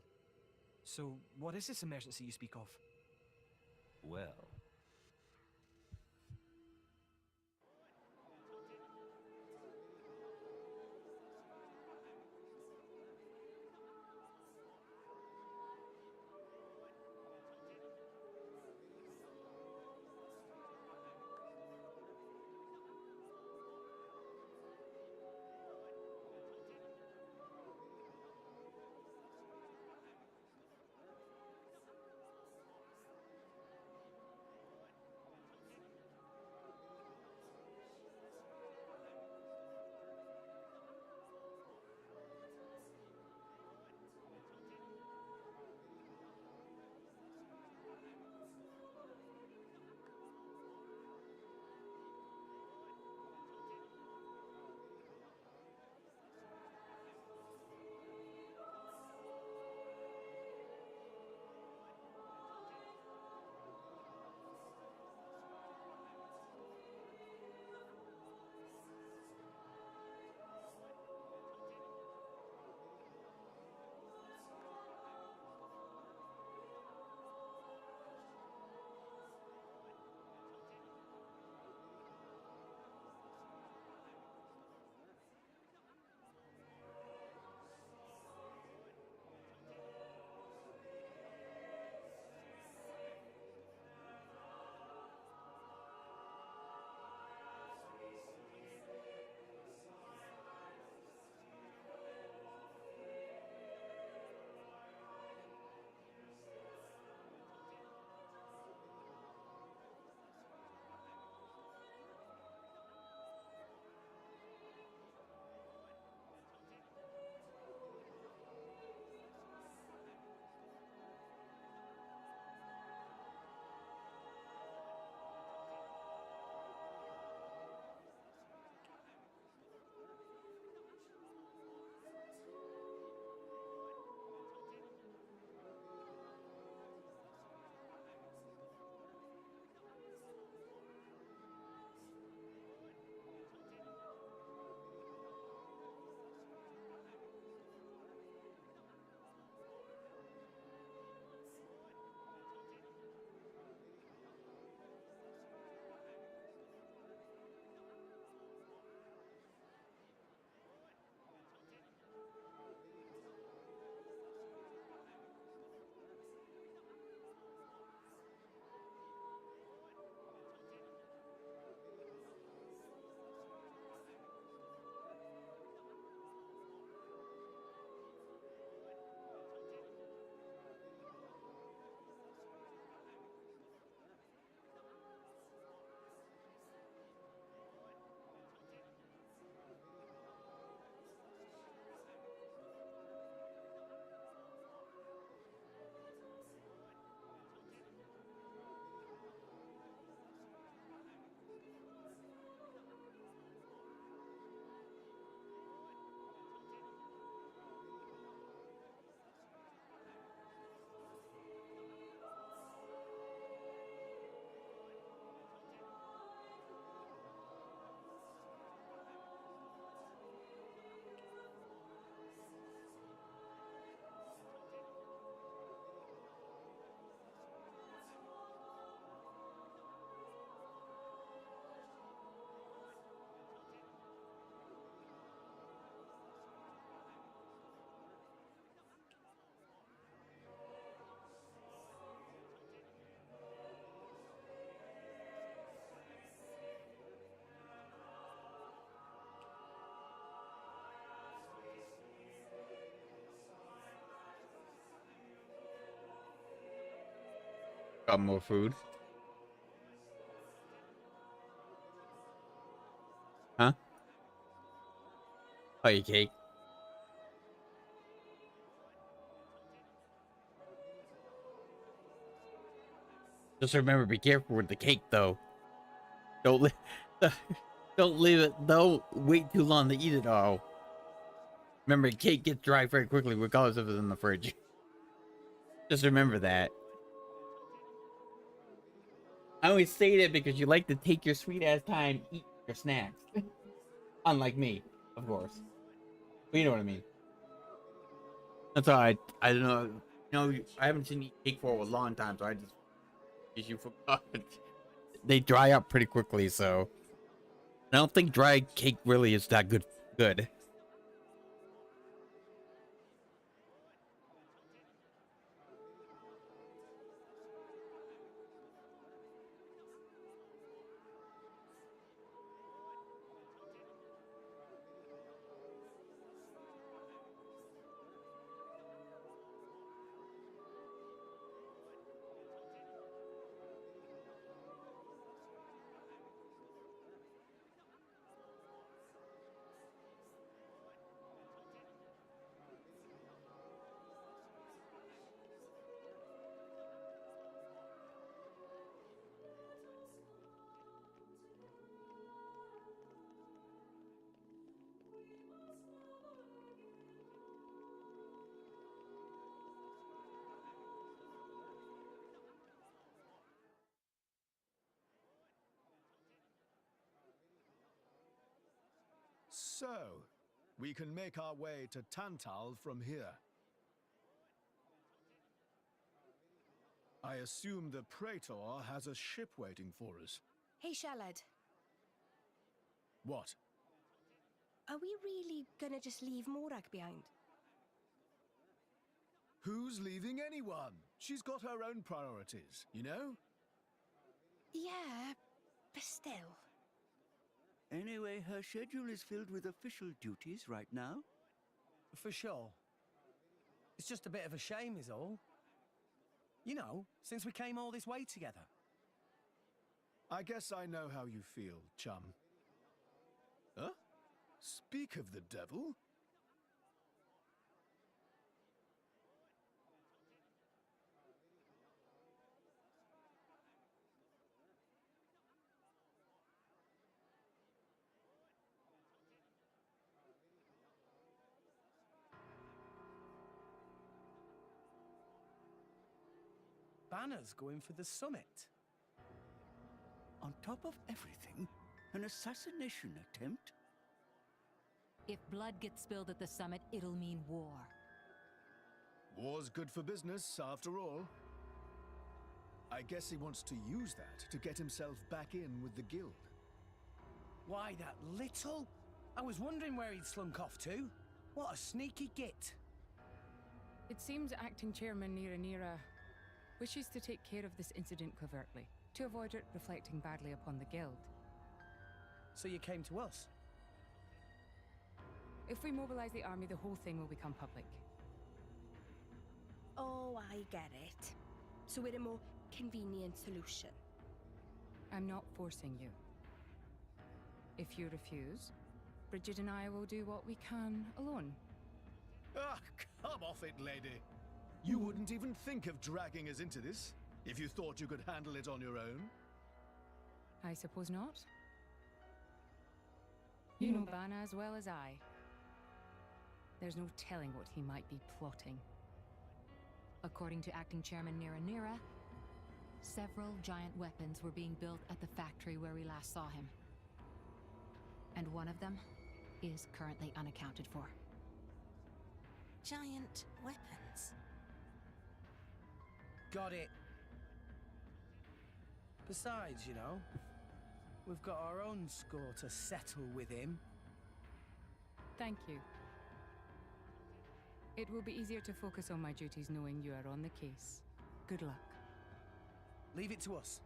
So, what is this emergency you speak of? Well, Got more food. Huh? Oh, your cake. Just remember, be careful with the cake, though. Don't don't leave it. Don't wait too long to eat it all. Remember, cake gets dry very quickly, regardless if it's in the fridge. Just remember that. I always say that because you like to take your sweet ass time eating your snacks. Unlike me, of course. But you know what I mean. That's why I don't know. You know, I haven't seen you eat cake for a long time, so I just guess you forgot. They dry up pretty quickly, so I don't think dry cake really is that good. So, we can make our way to Tantal from here. I assume the Praetor has a ship waiting for us. Hey, Shalad. What? Are we really gonna just leave Morag behind? Who's leaving anyone? She's got her own priorities, you know? Yeah, but still. Anyway, her schedule is filled with official duties right now. For sure. It's just a bit of a shame is all. You know, since we came all this way together. I guess I know how you feel, chum. Huh? Speak of the devil? Banner's going for the summit. On top of everything, an assassination attempt? If blood gets spilled at the summit, it'll mean war. War's good for business, after all. I guess he wants to use that to get himself back in with the guild. Why, that little? I was wondering where he'd slunk off to. What a sneaky git. It seems Acting Chairman Nira wishes to take care of this incident covertly, to avoid it reflecting badly upon the guild. So you came to us? If we mobilize the army, the whole thing will become public. Oh, I get it. So we're a more convenient solution. I'm not forcing you. If you refuse, Bridget and I will do what we can alone. Ah, come off it, lady. You wouldn't even think of dragging us into this, if you thought you could handle it on your own. I suppose not. You know Bana as well as I. There's no telling what he might be plotting. According to Acting Chairman Nira, several giant weapons were being built at the factory where we last saw him. And one of them is currently unaccounted for. Giant weapons. Got it. Besides, you know, we've got our own score to settle with him. Thank you. It will be easier to focus on my duties knowing you are on the case. Good luck. Leave it to us.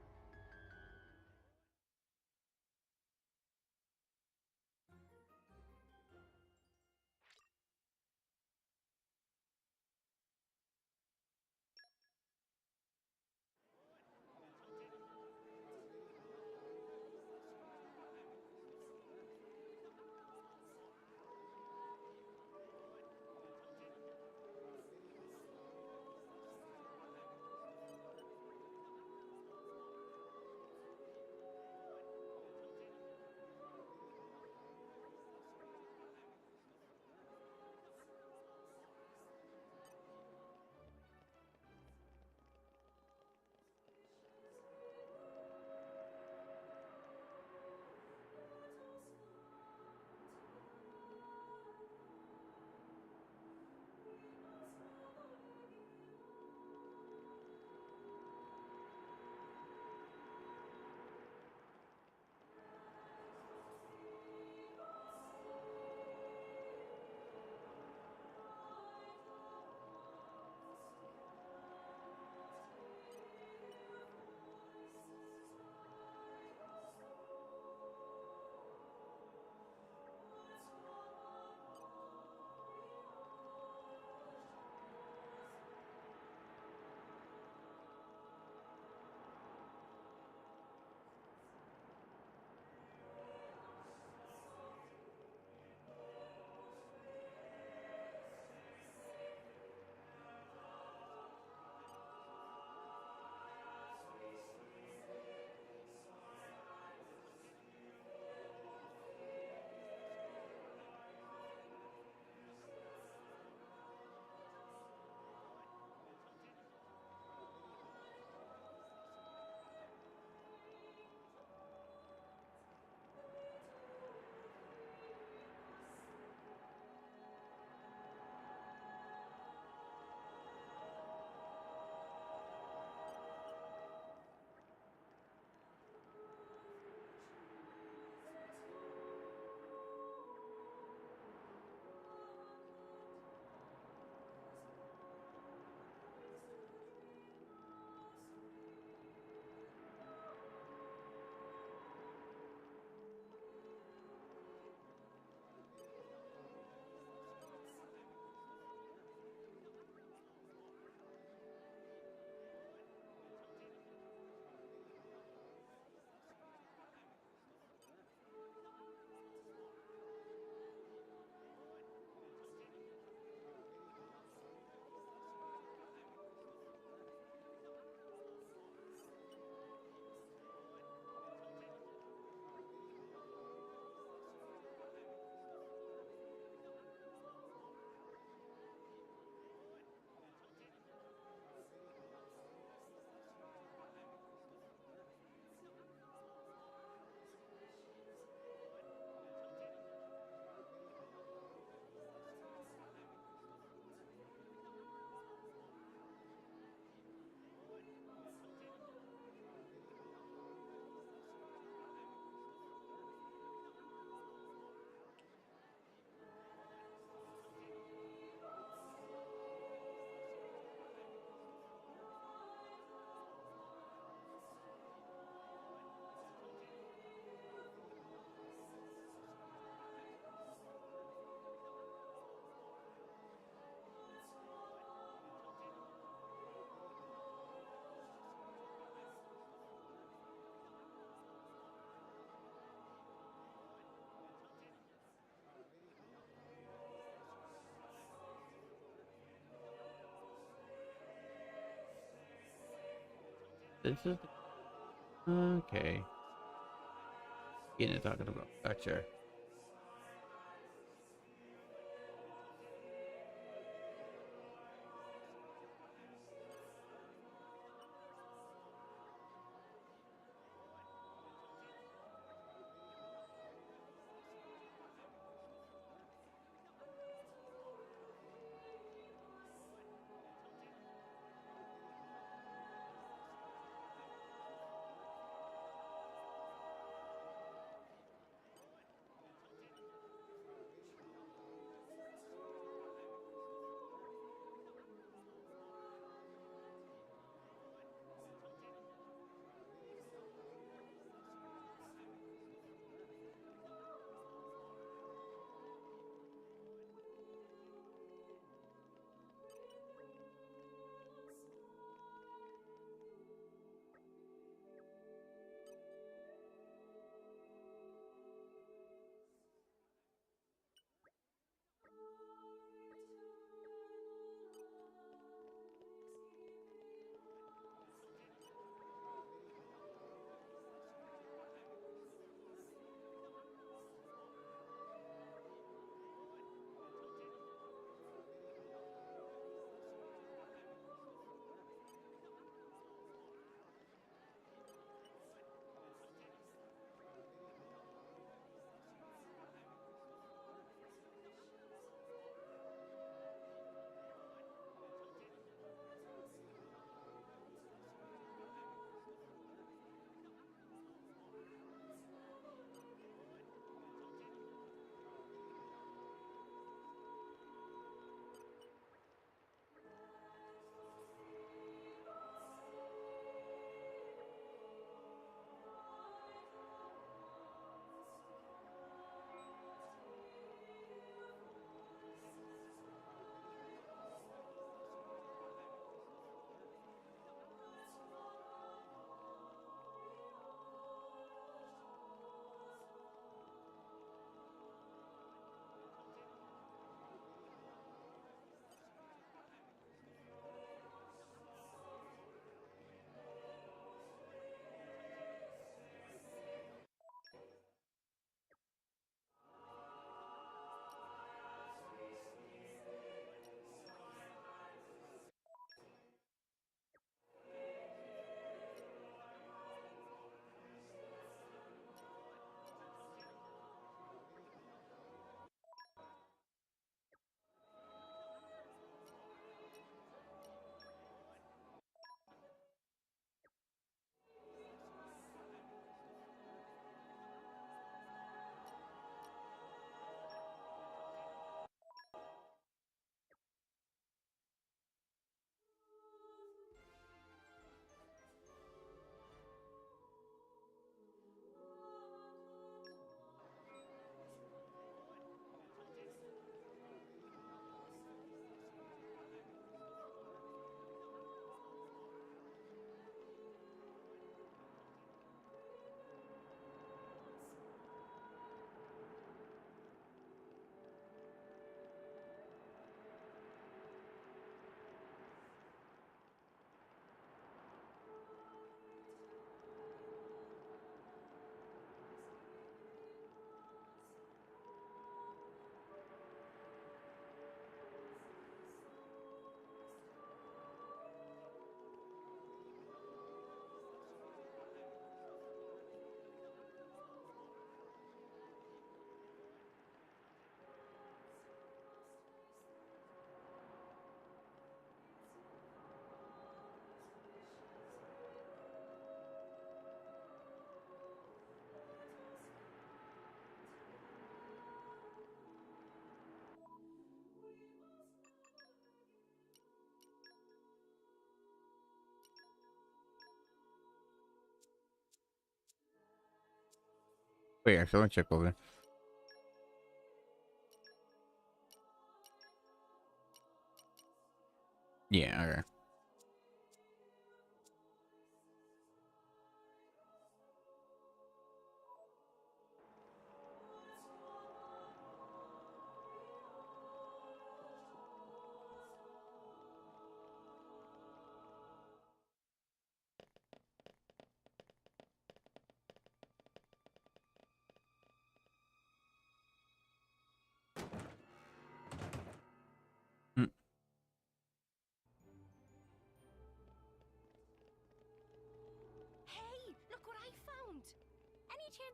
This is okay. Talking about. Gotcha. Wait, actually, let me check over there. Yeah, okay.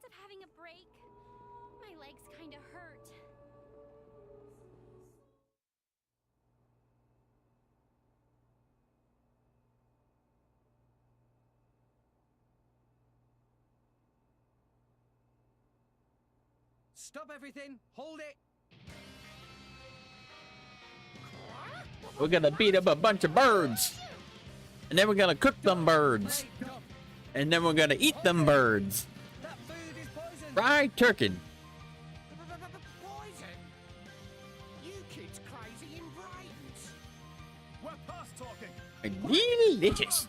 of having a break? My legs kinda hurt. Stop everything! Hold it! We're gonna beat up a bunch of birds. And then we're gonna cook them birds. And then we're gonna eat them birds. Fried turkey. Poison? You kids crazy in brains. We're past talking. Delicious.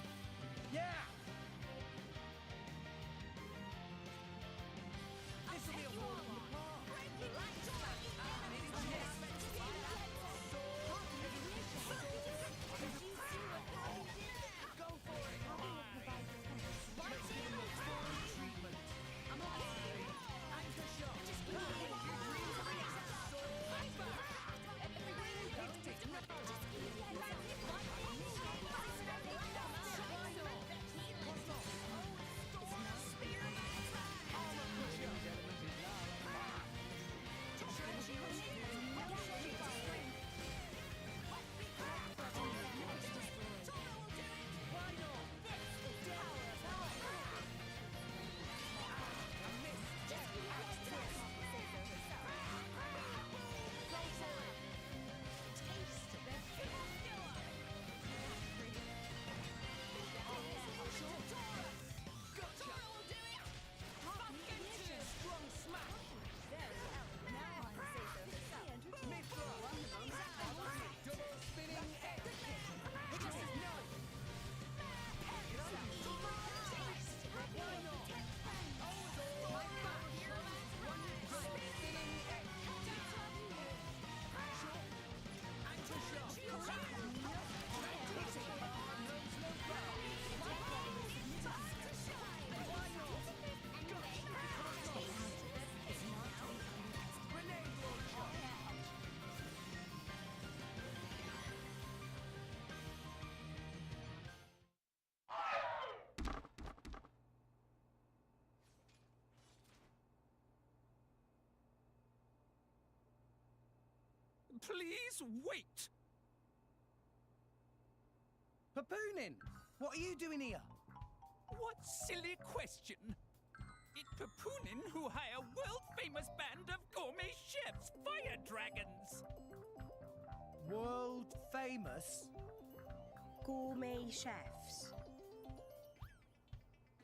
Please wait! Papoonin! What are you doing here? What silly question! It's Papoonin who hire world-famous band of gourmet chefs, Fire Dragons! World famous? Gourmet chefs.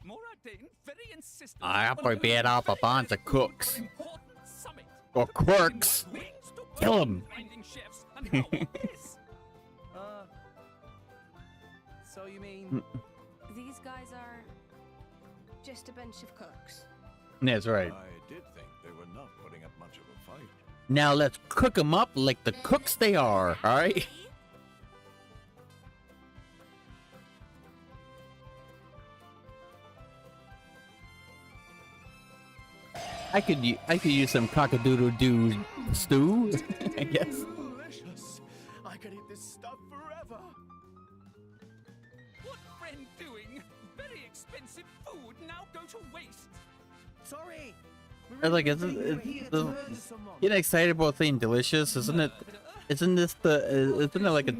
Moradin very insistent. I prepared up a bunch of cooks. Or quirks. Kill them. So you mean These guys are just a bunch of cooks? That's right. I did think they were not putting up much of a fight. Now let's cook them up like the cooks they are, alright? I could use some cock-a-doodle-doo stew, I guess. Delicious. I could eat this stuff forever. What friend doing? Very expensive food now go to waste. Sorry. Like, getting excited about saying delicious, isn't it? Isn't this the? Isn't it like a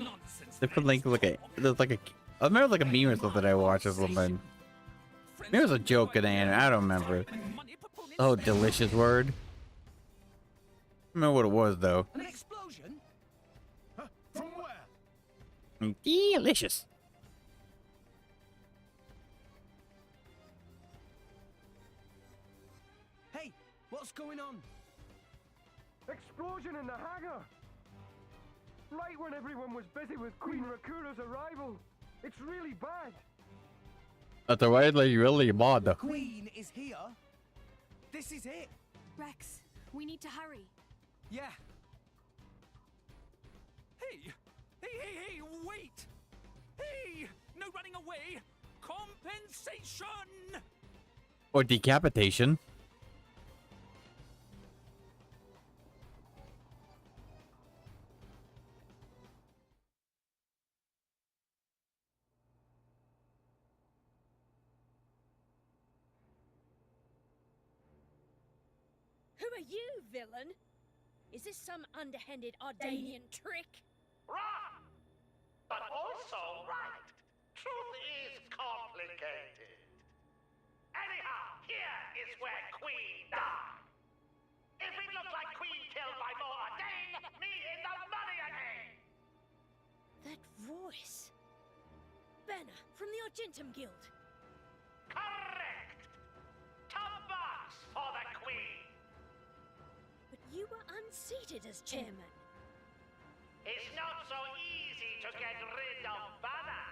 different there's like a? I remember like a meme or something I watched or something. Maybe it was a joke in anime. I don't remember. Oh, delicious word. I don't remember what it was though. An explosion? From where? Delicious. Hey, what's going on? Explosion in the hangar! Right when everyone was busy with Queen Rakura's arrival. It's really bad. That's really bad. The Queen is here. This is it. Rex, we need to hurry. Yeah. Hey, wait! Hey, no running away! Compensation! Or decapitation. Who are you, villain? Is this some underhanded Ardanian trick? Wrong! But also right. Truth is complicated. Anyhow, here is where Queen died. If it looked like Queen killed by Mor Ardain, me in the money again! That voice. Banner from the Argentum Guild. Correct! Toolbox for the Queen! But you were unseated as chairman. It's not so easy to get rid of Banner.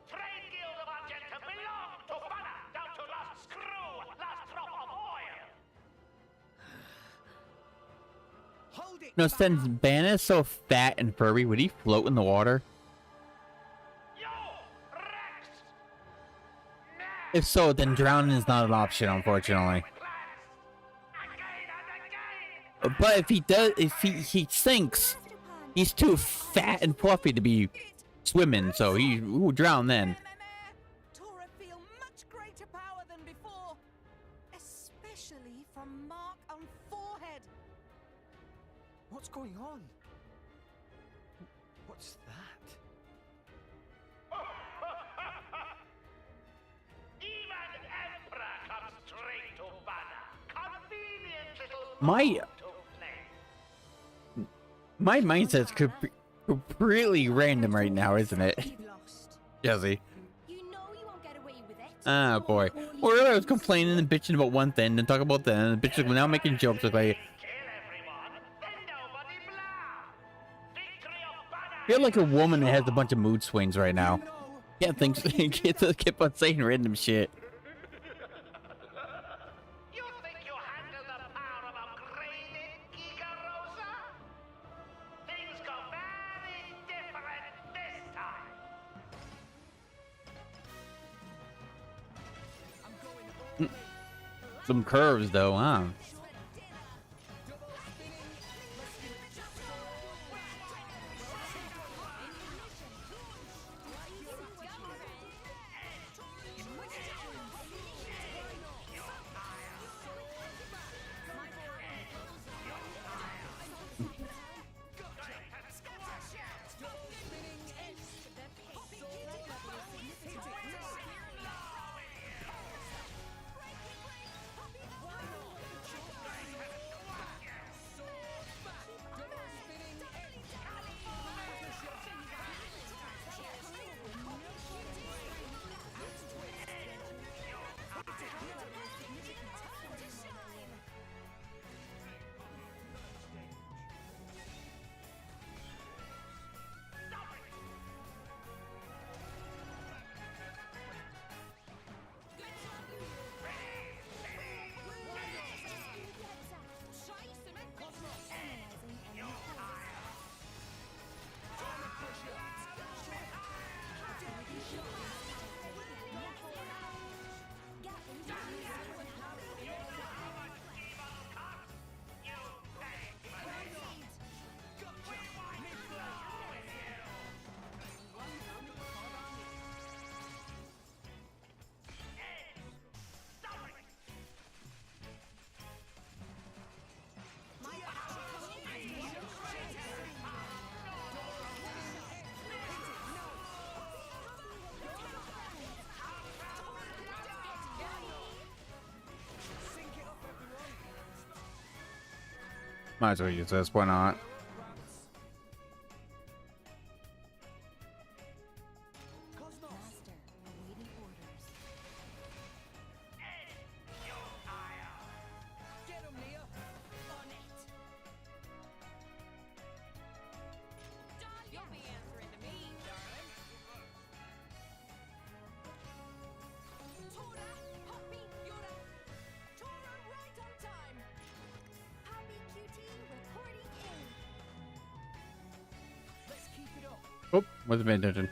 Trade Guild of Argentum belong to Banner, down to last screw, last drop of oil. Hold it! No, since Banner is so fat and furry, would he float in the water? If so, then drowning is not an option, unfortunately. But if he does, if he sinks, he's too fat and fluffy to be swimming, so he will drown then. Tora feel much greater power than before, especially from mark on forehead. What's going on? What's that? Even Emperor comes straight to Banner. Convenient little My mindset's completely random right now, isn't it? Jesse. Ah, boy. Well, I was complaining and bitching about one thing, then talking about that, and the bitch is now making jokes like I feel like a woman that has a bunch of mood swings right now. Can't think, keep on saying random shit. Some curves, though, huh? Might as well use this, why not? Oh, wasn't paying attention.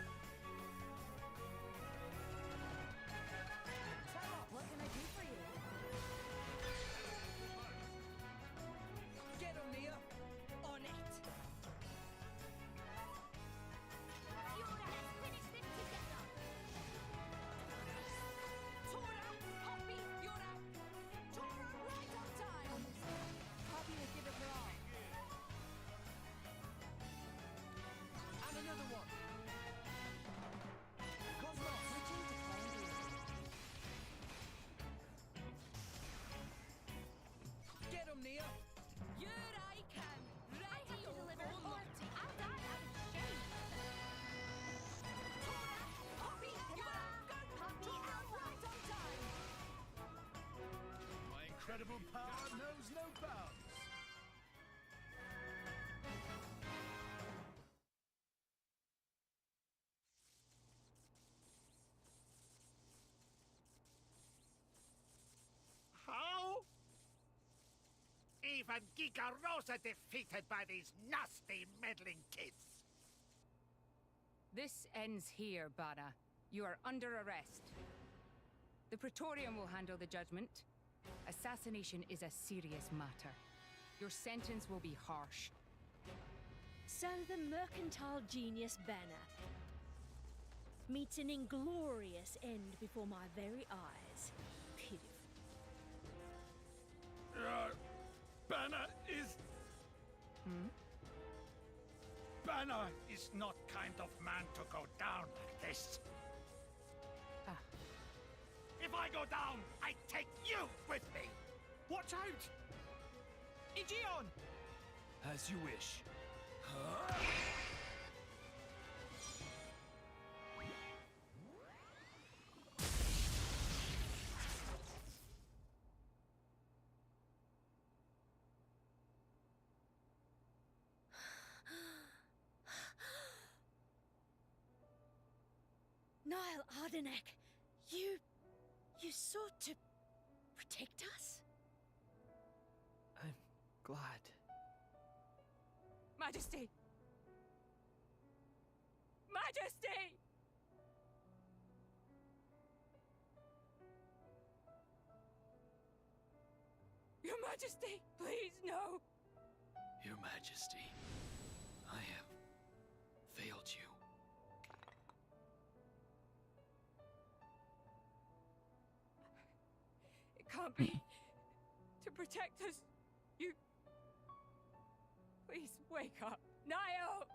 incredible power knows no bounds. How? Even Gigarosa defeated by these nasty, meddling kids. This ends here, Bana. You are under arrest. The Praetorium will handle the judgment. Assassination is a serious matter. Your sentence will be harsh. So the mercantile genius Banner meets an inglorious end before my very eyes. Pitiful. Banner is... Banner is not kind of man to go down like this. If I go down, I take you with me. Watch out! Aegeon! As you wish. Niall Ardenek, you sought to protect us? I'm glad. Majesty! Majesty! Your Majesty, please, no! Your Majesty, I have failed you. It can't be. To protect us, you... Please, wake up. Niall!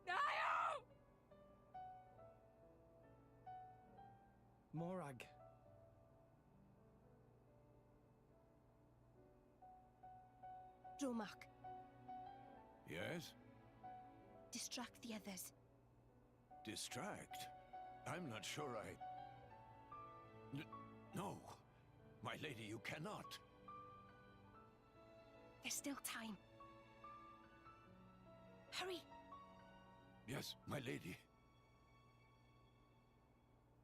Niall! Morag. Dromark, Yes? distract the others. Distract? I'm not sure No. My lady, you cannot. There's still time. Hurry! Yes, my lady.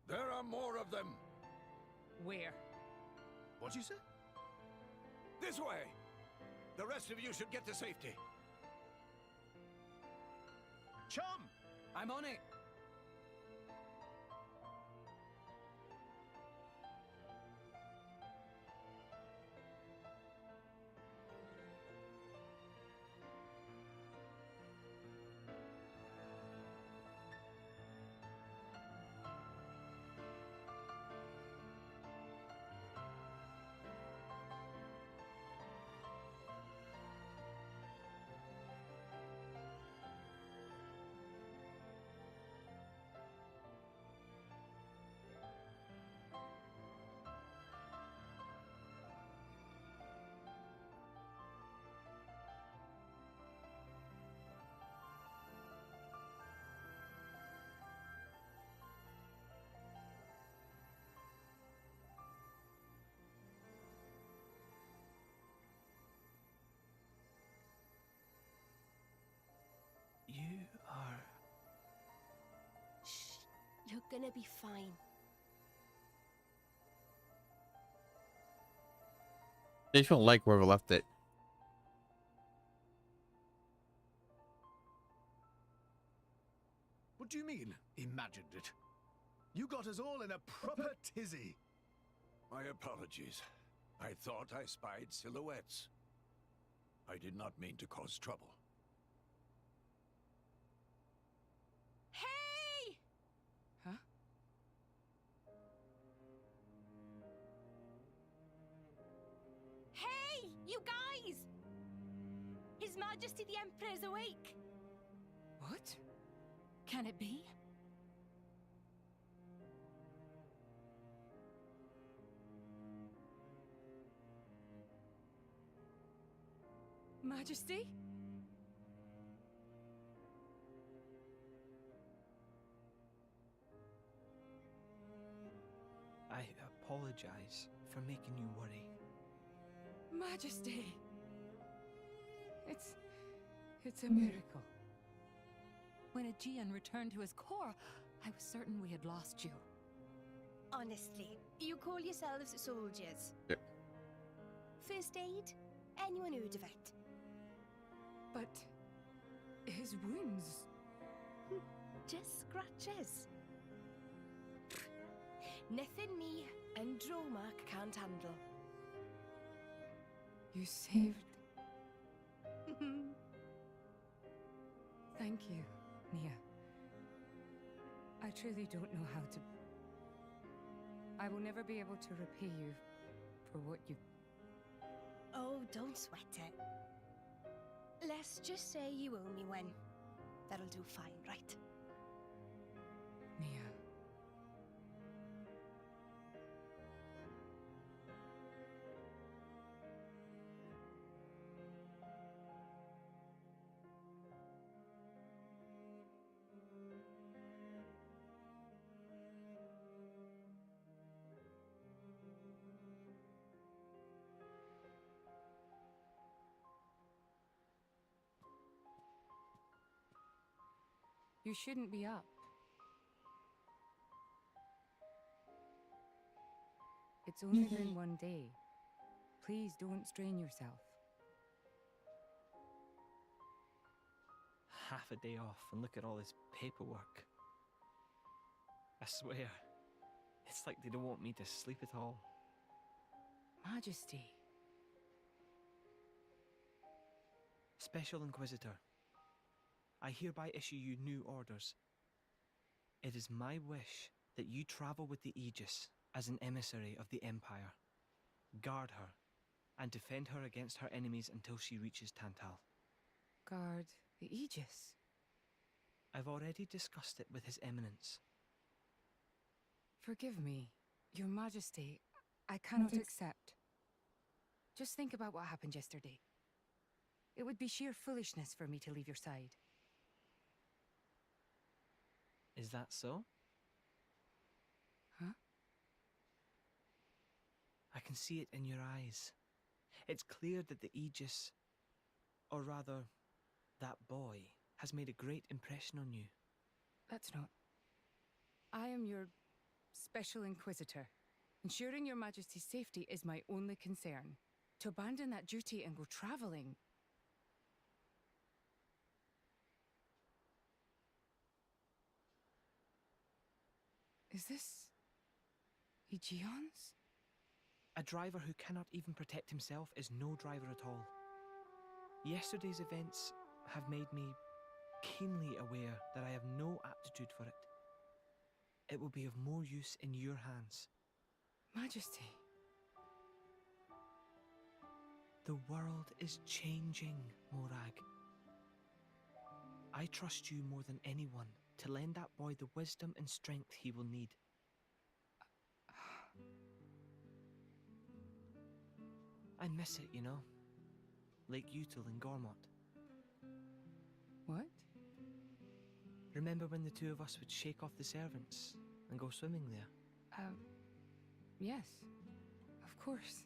There are more of them. Where? What'd you say? This way. The rest of you should get to safety. Chum! I'm on it. You are... Shh. You're gonna be fine. They just don't like wherever left it. What do you mean, imagined it? You got us all in a proper tizzy. My apologies. I thought I spied silhouettes. I did not mean to cause trouble. Hey! Huh? Hey, you guys! His Majesty the Emperor's awake. What? Can it be? Majesty? I apologize for making you worry. Majesty! It's a miracle. When Aegean returned to his core, I was certain we had lost you. Honestly, you call yourselves soldiers? Yep. First aid? Anyone heard of it? But his wounds... Just scratches. Nothing me and Dromark can't handle. You saved... Thank you, Nia. I truly don't know how to... I will never be able to repay you for what you... Oh, don't sweat it. Let's just say you owe me one. That'll do fine, right? Nia. You shouldn't be up. It's only been one day. Please don't strain yourself. Half a day off and look at all this paperwork. I swear, it's like they don't want me to sleep at all. Majesty. Special Inquisitor, I hereby issue you new orders. It is my wish that you travel with the Aegis as an emissary of the Empire. Guard her, and defend her against her enemies until she reaches Tantal. Guard the Aegis? I've already discussed it with His Eminence. Forgive me, Your Majesty. I cannot accept. Just think about what happened yesterday. It would be sheer foolishness for me to leave your side. Is that so? Huh? I can see it in your eyes. It's clear that the Aegis, or rather, that boy, has made a great impression on you. That's not... I am your Special Inquisitor. Ensuring Your Majesty's safety is my only concern. To abandon that duty and go traveling... Is this... Aegeon's? A driver who cannot even protect himself is no driver at all. Yesterday's events have made me keenly aware that I have no aptitude for it. It will be of more use in your hands. Majesty. The world is changing, Morag. I trust you more than anyone to lend that boy the wisdom and strength he will need. I miss it, you know. Lake Util in Gormott. What? Remember when the two of us would shake off the servants and go swimming there? Yes. Of course.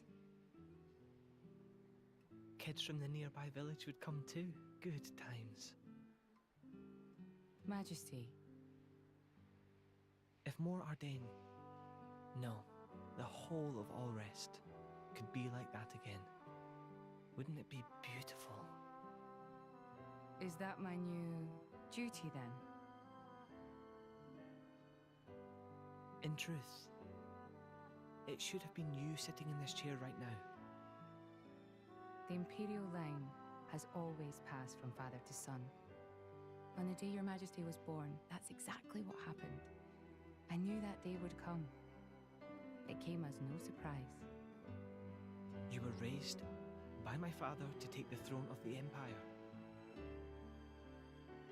Kids from the nearby village would come too. Good times. Majesty. If Mor Ardain, no, the whole of Allrest, could be like that again, wouldn't it be beautiful? Is that my new duty then? In truth, it should have been you sitting in this chair right now. The Imperial line has always passed from father to son. On the day Your Majesty was born, that's exactly what happened. I knew that day would come. It came as no surprise. You were raised by my father to take the throne of the Empire,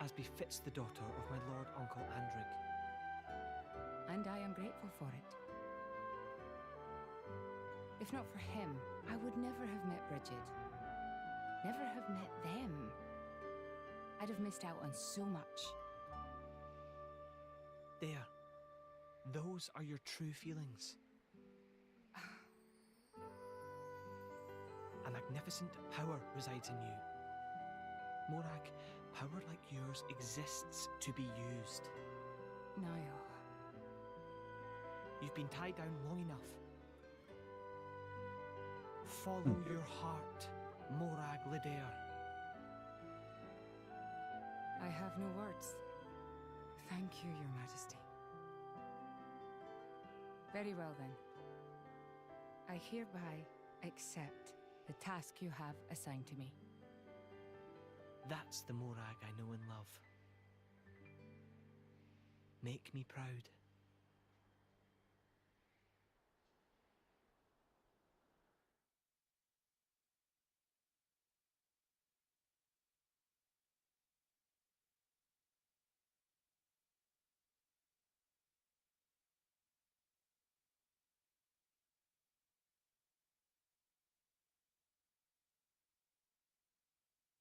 as befits the daughter of my Lord Uncle Andrig. And I am grateful for it. If not for him, I would never have met Bridget. Never have met them. I'd have missed out on so much. There. Those are your true feelings. magnificent power resides in you. Morag, power like yours exists to be used. Niall. You've been tied down long enough. Follow your heart, Morag le Dair. I have no words. Thank you, Your Majesty. Very well then. I hereby accept the task you have assigned to me. That's the Morag I know and love. Make me proud.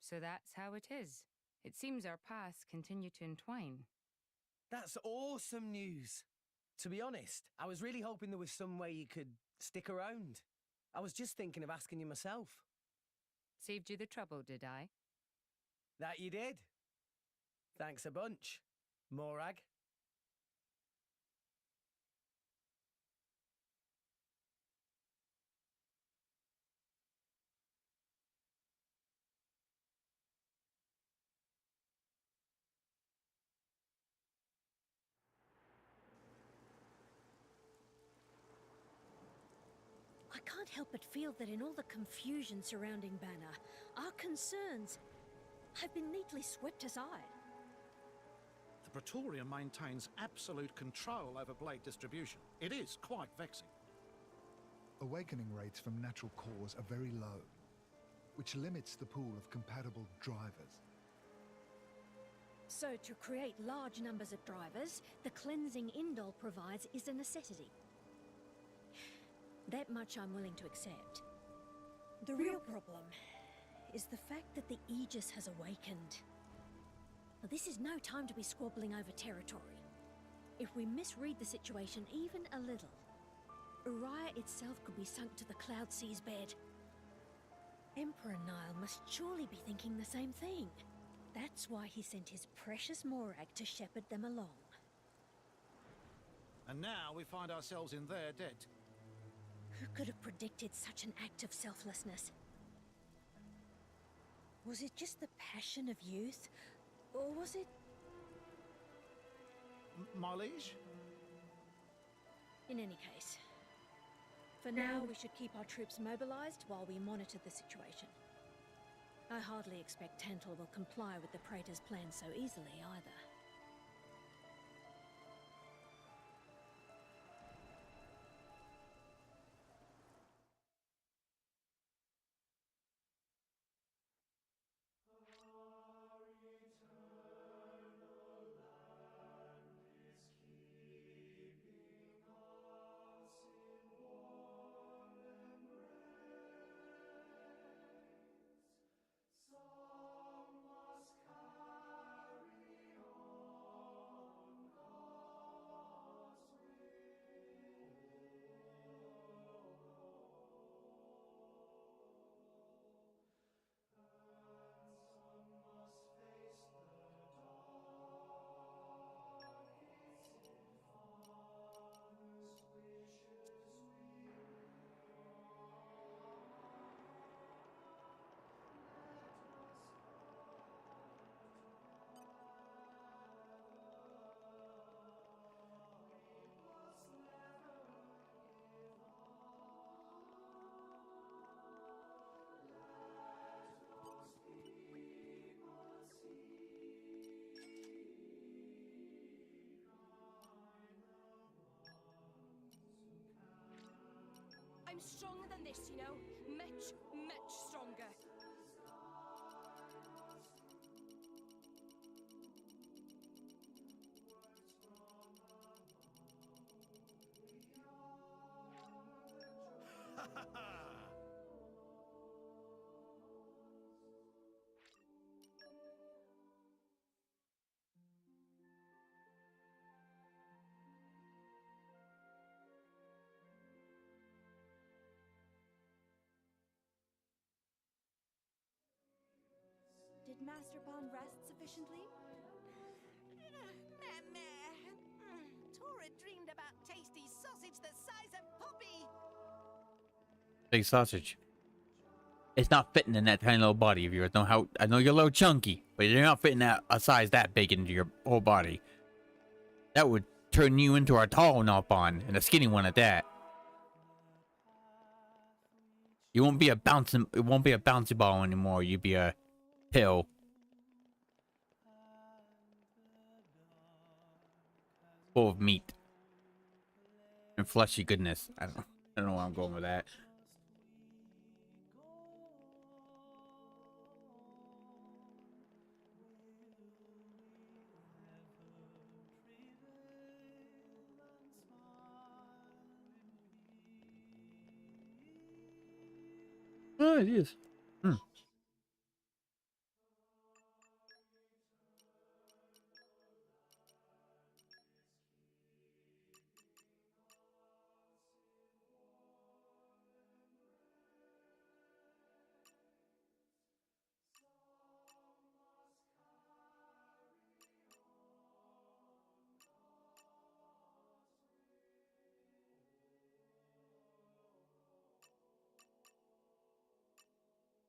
So that's how it is. It seems our paths continue to entwine. That's awesome news. To be honest, I was really hoping there was some way you could stick around. I was just thinking of asking you myself. Saved you the trouble, did I? That you did. Thanks a bunch, Morag. I can't help but feel that in all the confusion surrounding Banner, our concerns have been neatly swept aside. The Praetorian maintains absolute control over blade distribution. It is quite vexing. Awakening rates from natural cores are very low, which limits the pool of compatible drivers. So to create large numbers of drivers, the cleansing Indol provides is a necessity. That much I'm willing to accept. The real problem is the fact that the Aegis has awakened. Now, this is no time to be squabbling over territory. If we misread the situation even a little, Uriah itself could be sunk to the Cloud Sea's bed. Emperor Nile must surely be thinking the same thing. That's why he sent his precious Morag to shepherd them along. And now we find ourselves in their debt. Who could have predicted such an act of selflessness? Was it just the passion of youth? Or was it... My liege? In any case, for now we should keep our troops mobilized while we monitor the situation. I hardly expect Tantal will comply with the Praetor's plan so easily either. I'm stronger than this, you know? Much, much stronger. Ha ha ha! Did Master Pawn rest sufficiently? Tora dreamed about tasty sausage the size of Poppy. Big sausage. It's not fitting in that tiny little body of yours. I know you're a little chunky, but you're not fitting a size that big into your whole body. That would turn you into a tall Nopon, and a skinny one at that. You won't be a bouncing. It won't be a bouncy ball anymore. You'd be a pill. Full of meat and fleshy goodness. I don't know where I'm going with that. Oh, it is.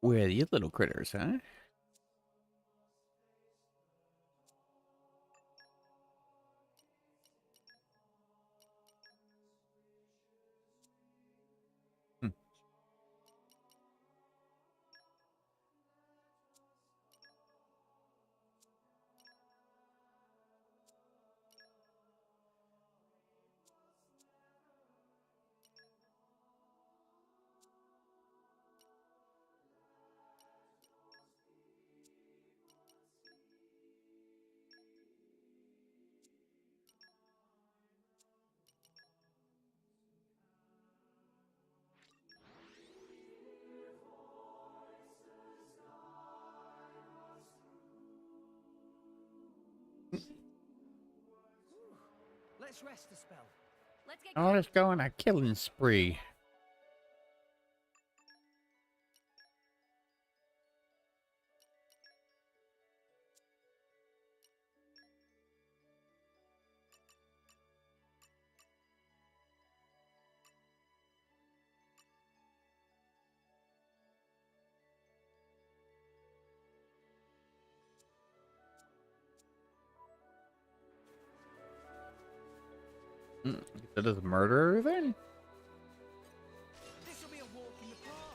Where are these little critters, huh? Let's rest a spell. Let's get Oh, let's go on a killing spree. That is murder then? This'll be a walk in the park.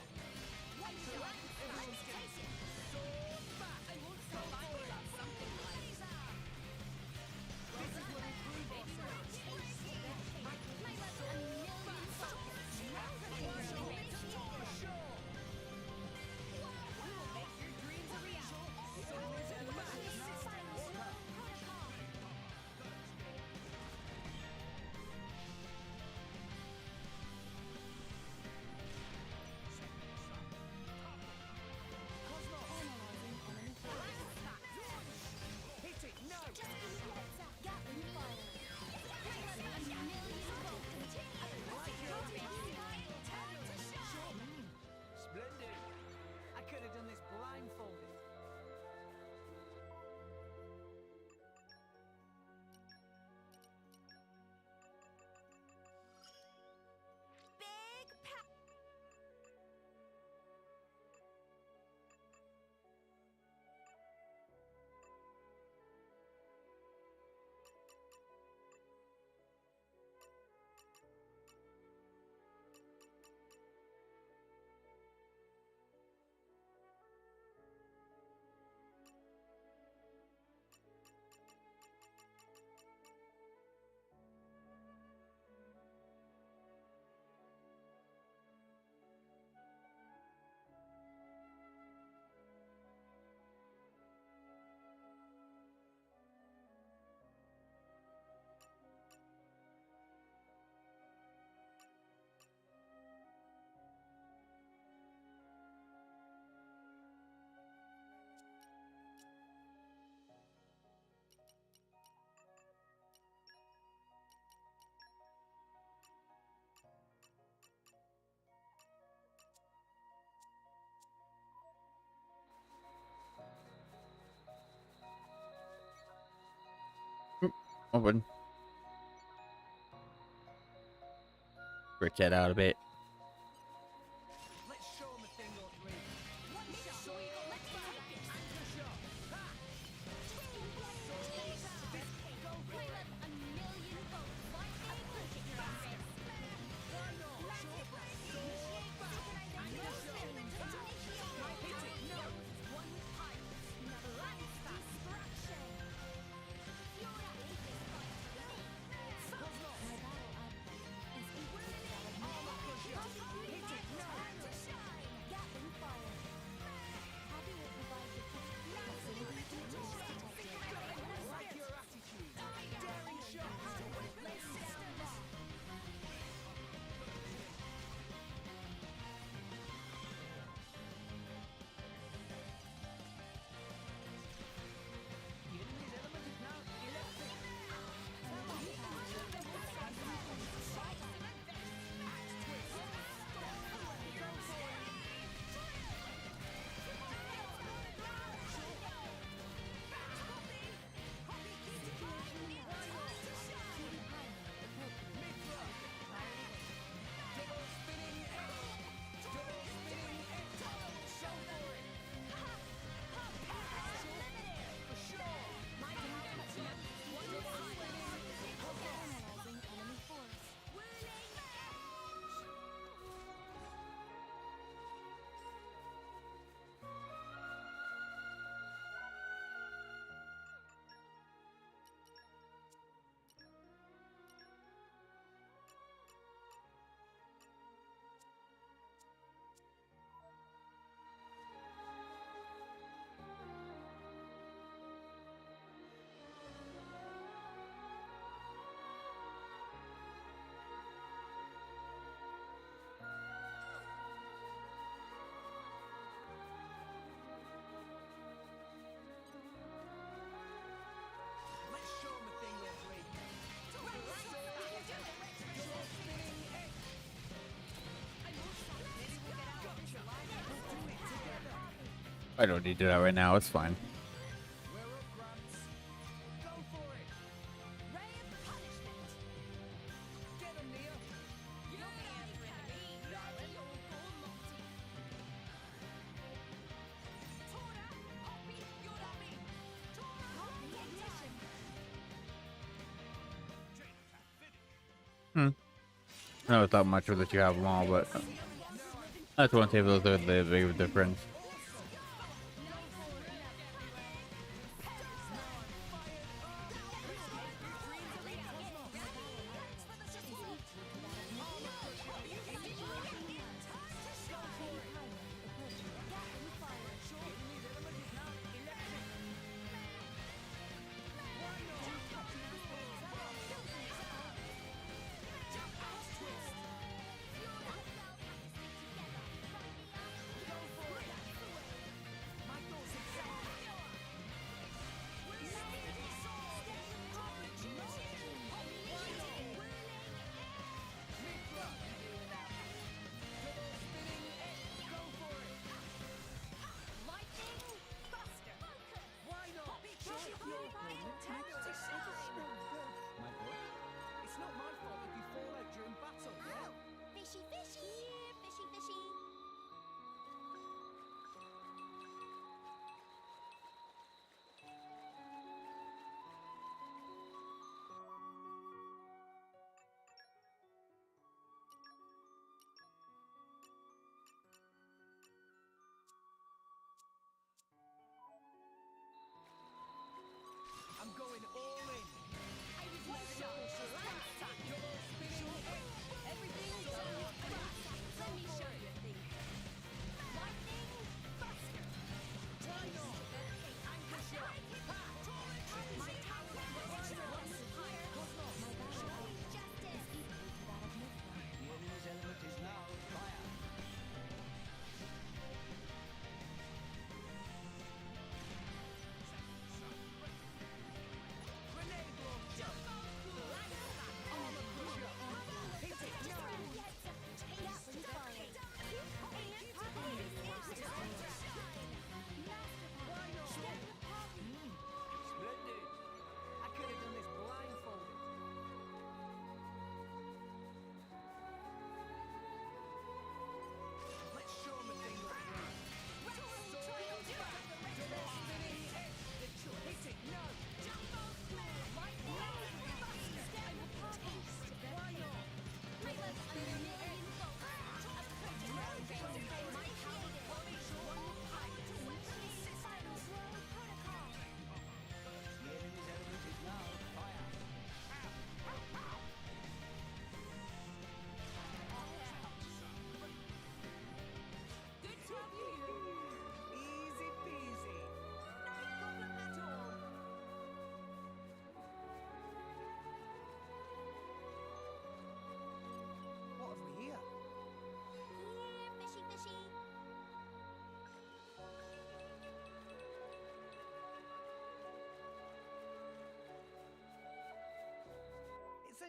Open. Stretch that out a bit. I don't need to do that right now. It's fine. I know it's not much that you have them all, but that's one table that they big of a difference.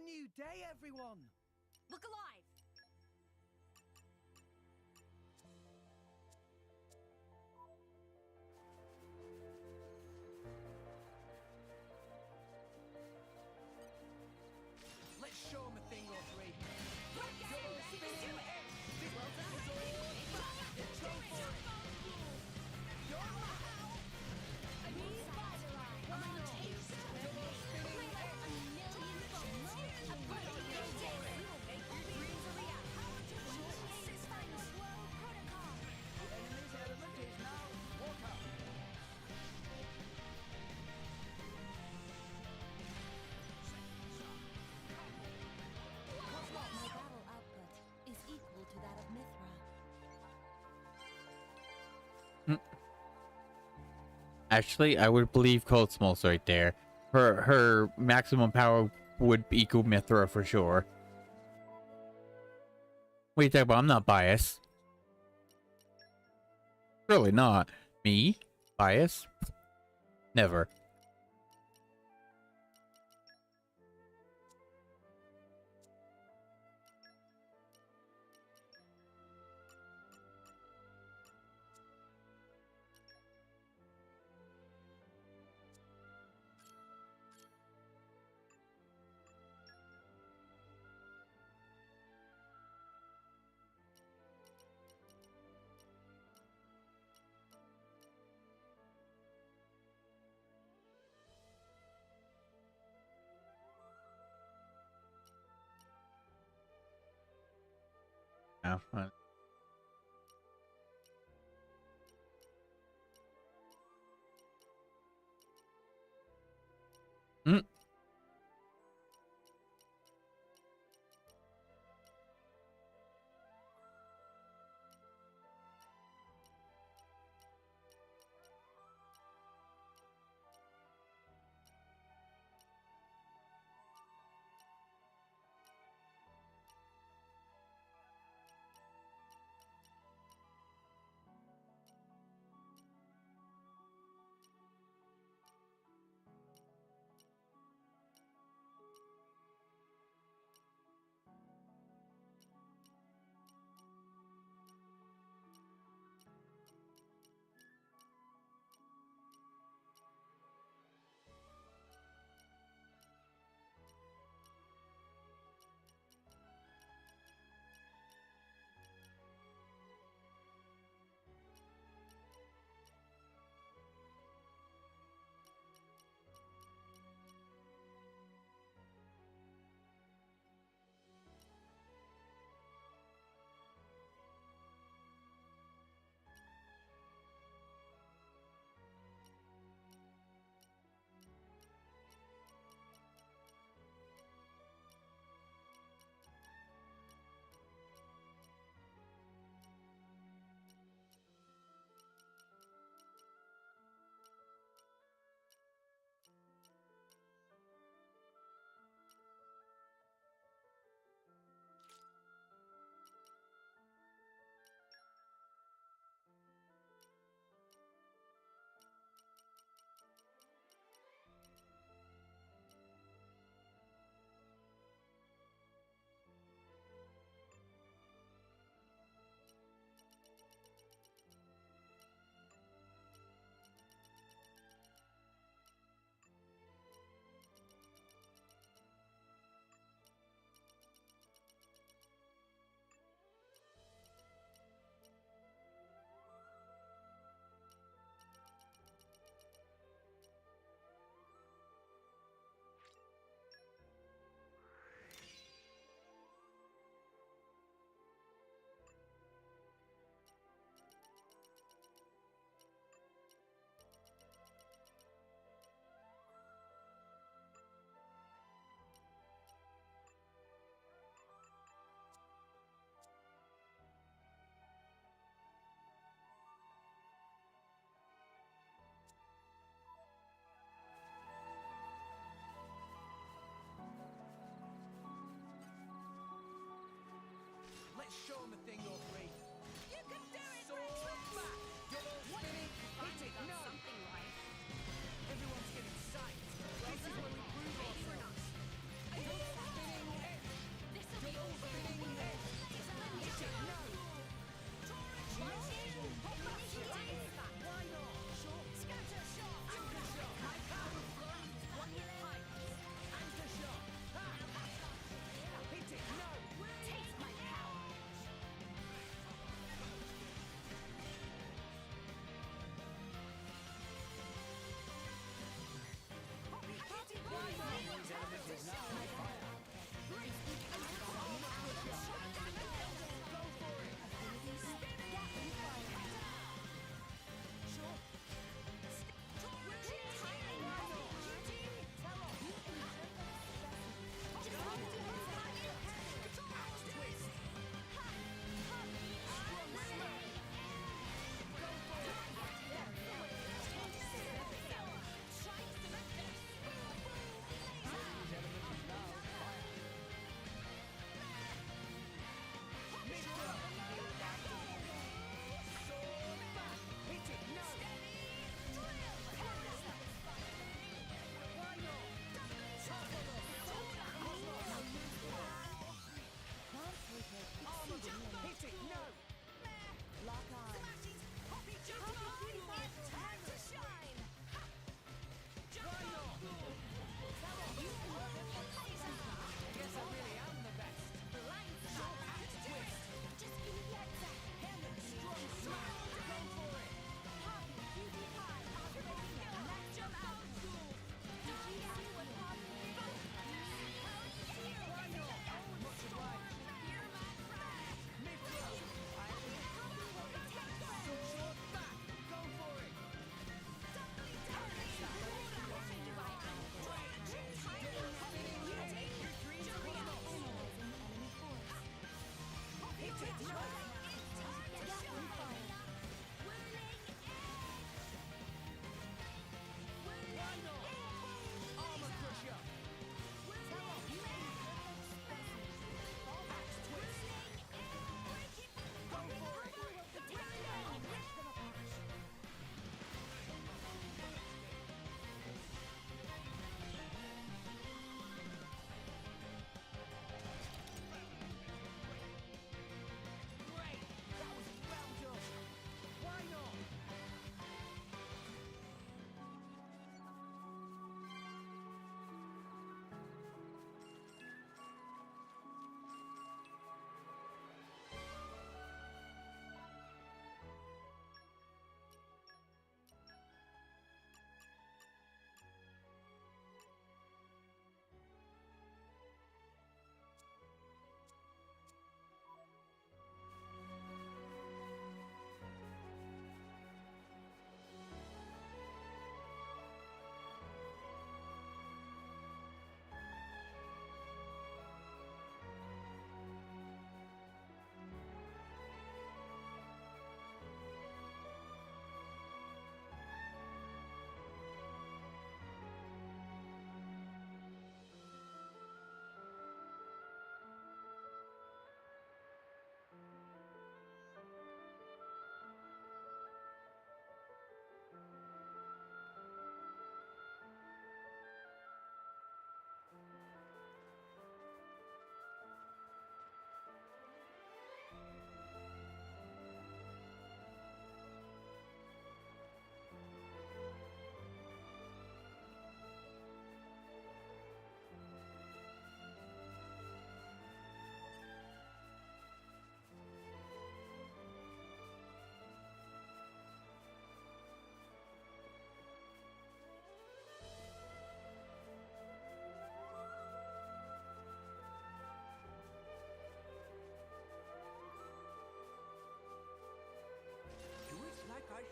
new day, everyone! Look alive! Let's show them a thing or three. My battle output is equal to that of Mithra. Actually, I would believe Cold Smoke's right there. Her maximum power would equal Mithra for sure. What are you talking about? I'm not biased. Really not. Me? Bias? Never. No. Mm.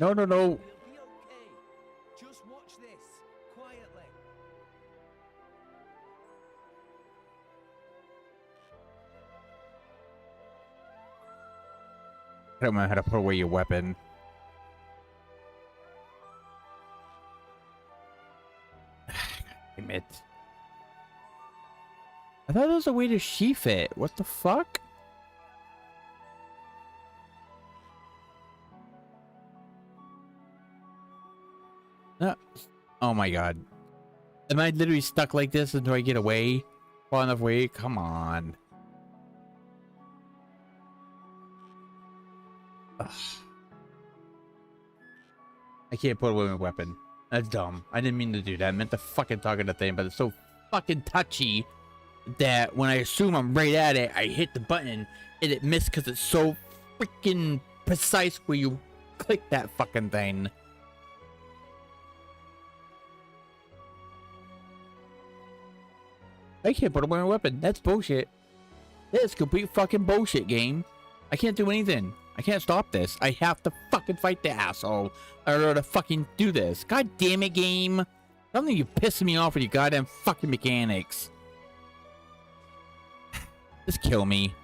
No, no, no. It'll be okay. Just watch this, quietly. I don't know how to put away your weapon. Damn it. I thought there was a way to sheath it. What the fuck? Oh my god. Am I literally stuck like this until I get away? Far enough away? Come on. Ugh. I can't put away my weapon. That's dumb. I didn't mean to do that. I meant to fucking target the thing, but it's so fucking touchy that when I assume I'm right at it, I hit the button and it missed because it's so freaking precise where you click that fucking thing. I can't put away my weapon. That's bullshit. That's complete fucking bullshit, game. I can't do anything. I can't stop this. I have to fucking fight the asshole in order to fucking do this. God damn it, game. I don't think you're pissing me off with your goddamn fucking mechanics. Just kill me.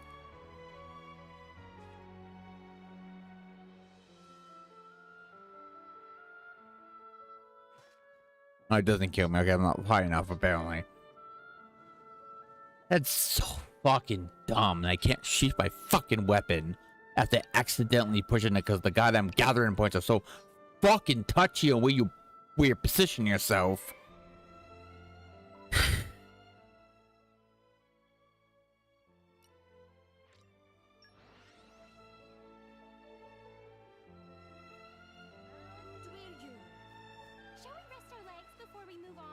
Oh, it doesn't kill me. Okay, I'm not high enough, apparently. That's so fucking dumb. And I can't sheath my fucking weapon after accidentally pushing it because the goddamn gathering points are so fucking touchy on where you position yourself. Shall we rest our legs before we move on?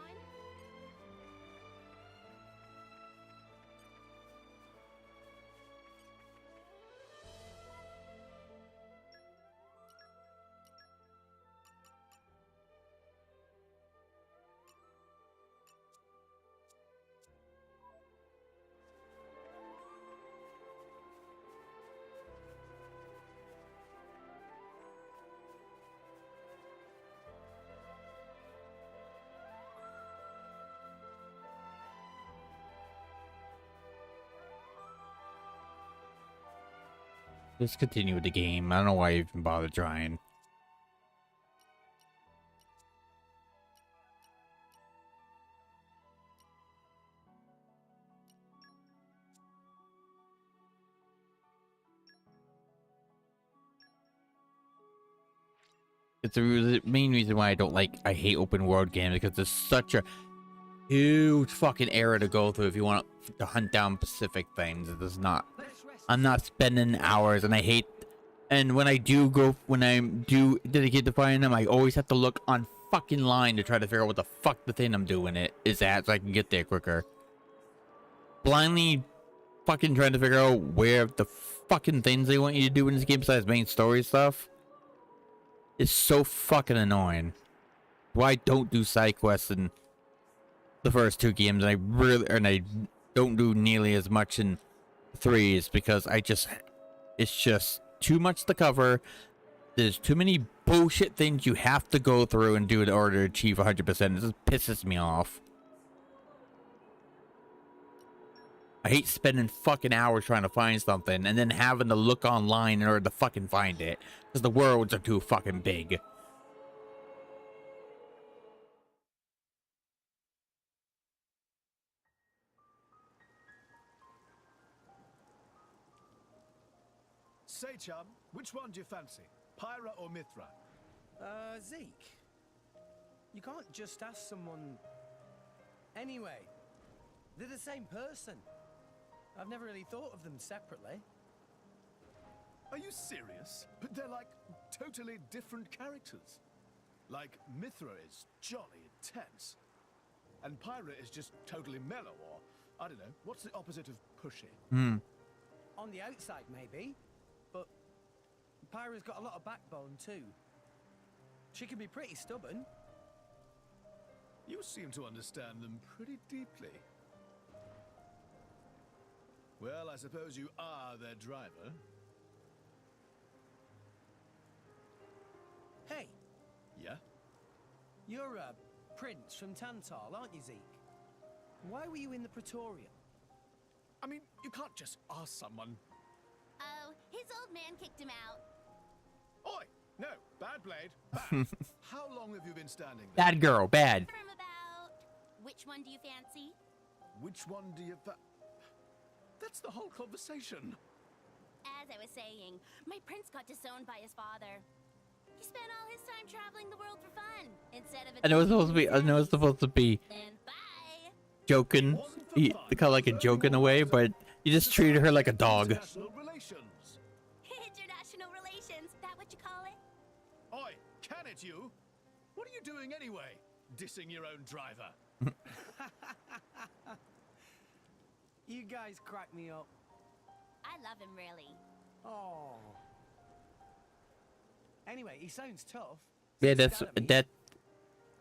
Just continue with the game. I don't know why you even bother trying. It's the main reason why I hate open world games, because there's such a huge fucking area to go through if you want to hunt down specific things. It does not. I'm not spending hours, and I hate. And when I do dedicate to finding them, I always have to look on fucking line to try to figure out what the fuck the thing I'm doing is at, so I can get there quicker. Blindly fucking trying to figure out where the fucking things they want you to do in this game besides main story stuff is so fucking annoying. Why I don't do side quests in the first two games, and I don't do nearly as much in 3 is because it's just too much to cover. There's too many bullshit things you have to go through and do in order to achieve 100%. It just pisses me off. I hate spending fucking hours trying to find something and then having to look online in order to fucking find it because the worlds are too fucking big. Say, chum, which one do you fancy? Pyra or Mithra? Zeke. You can't just ask someone... Anyway, they're the same person. I've never really thought of them separately. Are you serious? But they're like totally different characters. Like, Mithra is jolly intense. And Pyra is just totally mellow, or, I don't know, what's the opposite of pushy? On the outside, maybe. But Pyra's got a lot of backbone, too. She can be pretty stubborn. You seem to understand them pretty deeply. Well, I suppose you are their driver. Hey, You're a prince from Tantal, aren't you, Zeke? Why were you in the Praetorium? I mean, you can't just ask someone. Oh, his old man kicked him out. Oi! No, bad blade. Bad. How long have you been standing there? Bad girl, bad. From about... Which one do you fancy? Which one do you That's the whole conversation. As I was saying, my prince got disowned by his father. He spent all his time traveling the world for fun, instead of... I know it's supposed to be joking, kind of like a joke in a way, but you just treated her like a dog. International relations. International relations, that what you call it? Oi, can it you? What are you doing anyway? Dissing your own driver. You guys crack me up. I love him, really. Oh. Anyway, he sounds tough. Yeah, that.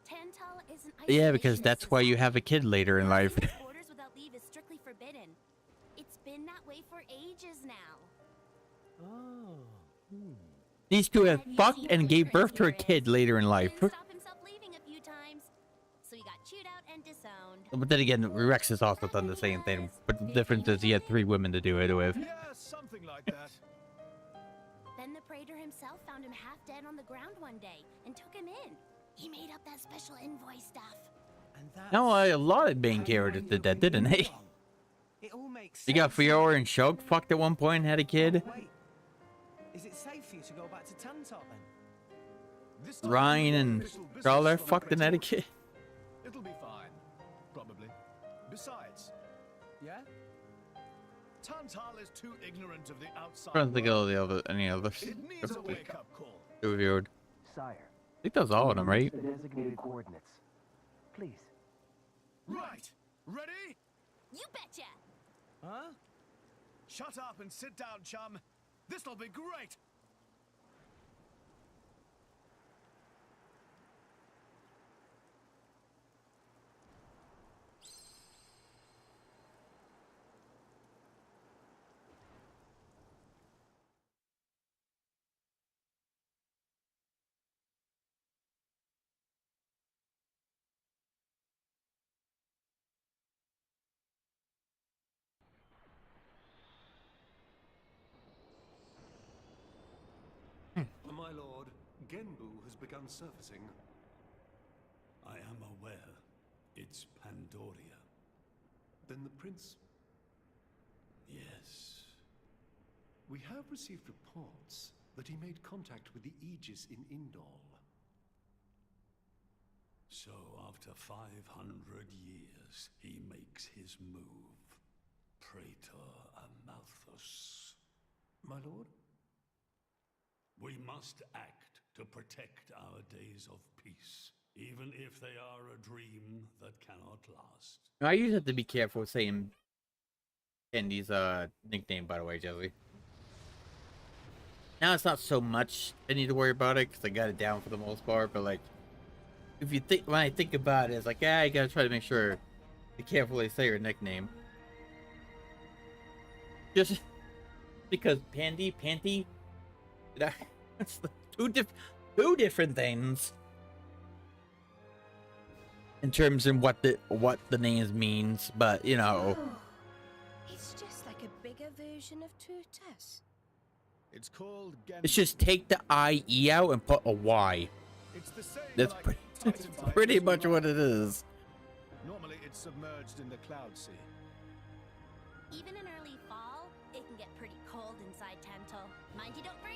Tantal is an Yeah, because that's why you have a kid later in life. Orders without leave is strictly forbidden. It's been that way for ages now. Oh. These two have fucked and gave birth to a kid later in life. Stop himself leaving a few times, so he got chewed out and disowned. But then again, Rex has also done the same thing. But the difference is he had 3 women to do it with. Yeah, something like that. Then the Praetor himself found him half dead on the ground one day and took him in. He made up that special envoy stuff. No, a lot of main characters did that, didn't they? It all makes sense. You got Fiora and Shulk fucked at one point and had a kid. Wait. Is it safe for you to go back to Tantal then? Ryan and Scarlet fucked and had a kid. It'll be fine. Probably. Besides... Yeah? Tantal is too ignorant of the outside. I don't think of any others. It needs a wake-up call. Reviewed. Sire. I think that was all of them, right? The designated coordinates. Please. Right. Ready? You betcha. Huh? Shut up and sit down, chum. This'll be great. My lord, Genbu has begun surfacing. I am aware. It's Pandoria. Then the prince... Yes. We have received reports that he made contact with the Aegis in Indol. So after 500 years, he makes his move. Praetor Amalthus. My lord? We must act to protect our days of peace, even if they are a dream that cannot last. I usually have to be careful saying Andy's nickname, by the way, Jesse. Now it's not so much I need to worry about it because I got it down for the most part, but like, if you think, when I think about it, it's like, yeah, you gotta try to make sure to carefully say your nickname. Just because Panty, that's two different things in terms of what the names means, but you know. It's just like a bigger version of Turtus. It's called Genbu. It's just take the IE out and put a Y. It's the same That's like that's Titan pretty Titan much what it is. Normally it's submerged in the Cloud Sea. Even in early fall, it can get pretty cold inside Tantal. Mind you don't freeze.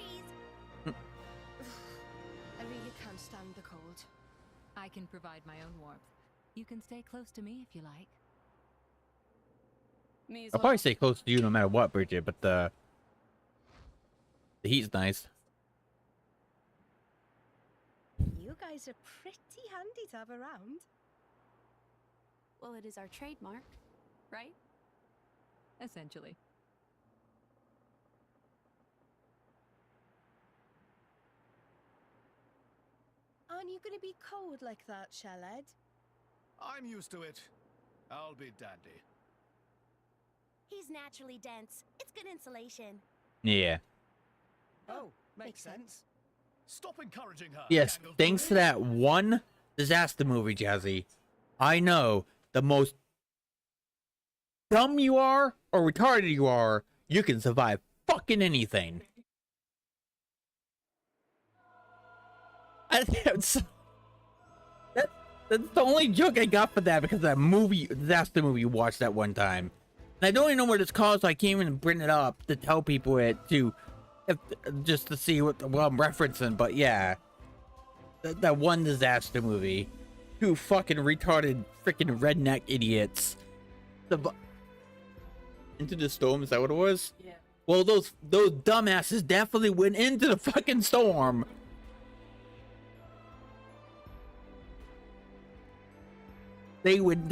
I really can't stand the cold. I can provide my own warmth. You can stay close to me if you like. Me as I'll well. probably stay close to you no matter what, Bridget, but the heat's nice. You guys are pretty handy to have around. Well, it is our trademark, right? Essentially. Aren't you going to be cold like that, Shaled? I'm used to it. I'll be dandy. He's naturally dense. It's good insulation. Yeah. Oh, makes sense. Stop encouraging her. Yes, Gangle thanks to that one disaster movie, Jazzy. I know the most dumb you are or retarded you are, you can survive fucking anything. That's the only joke I got for that, because of that movie, disaster movie you watched that one time. And I don't even know what it's called, so I can't even bring it up to tell people it just to see what I'm referencing. But yeah, that one disaster movie. Two fucking retarded freaking redneck idiots. Into the storm, is that what it was? Yeah. Well, those dumbasses definitely went into the fucking storm. They went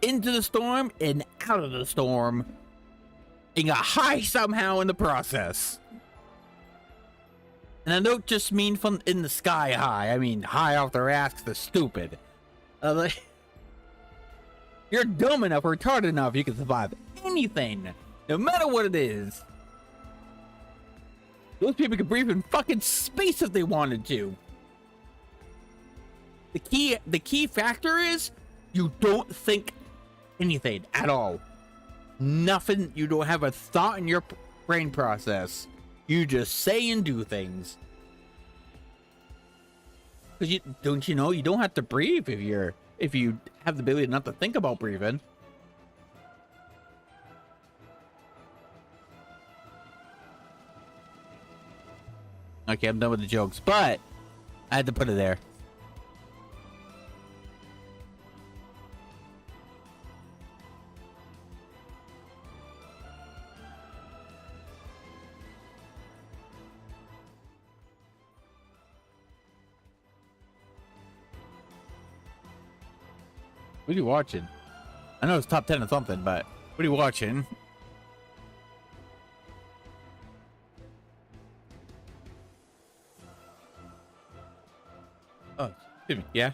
into the storm and out of the storm and got high somehow in the process. And I don't just mean from in the sky high. I mean high off their ass 'cause they're stupid. You're dumb enough or retarded enough, you can survive anything, no matter what it is. Those people could breathe in fucking space if they wanted to. The key factor is you don't think anything at all. Nothing. You don't have a thought in your brain process. You just say and do things. Because don't you know you don't have to breathe if you have the ability not to think about breathing. Okay, I'm done with the jokes, but I had to put it there. What are you watching? I know it's top 10 or something, but what are you watching? Oh, excuse me. Yeah.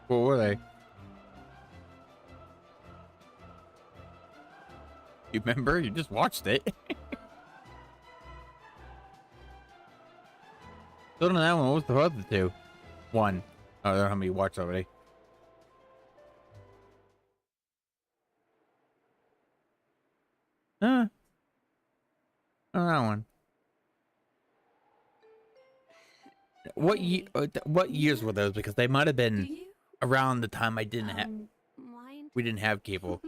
What were they? You remember? You just watched it. Still on that one. What was the other two? One. Oh, I don't know how many you watched already. Oh, that one. What years were those? Because they might have been around the time I didn't have. We didn't have cable.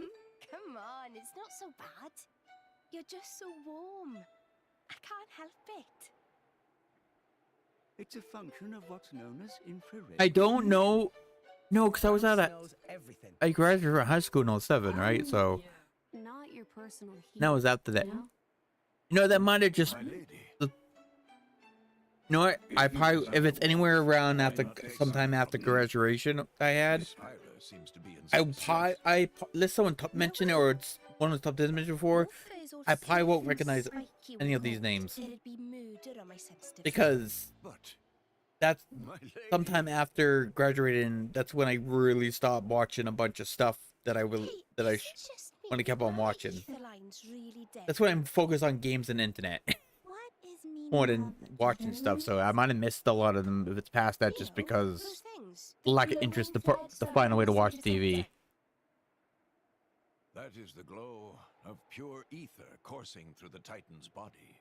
Come on, it's not so bad. You're just so warm. I can't help it. It's a function of what's known as infrared. I don't know. No, because I was at I graduated from high school in 07, right? So Not your personal heat. that was after that. No, that might have just. You know what? I probably, if it's anywhere around after sometime after graduation I had, let someone mention it, or it's one of the top 10 mentioned before. I probably won't recognize any of these names because that's sometime after graduating. That's when I really stopped watching a bunch of stuff that when I kept on watching. That's when I'm focused on games and internet more than watching stuff. So I might have missed a lot of them if it's past that, just because lack of interest to find a way to watch TV. That is the glow of pure ether coursing through the Titan's body.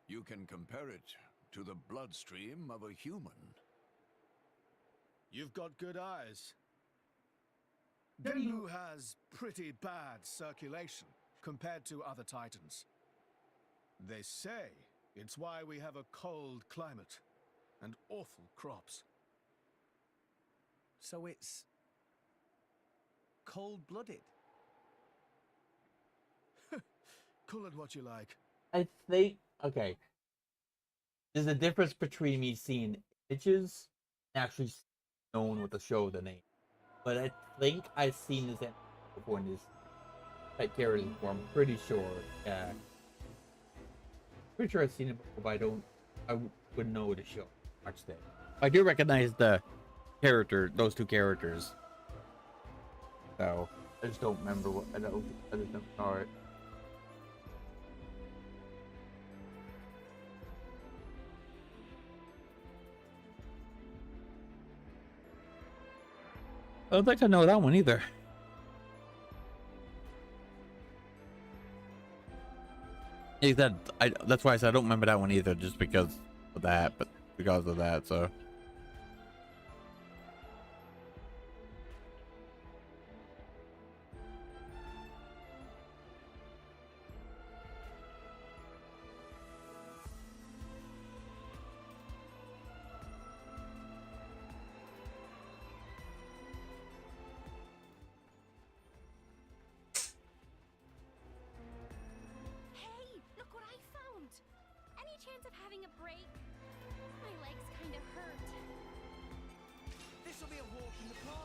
You can compare it to the bloodstream of a human. You've got good eyes. Denlu has pretty bad circulation compared to other Titans. They say it's why we have a cold climate and awful crops. So it's cold-blooded. Call it what you like. I think, okay, there's a difference between me seeing images and actually knowing what the show the name. But I think I've seen this before in this type character before. I'm pretty sure. Yeah. Pretty sure I've seen it before, but I wouldn't know the show. Watched it. I do recognize the character, those two characters. So I just don't remember what I just don't know it. I don't think I know that one either. That's why I said I don't remember that one either, just because of that, so. Hey, look what I found! Any chance of having a break? My legs kind of hurt. This'll be a walk in the park.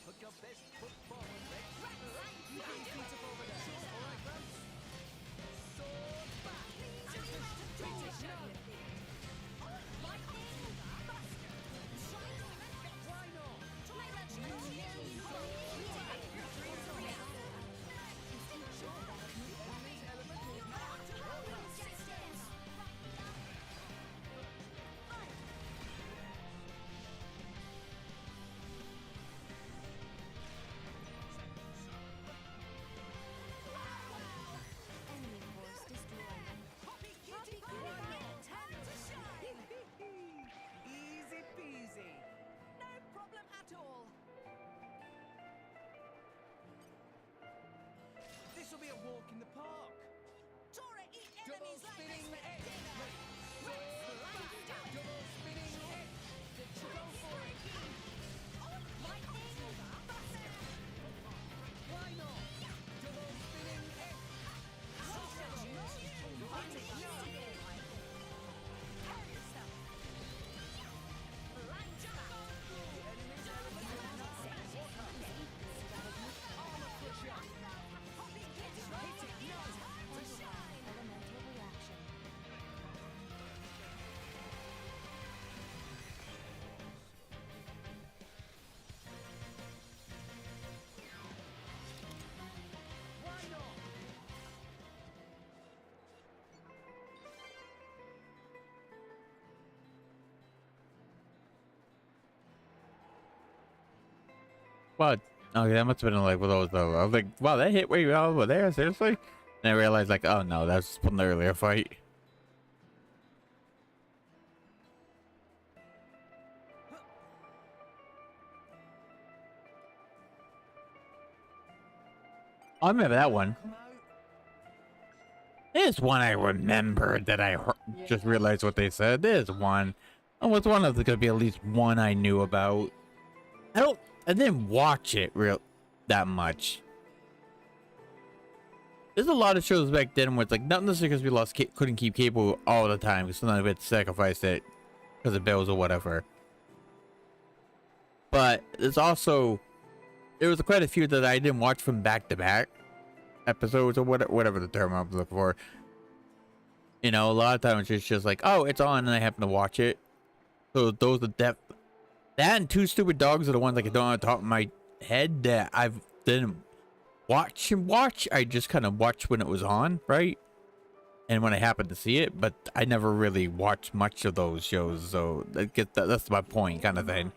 Put your best foot forward, Rex. You can beat up over there. All right, Bumps? Sword back. Beat it. Why not? Easy peasy. No problem at all. This'll be a walk in the park. Tora, eat Double enemies like spinning this for X. dinner. Double spinning X. Go for it. Why not? Double spinning X. But okay, that must have been like one of those though. I was like, wow, that hit way over there, seriously? And I realized like, oh no, that's from the earlier fight. I remember that one. There's one I remembered that I just realized what they said. There's one. Oh, what's one of the gonna be at least one I knew about. I didn't watch it that much. There's a lot of shows back then where it's like not necessarily because we couldn't keep cable all the time because sometimes we had to sacrifice it because of bills or whatever. But there's also there was quite a few that I didn't watch from back to back episodes or whatever the term I'm looking for. You know, a lot of times it's just like, oh, it's on and I happen to watch it. So those are that and Two Stupid Dogs are the ones like I don't on the top of my head that I didn't watch. I just kind of watched when it was on, right? And when I happened to see it, but I never really watched much of those shows, so that's my point, kind of thing.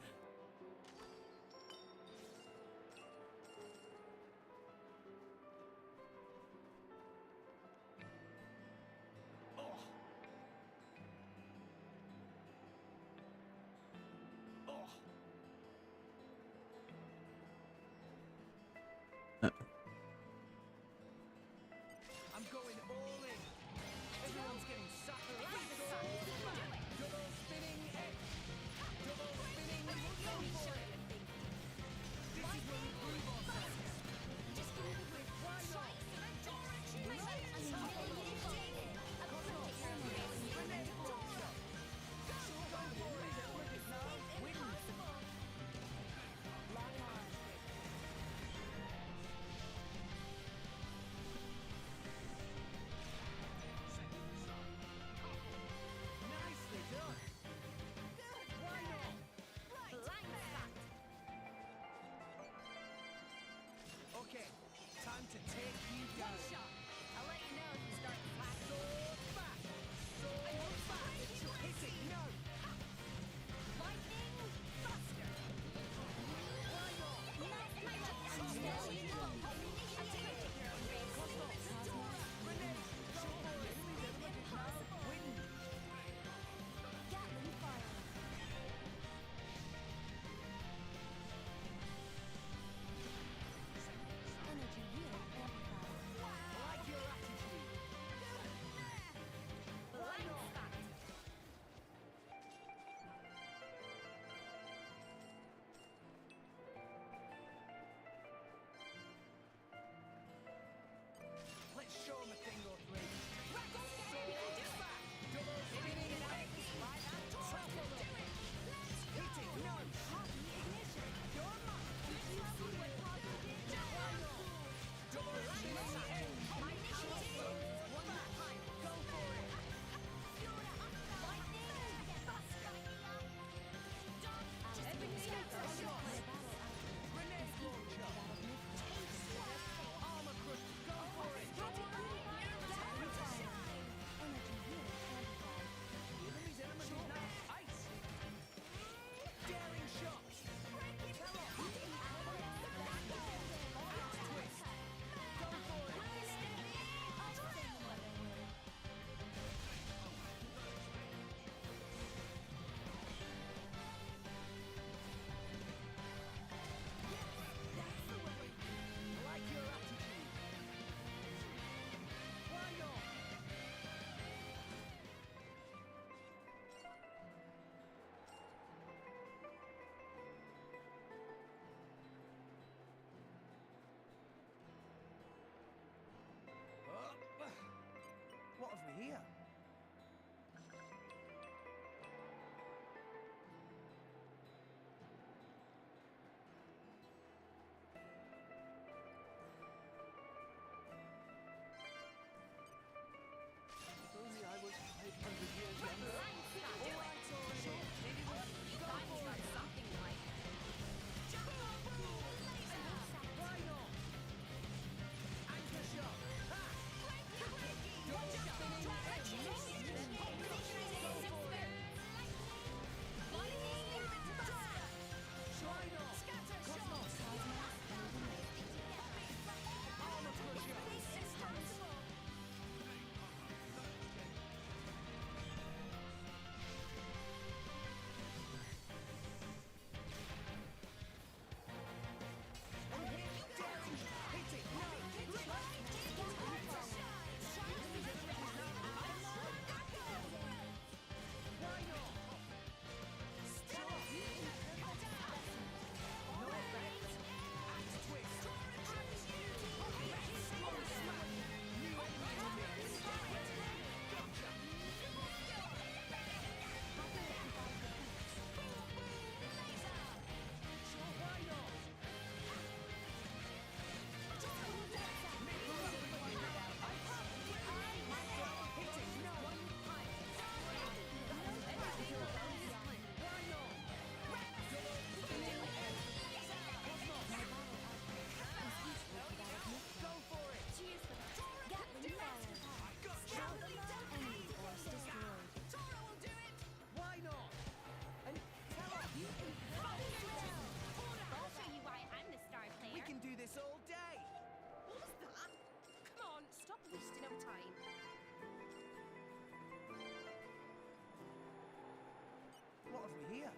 What have we here?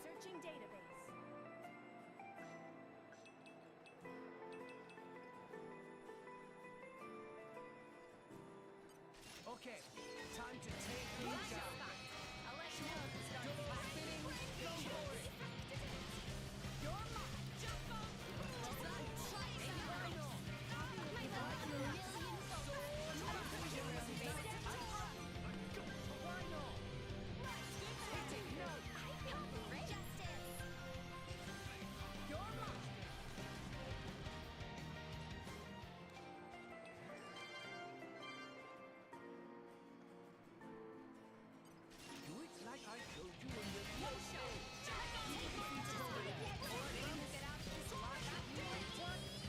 Searching database. Okay, time to take me down. I'll let you know if it starts Spinning, go for it. Your mark. Jump on. Do it like I showed you in the No show. Jump on. Get out of this life.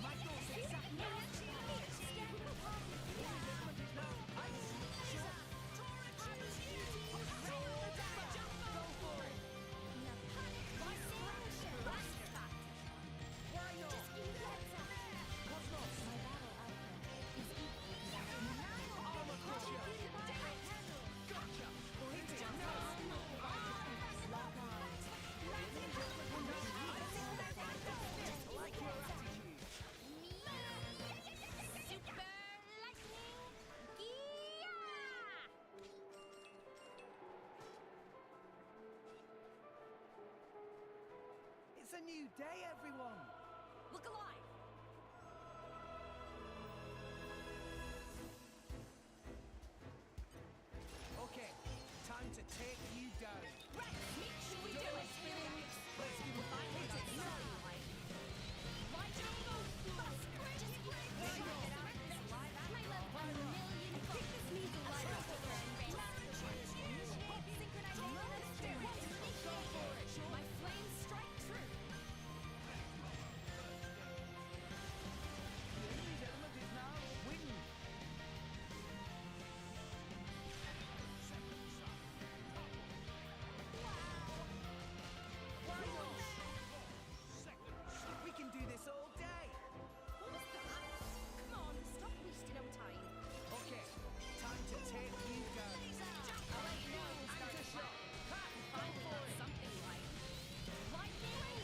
My goal is It's a new day, everyone. Look alive. Okay, time to take you down. Right. Should we do it? Let's give it I hate it. My jungle. Bust. Get out of this life. My love. 1 million. Kick this measle right off the ground. Go for it. My flames strike true. The enemy's element is now wind. We can do this all day. What was that? Come on, stop wasting our time. Okay, time to take you down. I'll let you know if it starts shot. Find something like lightning.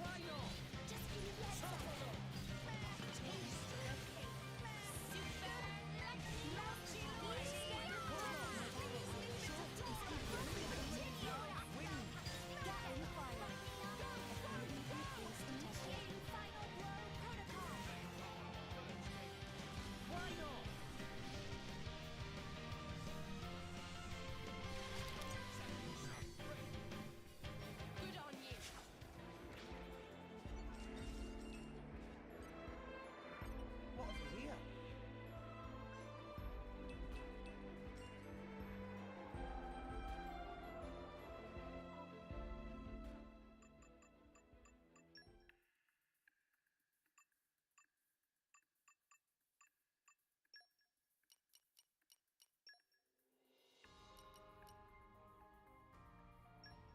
Why not? Just give me that taste. Why not? Good on you. What have we here?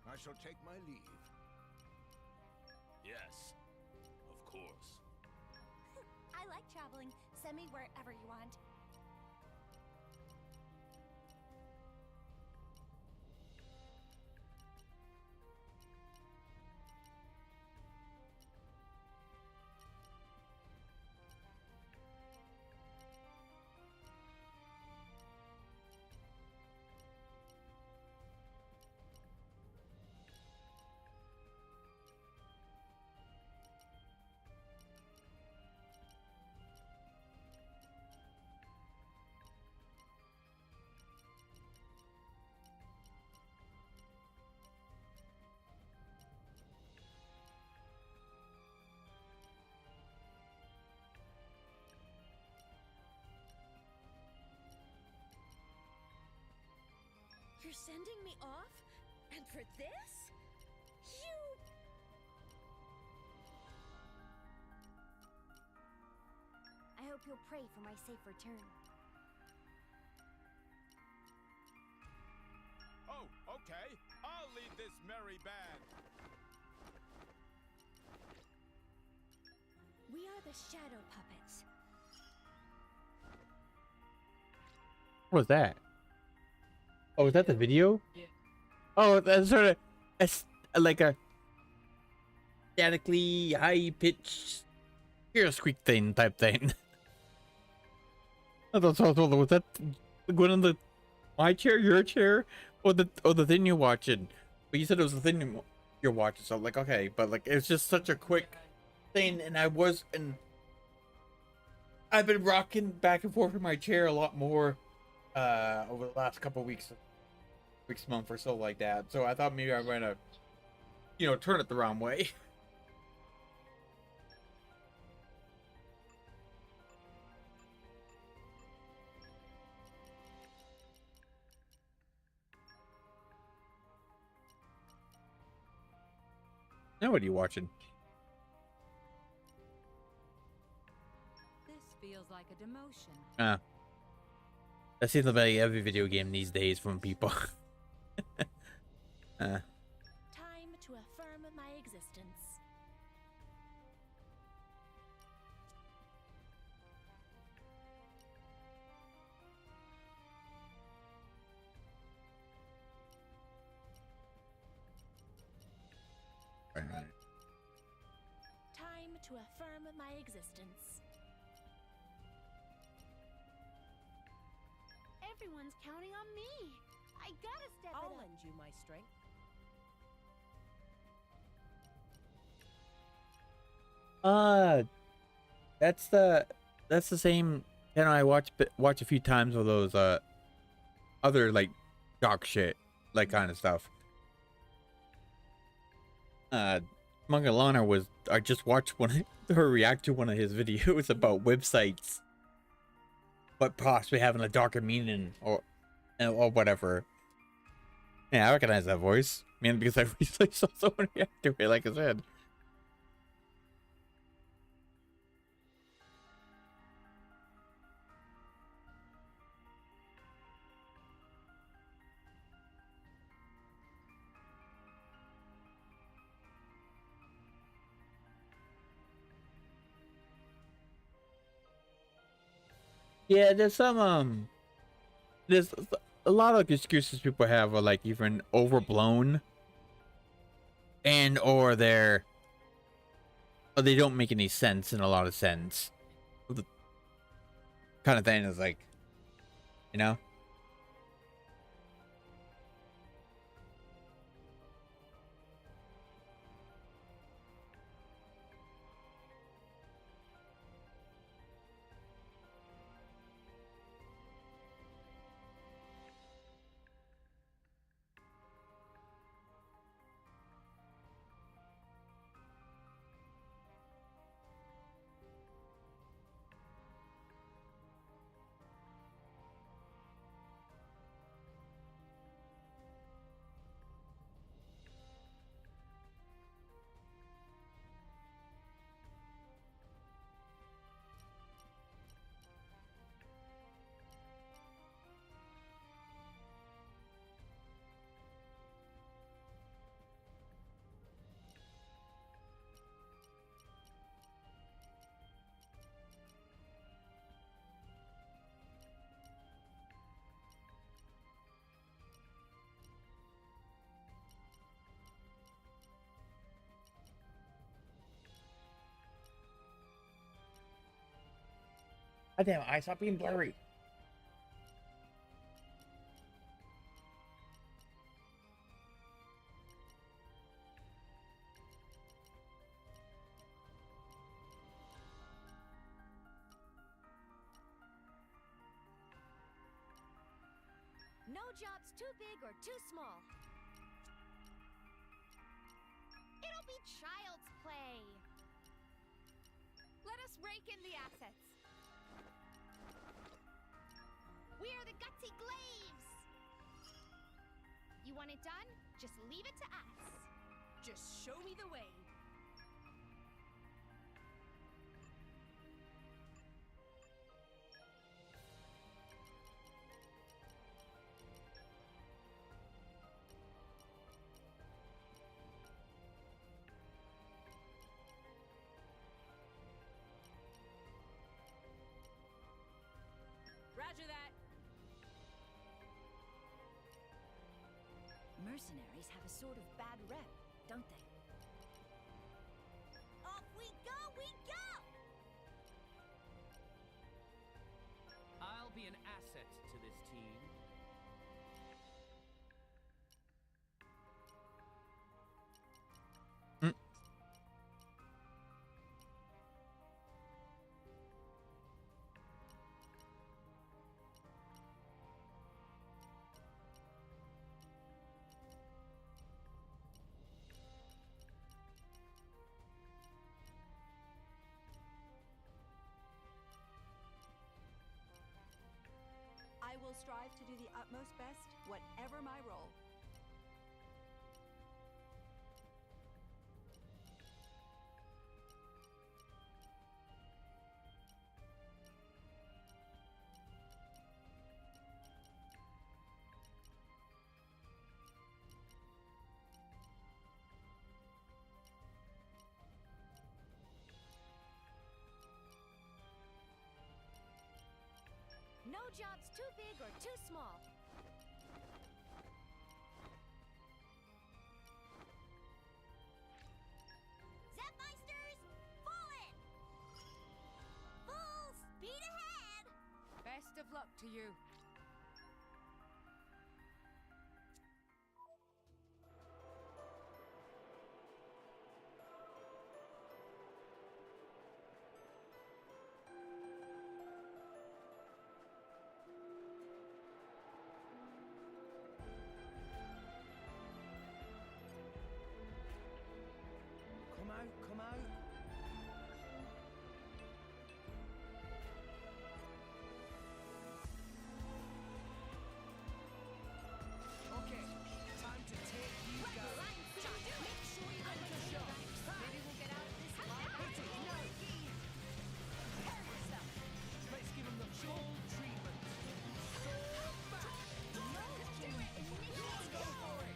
I shall take my leave. Yes, of course. I like traveling. Send me wherever you want. You're sending me off? And for this? You... I hope you'll pray for my safe return. Oh, okay. I'll lead this merry band. We are the Shadow Puppets. What was that? Oh, is that the video? Yeah. Oh, that's sort of like a statically high pitched ear squeak thing type thing. I thought, was that going on my chair, your chair, or the thing you're watching? But you said it was the thing you're watching, so I'm like, okay, but like it's just such a quick thing, and I've been rocking back and forth in my chair a lot more over the last couple weeks, month or so like that. So I thought maybe I'm gonna, turn it the wrong way. Now what are you watching? This feels like a demotion. That seems like every video game these days from people. Time to affirm my existence. Time to affirm my existence. Everyone's counting on me. I gotta step I'll it up. lend you my strength. That's the same channel I watch a few times of those other like dog shit like kind of stuff. Manga Lana I just watched her react to one of his videos about websites, but possibly having a darker meaning or whatever. Yeah, I recognize that voice, man, because I recently saw someone react to it, like I said. Yeah, there's a lot of excuses people have are like even overblown, or they don't make any sense in a lot of sense. The kind of thing is like, you know. God damn it, I stop being blurry. No job's too big or too small. It'll be child's play. Let us rake in the assets. We are the Gutsy Glaves! You want it done? Just leave it to us. Just show me the way. Roger that. mercenaries have a sort of bad rep, don't they? Off we go, we go! I'll be an asset to this team. I will strive to do the utmost best, whatever my role. No job's too big or too small. Zepmeisters, fall in! Full speed ahead! Best of luck to you. Come out, come out. Okay, time to take you down. Make sure you don't make show. Maybe we'll get out of this alive. Let's give him the full treatment. Let's go for it.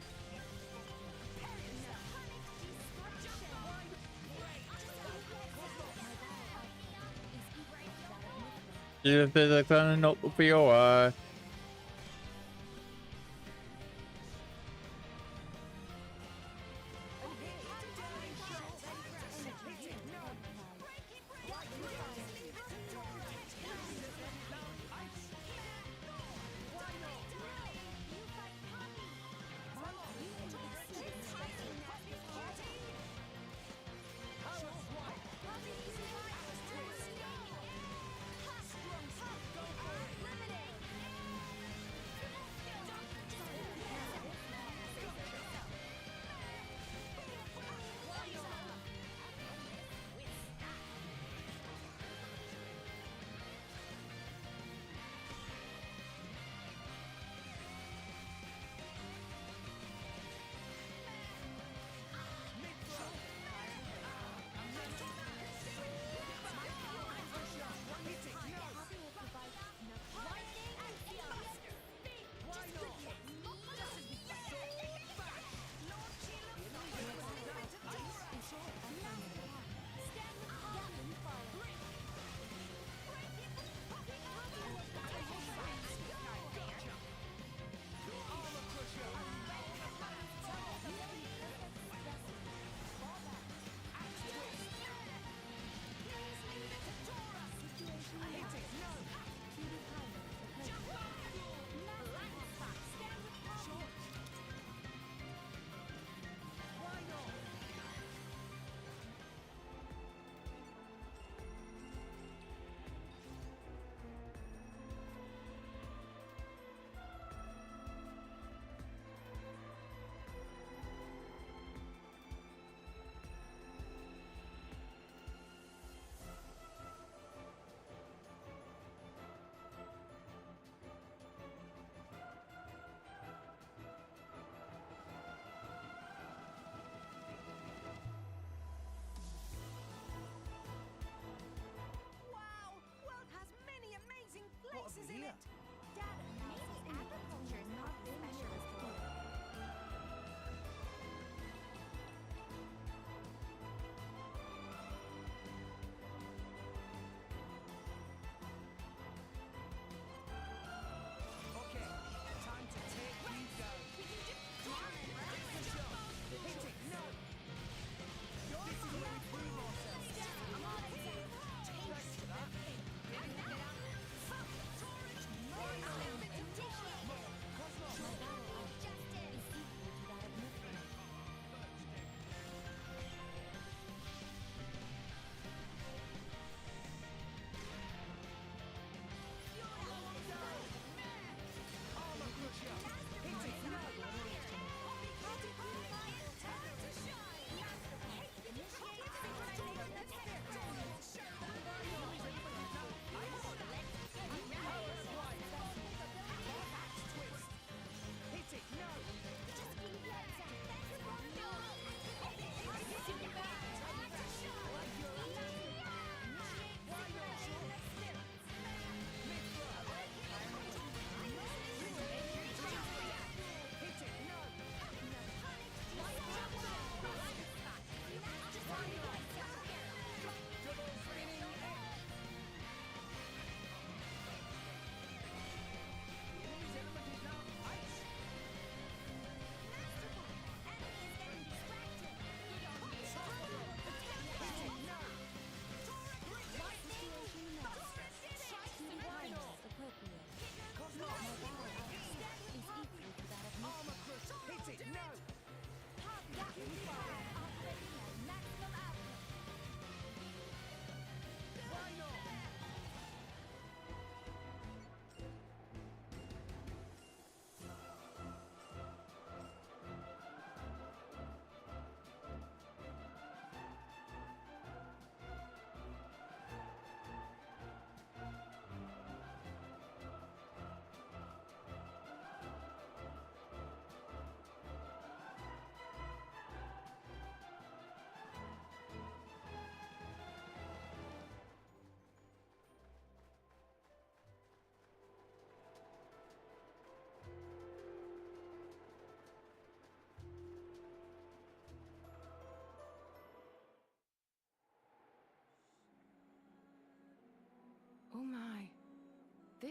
You feel like a notebook for your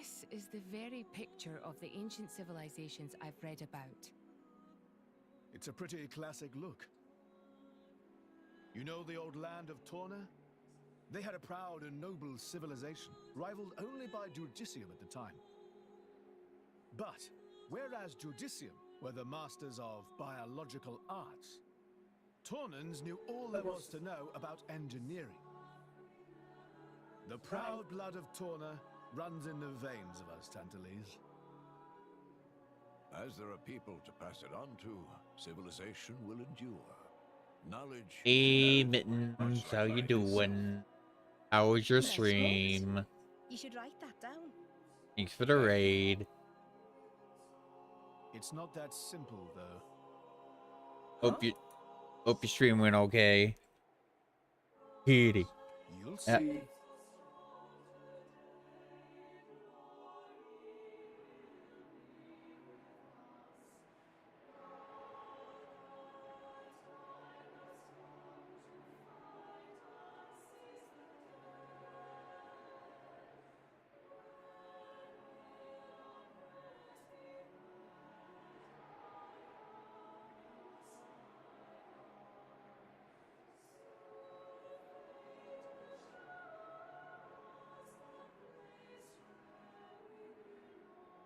This is the very picture of the ancient civilizations I've read about. It's a pretty classic look. You know the old land of Torna? They had a proud and noble civilization, rivaled only by Judicium at the time. But, whereas Judicium were the masters of biological arts, Tornans knew all there was to know about engineering. The proud blood of Torna runs in the veins of us, Tantalese. As there are people to pass it on to, civilization will endure. Knowledge. Hey, Mittens, how you doing? How was your stream? You should write that down. Thanks for the raid. It's not that simple, though. Hope your stream went okay. Kitty. You'll see.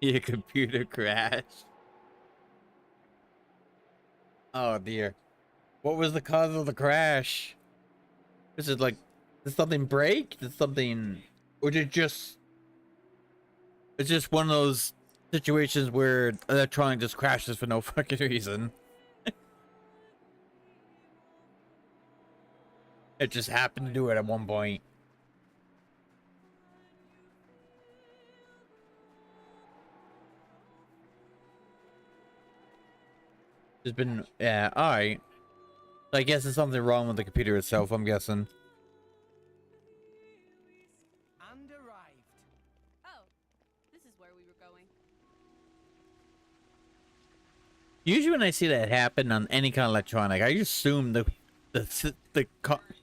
Your computer crashed. Oh dear. What was the cause of the crash? Is it like, did something break? Did something, or did it just, it's just one of those situations where electronic just crashes for no fucking reason. It just happened to do it at one point. There's been, yeah, alright. I guess there's something wrong with the computer itself, I'm guessing. And arrived. Oh, this is where we were going. Usually when I see that happen on any kind of electronic, I assume the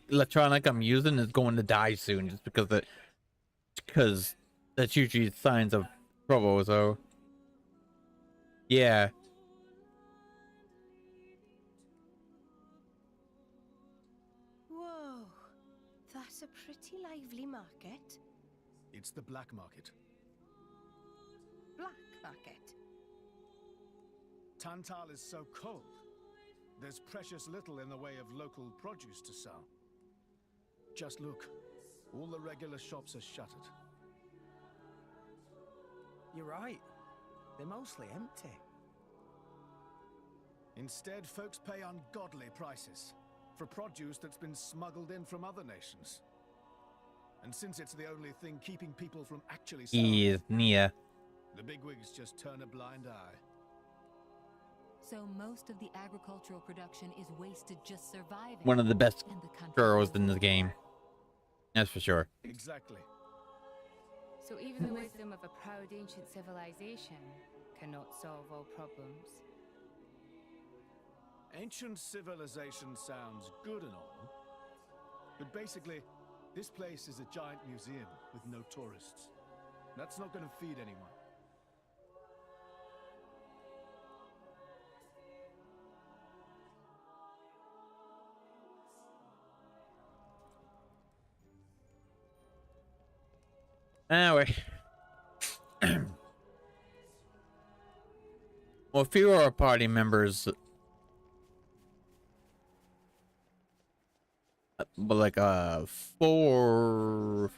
electronic I'm using is going to die soon, just because that's usually signs of trouble, so yeah. Whoa, that's a pretty lively market. It's the black market. Black market? Tantal is so cold. There's precious little in the way of local produce to sell. Just look. All the regular shops are shuttered. You're right. They're mostly empty. Instead, folks pay ungodly prices for produce that's been smuggled in from other nations. And since it's the only thing keeping people from actually selling, Nia. the bigwigs just turn a blind eye. So most of the agricultural production is wasted just surviving. One of the best and the country girls in the game. That's for sure. Exactly. So even the wisdom of a proud ancient civilization cannot solve all problems. Ancient civilization sounds good and all, but basically, this place is a giant museum with no tourists. That's not going to feed anyone. Anyway. Well, a few of our party members, but like four,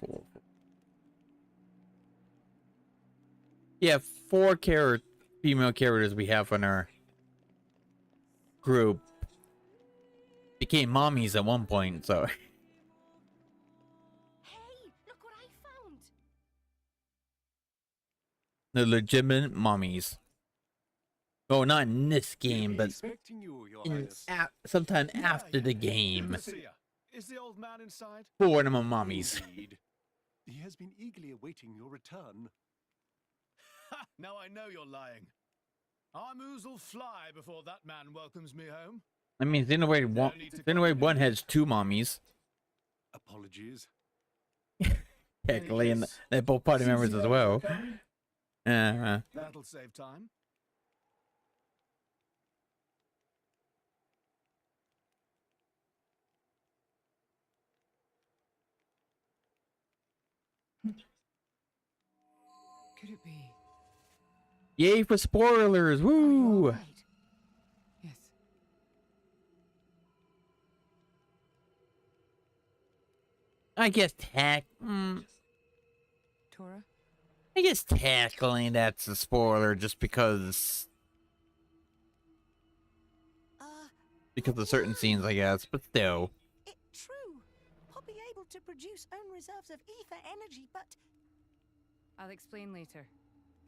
yeah, four female characters we have in our group became mommies at one point, so. The legitimate mommies. Oh, not in this game, but sometime after the game. Is the old man inside? Four of them are mommies. Indeed. He has been eagerly awaiting your return. Ha! Now I know you're lying. Our moose will fly before that man welcomes me home. I mean, Xenoblade 1 has two mommies. Apologies. Technically, and they're both party members as well. That'll save time. Could it be? Yay for spoilers! Woo! Yes. I guess Tora? I guess tackling that's a spoiler just because of certain scenes, I guess, but still. True. I'll be able to produce own reserves of ether energy, but I'll explain later.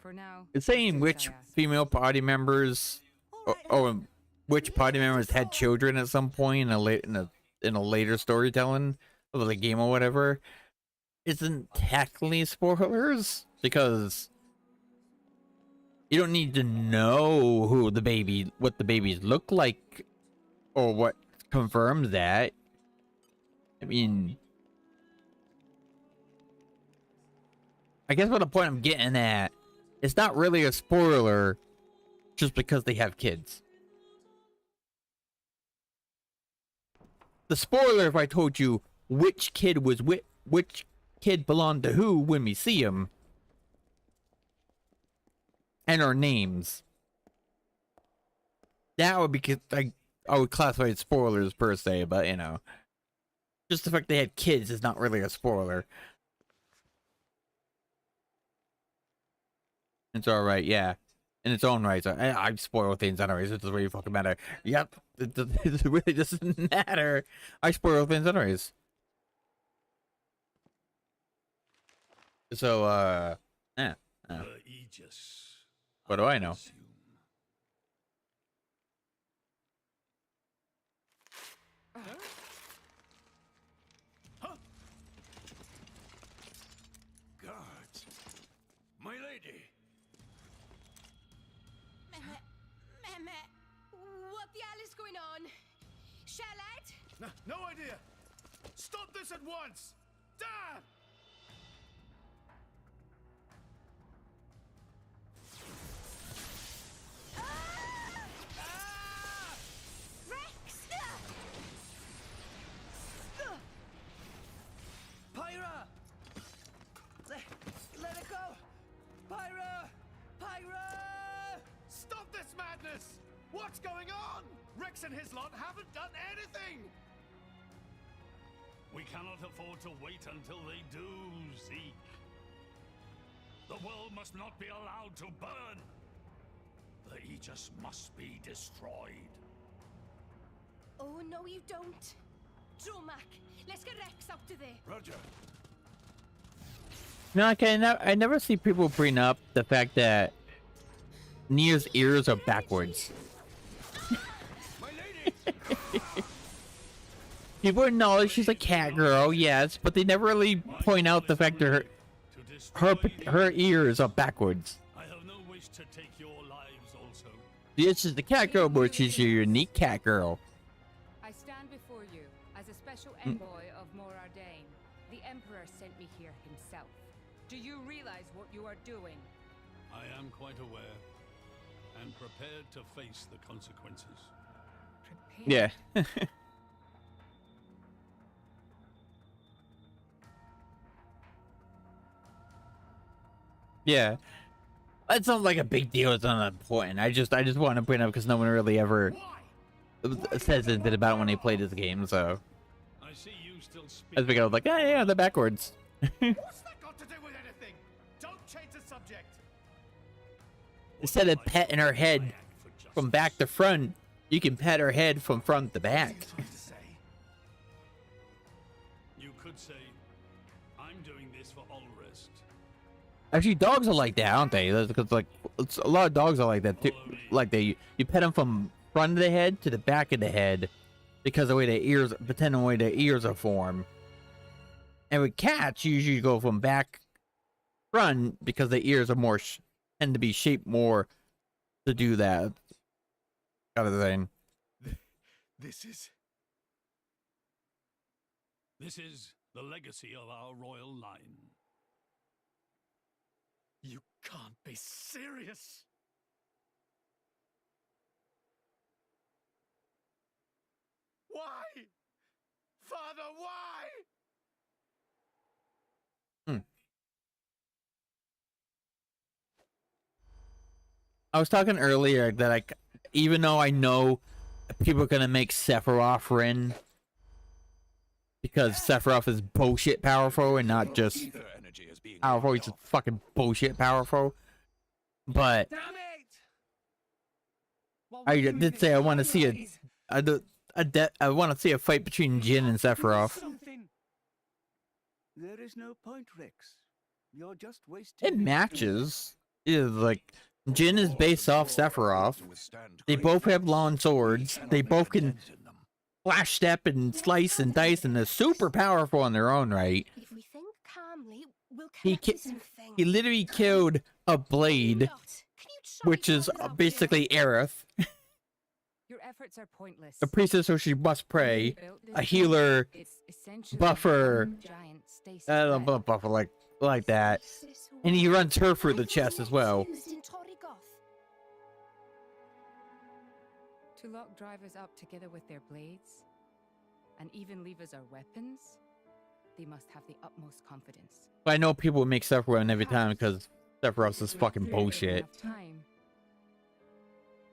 For now, It's saying which female party members, and which party members had children at some point in a later storytelling of the game or whatever, isn't technically spoilers because you don't need to know what the babies look like or what confirms that. I mean, I guess what the point I'm getting at, it's not really a spoiler just because they have kids. The spoiler if I told you which kid was which kid belonged to who when we see them. And our names. That would be, I would classify it spoilers per se, but you know. Just the fact they had kids is not really a spoiler. It's alright, yeah. In its own right. So I spoil things anyways. It doesn't really fucking matter. Yep. It really doesn't matter. I spoil things anyways. So, yeah. What do I know? Guards! My lady! What the hell is going on? Charlotte? No idea! Stop this at once! Damn! Pyra! Let it go! Pyra! Pyra! Stop this madness! What's going on? Rex and his lot haven't done anything! We cannot afford to wait until they do, Zeke. The world must not be allowed to burn. The Aegis must be destroyed. Oh, no, you don't. Dromac, let's get Rex out of there. Roger. No, okay, I never see people bring up the fact that Nia's ears are backwards. People acknowledge she's a cat girl, yes, but they never really point out the fact that her ears are backwards. I have no wish to take your lives also. This is the cat girl, but she's your unique cat girl. I stand before you as a special envoy of Morardain. The Emperor sent me here himself. Do you realize what you are doing? I am quite aware and prepared to face the consequences. Yeah. Yeah. That sounds like a big deal. It's not important. I just want to bring it up because no one really ever says anything about it when they play this game, so. I see you still speak. I was like, yeah, they're backwards. What's that got to do with anything? Don't change the subject! Instead of petting her head from back to front, you can pet her head from front to back. You could say, I'm doing this for Ulrist. Actually, dogs are like that, aren't they? Because a lot of dogs are like that too. Like you pet them from front of the head to the back of the head because the way their ears, depending on the way their ears are formed. And with cats, you usually go from back front because the ears are more tend to be shaped more to do that kind of thing. This is the legacy of our royal line. You can't be serious. Why? Father, why? I was talking earlier that even though I know people are gonna make Sephiroth Rin because Sephiroth is bullshit powerful and not just powerful, he's just fucking bullshit powerful. But I did say I want to see I want to see a fight between Jin and Sephiroth. There is no point, Rex. You're just wasting. It matches. It is like Jin is based off Sephiroth. They both have long swords. They both can flash step and slice and dice, and they're super powerful on their own right. If we think calmly, we'll He literally killed a blade, which is basically Aerith. Your efforts are pointless. A priestess, so she must pray. A healer, buffer, buffer like that, and he runs her through the chest as well. To lock drivers up together with their blades, and even leave as our weapons, they must have the utmost confidence. But I know people would make Sephiroth every time because Sephiroth is fucking bullshit. Time.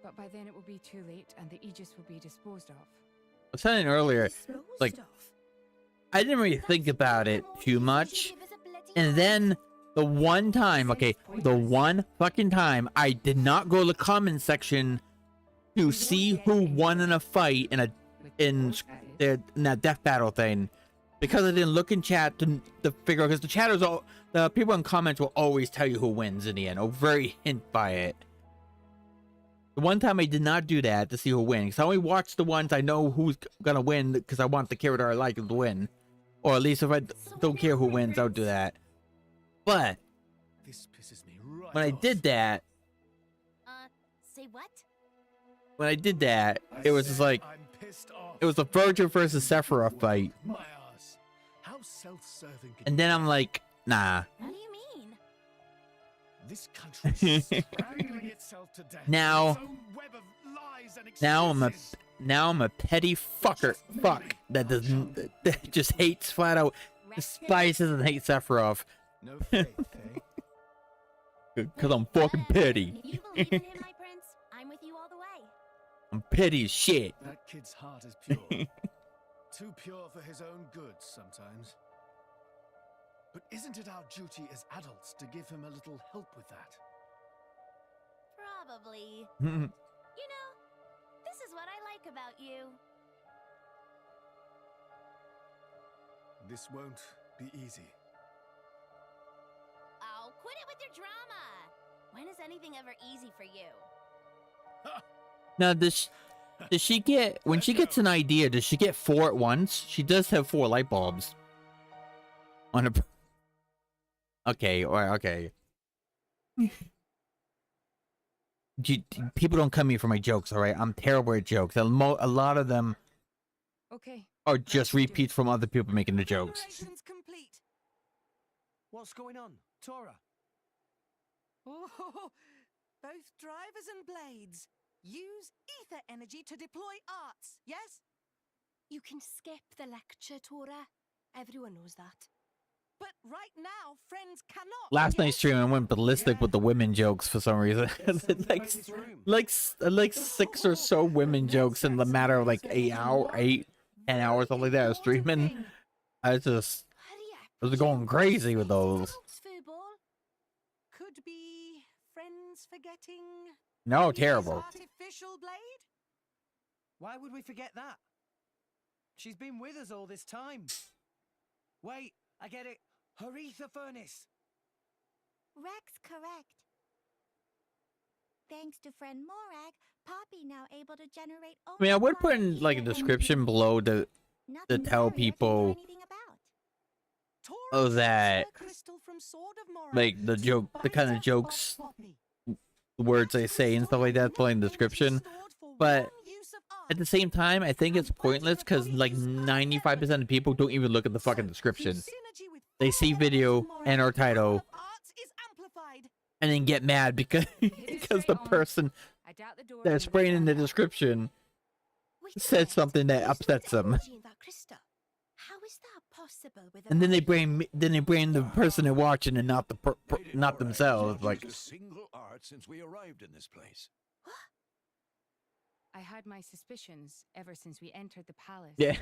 But by then it will be too late, and the Aegis will be disposed of. I was saying earlier, like, I didn't really think about it too much, and then the one time, the one fucking time I did not go to the comment section to see who won in a fight in that death battle thing, because I didn't look in chat to figure out, because the people in comments will always tell you who wins in the end, or very hint by it. The one time I did not do that to see who wins, I only watch the ones I know who's gonna win because I want the character I like to win, or at least if I don't care who wins, I'll do that. But This pisses me right when I did that, Say what? when I did that, it was just like, it was a Virgil versus Sephiroth fight, My ass. How self-serving can and then I'm like, nah. What do you mean? this country is strangling itself to death. Now, Its own web of lies and now I'm a petty fuck that that just hates flat out, despises and hates Sephiroth. No faith, eh? Cause I'm fucking petty. If you believe in him, my prince, I'm with you all the way. I'm petty as shit. That kid's heart is pure. Too pure for his own good sometimes. But isn't it our duty as adults to give him a little help with that? Probably. You know, this is what I like about you. This won't be easy. Oh, quit it with your drama. When is anything ever easy for you? Now, does she get, when she gets an idea, does she get 4 at once? She does have 4 light bulbs on her. Okay, okay. People don't come here for my jokes, all right? I'm terrible at jokes. A lot of them are just repeats from other people making the jokes. Preparations complete. What's going on, Tora? Oh, both drivers and blades. Use ether energy to deploy arts, yes? You can skip the lecture, Tora. Everyone knows that. But right now, friends cannot. Last night's stream, I went ballistic with the women jokes for some reason. like 6 or so women jokes in the matter of like 10 hours, something like that. I was streaming. I was going crazy with those. Could be friends forgetting. No, terrible. Artificial blade? Why would we forget that? She's been with us all this time. Wait, I get it. Her ether furnace. Rex correct. Thanks to friend Morag, Poppy now able to generate. I mean, I would put in like a description below to tell people that like the kind of jokes, words I say and stuff like that, put in the description. But at the same time, I think it's pointless because like 95% of people don't even look at the fucking description. They see video and our title, and then get mad because because the person I doubt the door that's spraying in the description said something that upsets them. That crystal. How is that possible with a And then they blame the person they're watching and not the not themselves. Not Like, used a single art since we arrived in this place. I had my suspicions ever since we entered the palace. yeah.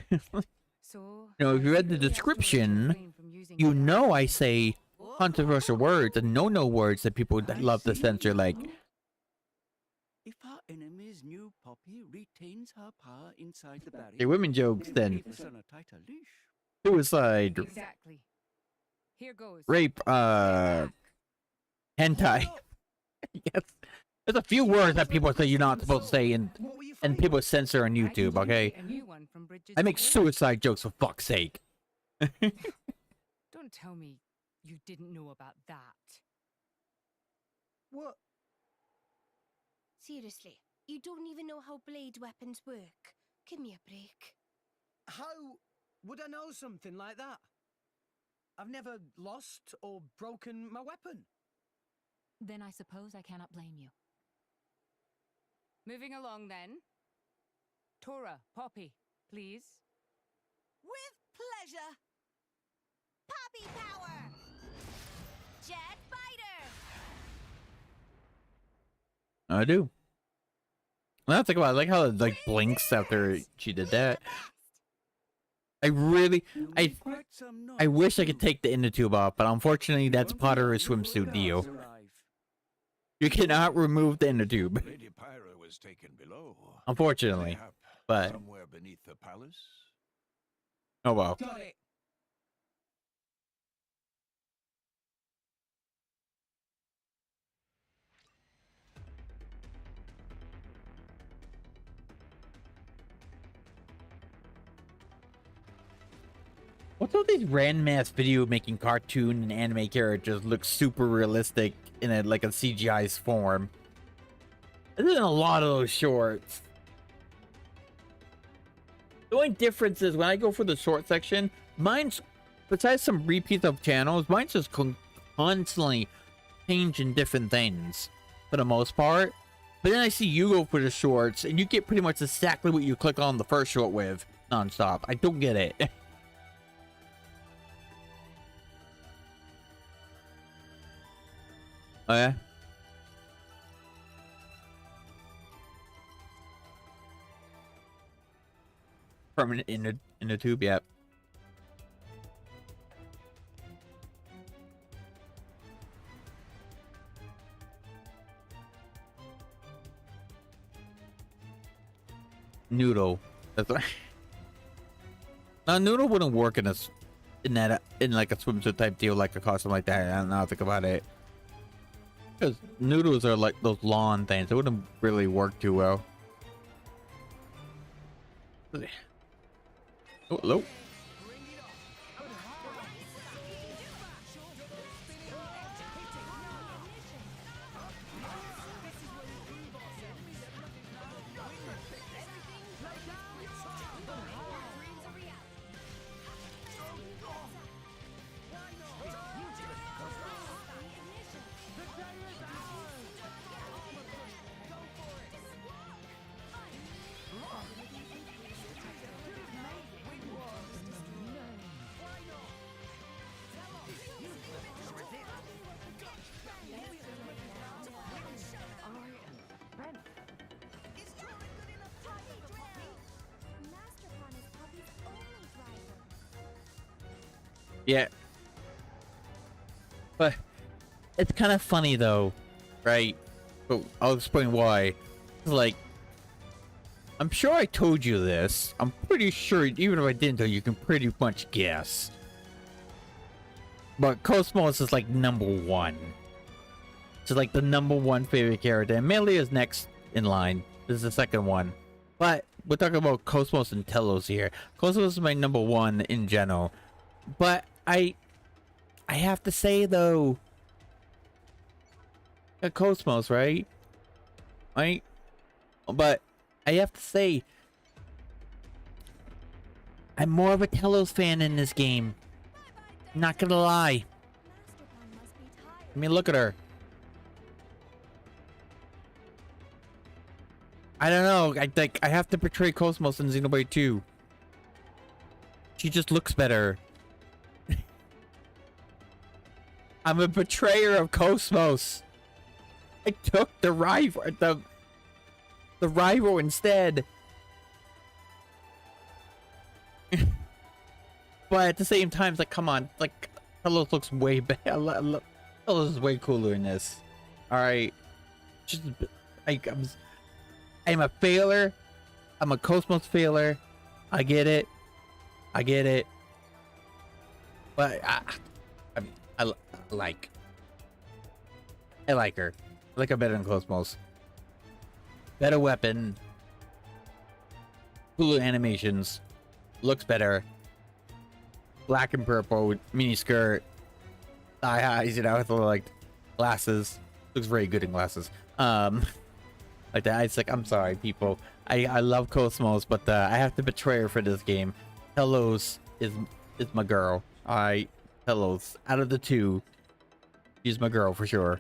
So You know, if you read the description, you know I say controversial words and no words that people that love to censor, like If our enemy's new Poppy retains her power inside the barrier, the women jokes, they then keep us on a tighter leash. suicide, Exactly. Here goes. rape, hentai. Yes. There's a few words that people say you're not supposed to say, and people censor on YouTube. Okay, A new one from Bridges I make to Wood. suicide jokes for fuck's sake. Don't tell me you didn't know about that. What? Seriously, you don't even know how blade weapons work. Give me a break. How would I know something like that? I've never lost or broken my weapon. Then I suppose I cannot blame you. Moving along then. Tora, Poppy, please. With pleasure. Poppy power! Jet fighter! I do. Now think about it, I like how it like blinks after she did that. I wish I could take the inner tube off, but unfortunately that's part of her swimsuit deal. You cannot remove the inner tube. Lady Pyra was taken below. Unfortunately. Mayhap But somewhere beneath the palace. oh well. Got it. What's all these random ass video making cartoon and anime characters look super realistic in a like a CGI form? There's been a lot of those shorts. The only difference is when I go for the short section, mine's, besides some repeats of channels, mine's just constantly changing different things for the most part. But then I see you go for the shorts and you get pretty much exactly what you click on the first short with nonstop. I don't get it. Oh yeah? Permanent in the tube, yep. Noodle. That's right. Now Noodle wouldn't work in in like a swimsuit type deal, like a costume like that. I don't know, think about it. Because noodles are like those lawn things. It wouldn't really work too well. Oh, hello. Yeah. But it's kind of funny though, right? But I'll explain why. Like, I'm sure I told you this. I'm pretty sure, even if I didn't tell you, you can pretty much guess. But Cosmos is like #1. It's like the #1 favorite character. And Melee is next in line. This is the second one. But we're talking about Cosmos and Telos here. Cosmos is my #1 in general. But I have to say though, Cosmos, right? Right? But I have to say, I'm more of a Telos fan in this game. Not gonna lie. I mean, look at her. I don't know. I have to portray Cosmos in Xenoblade 2. She just looks better. I'm a betrayer of Cosmos. I took the rival, the rival instead. But at the same time, it's like, come on, like, Telos looks way better. Telos is way cooler in this. All right, just I'm a failure. I'm a Cosmos failure. I get it. I get it. But I like her. I like her better than Cosmos. Better weapon. Cooler animations. Looks better. Black and purple with mini skirt. Thigh highs, you know, with the like glasses. Looks very good in glasses. Like that. It's like, I'm sorry, people. I love Cosmos, but I have to betray her for this game. Telos is my girl. Telos, out of the two, she's my girl for sure.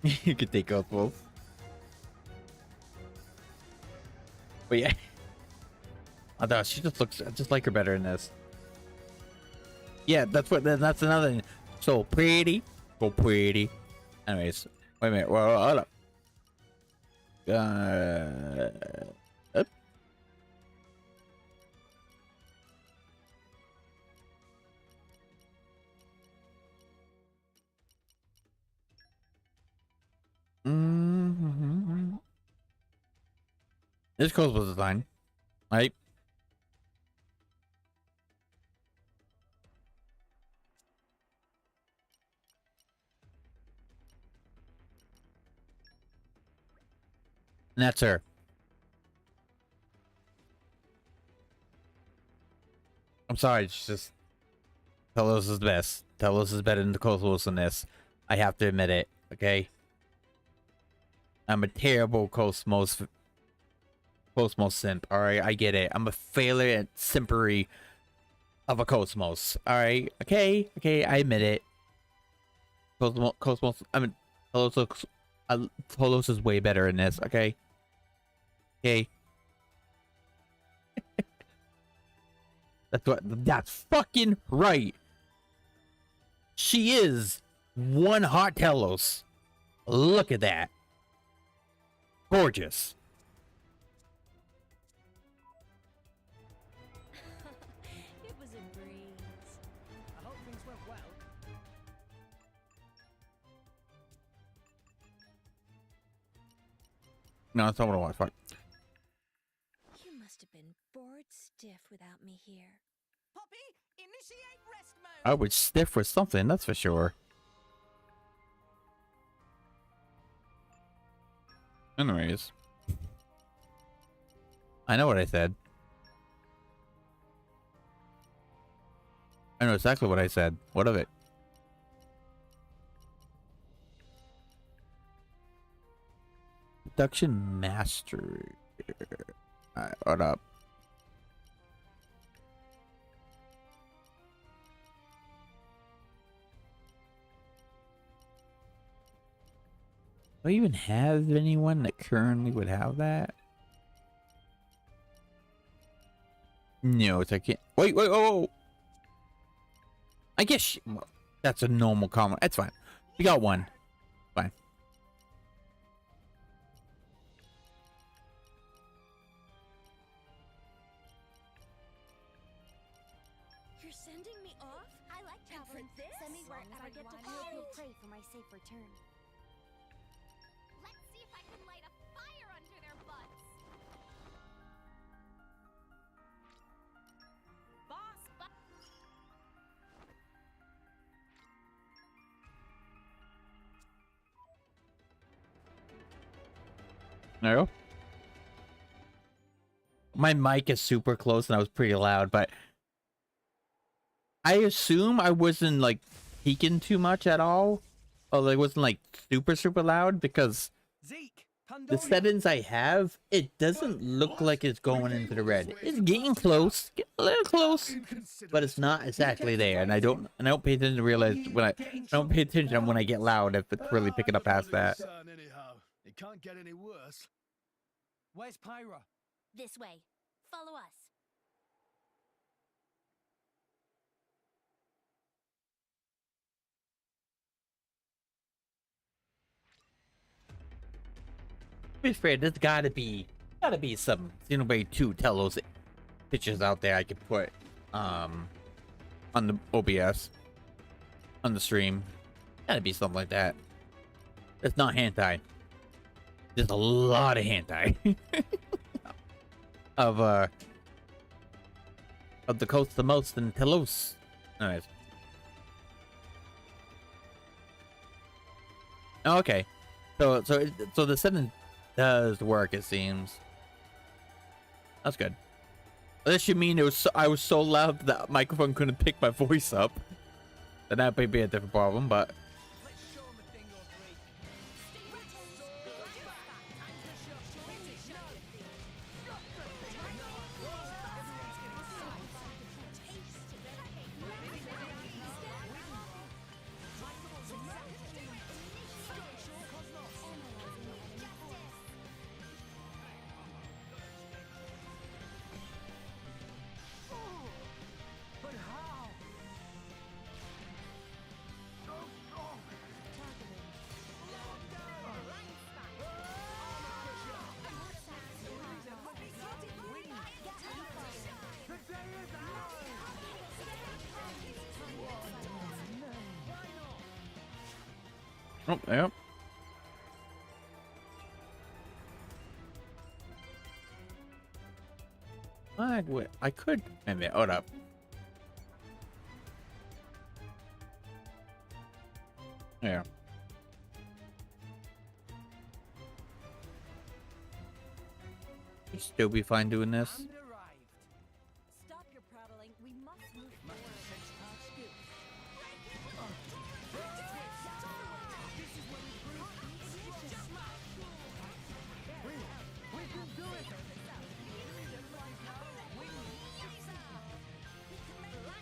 You could take Cosmos. But yeah, I thought she just looks just like her better in this. Yeah, that's another thing. So pretty. Anyways, wait a minute. Well, hold up. Up. This Cosmos design, right? And that's her. I'm sorry, it's just Telos is the best. Telos is better than the Cosmos in this. I have to admit it, okay? I'm a terrible Cosmos simp, alright? I get it. I'm a failure at simpery of a Cosmos. Alright? Okay, I admit it. Cosmos, I mean, Telos is way better in this, okay? Okay. That's fucking right. She is one hot Telos. Look at that. Gorgeous. It was a breeze. I hope things went well. No, that's not what I want. Fuck. You must have been bored stiff without me here. Poppy, initiate rest mode. I would stiff for something, that's for sure. Anyways. I know what I said. I know exactly what I said. What of it? Production master. Alright, what up? Do I even have anyone that currently would have that? No, it's I can't. Wait, oh! I guess that's a normal comment. That's fine. We got one. Fine. You're sending me off? I like traveling. for this? Send me wherever Long as I I get to go go. on You'll it. pray for my safe return. Let's see if I can light a fire under their butts. Boss, No. My mic is super close and I was pretty loud, but I assume I wasn't like peaking too much at all. Or like wasn't like super loud because Zeke, the settings I have, it doesn't look like it's going into the red. It's getting close, a little close, but it's not exactly there. And I don't pay attention to realize when I don't pay attention when I get loud if it's really picking up past that. Anyhow, it can't get any worse. Where's Pyra? This way. Follow us. To be fair, there's gotta be some Xenoblade 2 Telos pictures out there I could put on the OBS on the stream. Gotta be something like that. It's not hentai. There's a lot of hentai of the Coast of the Most and Telos. Anyways. Oh, okay. So the setting does work, it seems. That's good. This should mean I was so loud that the microphone couldn't pick my voice up. Then that may be a different problem, but oh, yep. I could. Maybe. Hold up. Yeah. Still be fine doing this. Stop your prattling. We must move forward.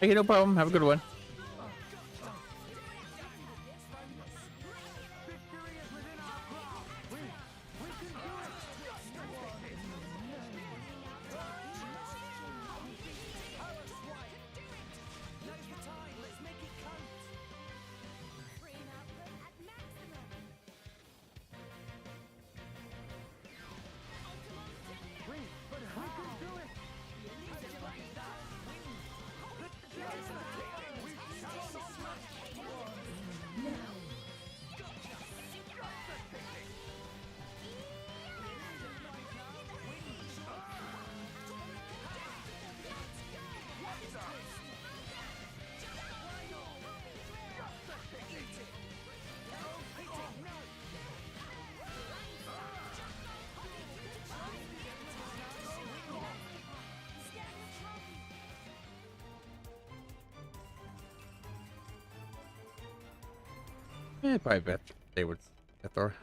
Okay, no problem. Have a good one. Yeah, probably bet they would get there.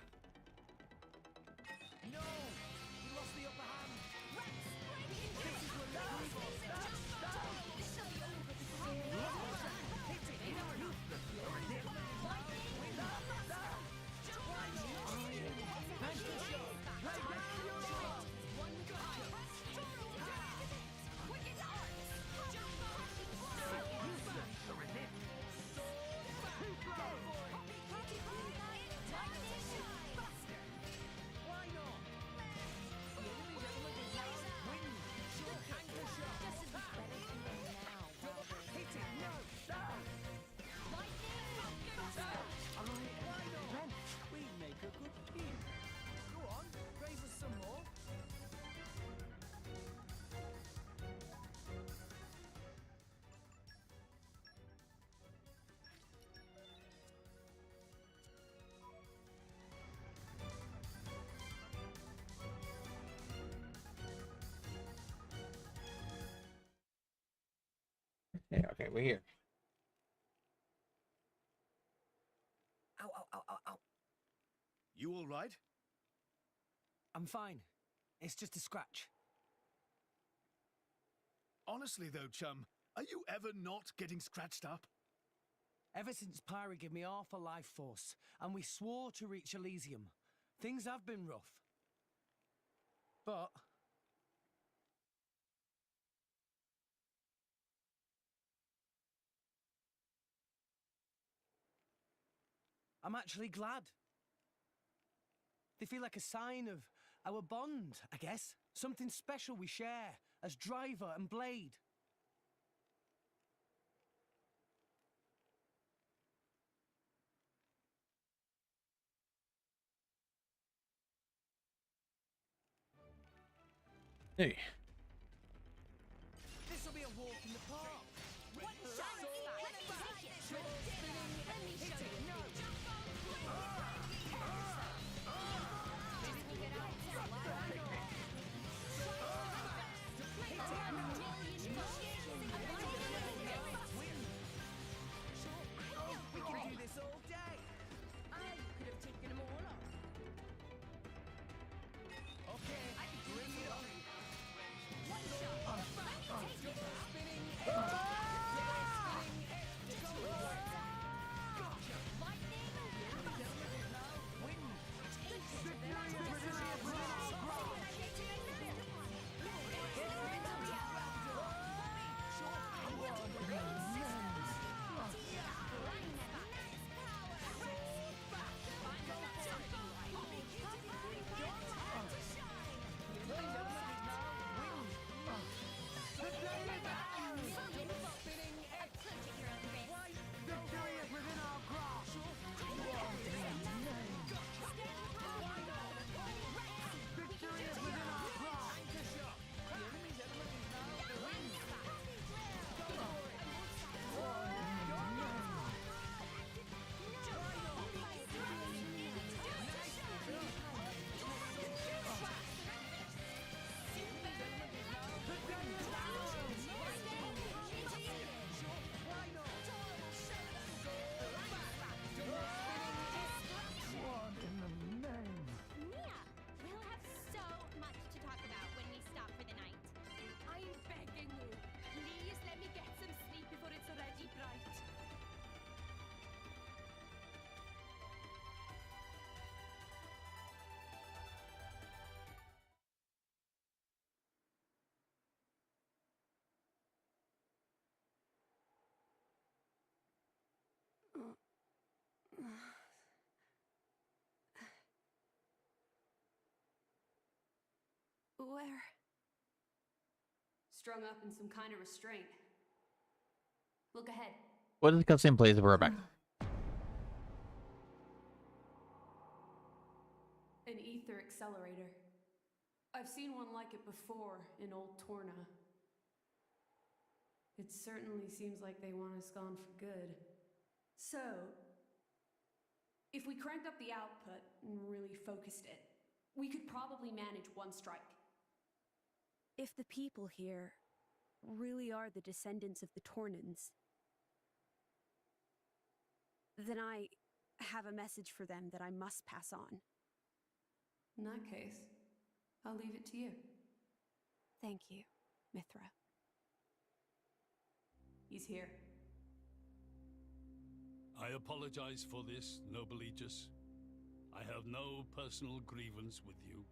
Yeah, okay, we're here. Ow, ow, ow, ow, ow. You all right? I'm fine. It's just a scratch. Honestly, though, chum, are you ever not getting scratched up? Ever since Pyra gave me half a life force, and we swore to reach Elysium, things have been rough. But I'm actually glad. They feel like a sign of our bond, I guess. Something special we share as driver and blade. Hey. This'll be a walk in the park. One shot. Let me take it. Let me show you. No. We can do this all day. I could have taken them all off. Okay, bring it on. One shot. Let me take it. Spinning. Where? Strung up in some kind of restraint. Look ahead. What is the cutscene plays of Rebecca? An ether accelerator. I've seen one like it before in Old Torna. It certainly seems like they want us gone for good. So, if we cranked up the output and really focused it, we could probably manage one strike. If the people here really are the descendants of the Tornans, then I have a message for them that I must pass on. In that case, I'll leave it to you. Thank you, Mithra. He's here. I apologize for this, noble Aegis. I have no personal grievance with you.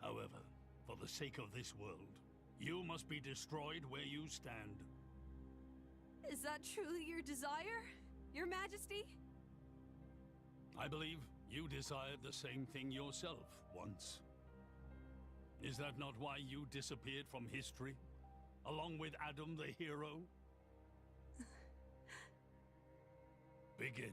However, for the sake of this world, you must be destroyed where you stand. Is that truly your desire, Your Majesty? I believe you desired the same thing yourself once. Is that not why you disappeared from history, along with Adam the hero? Begin.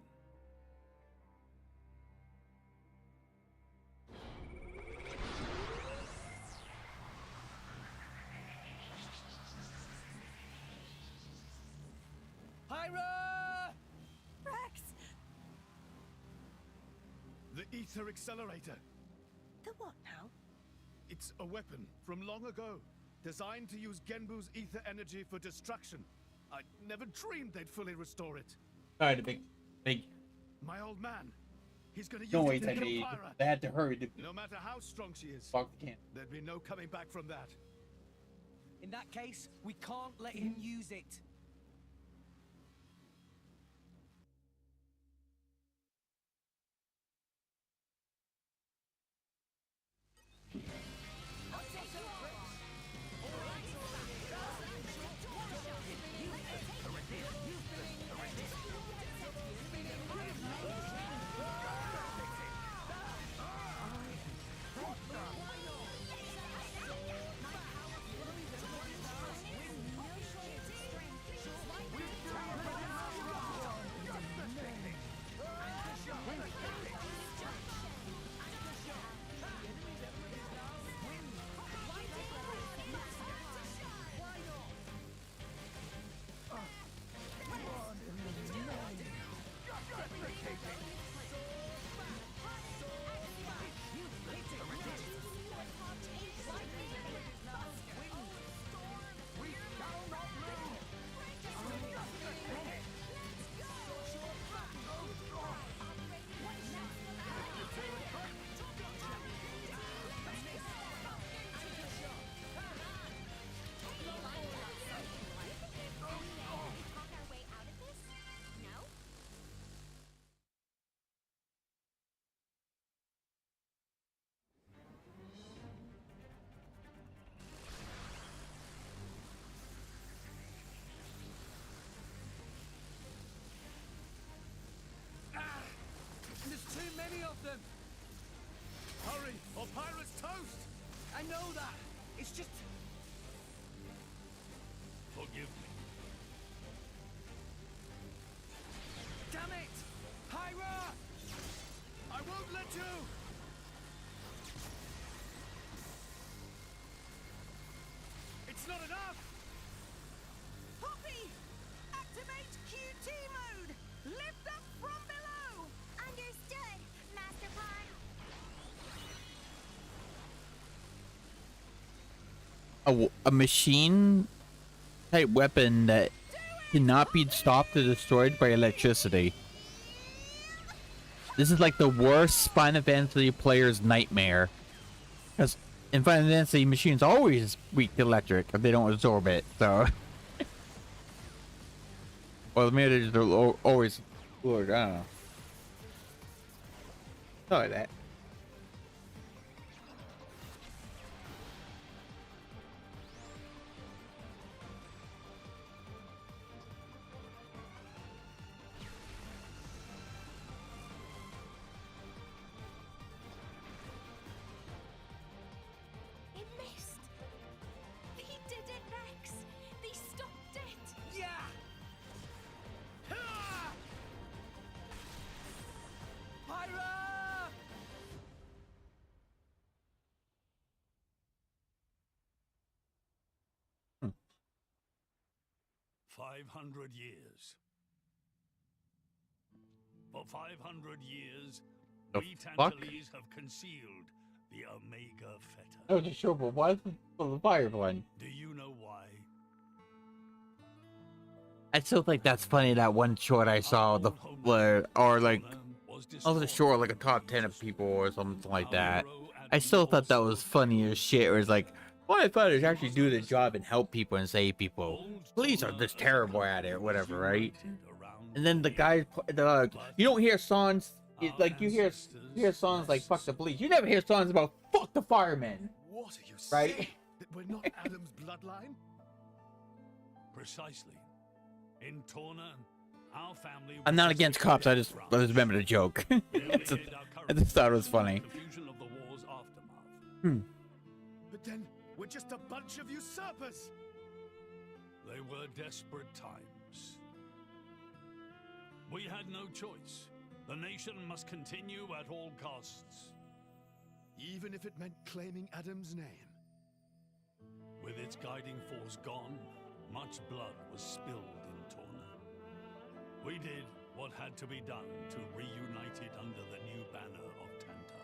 Pyra! Rex! The Ether Accelerator. The what now? It's a weapon from long ago, designed to use Genbu's ether energy for destruction. I never dreamed they'd fully restore it. Alright, big. My old man, He's gonna use No it wait, to I kill made. Pyra. They had to hurry to No matter how strong she is, fuck the can. there'd be no coming back from that. In that case, we can't let him use it. There's too many of them. Hurry, or Pyra's toast! I know that. It's just... Forgive me. Damn it! Pyra! I won't let you! It's not enough! Poppy! Activate QT mode! Lift up from below! Understood, Master Pawn. A machine type weapon that cannot be stopped or destroyed by electricity. This is like the worst Final Fantasy player's nightmare. Because in Final Fantasy, machines are always weak to electric if they don't absorb it, so. Well, maybe they're always. Lord, I don't know. Something like that. It missed! They did it, Rex! They stopped it! Yeah! Pyra! 500 years. For 500 years, The we fuck? Tantalese have concealed the Omega Feta. I wasn't sure, but why is the fire one? Do you know why? I still think that's funny. That one short I saw, or like, I was sure like a top 10 of people or something like that. I still thought that was funny as shit. It was like, firefighters actually do their job and help people and save people. Police are just terrible at it, or whatever, right? And then the guy, you don't hear songs like you hear songs like "fuck the police." You never hear songs about "fuck the firemen." What are you right? saying? That we're not Adam's bloodline? Precisely. In Torna, our family. I'm not against cops. I just remember the joke. I just thought it was funny. Confusion of the war's aftermath. But then we're just a bunch of usurpers. They were desperate times. We had no choice. The nation must continue at all costs. Even if it meant claiming Adam's name. With its guiding force gone, much blood was spilled in Torna. We did what had to be done to reunite it under the new banner of Tanta.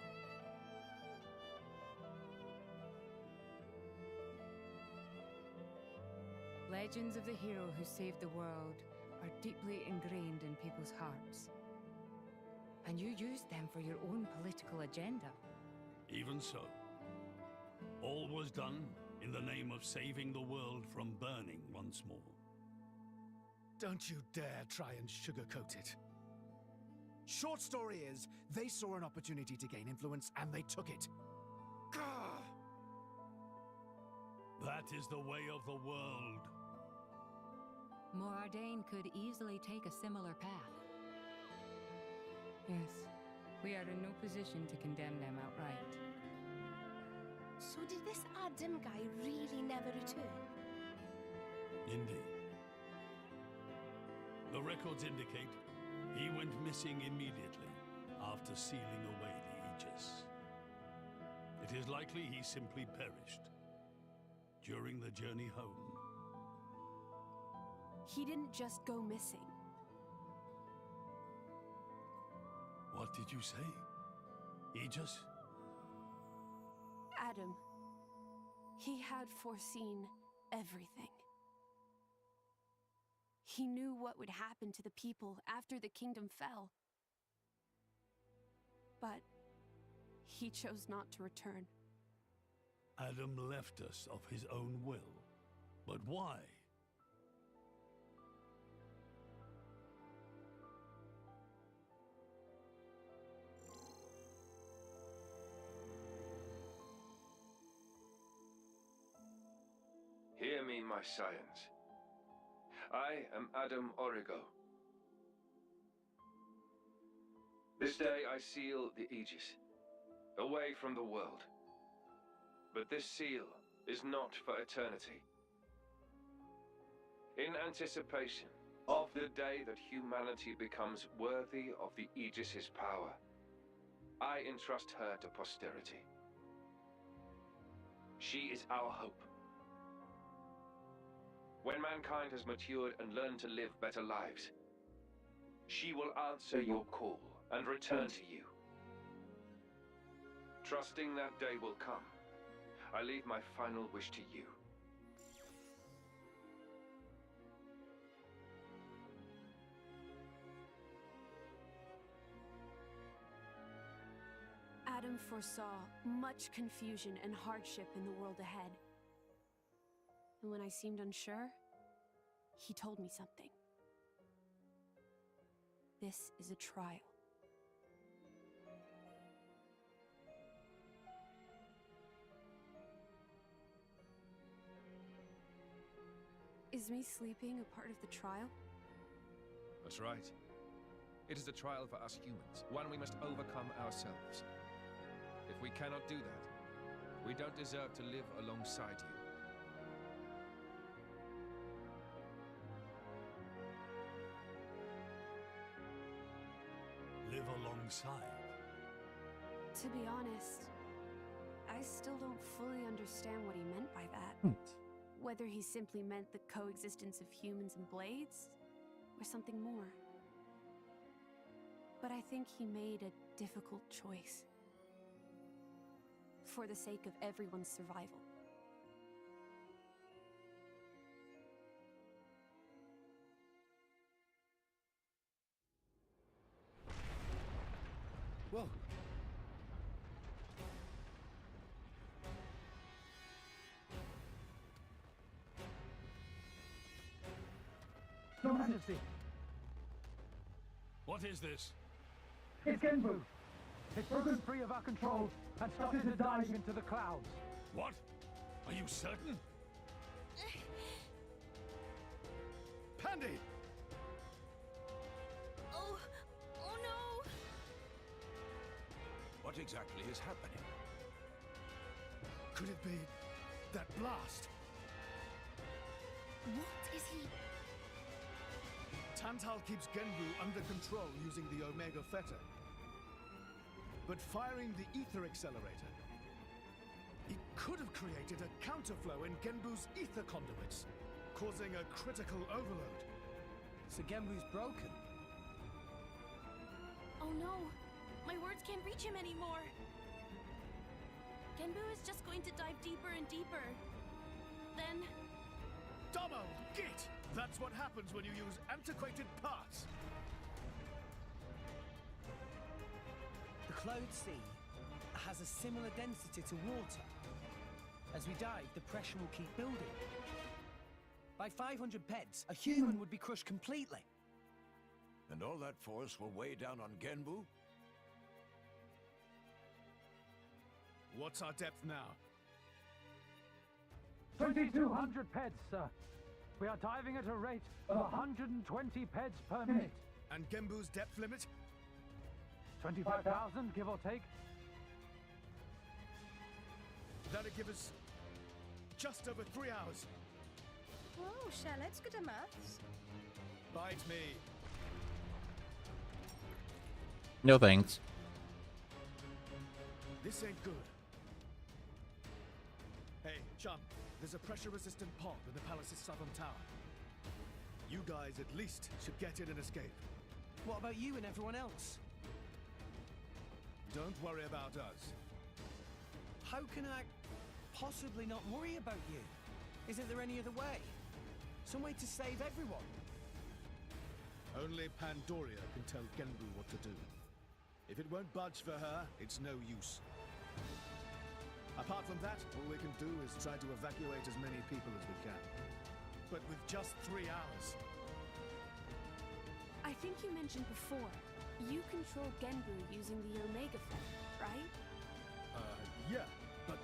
Legends of the hero who saved the world are deeply ingrained in people's hearts. And you used them for your own political agenda. Even so, all was done in the name of saving the world from burning once more. Don't you dare try and sugarcoat it. Short story is, they saw an opportunity to gain influence and they took it. Gah! That is the way of the world. Morardain could easily take a similar path. Yes, we are in no position to condemn them outright. So did this Adam guy really never return? Indeed. The records indicate he went missing immediately after sealing away the Aegis. It is likely he simply perished during the journey home. He didn't just go missing. What did you say? Aegis? Adam. He had foreseen everything. He knew what would happen to the people after the kingdom fell. But he chose not to return. Adam left us of his own will. But why? Hear me, my scions. I am Adam Origo. This day I seal the Aegis, away from the world. But this seal is not for eternity. In anticipation of the day that humanity becomes worthy of the Aegis' power, I entrust her to posterity. She is our hope. When mankind has matured and learned to live better lives, she will answer your call and return to you. Trusting that day will come, I leave my final wish to you. Adam foresaw much confusion and hardship in the world ahead. And when I seemed unsure, he told me something. This is a trial. Is me sleeping a part of the trial? That's right. It is a trial for us humans, one we must overcome ourselves. If we cannot do that, we don't deserve to live alongside you. Live alongside? To be honest, I still don't fully understand what he meant by that. Whether he simply meant the coexistence of humans and blades, or something more. But I think he made a difficult choice. For the sake of everyone's survival. Whoa. Your Majesty, What is this? it's Genbu. It's broken free of our control and started to dive into the clouds. What? Are you certain? Pandy! Oh no! What exactly is happening? Could it be that blast? What is he? Tantal keeps Genbu under control using the Omega Fetter. But firing the ether accelerator, it could have created a counterflow in Genbu's ether conduits, causing a critical overload. So Genbu's broken? Oh no! My words can't reach him anymore! Genbu is just going to dive deeper and deeper. Then... Double git! That's what happens when you use antiquated parts. Cloud Sea has a similar density to water. As we dive, the pressure will keep building. By 500 peds, a human would be crushed completely. And all that force will weigh down on Genbu? What's our depth now? 2,200 peds, sir. We are diving at a rate of 120 peds per minute. And Genbu's depth limit? 25,000, give or take. That'd give us just over 3 hours. Oh, Charlotte's good at maths. Bite me. No thanks. This ain't good. Hey, chum, there's a pressure-resistant pod in the palace's southern tower. You guys at least should get in and escape. What about you and everyone else? Don't worry about us. How can I possibly not worry about you? Isn't there any other way? Some way to save everyone? Only Pandoria can tell Genbu what to do. If it won't budge for her, it's no use. Apart from that, all we can do is try to evacuate as many people as we can. But with just 3 hours. I think you mentioned before, you control Genbu using the Omega Feather, right? Yeah, but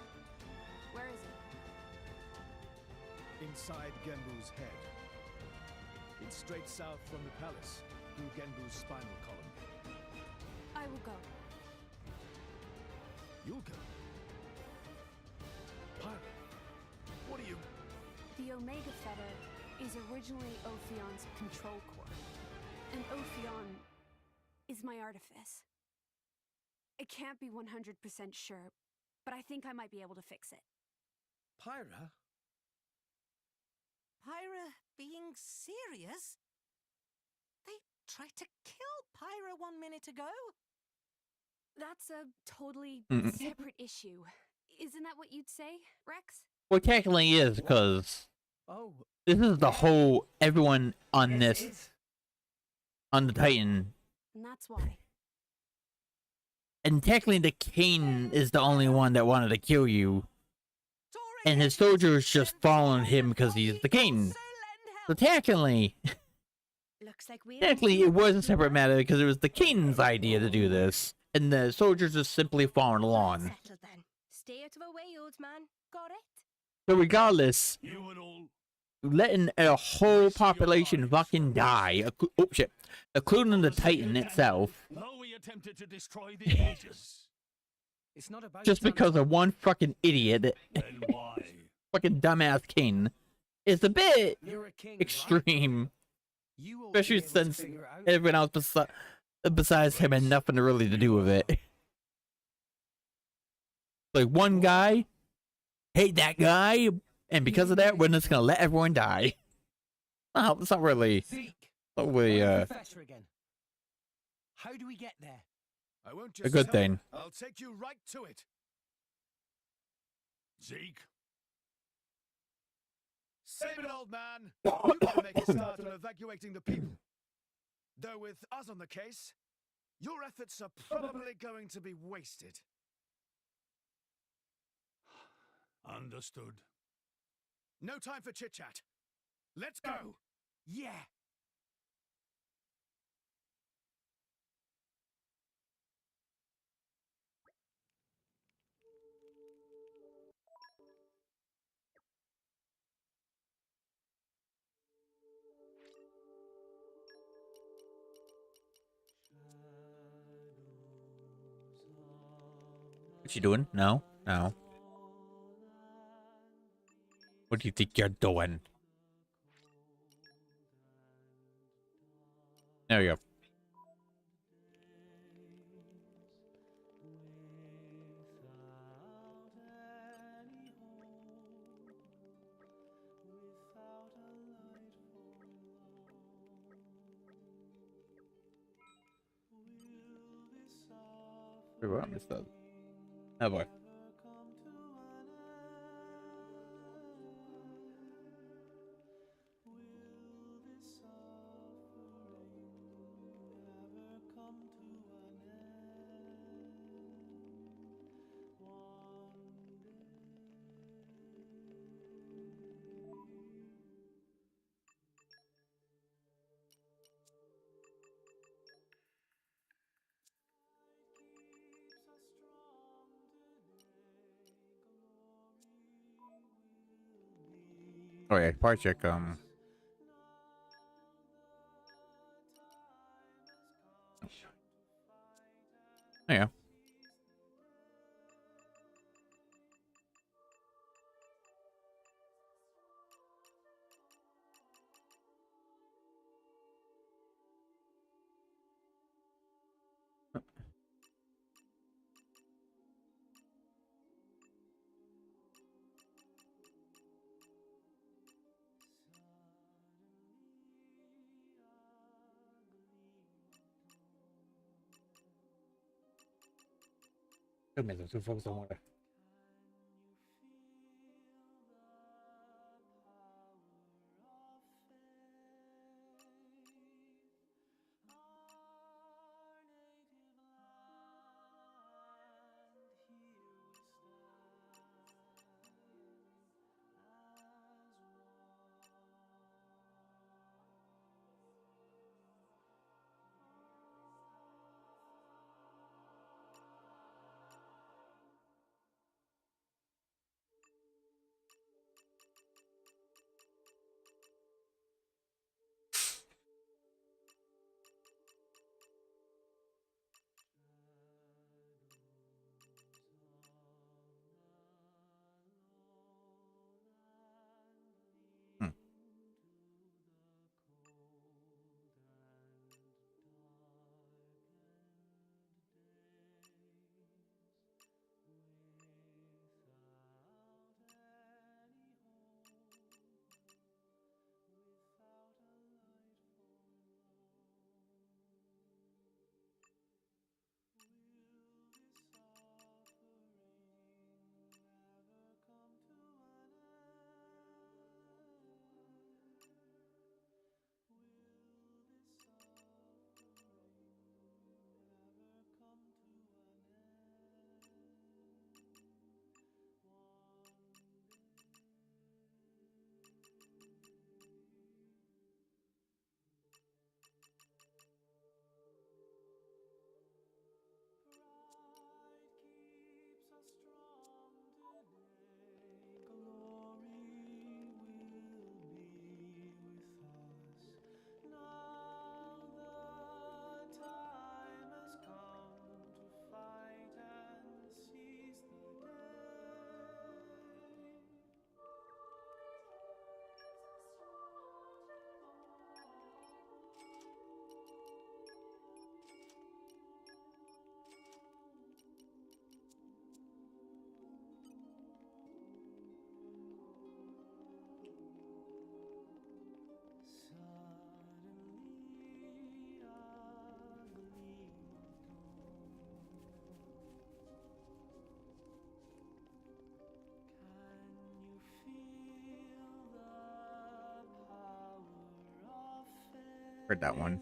Where is it? inside Genbu's head. It's straight south from the palace, through Genbu's spinal column. I will go. You'll go. Pyra, what are you... The Omega Fetter is originally Ophion's control core. And Ophion is my artifice. I can't be 100% sure, but I think I might be able to fix it. Pyra? Pyra being serious? They tried to kill Pyra 1 minute ago. That's a totally Mm-mm. separate issue. Isn't that what you'd say, Rex? Well, it technically is, because Oh, this is the whole everyone on this on the Titan, And that's why. and technically the king is the only one that wanted to kill you, and his soldiers just following him because he's the king. So technically, Looks like we're technically it was a separate matter because it was the king's idea to do this, and the soldiers just simply following along. settled then. Stay out of our way, old man. Got it? So regardless, You and all. letting a whole population fucking die, oh shit, including the Titan itself, Though we attempted to destroy the Aegis. it's not about just because of one fucking idiot, Then why? fucking dumbass king, is a bit You're a king, extreme. You will Especially be able to since figure it out. everyone else besides him had nothing really to do with it. Like one guy, hate that guy, and because of that, we're just gonna let everyone die. No, it's not really. Zeke, Not really, where's the Fetter again? How do we get there? I won't a just good tell thing. you. I'll take you right to it. Zeke? Save it, old man. You gotta make a start on evacuating the people. Though with us on the case, your efforts are probably going to be wasted. Understood. No time for chit-chat. Let's go. Yeah. What you doing? No, no. What do you think you're doing? There we go. Where I missed that. Oh boy. Oh yeah, probably check oh yeah. Tôi mình su focus on what. Heard that one.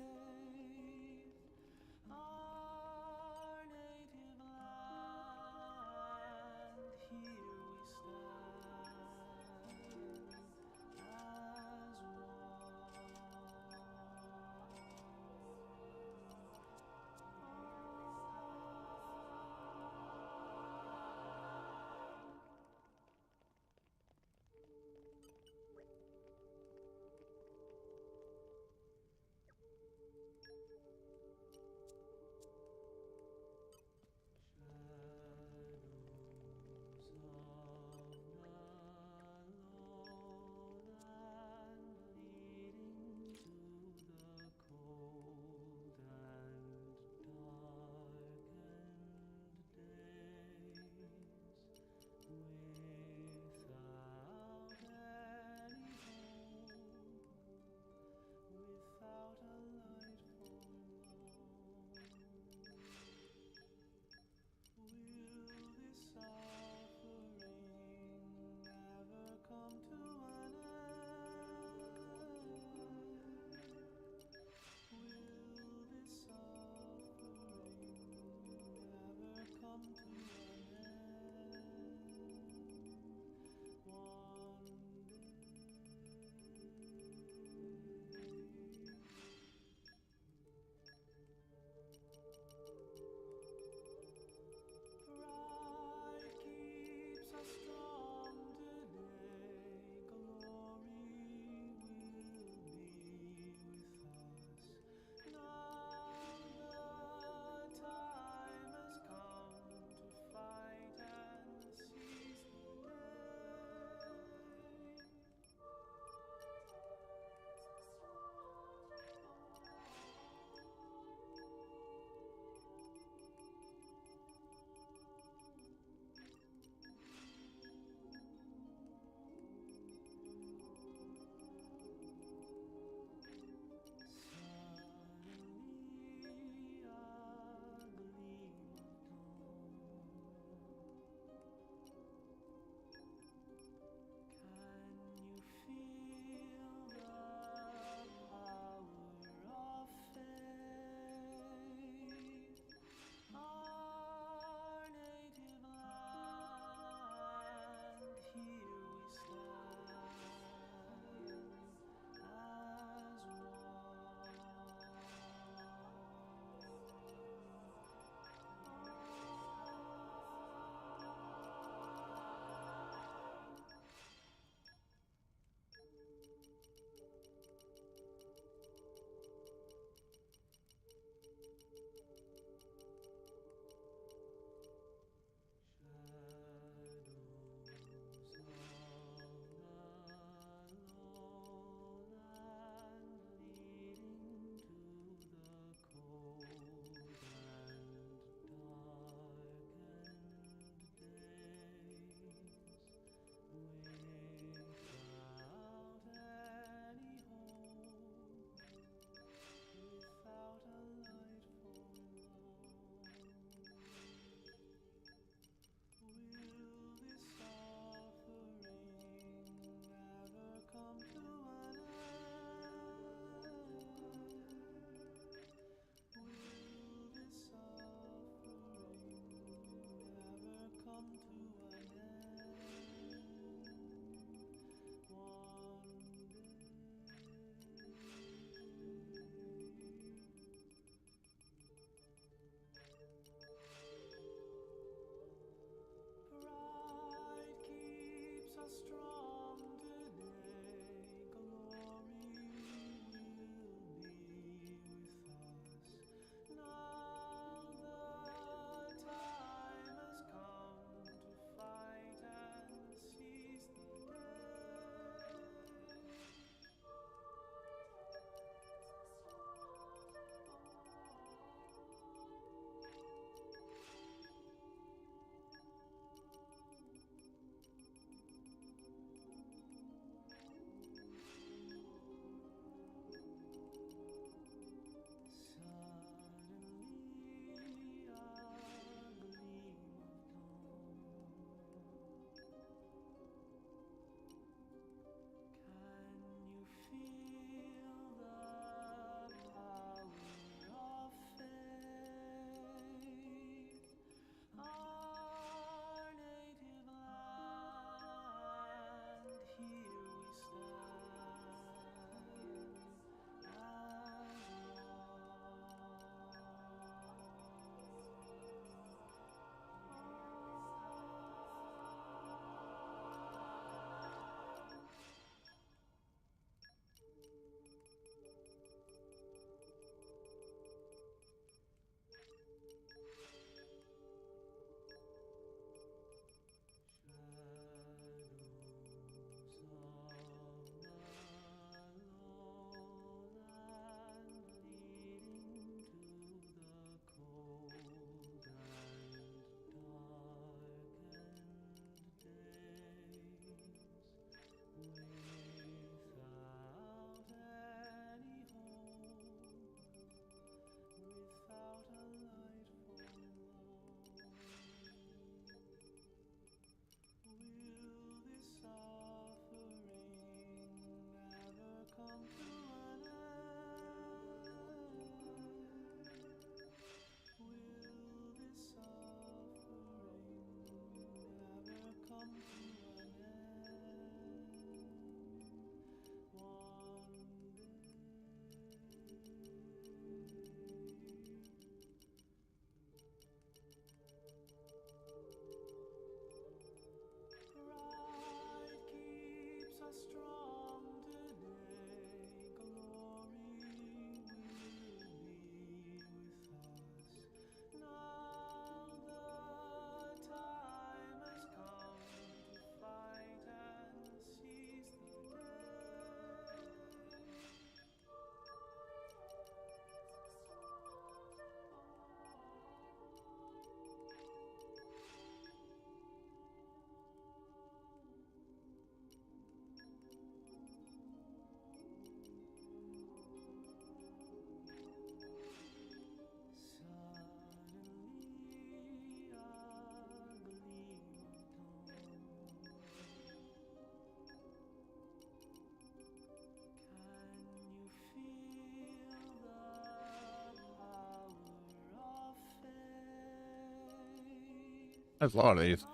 There's a lot of these.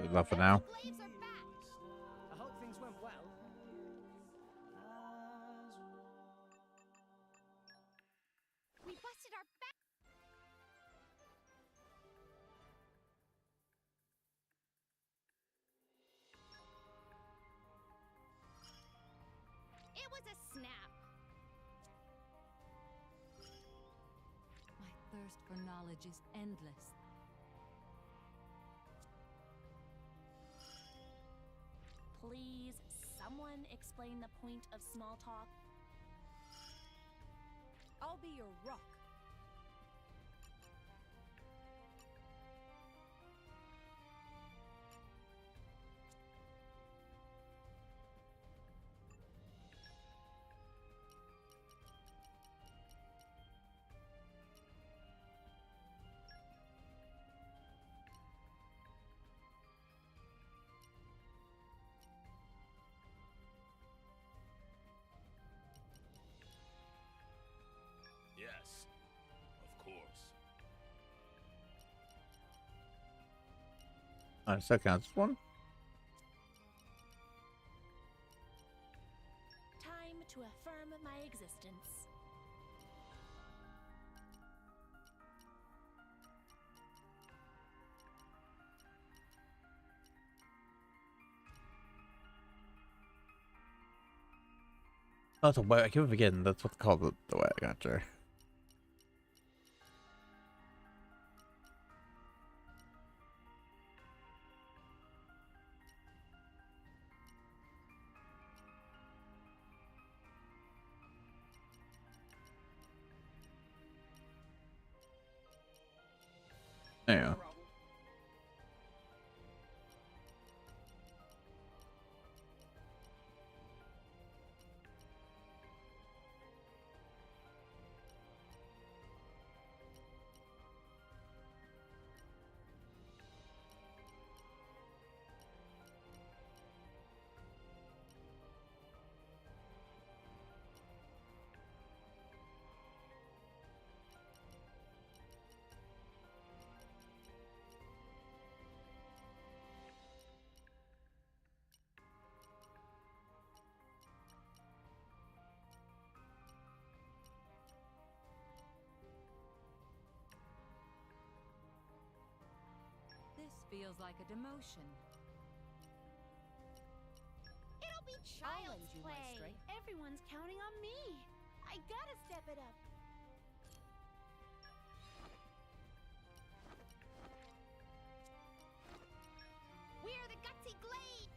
Enough for now. I hope things went well. We busted our back. It was a snap. My thirst for knowledge is endless. Please, someone explain the point of small talk. I'll be your rock. Yes, of course. So counts as one. Time to affirm my existence. That's a way. I keep forgetting that's what's called the way I got there. Yeah. Feels like a demotion. It'll be I'll child's lend you my play. strength. Everyone's counting on me. I gotta step it up. We're the Gutsy Glade.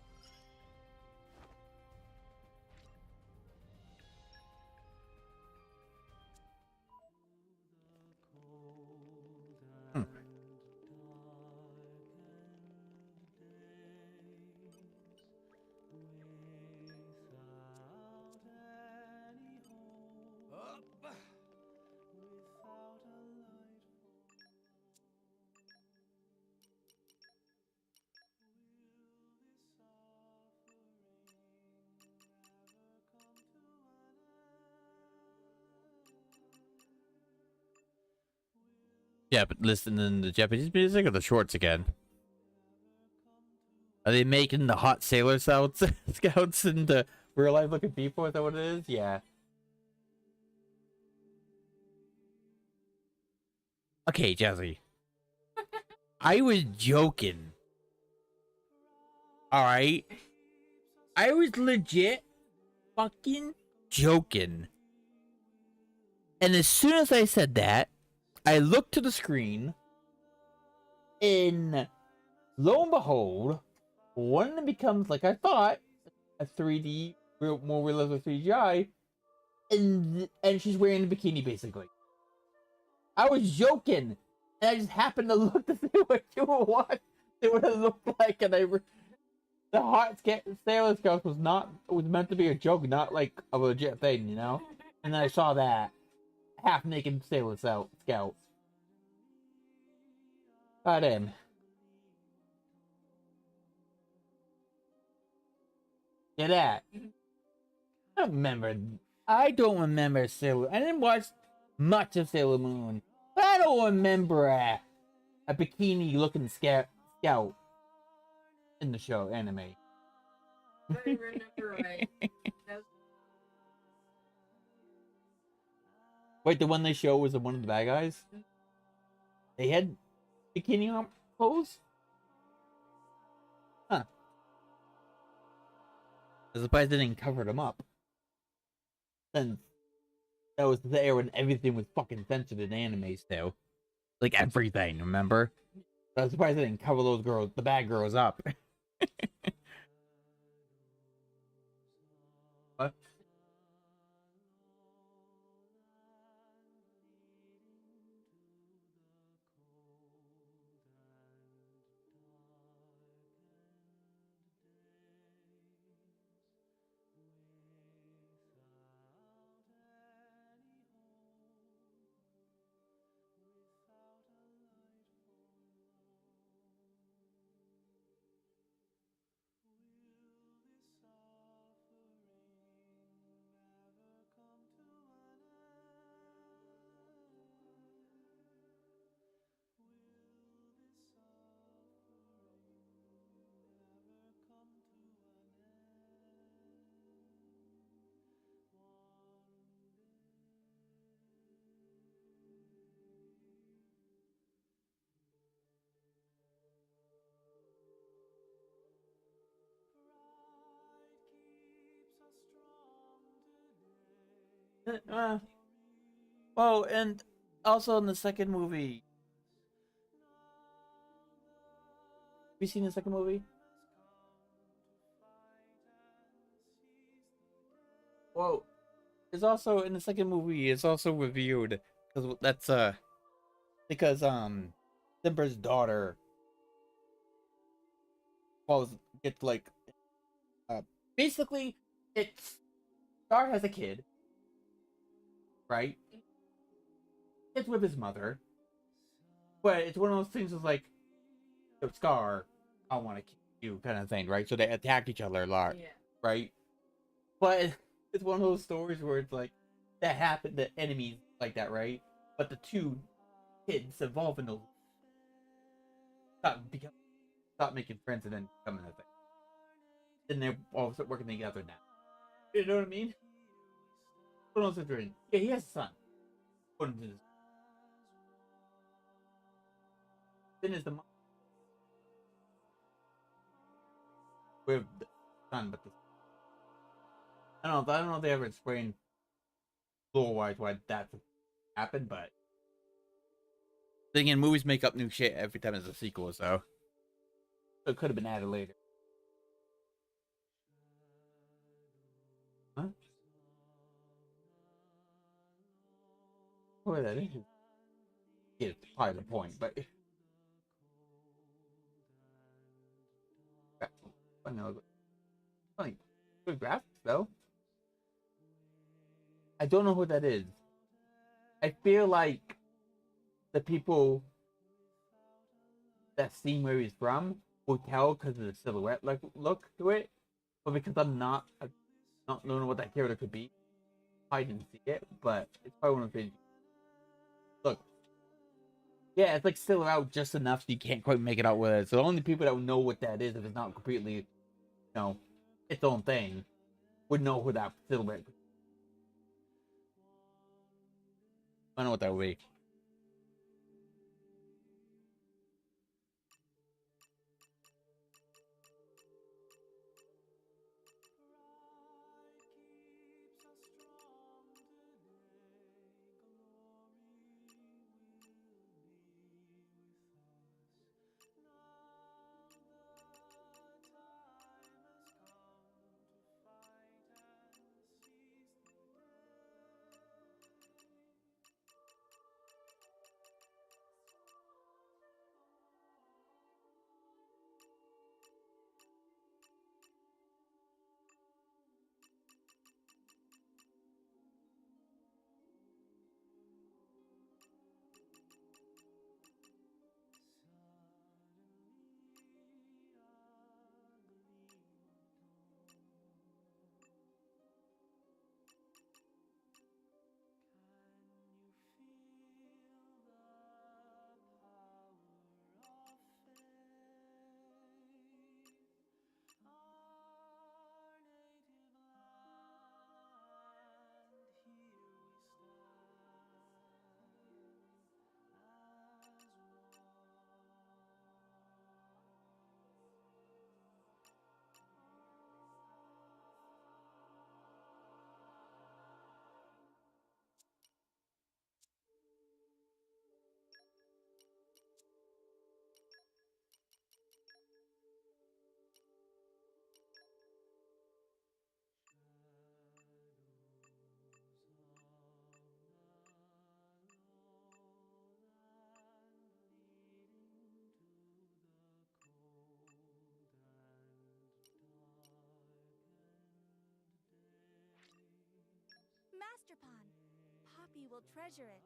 Yeah, but listening to the Japanese music or the shorts again? Are they making the hot sailor scouts into real life looking people? Is that what it is? Yeah. Okay, Jazzy. I was joking. Alright? I was legit fucking joking. And as soon as I said that, I looked to the screen, and lo and behold, one of them becomes, like I thought, a 3D, more realistic CGI, and she's wearing a bikini, basically. I was joking, and I just happened to look to see what it would have looked like, and the hot Sailor Scouts was meant to be a joke, not like a legit thing, you know? And then I saw that half-naked Sailor Scout. Got in. Yeah, that. I don't remember Sailor. I didn't watch much of Sailor Moon. But I don't remember a bikini-looking scout in the show anime. I remember right. Wait, the one they show was one of the bad guys? They had bikini clothes? Huh. I'm surprised they didn't cover them up. Then that was there when everything was fucking censored in anime still. Like everything, remember? I'm surprised they didn't cover the bad girls up. What? Well, and also in the second movie. Have you seen the second movie? Well, it's also in the second movie. It's also revealed because Simba's daughter gets like basically Star has a kid, right? It's with his mother, but it's one of those things of like, Scar, I want to kill you kind of thing, right? So they attack each other a lot, right? But it's one of those stories where it's like that happened to enemies like that, right? But the two kids evolve into stop making friends and then becoming a thing. Then they're all start working together now. You know what I mean? One of those situations. Yeah, he has a son. According to this. Then is the mom. with the sun, but I don't know if they ever explained lore-wise why that happened, but then again, movies make up new shit every time there's a sequel, so it could have been added later. Huh? What that is? Yeah, it's probably the point, but I know. Funny, good graphics though. I don't know who that is. I feel like the people that seen where he's from will tell because of the silhouette look to it, but because I'm not knowing what that character could be, I didn't see it. But it's probably one of the look. Yeah, it's like silhouette just enough so you can't quite make it out with it. So the only people that would know what that is, if it's not completely, you know, its own thing, would know who that silhouette is. I don't know what that would be. Master Pawn. Poppy will treasure it.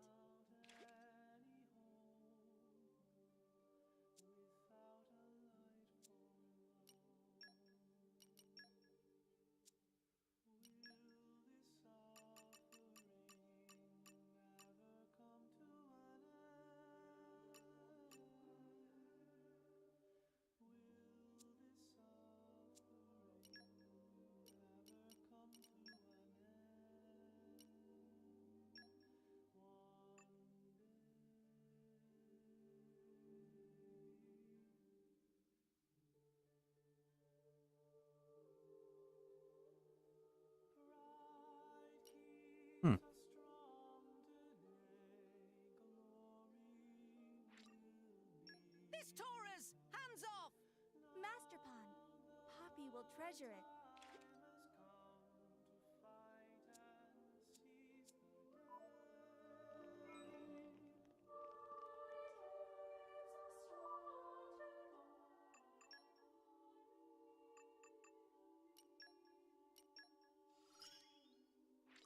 This Taurus! Hands off! Master Pawn. Poppy will treasure it.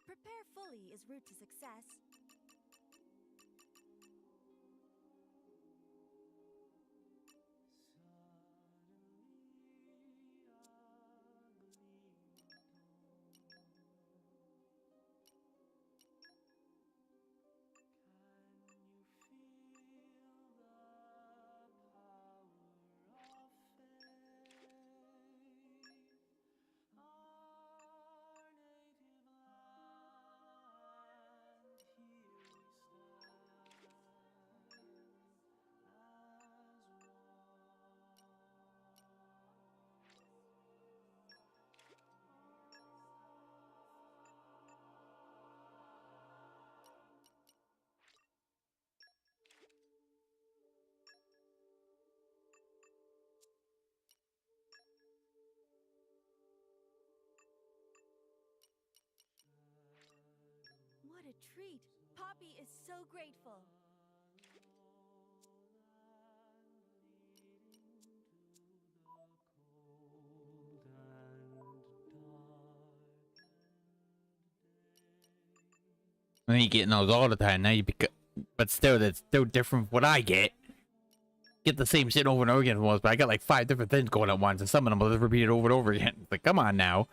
Prepare fully is route to success. treat. Poppy is so grateful. And then you getting those all the time. Now you but still, that's still different from what I get. Get the same shit over and over again once, but I got like 5 different things going at once, and some of them will just repeat it over and over again. It's like, come on now.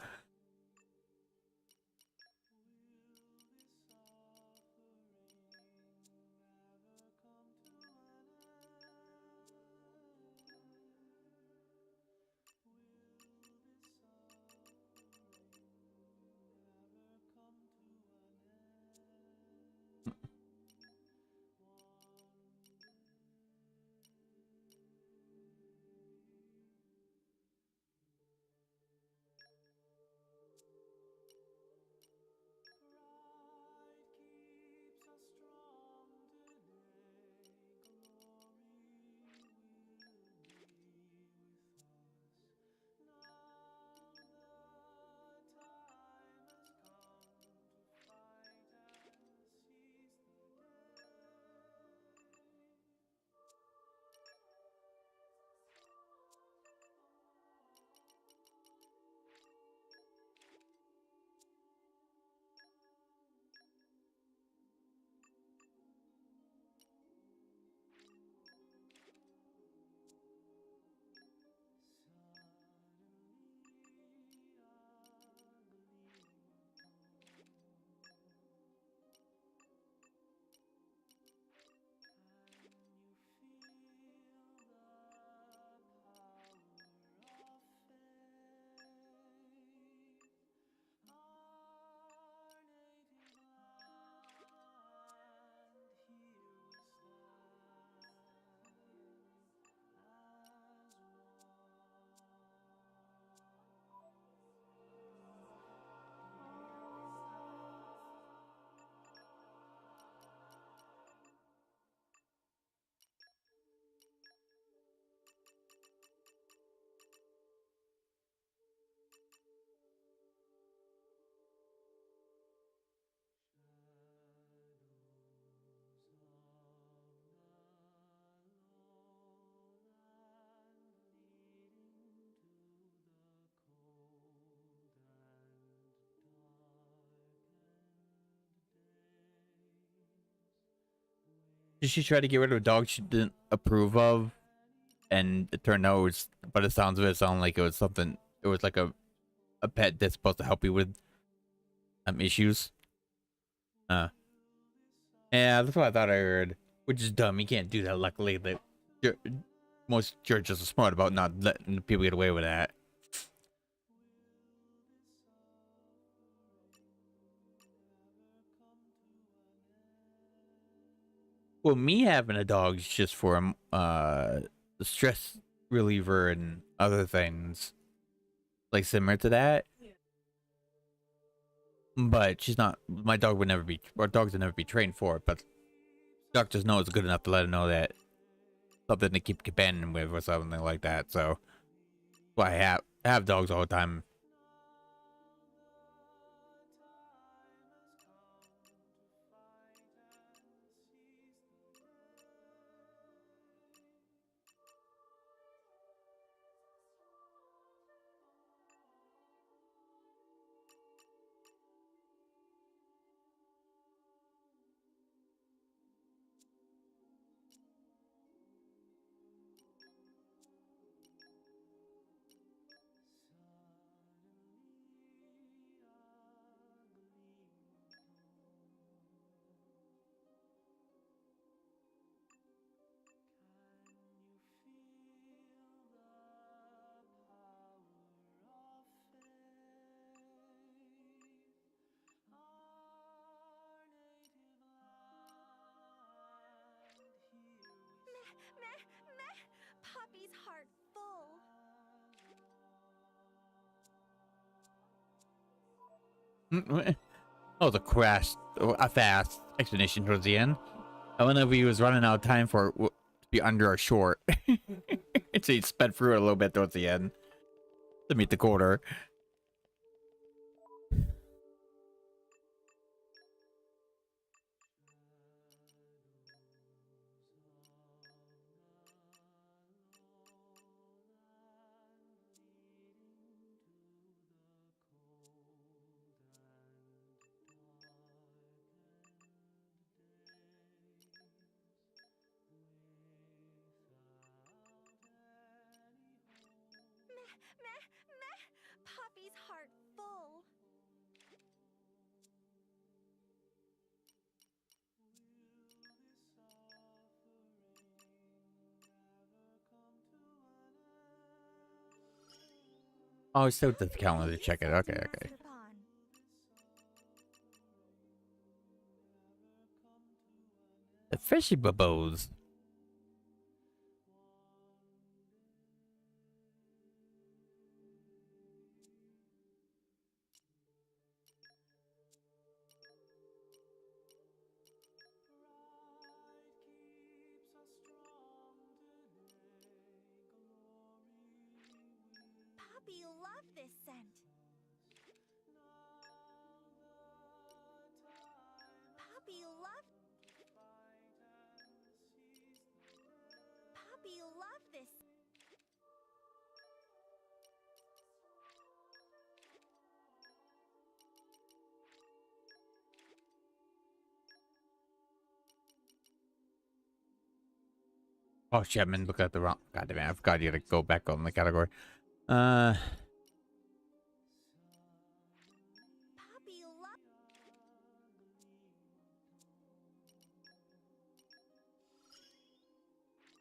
Did she try to get rid of a dog she didn't approve of? And it turned out it was, by the sounds of it, sounded like it was something, it was like a pet that's supposed to help you with issues. Yeah, that's what I thought I heard. Which is dumb. You can't do that, luckily. Most churches are smart about not letting people get away with that. Well, me having a dog is just for the stress reliever and other things, like similar to that. Yeah. But she's not. My dog would never be. Our dogs would never be trained for it. But doctors know it's good enough to let her know that something to keep companion with or something like that. So, well, I have dogs all the time. Poppy's heart full. Oh, the crash, a fast explanation towards the end. I wonder if he was running out of time for to be under or short. So he sped through it a little bit towards the end to meet the quarter. heart full. Oh, it's still the calendar to check it. Okay, okay. The fishy bubbles. Puppy love this scent. Puppy love. Puppy love this. Oh shit, I'm looking at the wrong. God damn it, I forgot you gotta go back on the category. Puppy love.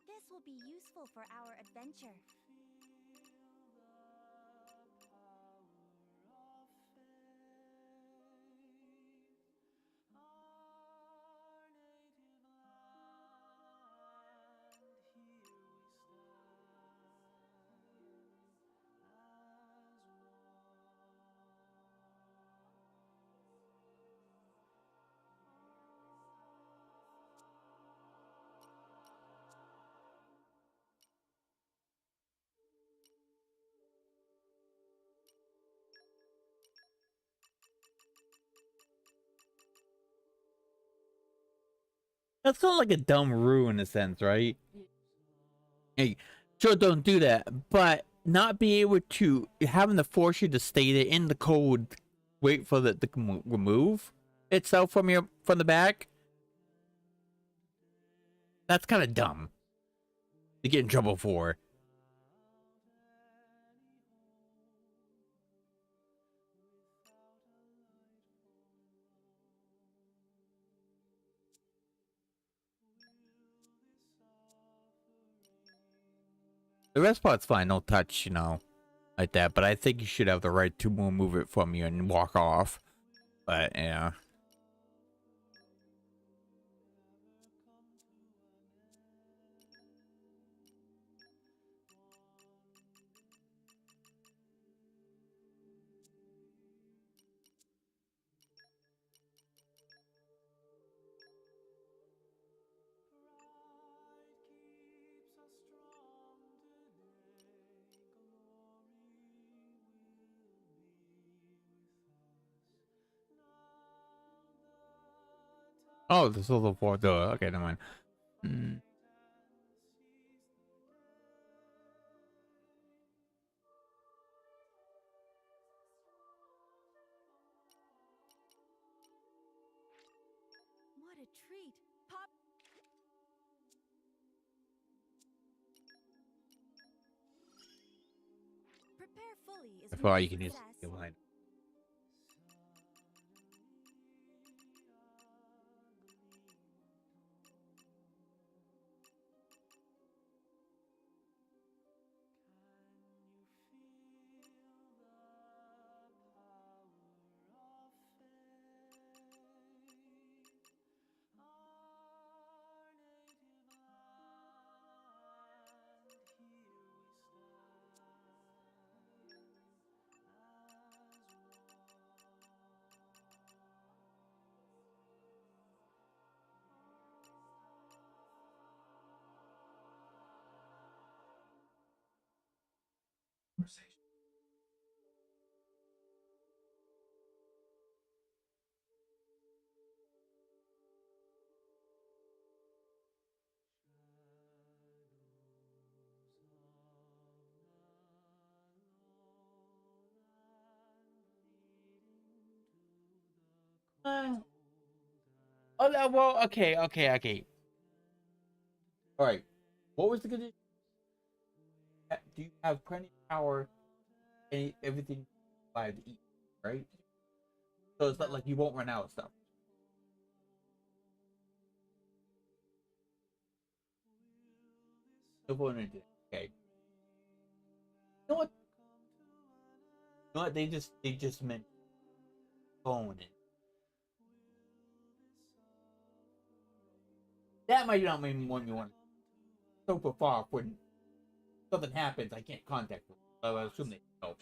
This will be useful for our adventure. That's not like a dumb rule in a sense, right? Hey, sure, don't do that, but not be able to having to force you to state it in the code, wait for the to remove itself from the back. That's kind of dumb to get in trouble for. The rest part's fine, no touch, you know, like that. But I think you should have the right to remove it from you and walk off. But yeah. Oh, this is the fourth. Okay, never mind. What a treat. Pop. Prepare fully is Before root you can use success. the line. Oh, no, well, okay. All right. What was the condition? Do you have plenty of power? Everything buy to eat, right? So it's not like you won't run out of stuff. Okay. You know what? You know what? They just meant phone it. That might not mean one you want super far when something happens. I can't contact them. So I assume they help.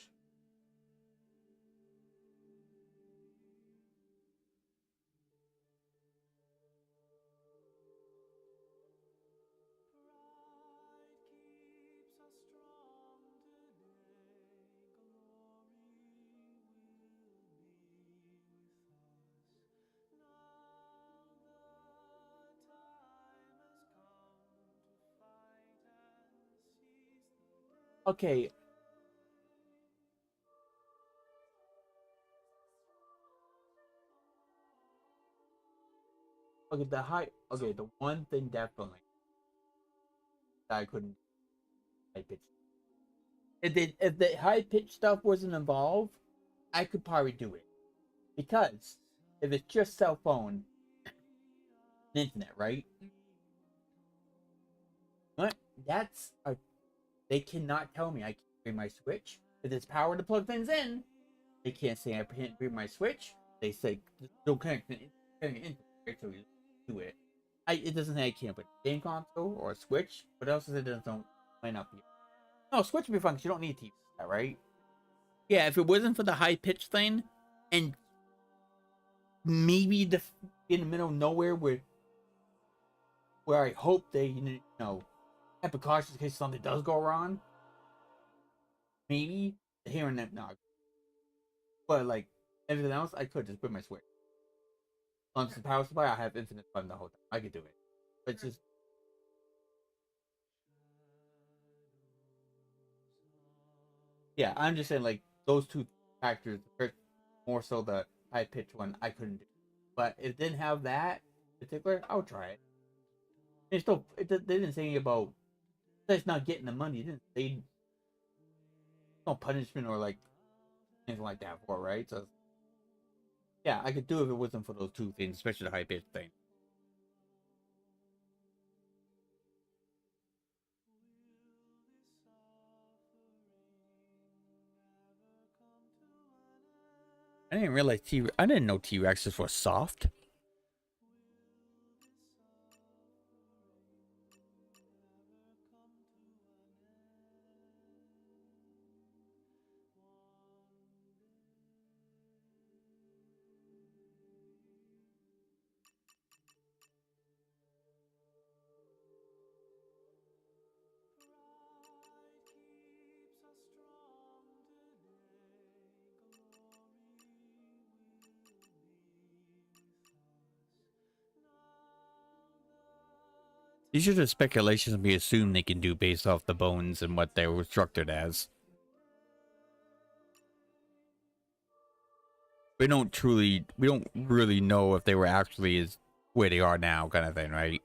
Okay. Okay, the one thing definitely that I couldn't high pitch. If the high pitch stuff wasn't involved, I could probably do it. Because if it's just cell phone and internet, right? What? They cannot tell me I can't bring my Switch. If there's power to plug things in, they can't say I can't bring my Switch. They say don't connect the internet, so we do it. It doesn't say I can't put a game console or a Switch. What else does it don't might not be? No, Switch will be fun because you don't need TV, right? Yeah, if it wasn't for the high pitch thing, and maybe in the middle of nowhere where I hope they have precautions in case something does go wrong. Maybe hearing that knock, but like everything else, I could just put my Switch. Once the power supply, I have infinite fun the whole time. I could do it. But it's just yeah, I'm just saying like those two factors, more so the high pitch one, I couldn't do. But if it didn't have that in particular, I would try it. It's still, they didn't say anything about it's not getting the money. They didn't say no punishment or like anything like that for it, right? So yeah, I could do it if it wasn't for those two things, especially the high pitch thing. I didn't realize I didn't know T-Rexes were soft. These are the speculations we assume they can do based off the bones and what they were structured as. We don't really know if they were actually as where they are now, kind of thing, right?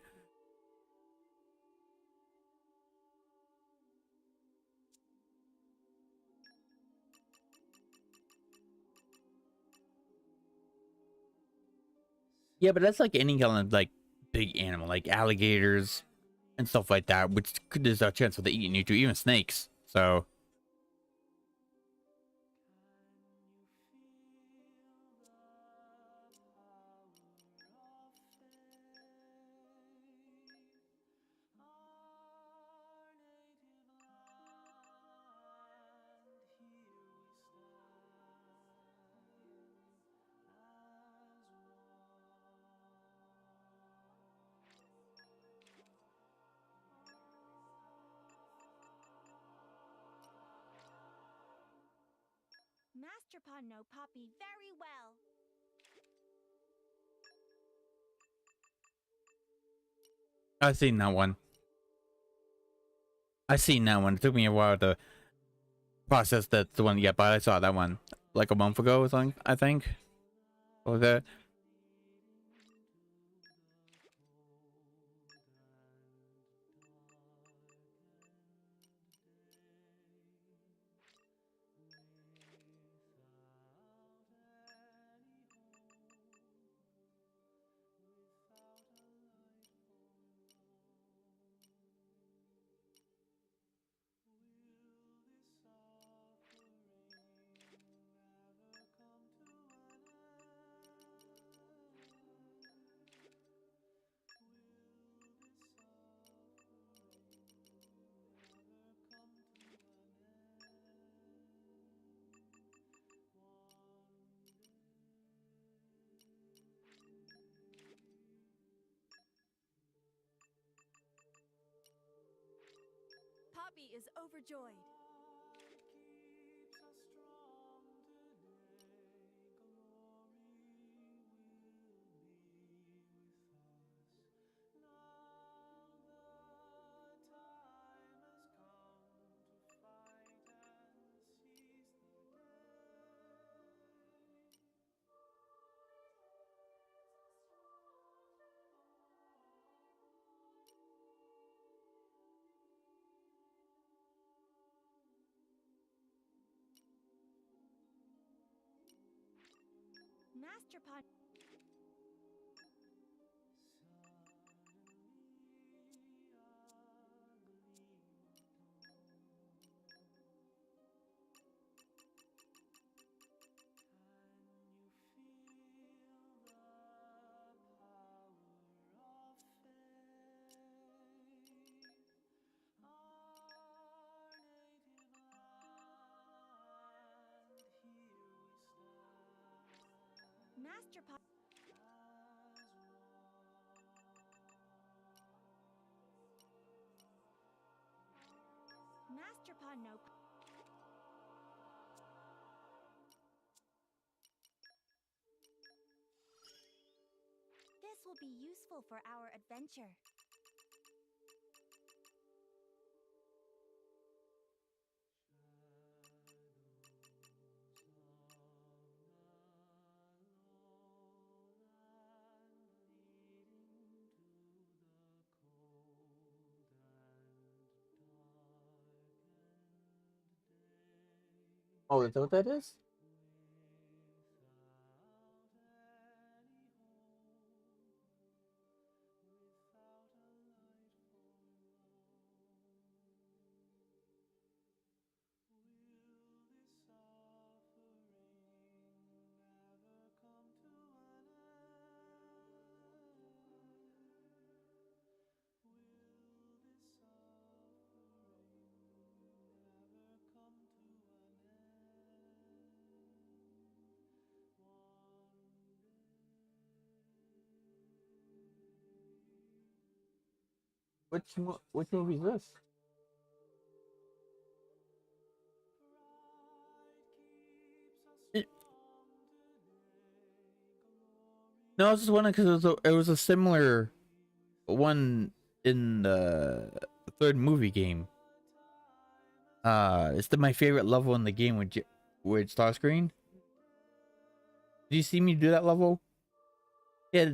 Yeah, but that's like any kind of like big animal, like alligators and stuff like that, which there's a chance of they eating you too, even snakes. So Master Paw know Poppy very well. I've seen that one. I've seen that one. It took me a while to process that the one to get, but I saw that one like a month ago or something, I think. What was that? is overjoyed. Master Pod. Master Pod. Master Pod no. This will be useful for our adventure. Oh, is that what that is? Which movie is this? No, I was just wondering because it was a similar one in the third movie game. It's my favorite level in the game with Starscream. Did you see me do that level? Yeah,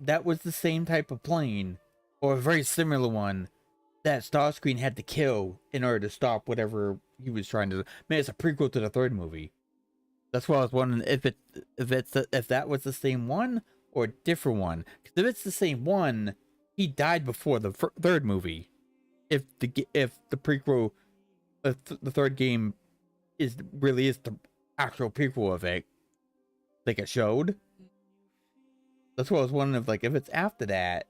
that was the same type of plane, or a very similar one, that Starscream had to kill in order to stop whatever he was trying to do. Man, it's a prequel to the third movie. That's why I was wondering if that was the same one or a different one. Because if it's the same one, he died before the third movie. If the prequel, the third game, really is the actual prequel of it, like it showed. That's what I was wondering if it's after that,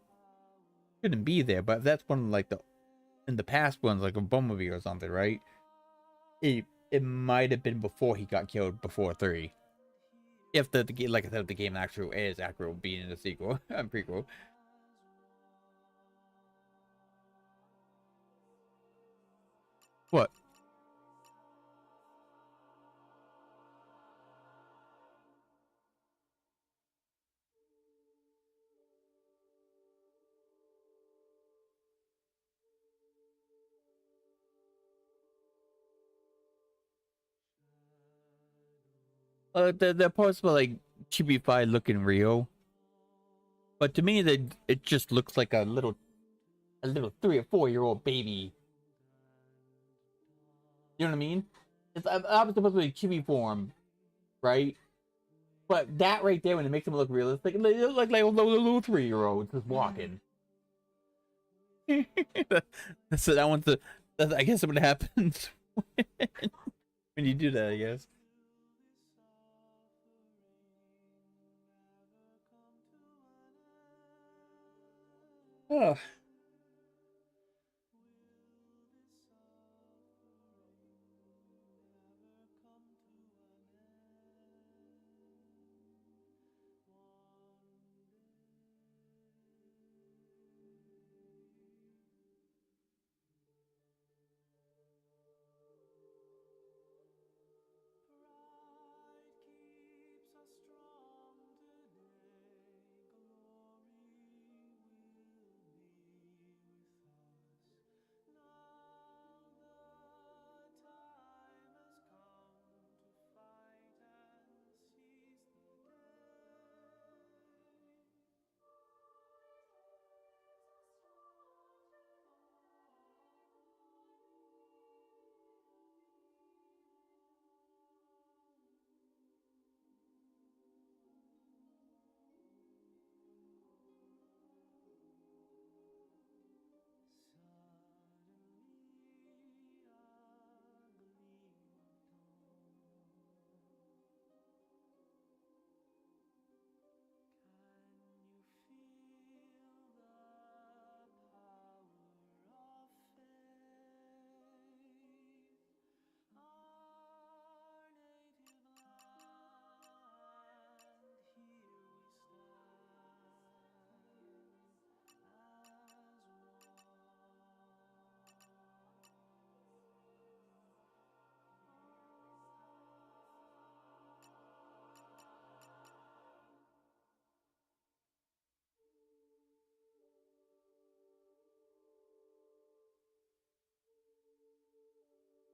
shouldn't be there. But if that's one like in the past ones, like a Bumblebee or something, right? It might have been before he got killed before 3. If the like I said, the game actually is accurate being in the sequel and prequel. What? The parts about like Chibi-Fi looking real, but to me it just looks like a little 3 or 4-year-old baby. You know what I mean? It's obviously supposed to be chibi form, right? But that right there, when it makes them look realistic, they look like a little 3-year-old just walking. So that one's I guess what happens when you do that, I guess. Oh.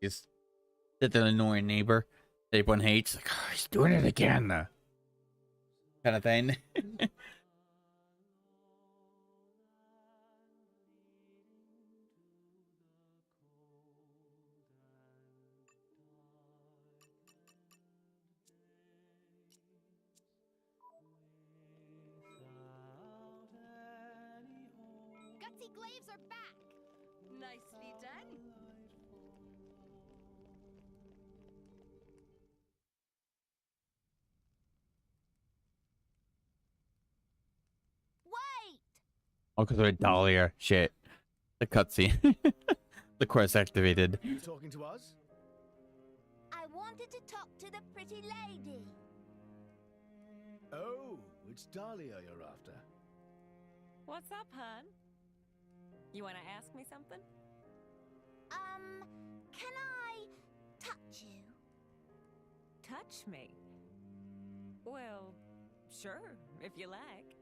He's that annoying neighbor that everyone hates. Like, oh, he's doing it again. Kind of thing. Gutsy Glaives are back! Nicely done. Wait! Oh, because we're Dahlia. Shit. The cutscene. The quest activated. You talking to us? I wanted to talk to the pretty lady. Oh, it's Dahlia you're after. What's up, hon? You want to ask me something? Can I touch you? Touch me? Well, sure, if you like.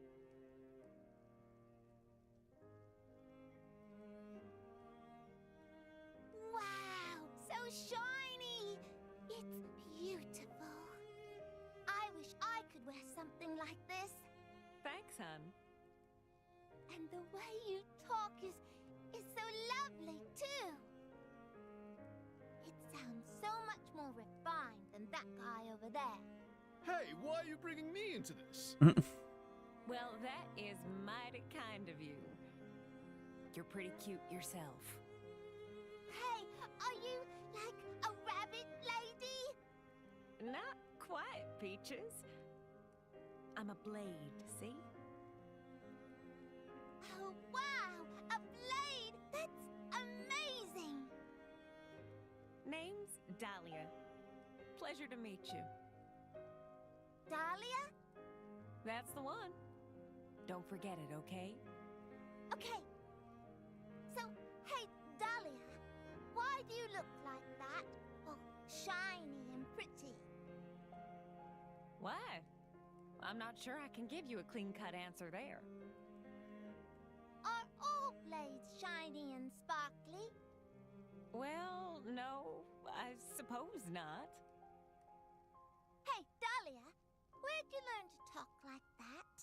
Wow, so shiny! It's beautiful. I wish I could wear something like this. Thanks, hon. And the way you talk is so lovely, too. It sounds so much more refined than that guy over there. Hey, why are you bringing me into this? Well, that is mighty kind of you. You're pretty cute yourself. Hey, are you like a rabbit lady? Not quite, Peaches. I'm a blade, see? Oh, wow! A blade! That's amazing! Name's Dahlia. Pleasure to meet you. Dahlia? That's the one. Don't forget it, okay? Okay. So, hey, Dahlia, why do you look like that? Oh, shiny and pretty. Why? I'm not sure I can give you a clean-cut answer there. Are all blades shiny and sparkly? Well, no, I suppose not. Hey, Dahlia, where'd you learn to talk like that?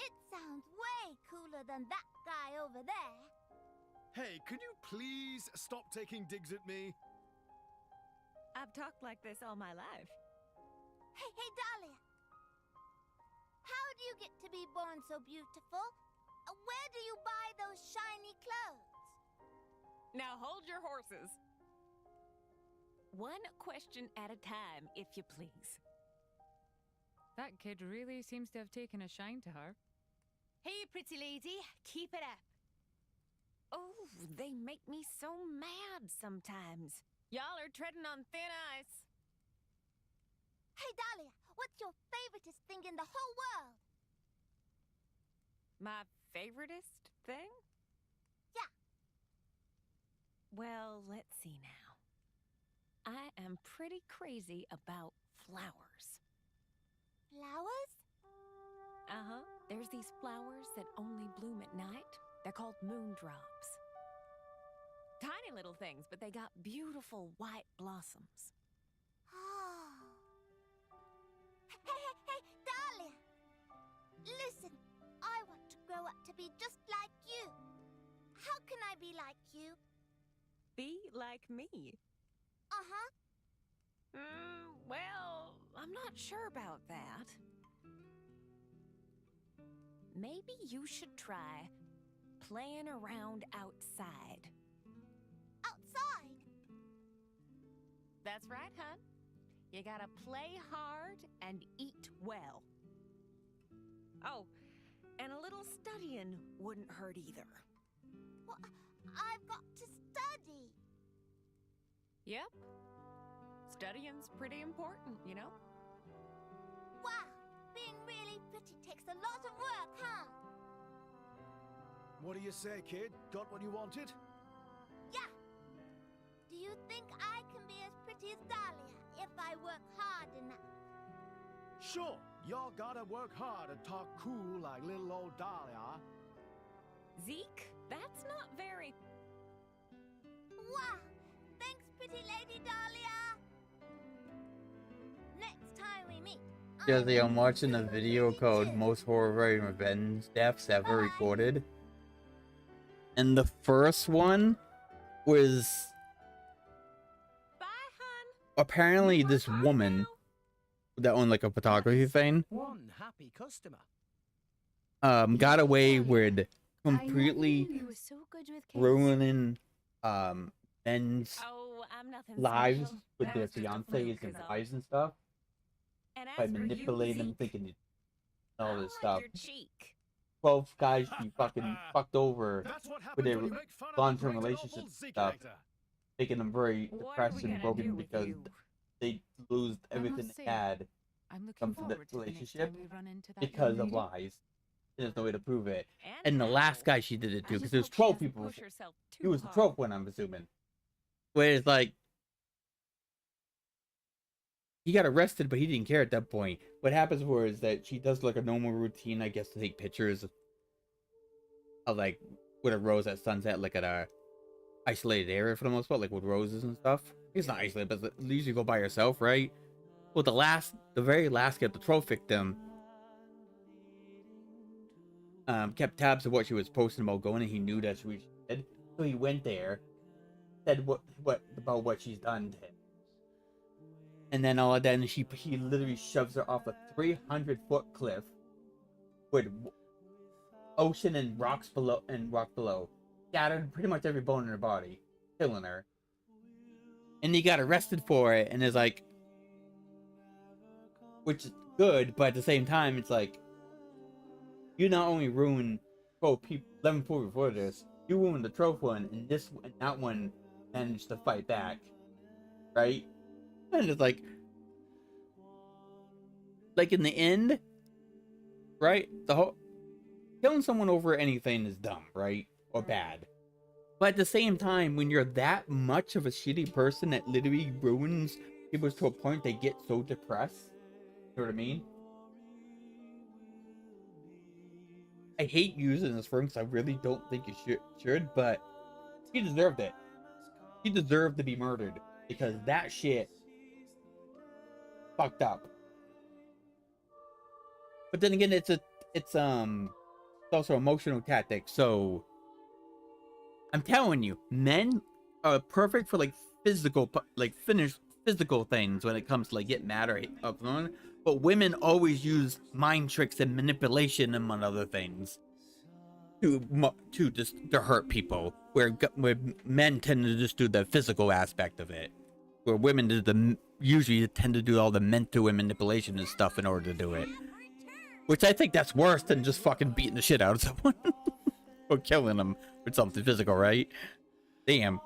It sounds way cooler than that guy over there. Hey, can you please stop taking digs at me? I've talked like this all my life. Hey, Dahlia. How do you get to be born so beautiful? Where do you buy those shiny clothes? Now hold your horses. One question at a time, if you please. That kid really seems to have taken a shine to her. Hey, pretty lady, keep it up. Oh, they make me so mad sometimes. Y'all are treading on thin ice. Hey, Dahlia, what's your favoriteest thing in the whole world? My favoritist thing? Yeah. Well, let's see now. I am pretty crazy about flowers. Flowers? Uh-huh. There's these flowers that only bloom at night. They're called moondrops. Tiny little things, but they got beautiful white blossoms. Oh. Hey, Dahlia! Listen, I want to grow up to be just like you. How can I be like you? Be like me? Uh-huh. Well, I'm not sure about that. Maybe you should try playing around outside. Outside? That's right, hon. You gotta play hard and eat well. Oh, and a little studying wouldn't hurt either. Well, I've got to study. Yep. Studying's pretty important, you know? Wow, being really pretty takes a lot of work, huh? What do you say, kid? Got what you wanted? Yeah. Do you think I can be as pretty as Dahlia if I work hard enough? Sure, y'all gotta work hard and talk cool like little old Dahlia. Zeke, that's not very... Wow, they pretty Lady Dahlia. Next time we meet, Jesse, I'm watching a video called Most Horrifying Revenge Deaths Ever Recorded. And the first one was... apparently this woman that owned like a photography thing One happy customer. got away with completely You were so good with kids. ruining men's Oh, I'm nothing lives special. with That their was just a fiancés fluke, and is all. wives and stuff And by as for you, manipulating them, Zeke, thinking all I this like stuff. your cheek. 12 guys she fucking fucked over That's what with happens their when you make fun of the long-term great and relationships awful and stuff, Zeke-lator. making them very What are depressed we and gonna broken do with because you? they lose I everything must they say, had I'm looking from that forward to the next relationship time we run into that because young of lady. lies. There's no way to prove it. And And the last how? guy she did it I to, because just there's hope she 12 doesn't people. push herself He too was the hard. 12th one, I'm assuming. Where it's like, he got arrested, but he didn't care at that point. What happens was that she does like a normal routine, I guess, to take pictures of like with a rose at sunset, like at a isolated area for the most part, like with roses and stuff. It's not isolated, but at least you go by yourself, right? Well, the very last guy, the 12th victim, kept tabs of what she was posting about going, and he knew that she was dead, so he went there, said what about what she's done to him, and then all of that, and he literally shoves her off a 300-foot cliff with ocean and rock below, scattered pretty much every bone in her body, killing her, and he got arrested for it, and is like, which is good, but at the same time, it's like, you not only ruined 12 people, 11 people before this, you ruined the 12th one, and that one managed to fight back, right? And it's like in the end, right? The whole killing someone over anything is dumb, right? Or bad. But at the same time, when you're that much of a shitty person that literally ruins people to a point they get so depressed, you know what I mean? I hate using this for him because I really don't think you should, but he deserved it. He deserved to be murdered because that shit fucked up. But then again, it's also emotional tactic. So I'm telling you, men are perfect for like physical things when it comes to like get mad or upset. But women always use mind tricks and manipulation among other things to hurt people. Where men tend to just do the physical aspect of it, where women usually tend to do all the mental and manipulation and stuff in order to do it. Which I think that's worse than just fucking beating the shit out of someone or killing them with something physical, right? Damn.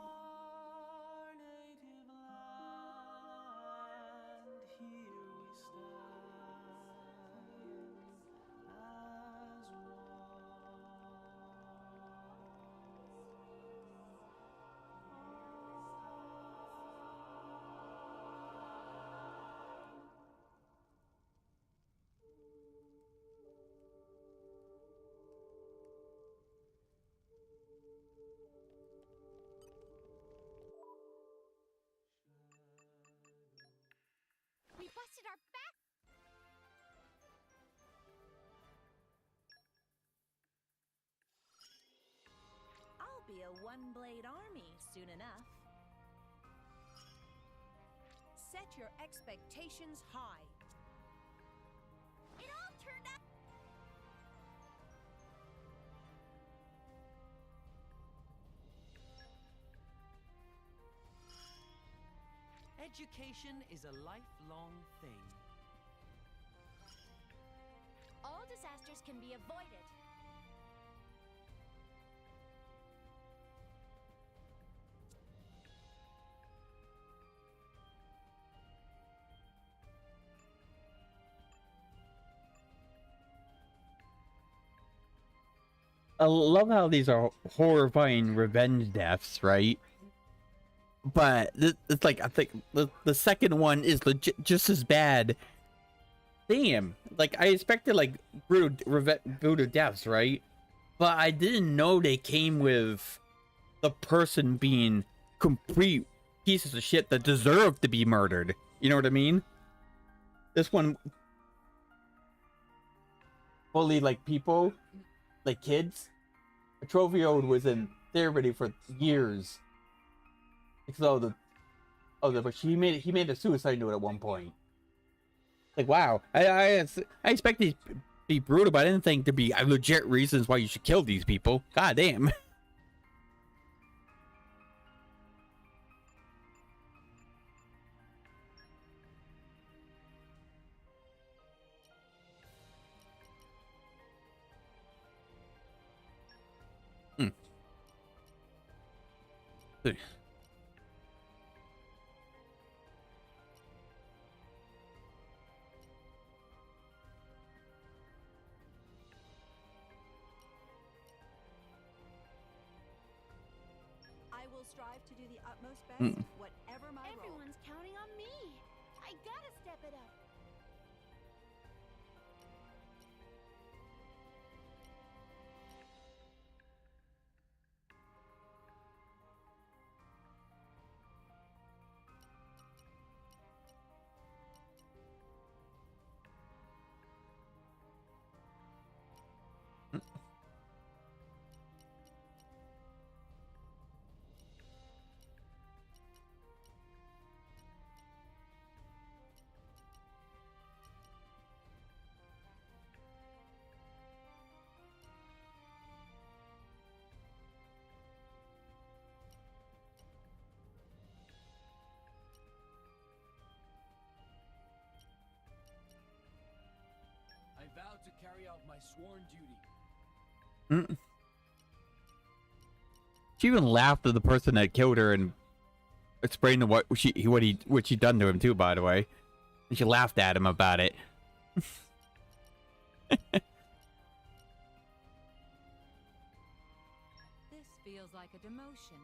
we busted our back. I'll be a one-blade army soon enough. Set your expectations high. It all turned out. Education is a lifelong thing. All disasters can be avoided. I love how these are horrifying revenge deaths, right? But it's like, I think the second one is legit just as bad. Damn, like I expected like brutal deaths, right? But I didn't know they came with the person being complete pieces of shit that deserve to be murdered. You know what I mean? This one fully like people, like kids. Atrovio was in therapy for years because but he made a suicide note at one point. Like, wow, I expect these to be brutal, but I didn't think to be legit reasons why you should kill these people. God damn. I will strive to do the utmost best, whatever my role. Everyone's counting on me. I gotta step it up. I vow to carry out my sworn duty. She even laughed at the person that killed her and explained what she done to him too. By the way, and she laughed at him about it. This feels like a demotion.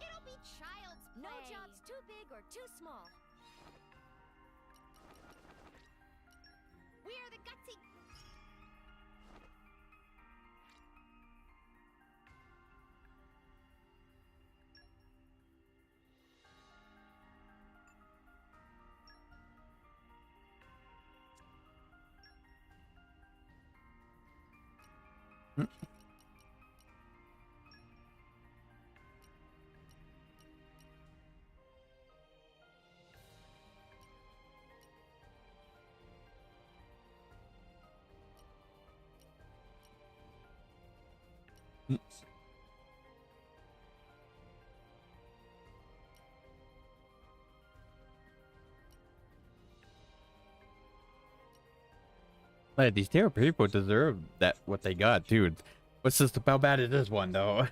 It'll be child's play. No job's too big or too small. We are the gutsy. Like, these terrible people deserve that what they got, dude. What's just how bad is this one though?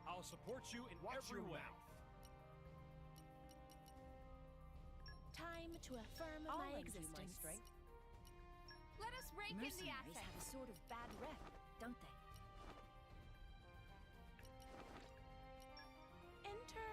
I'll support you in every way. Time to affirm I'll my lend you existence. my strength. Let us rake in the Mercenaries assets. have a sort of bad rep, don't they? Enter.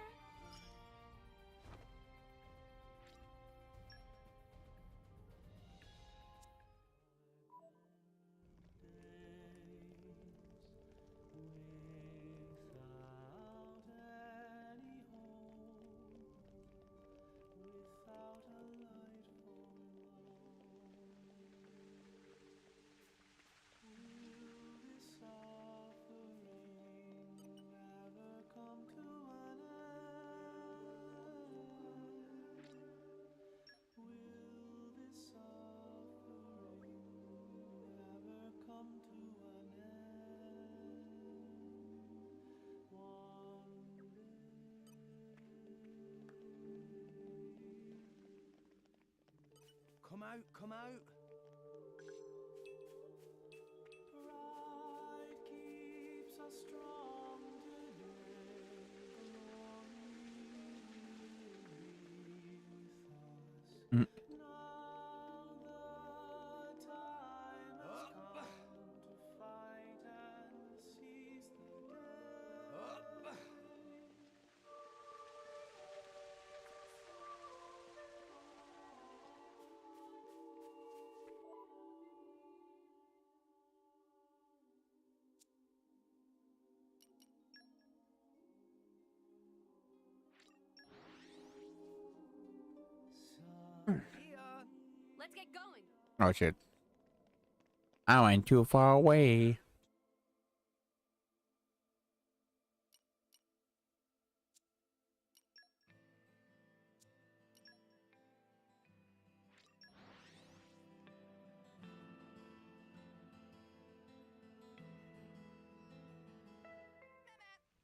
Come out, come out. Oh shit. I went too far away.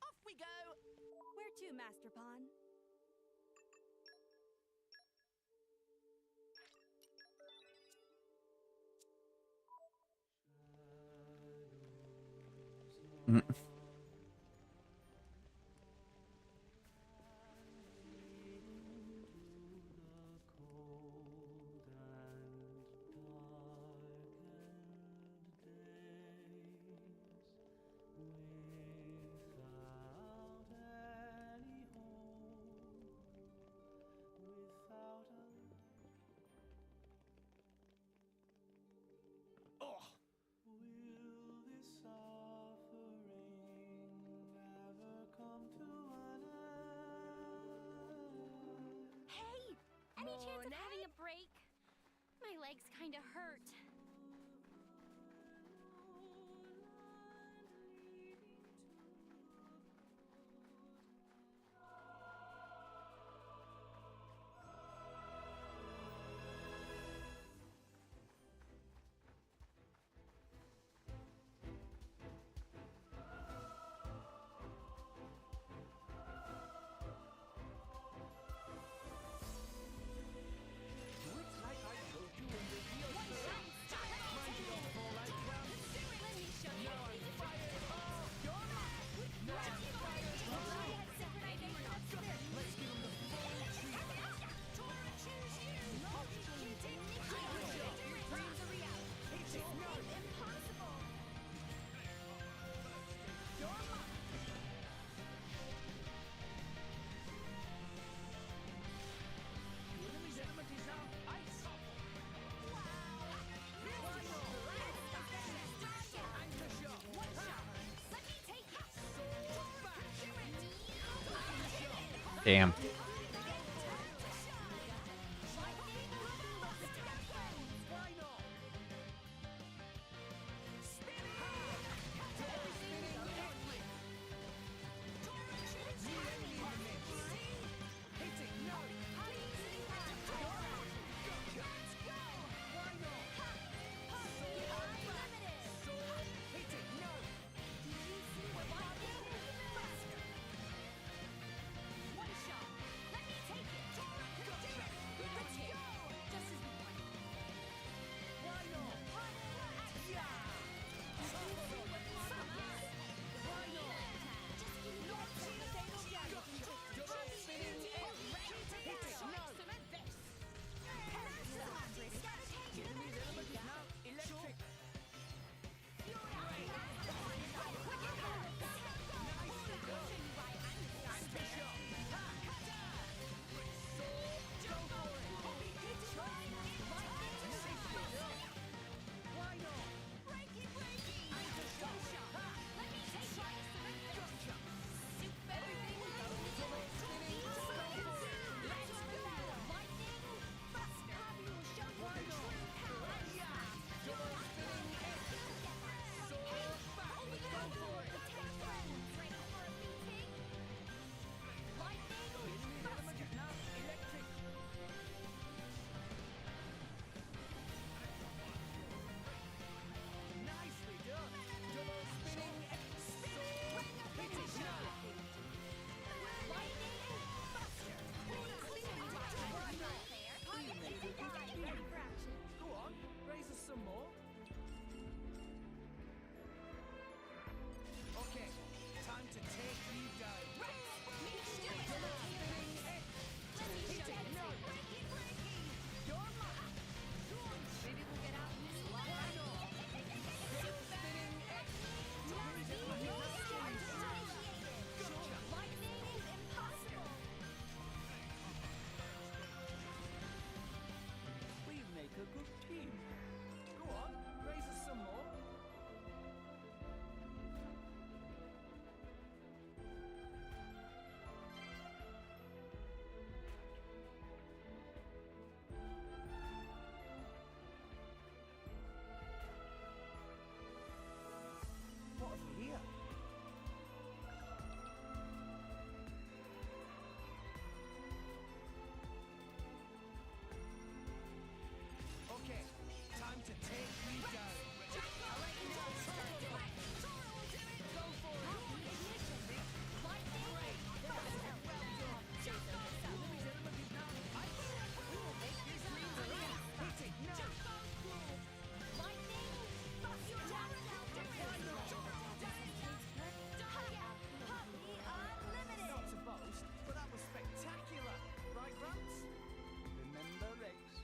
Off we go! Where to, Master Pawn? Mm. Hey! Any chance of having a break? My legs kinda hurt. Damn.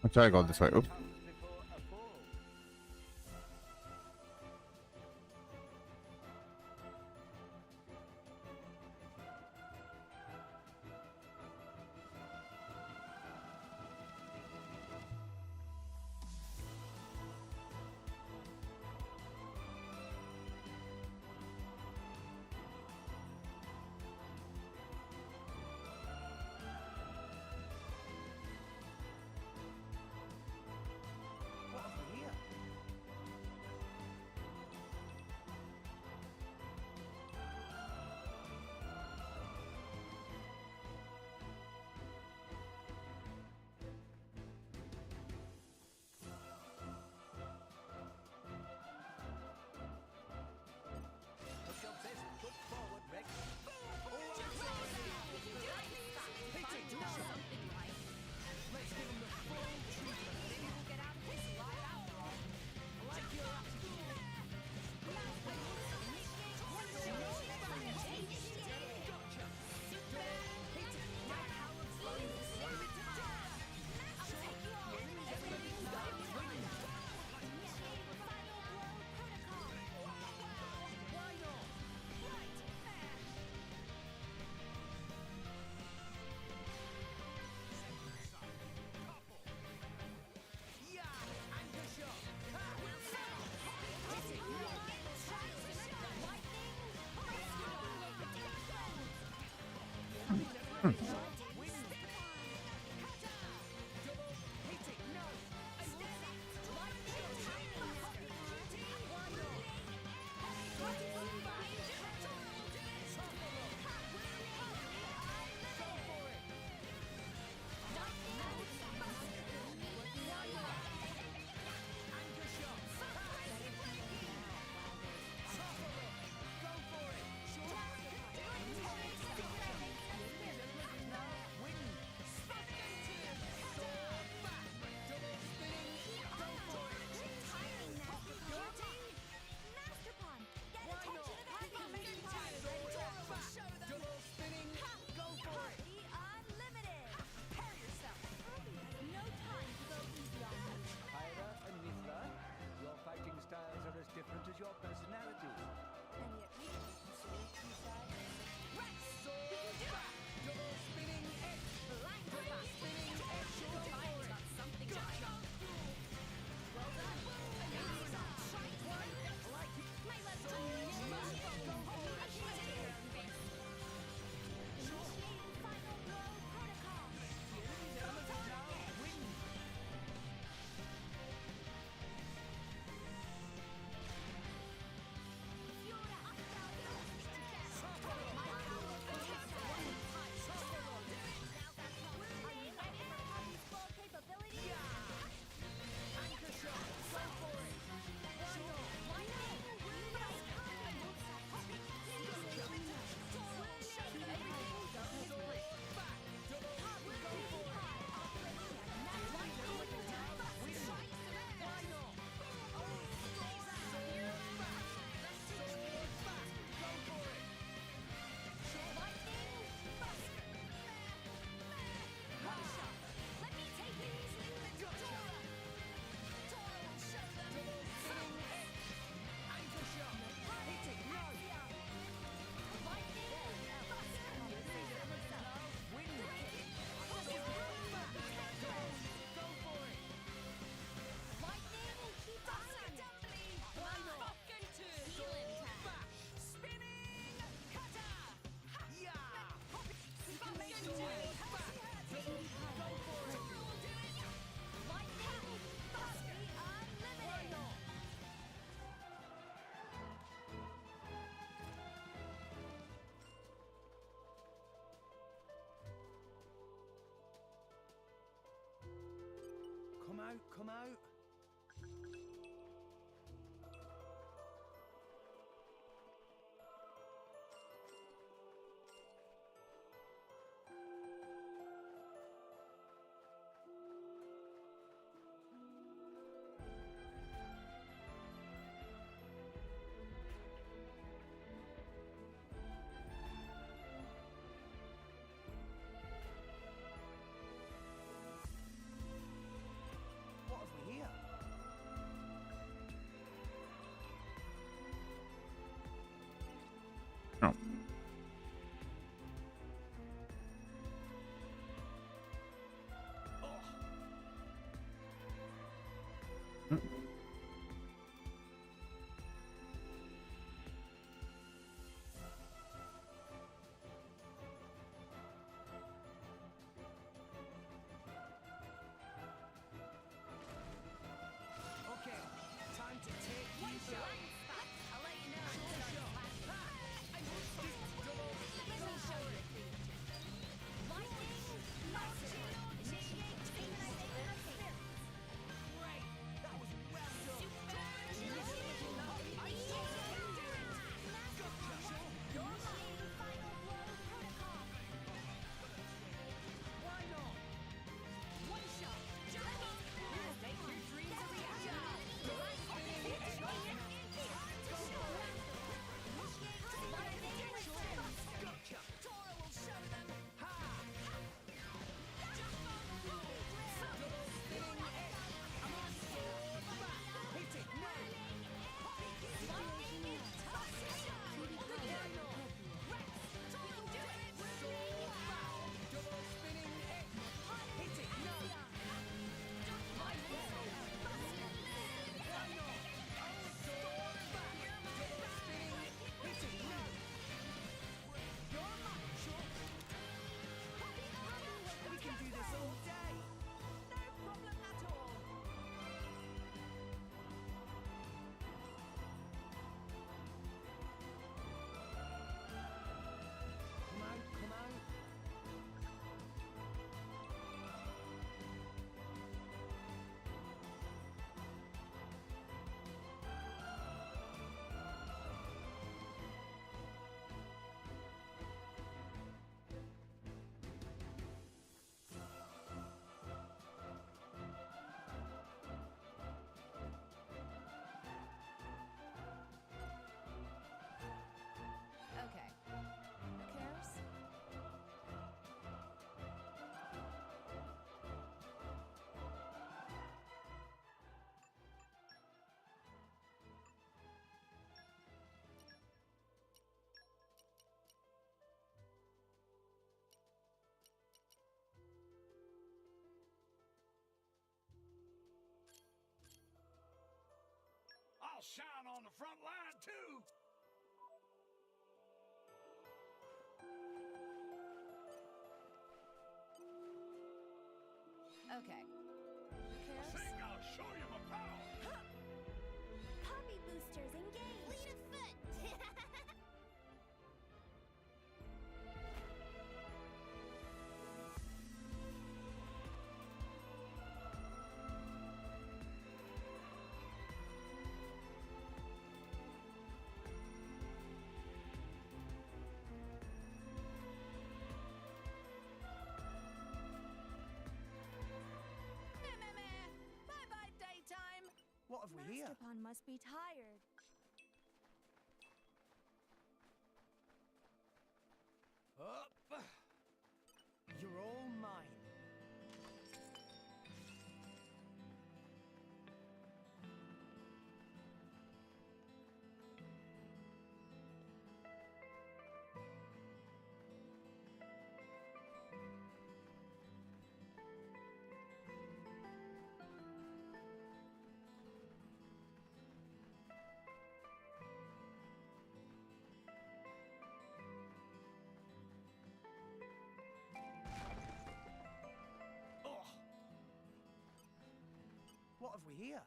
I'll try to go this way. Oop. Come out. Oh. Mm. Okay, time to take you back. I'll let you know. We can do this all day. No problem at all. Come on, come on. Okay. Who cares? I'll shine on the front line, too! Okay. Who cares? Think I'll show you my power! Puppy boosters engaged. Fleet of foot. Bye-bye, daytime. What have we here? Masterpon must be tired. Up. You're all mine. What have we here?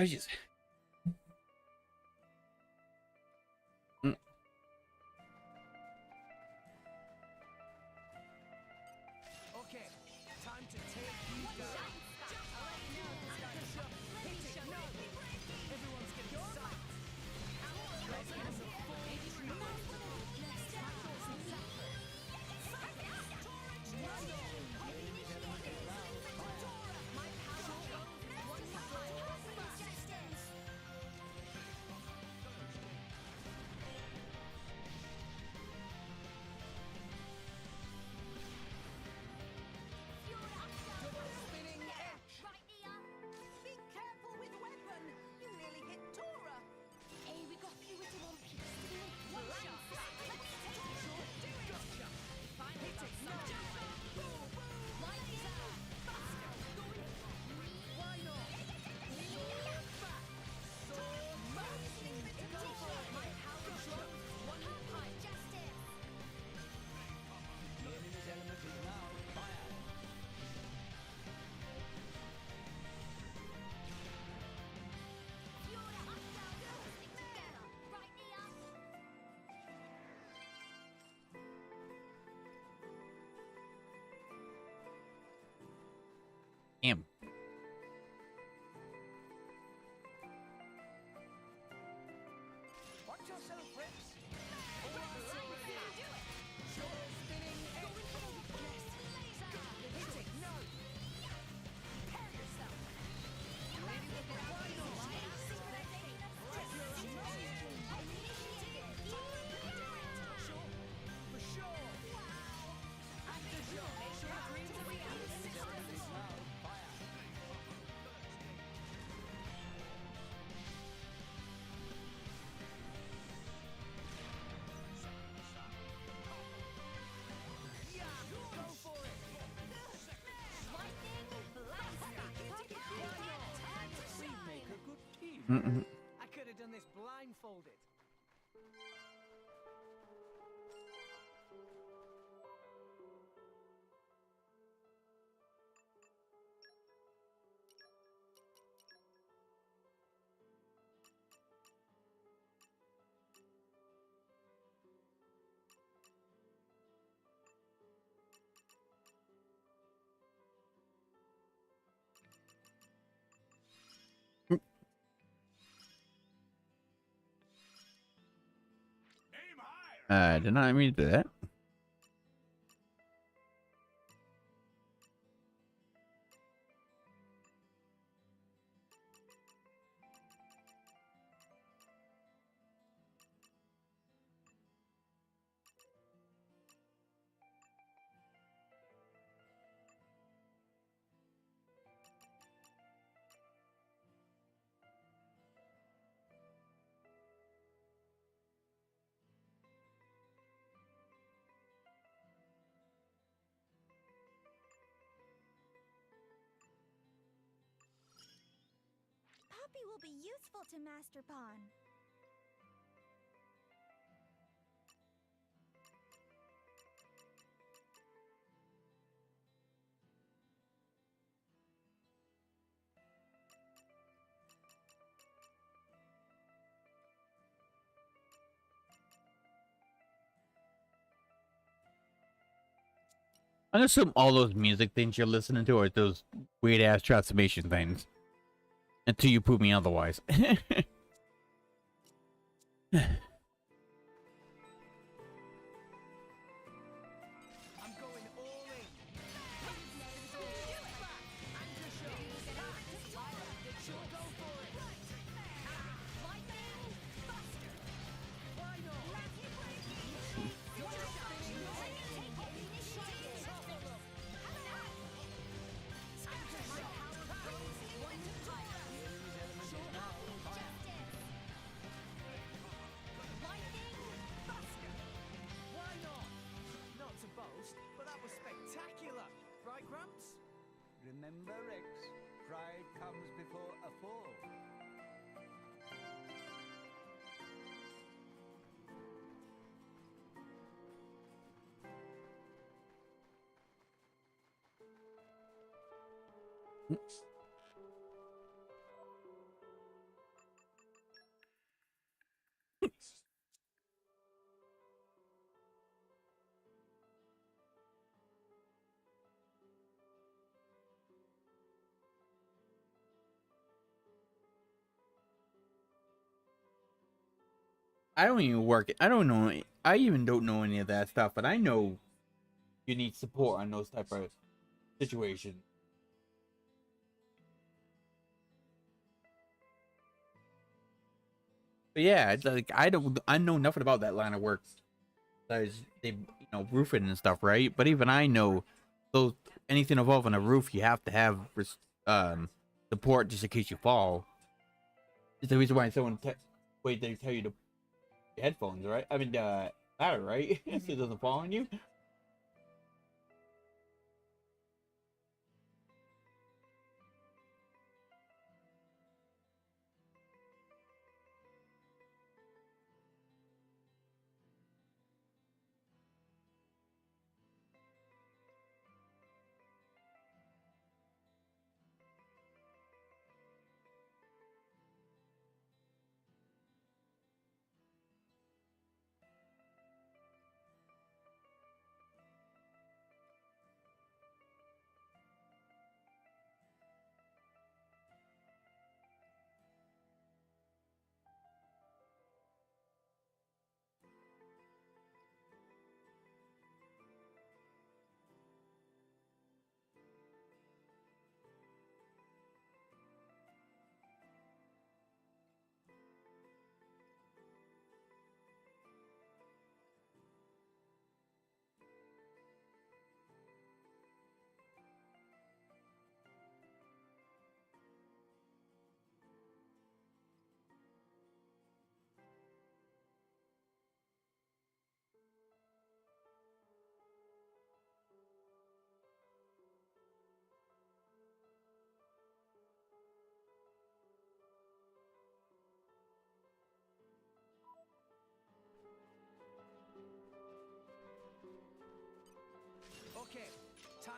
Just... Okay, time to take you down. Damn. Watch yourself, Rex. All right, Sure spinning X. Hit it, no. Prepare yourself. Ready with the final. Sure, for sure. After sure. Sure, green to the fire. Mm-mm. I could have done this blindfolded. Did not mean to do that. Poppy will be useful to Master Pawn. I assume all those music things you're listening to are those weird ass transformation things. Until you prove me otherwise. I'm going all in. Sure, go for it. Why not? Not to boast, but that was spectacular. Right, Gramps? Remember, Rex, pride comes before a fall. I don't even work. I don't know. I even don't know any of that stuff, but I know you need support on those type of situations. But yeah, it's like I know nothing about that line of work. There's roofing and stuff, right? But even I know those anything involving a roof, you have to have support just in case you fall. It's the reason why they tell you to headphones, right? I mean, ladder, right? So it doesn't fall on you.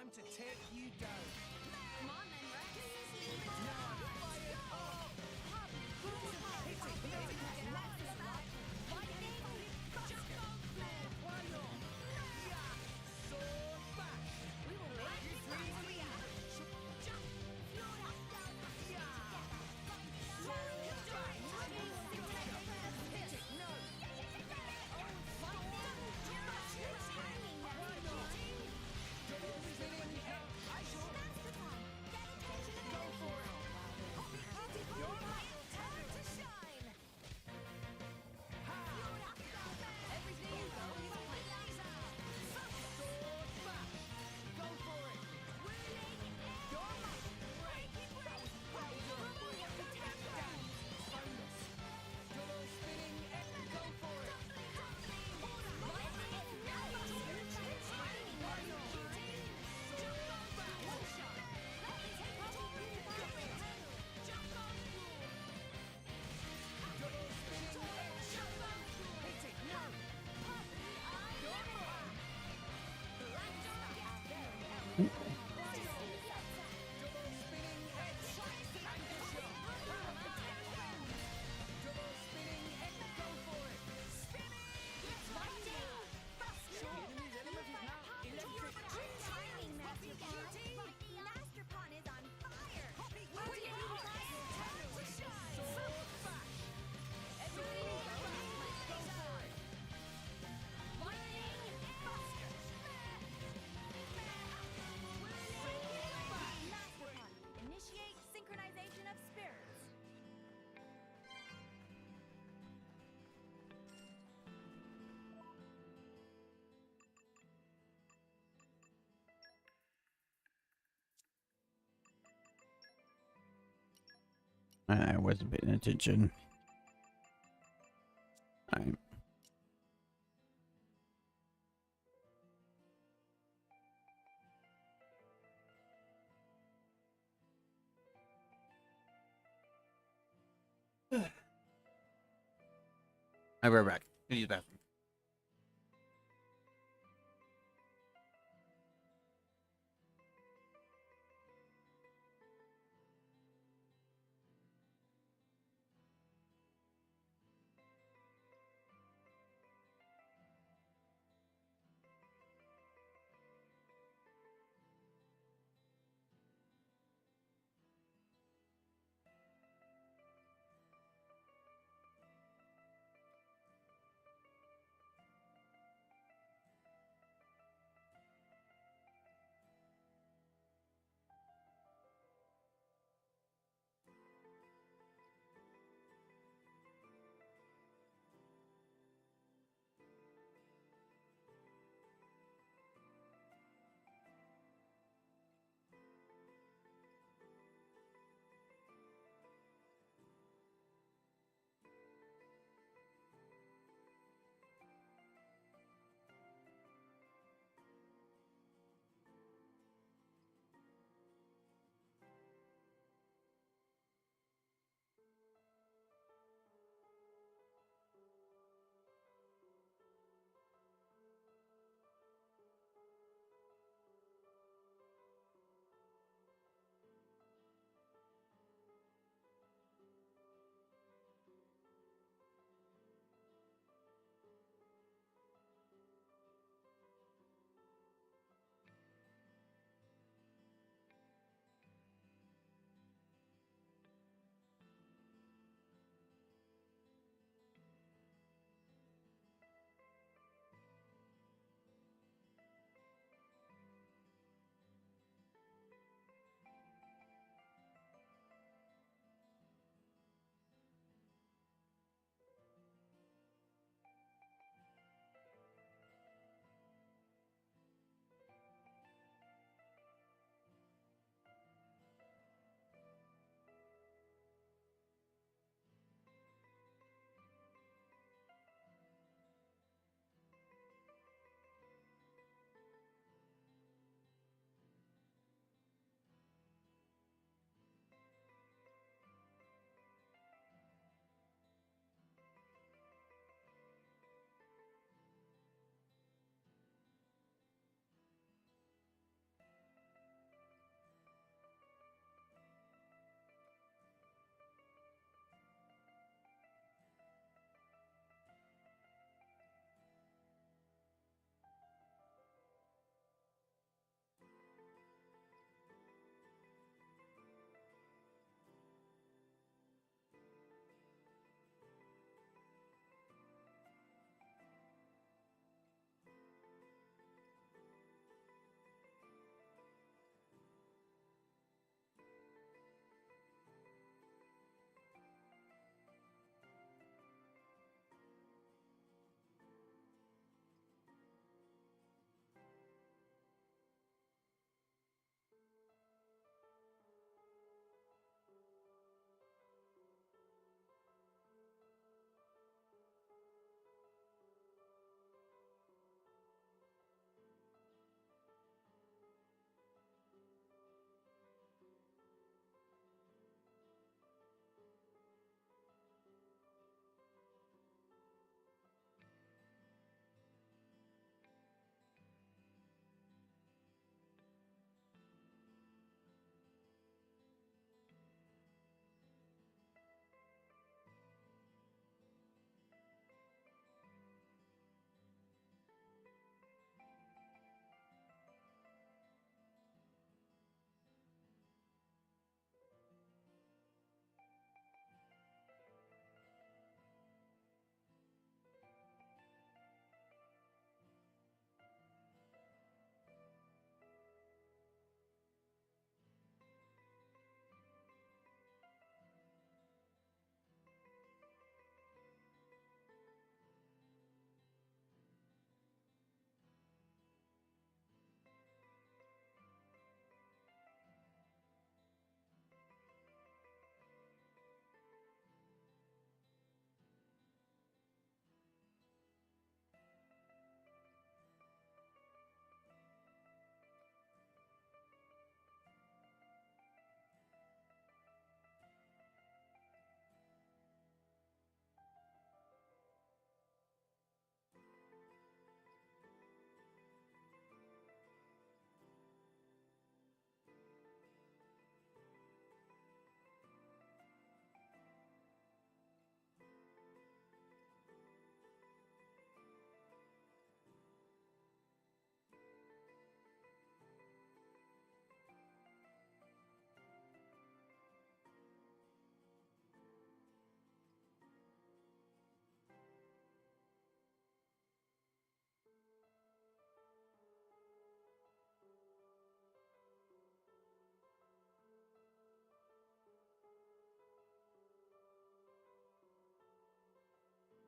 time to take you down. Come on then, Rex. Initiate synchronization of spirits. I wasn't paying attention. I'm. I'll be right back. I need the bathroom.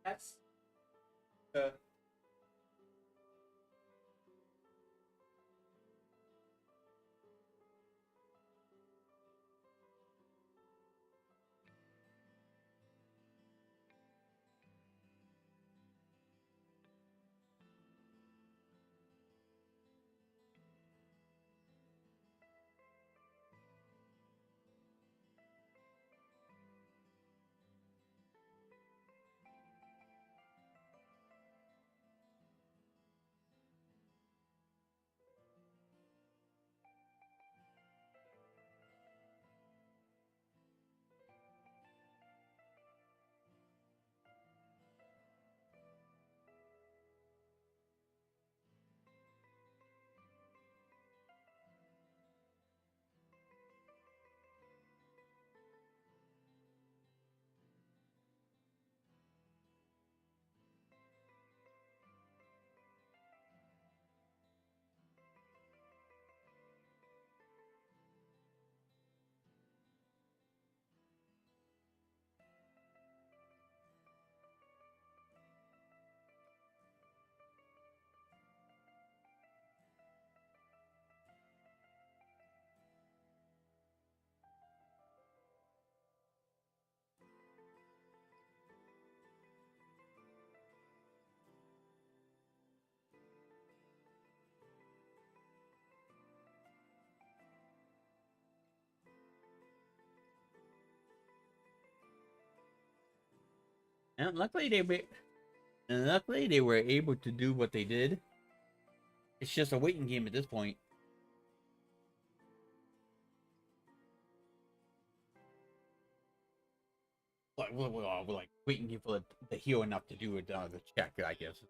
That's and luckily they were able to do what they did. It's just a waiting game at this point. We're like waiting for the heal enough to do it, the check, I guess.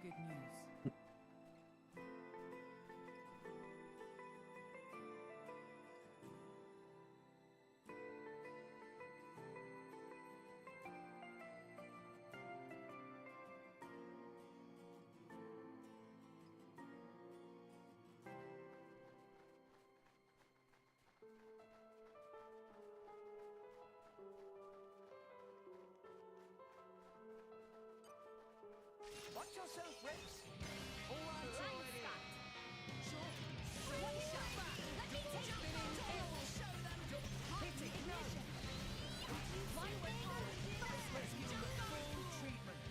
good news. Watch yourself, Rex. All right, already. Sure. One shot. Let me take spinning. Show them. Hit it. No. One way forward. Let's give him the full treatment.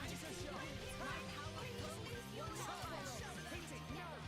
Anchor shot. My power flow. Hit it. No.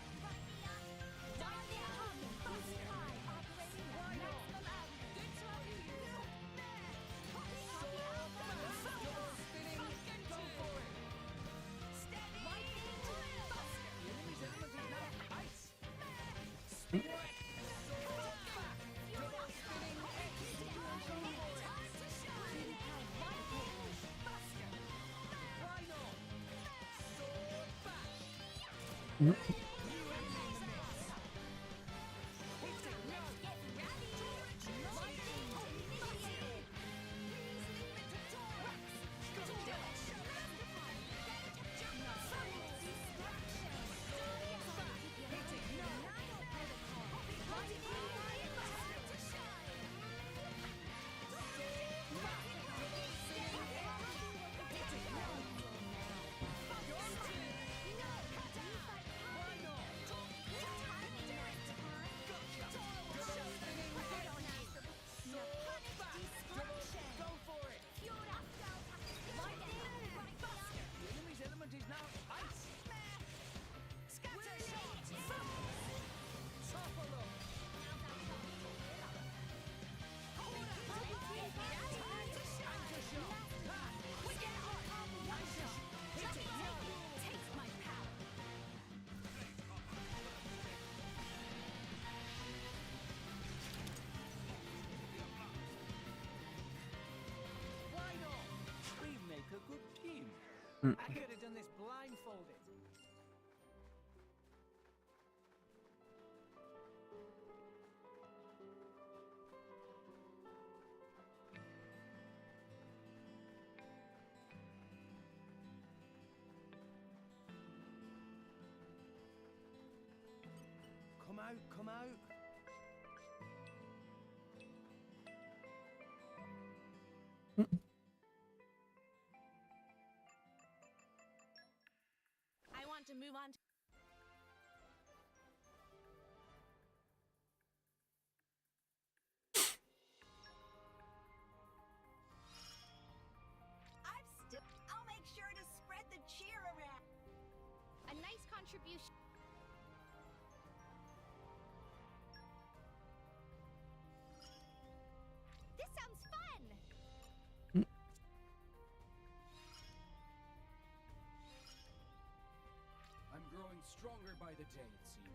Why not? A good team. I could have done this blindfolded. Come out, come out. I want to move on to... I'll make sure to spread the cheer around. A nice contribution. This sounds fun. I'm growing stronger by the day, it seems.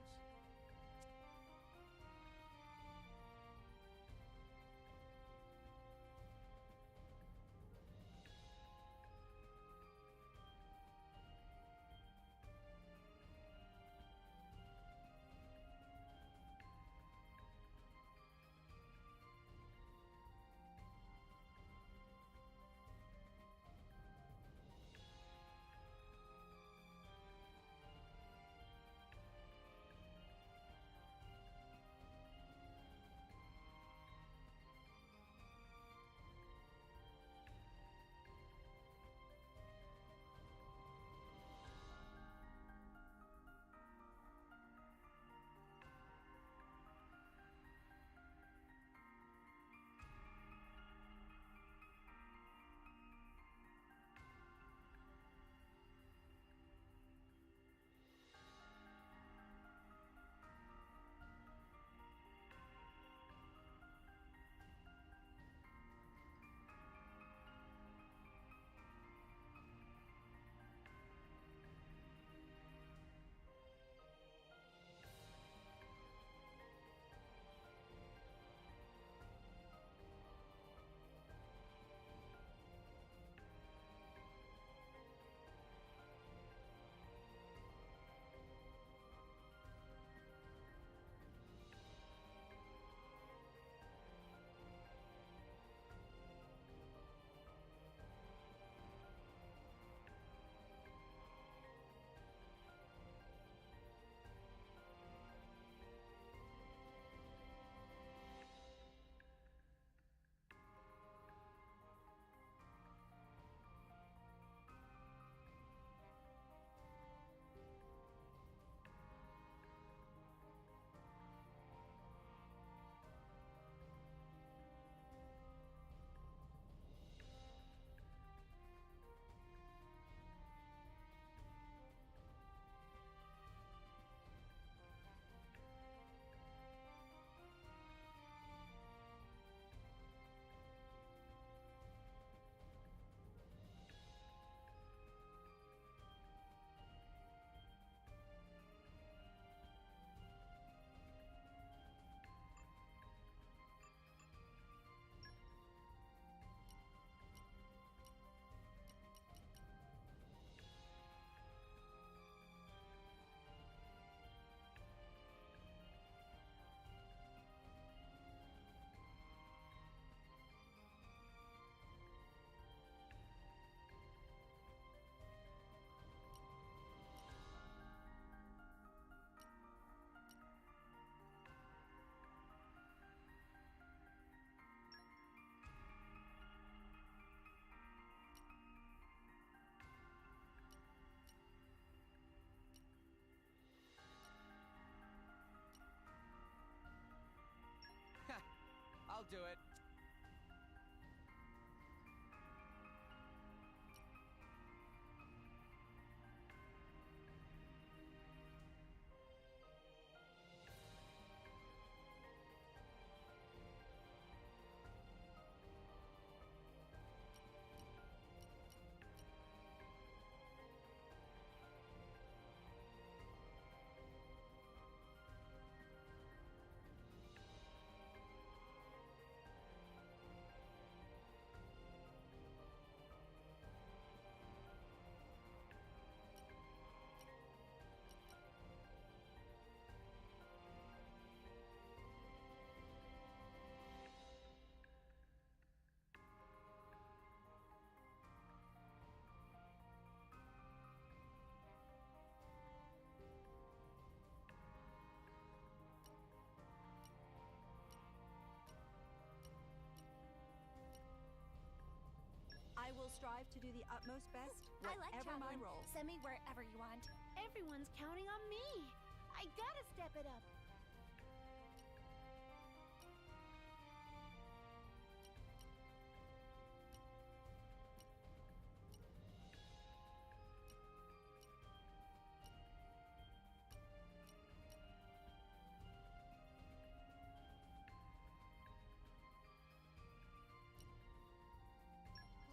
do it. I will strive to do the utmost best, I like whatever my traveling. role. Send me wherever you want. Everyone's counting on me. I gotta step it up.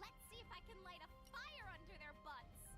Let's see if I can light a fire under their butts.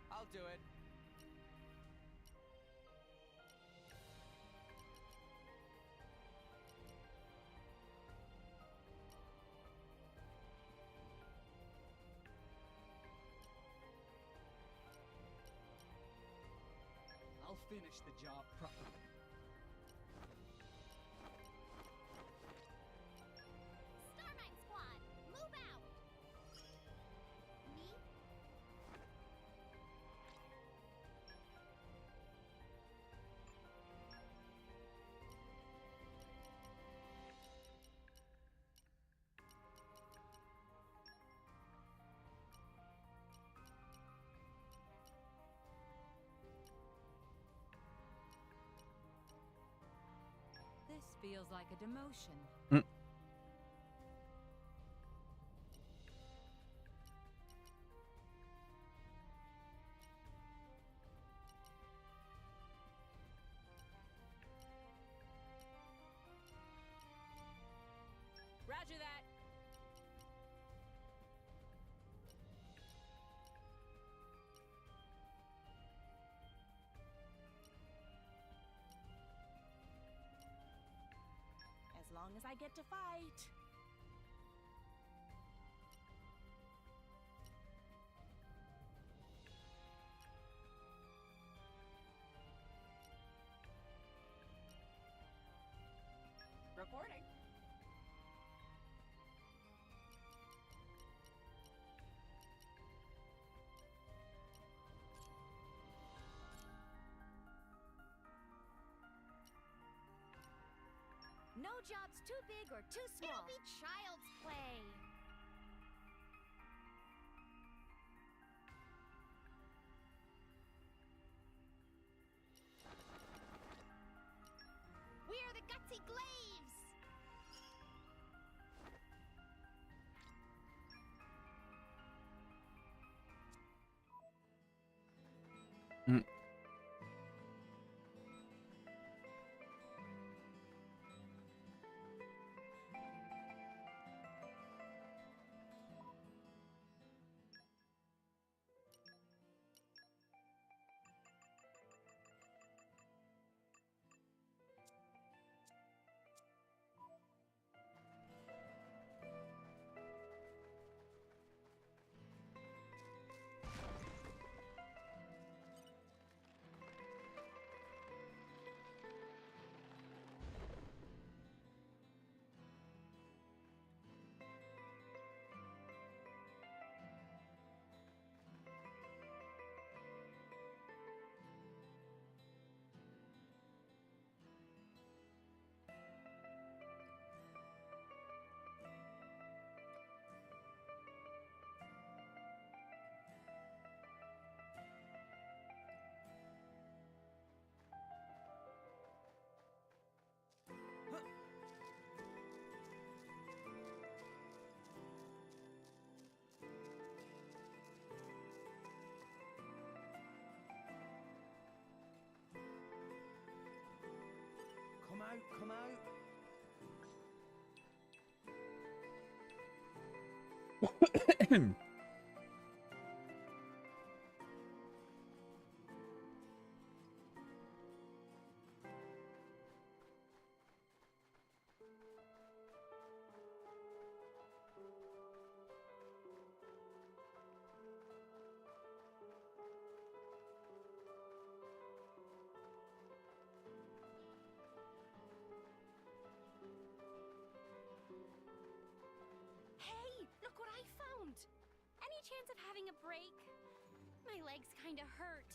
I'll do it. I'll finish the job properly. Starmine Squad, move out! Me? This feels like a demotion. Roger that. As long as I get to fight. Reporting. No job's too big or too small. It'll be child's play. We're the Gutsy Glaves! out, come out. Hey, look what I found! Any chance of having a break? My legs kinda hurt.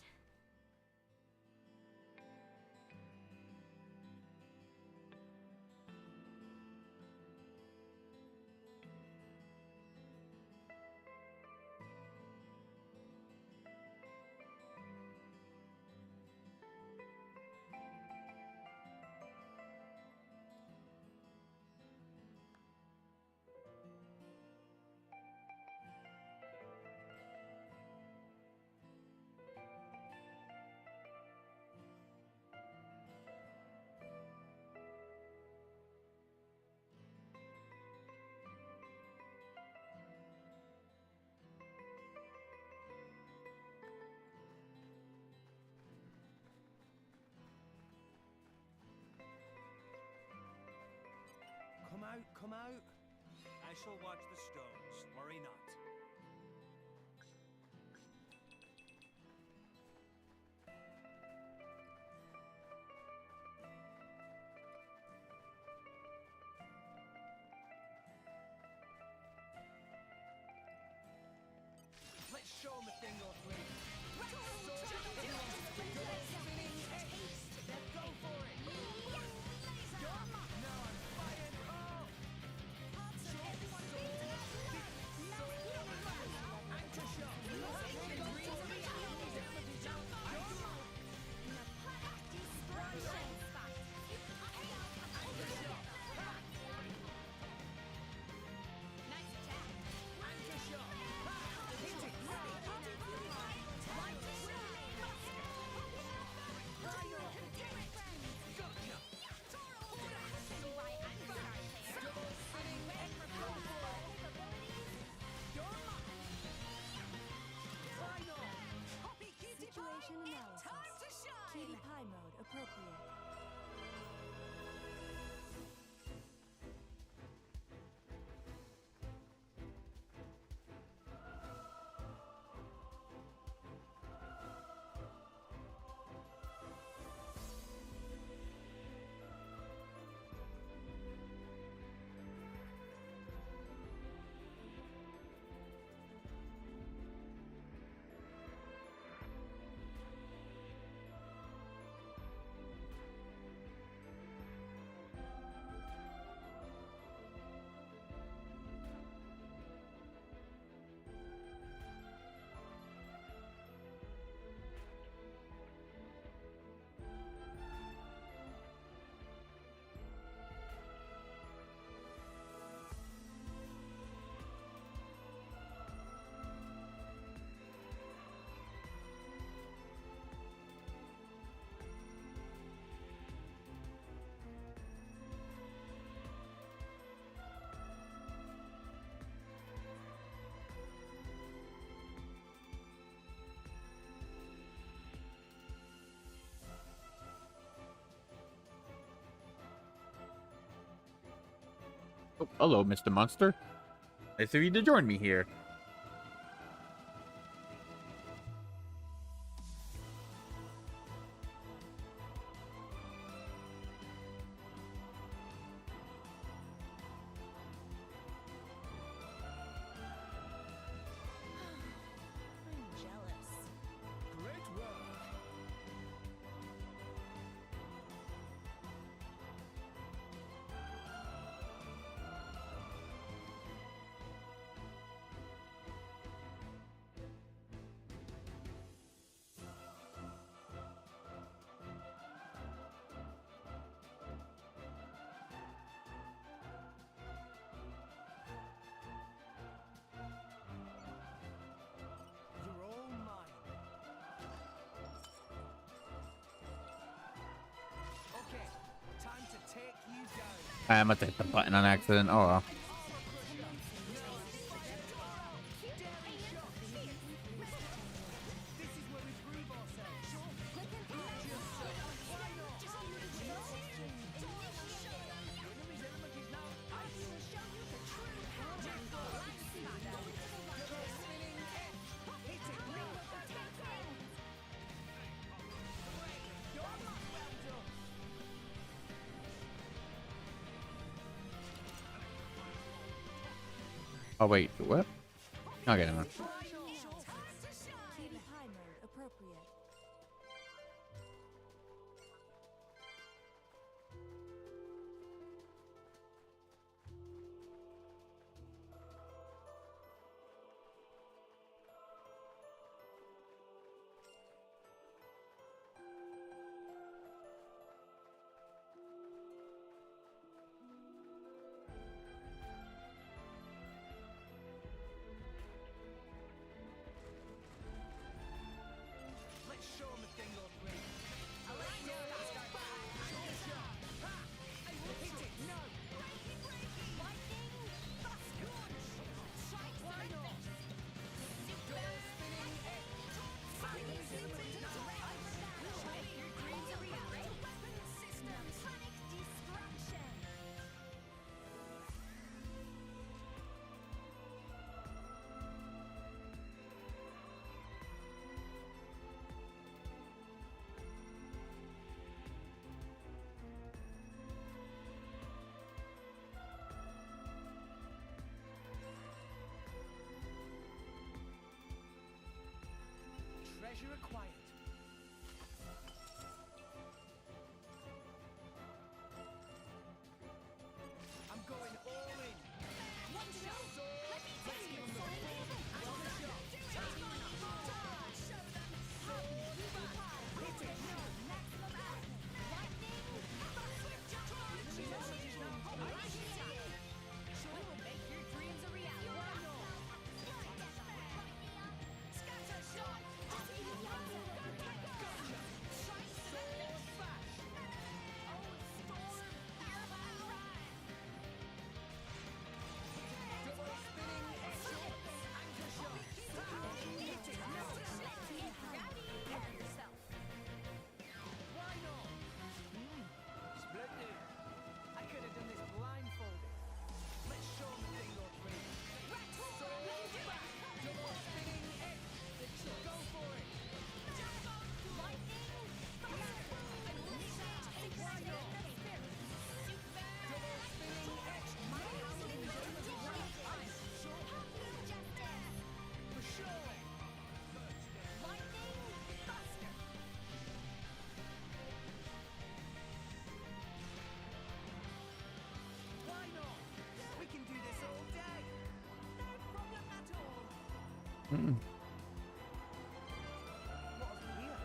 Come out, come out. I shall watch the stones. Worry not. Let's show 'em a thing or three. Go for it. Now I'm fired up. Anchor shot. Situation analysis. Cutie pie mode appropriate. Oh, hello, Mr. Monster. Nice of you to join me here. I'm jealous. Great work. I must have hit the button on accident. Oh well. Oh wait, what? Okay, never mind. Treasure acquired. I'm going all in. One shot. Let's give them the one shot. Show them. Hit it. Maximum lightning. We will make your dreams a reality. Scatter shot. Splendid. I could have done this blindfolded. Let's show them the thing or three. Double spinning edge. Go for it. Why not? We can do this all day. No problem at all. Mm-mm. What have we here?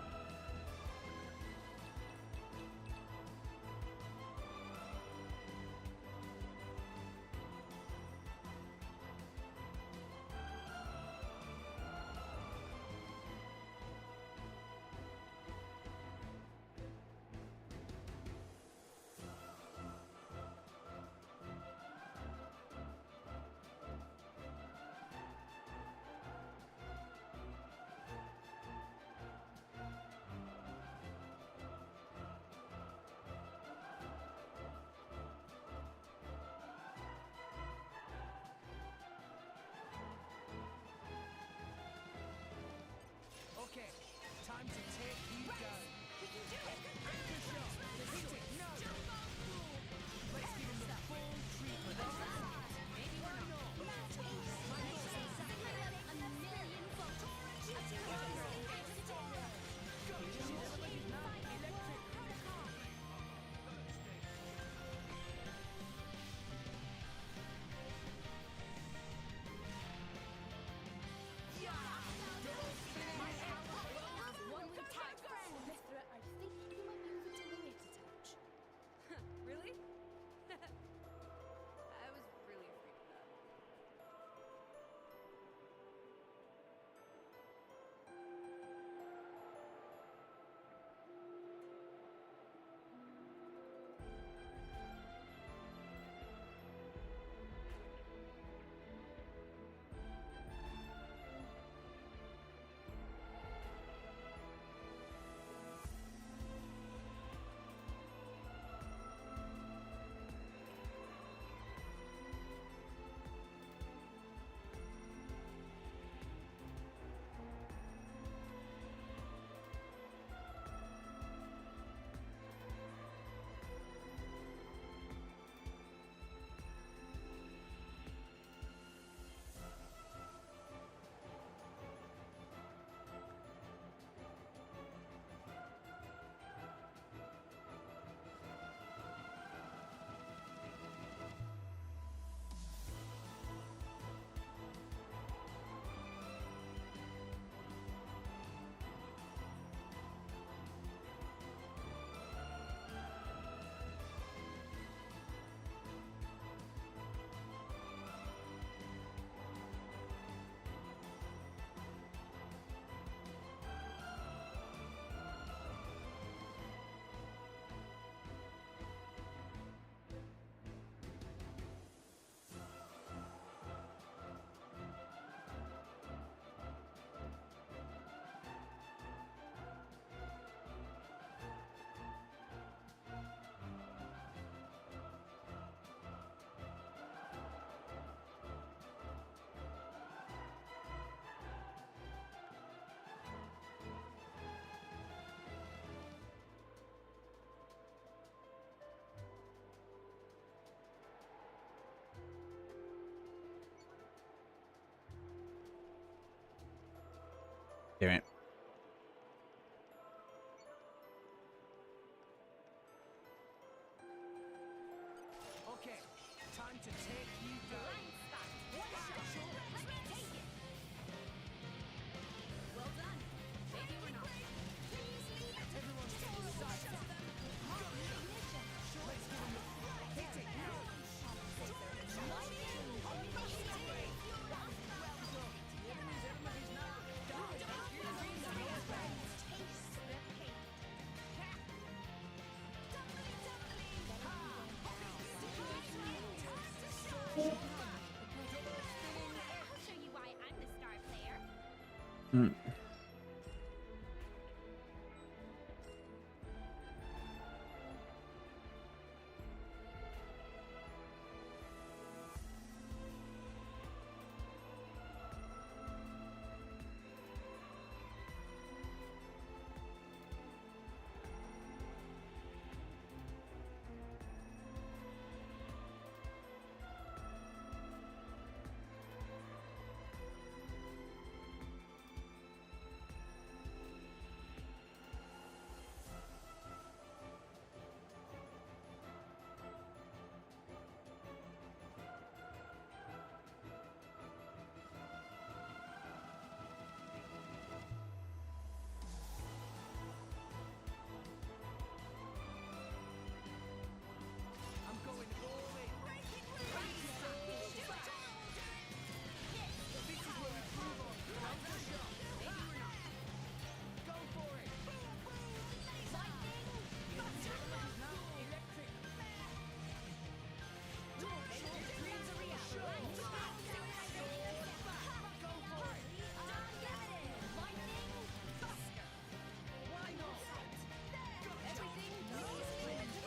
Okay, time to take you down. Blind spot. One shot. Let me take it. Well done. Maybe we're not. Please leave it. Everyone Just get show inside. them. Ignition. Let's give him the hit it now. Lightning. I'll show you why I'm the star player. Mm. I'm going all in. This is where we prove on. Time to shot. Go for it. Electric. Dreams are real. Go for it. Lightning. Buster. Why not? Everything goes with the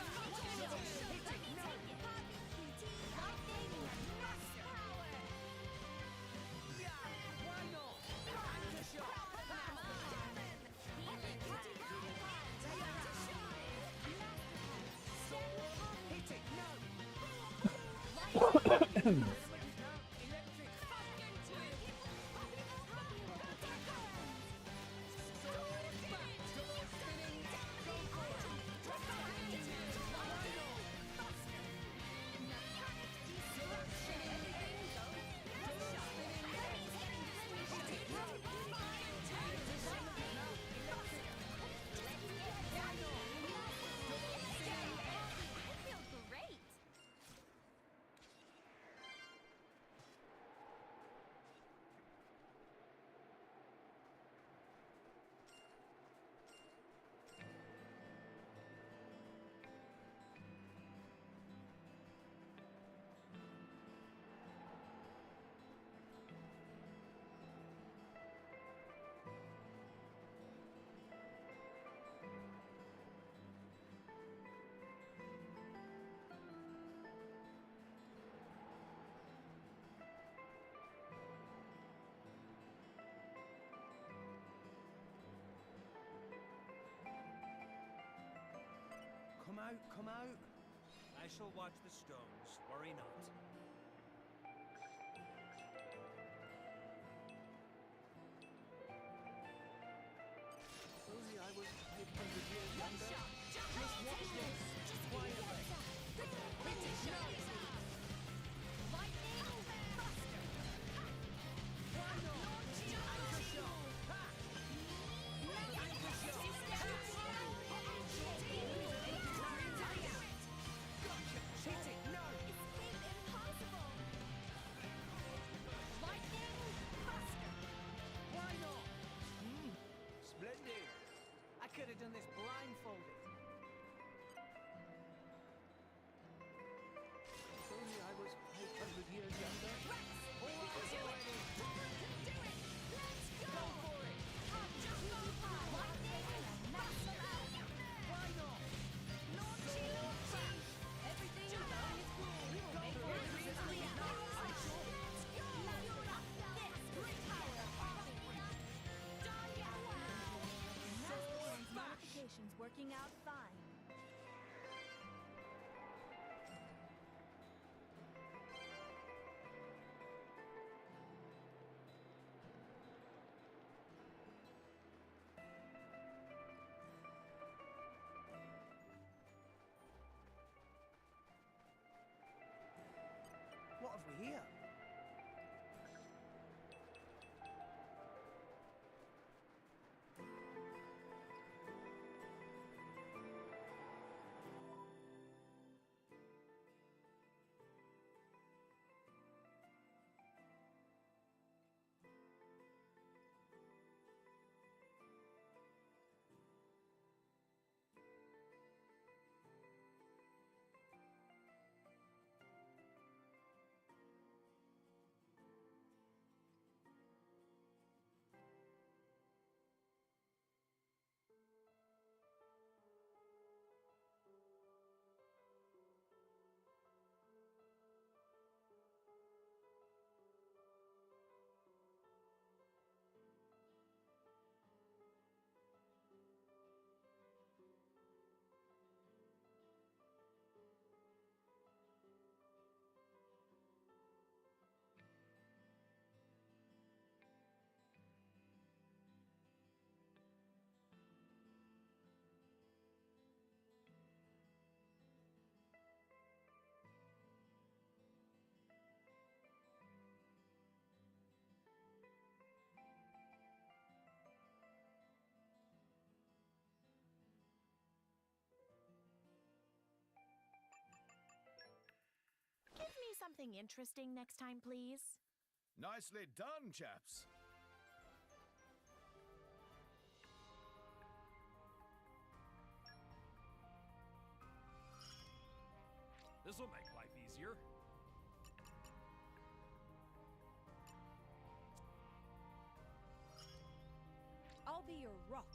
Why not? Anchor shot. Hit it now. I feel great. Come out, come out. I shall watch the stones, worry not. Only I was 500 years younger. Just watch this. Quietly. Hit it now. Why not? Anchor shot. Ha! Anchor shot. Gotcha. Hit it now. Why not? Splendid. I could have done this blindfolded. If only I was 500 years younger. All right, already. Go for it. Why not? Modifications working out fine. something interesting next time, please? Nicely done, chaps. This'll make life easier. I'll be your rock.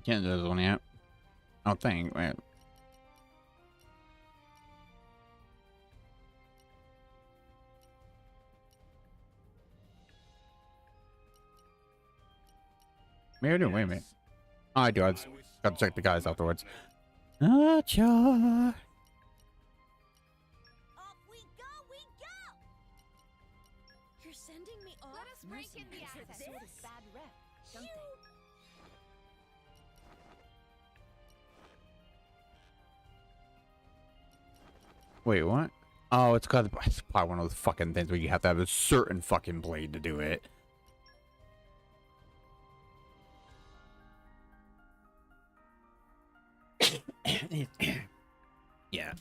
Can't do this one yet. I don't think. Wait. Maybe I do. Wait a minute. Oh, I do. I just got to check the guys afterwards. Gotcha. You're sending me off? Let us break in the assets. Sort of bad rep, don't they? Wait, what? Oh, it's because it's probably one of those fucking things where you have to have a certain fucking blade to do it. Yeah.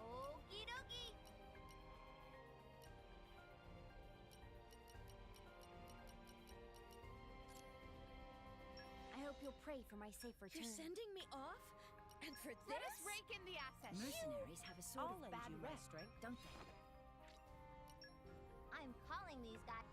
Okie dokie. I hope you'll pray for my safe return. You're sending me off? And for this? Let us rake in the assets. Mercenaries have a sort of bad rep, don't they? I'm calling these guys.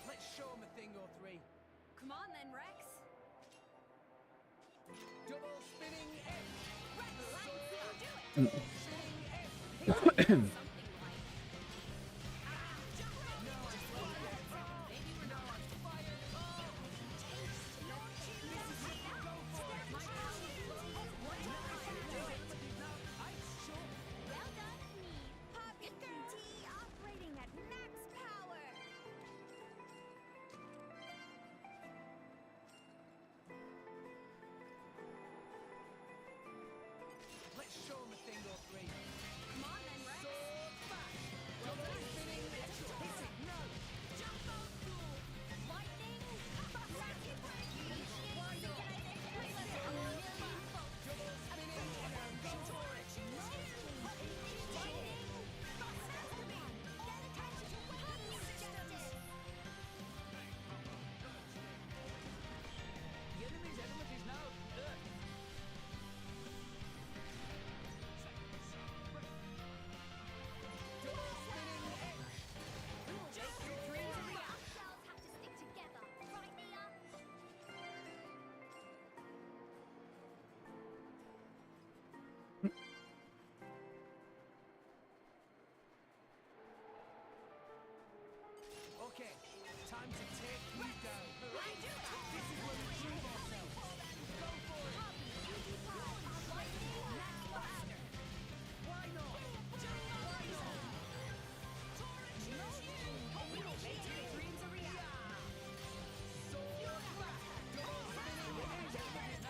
Let's show him a thing or three. Come on then, Rex. Double spinning edge. Rex, let's do it. Double spinning edge. Well done, me. Pocket T operating at max power. Let's show him a thing or three. Come on then, Rex. Sword back. Double spinning edge. Hit it, no. Jumbo school. Lightning. Rocket break. Why not? Double spinning edge. Go for it. The enemy's element is now Earth. Double spinning edge. Our shells have to stick together, right, Nia? Okay, time to take you down. This is where we prove ourselves. Go for it. Why not? Dreams a reality. Sword back. Double spinning edge.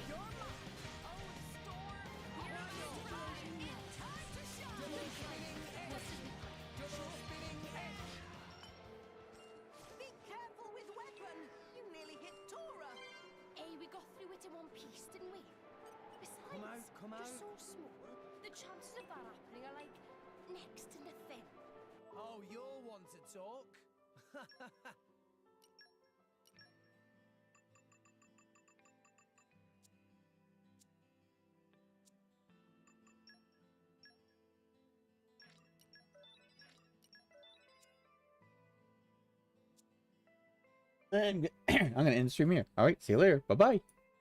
You're mine. Oh, storm. Here is time. Time to shine. Double spinning edge. Double spinning edge. Be careful with weapon. You nearly hit Tora. Hey, we got through it in one piece, didn't we? Besides, Come out. you're so small, the chances of that happening are like next to nothing. Oh, you're one to talk. And I'm gonna end the stream here. All right, see you later. Bye bye.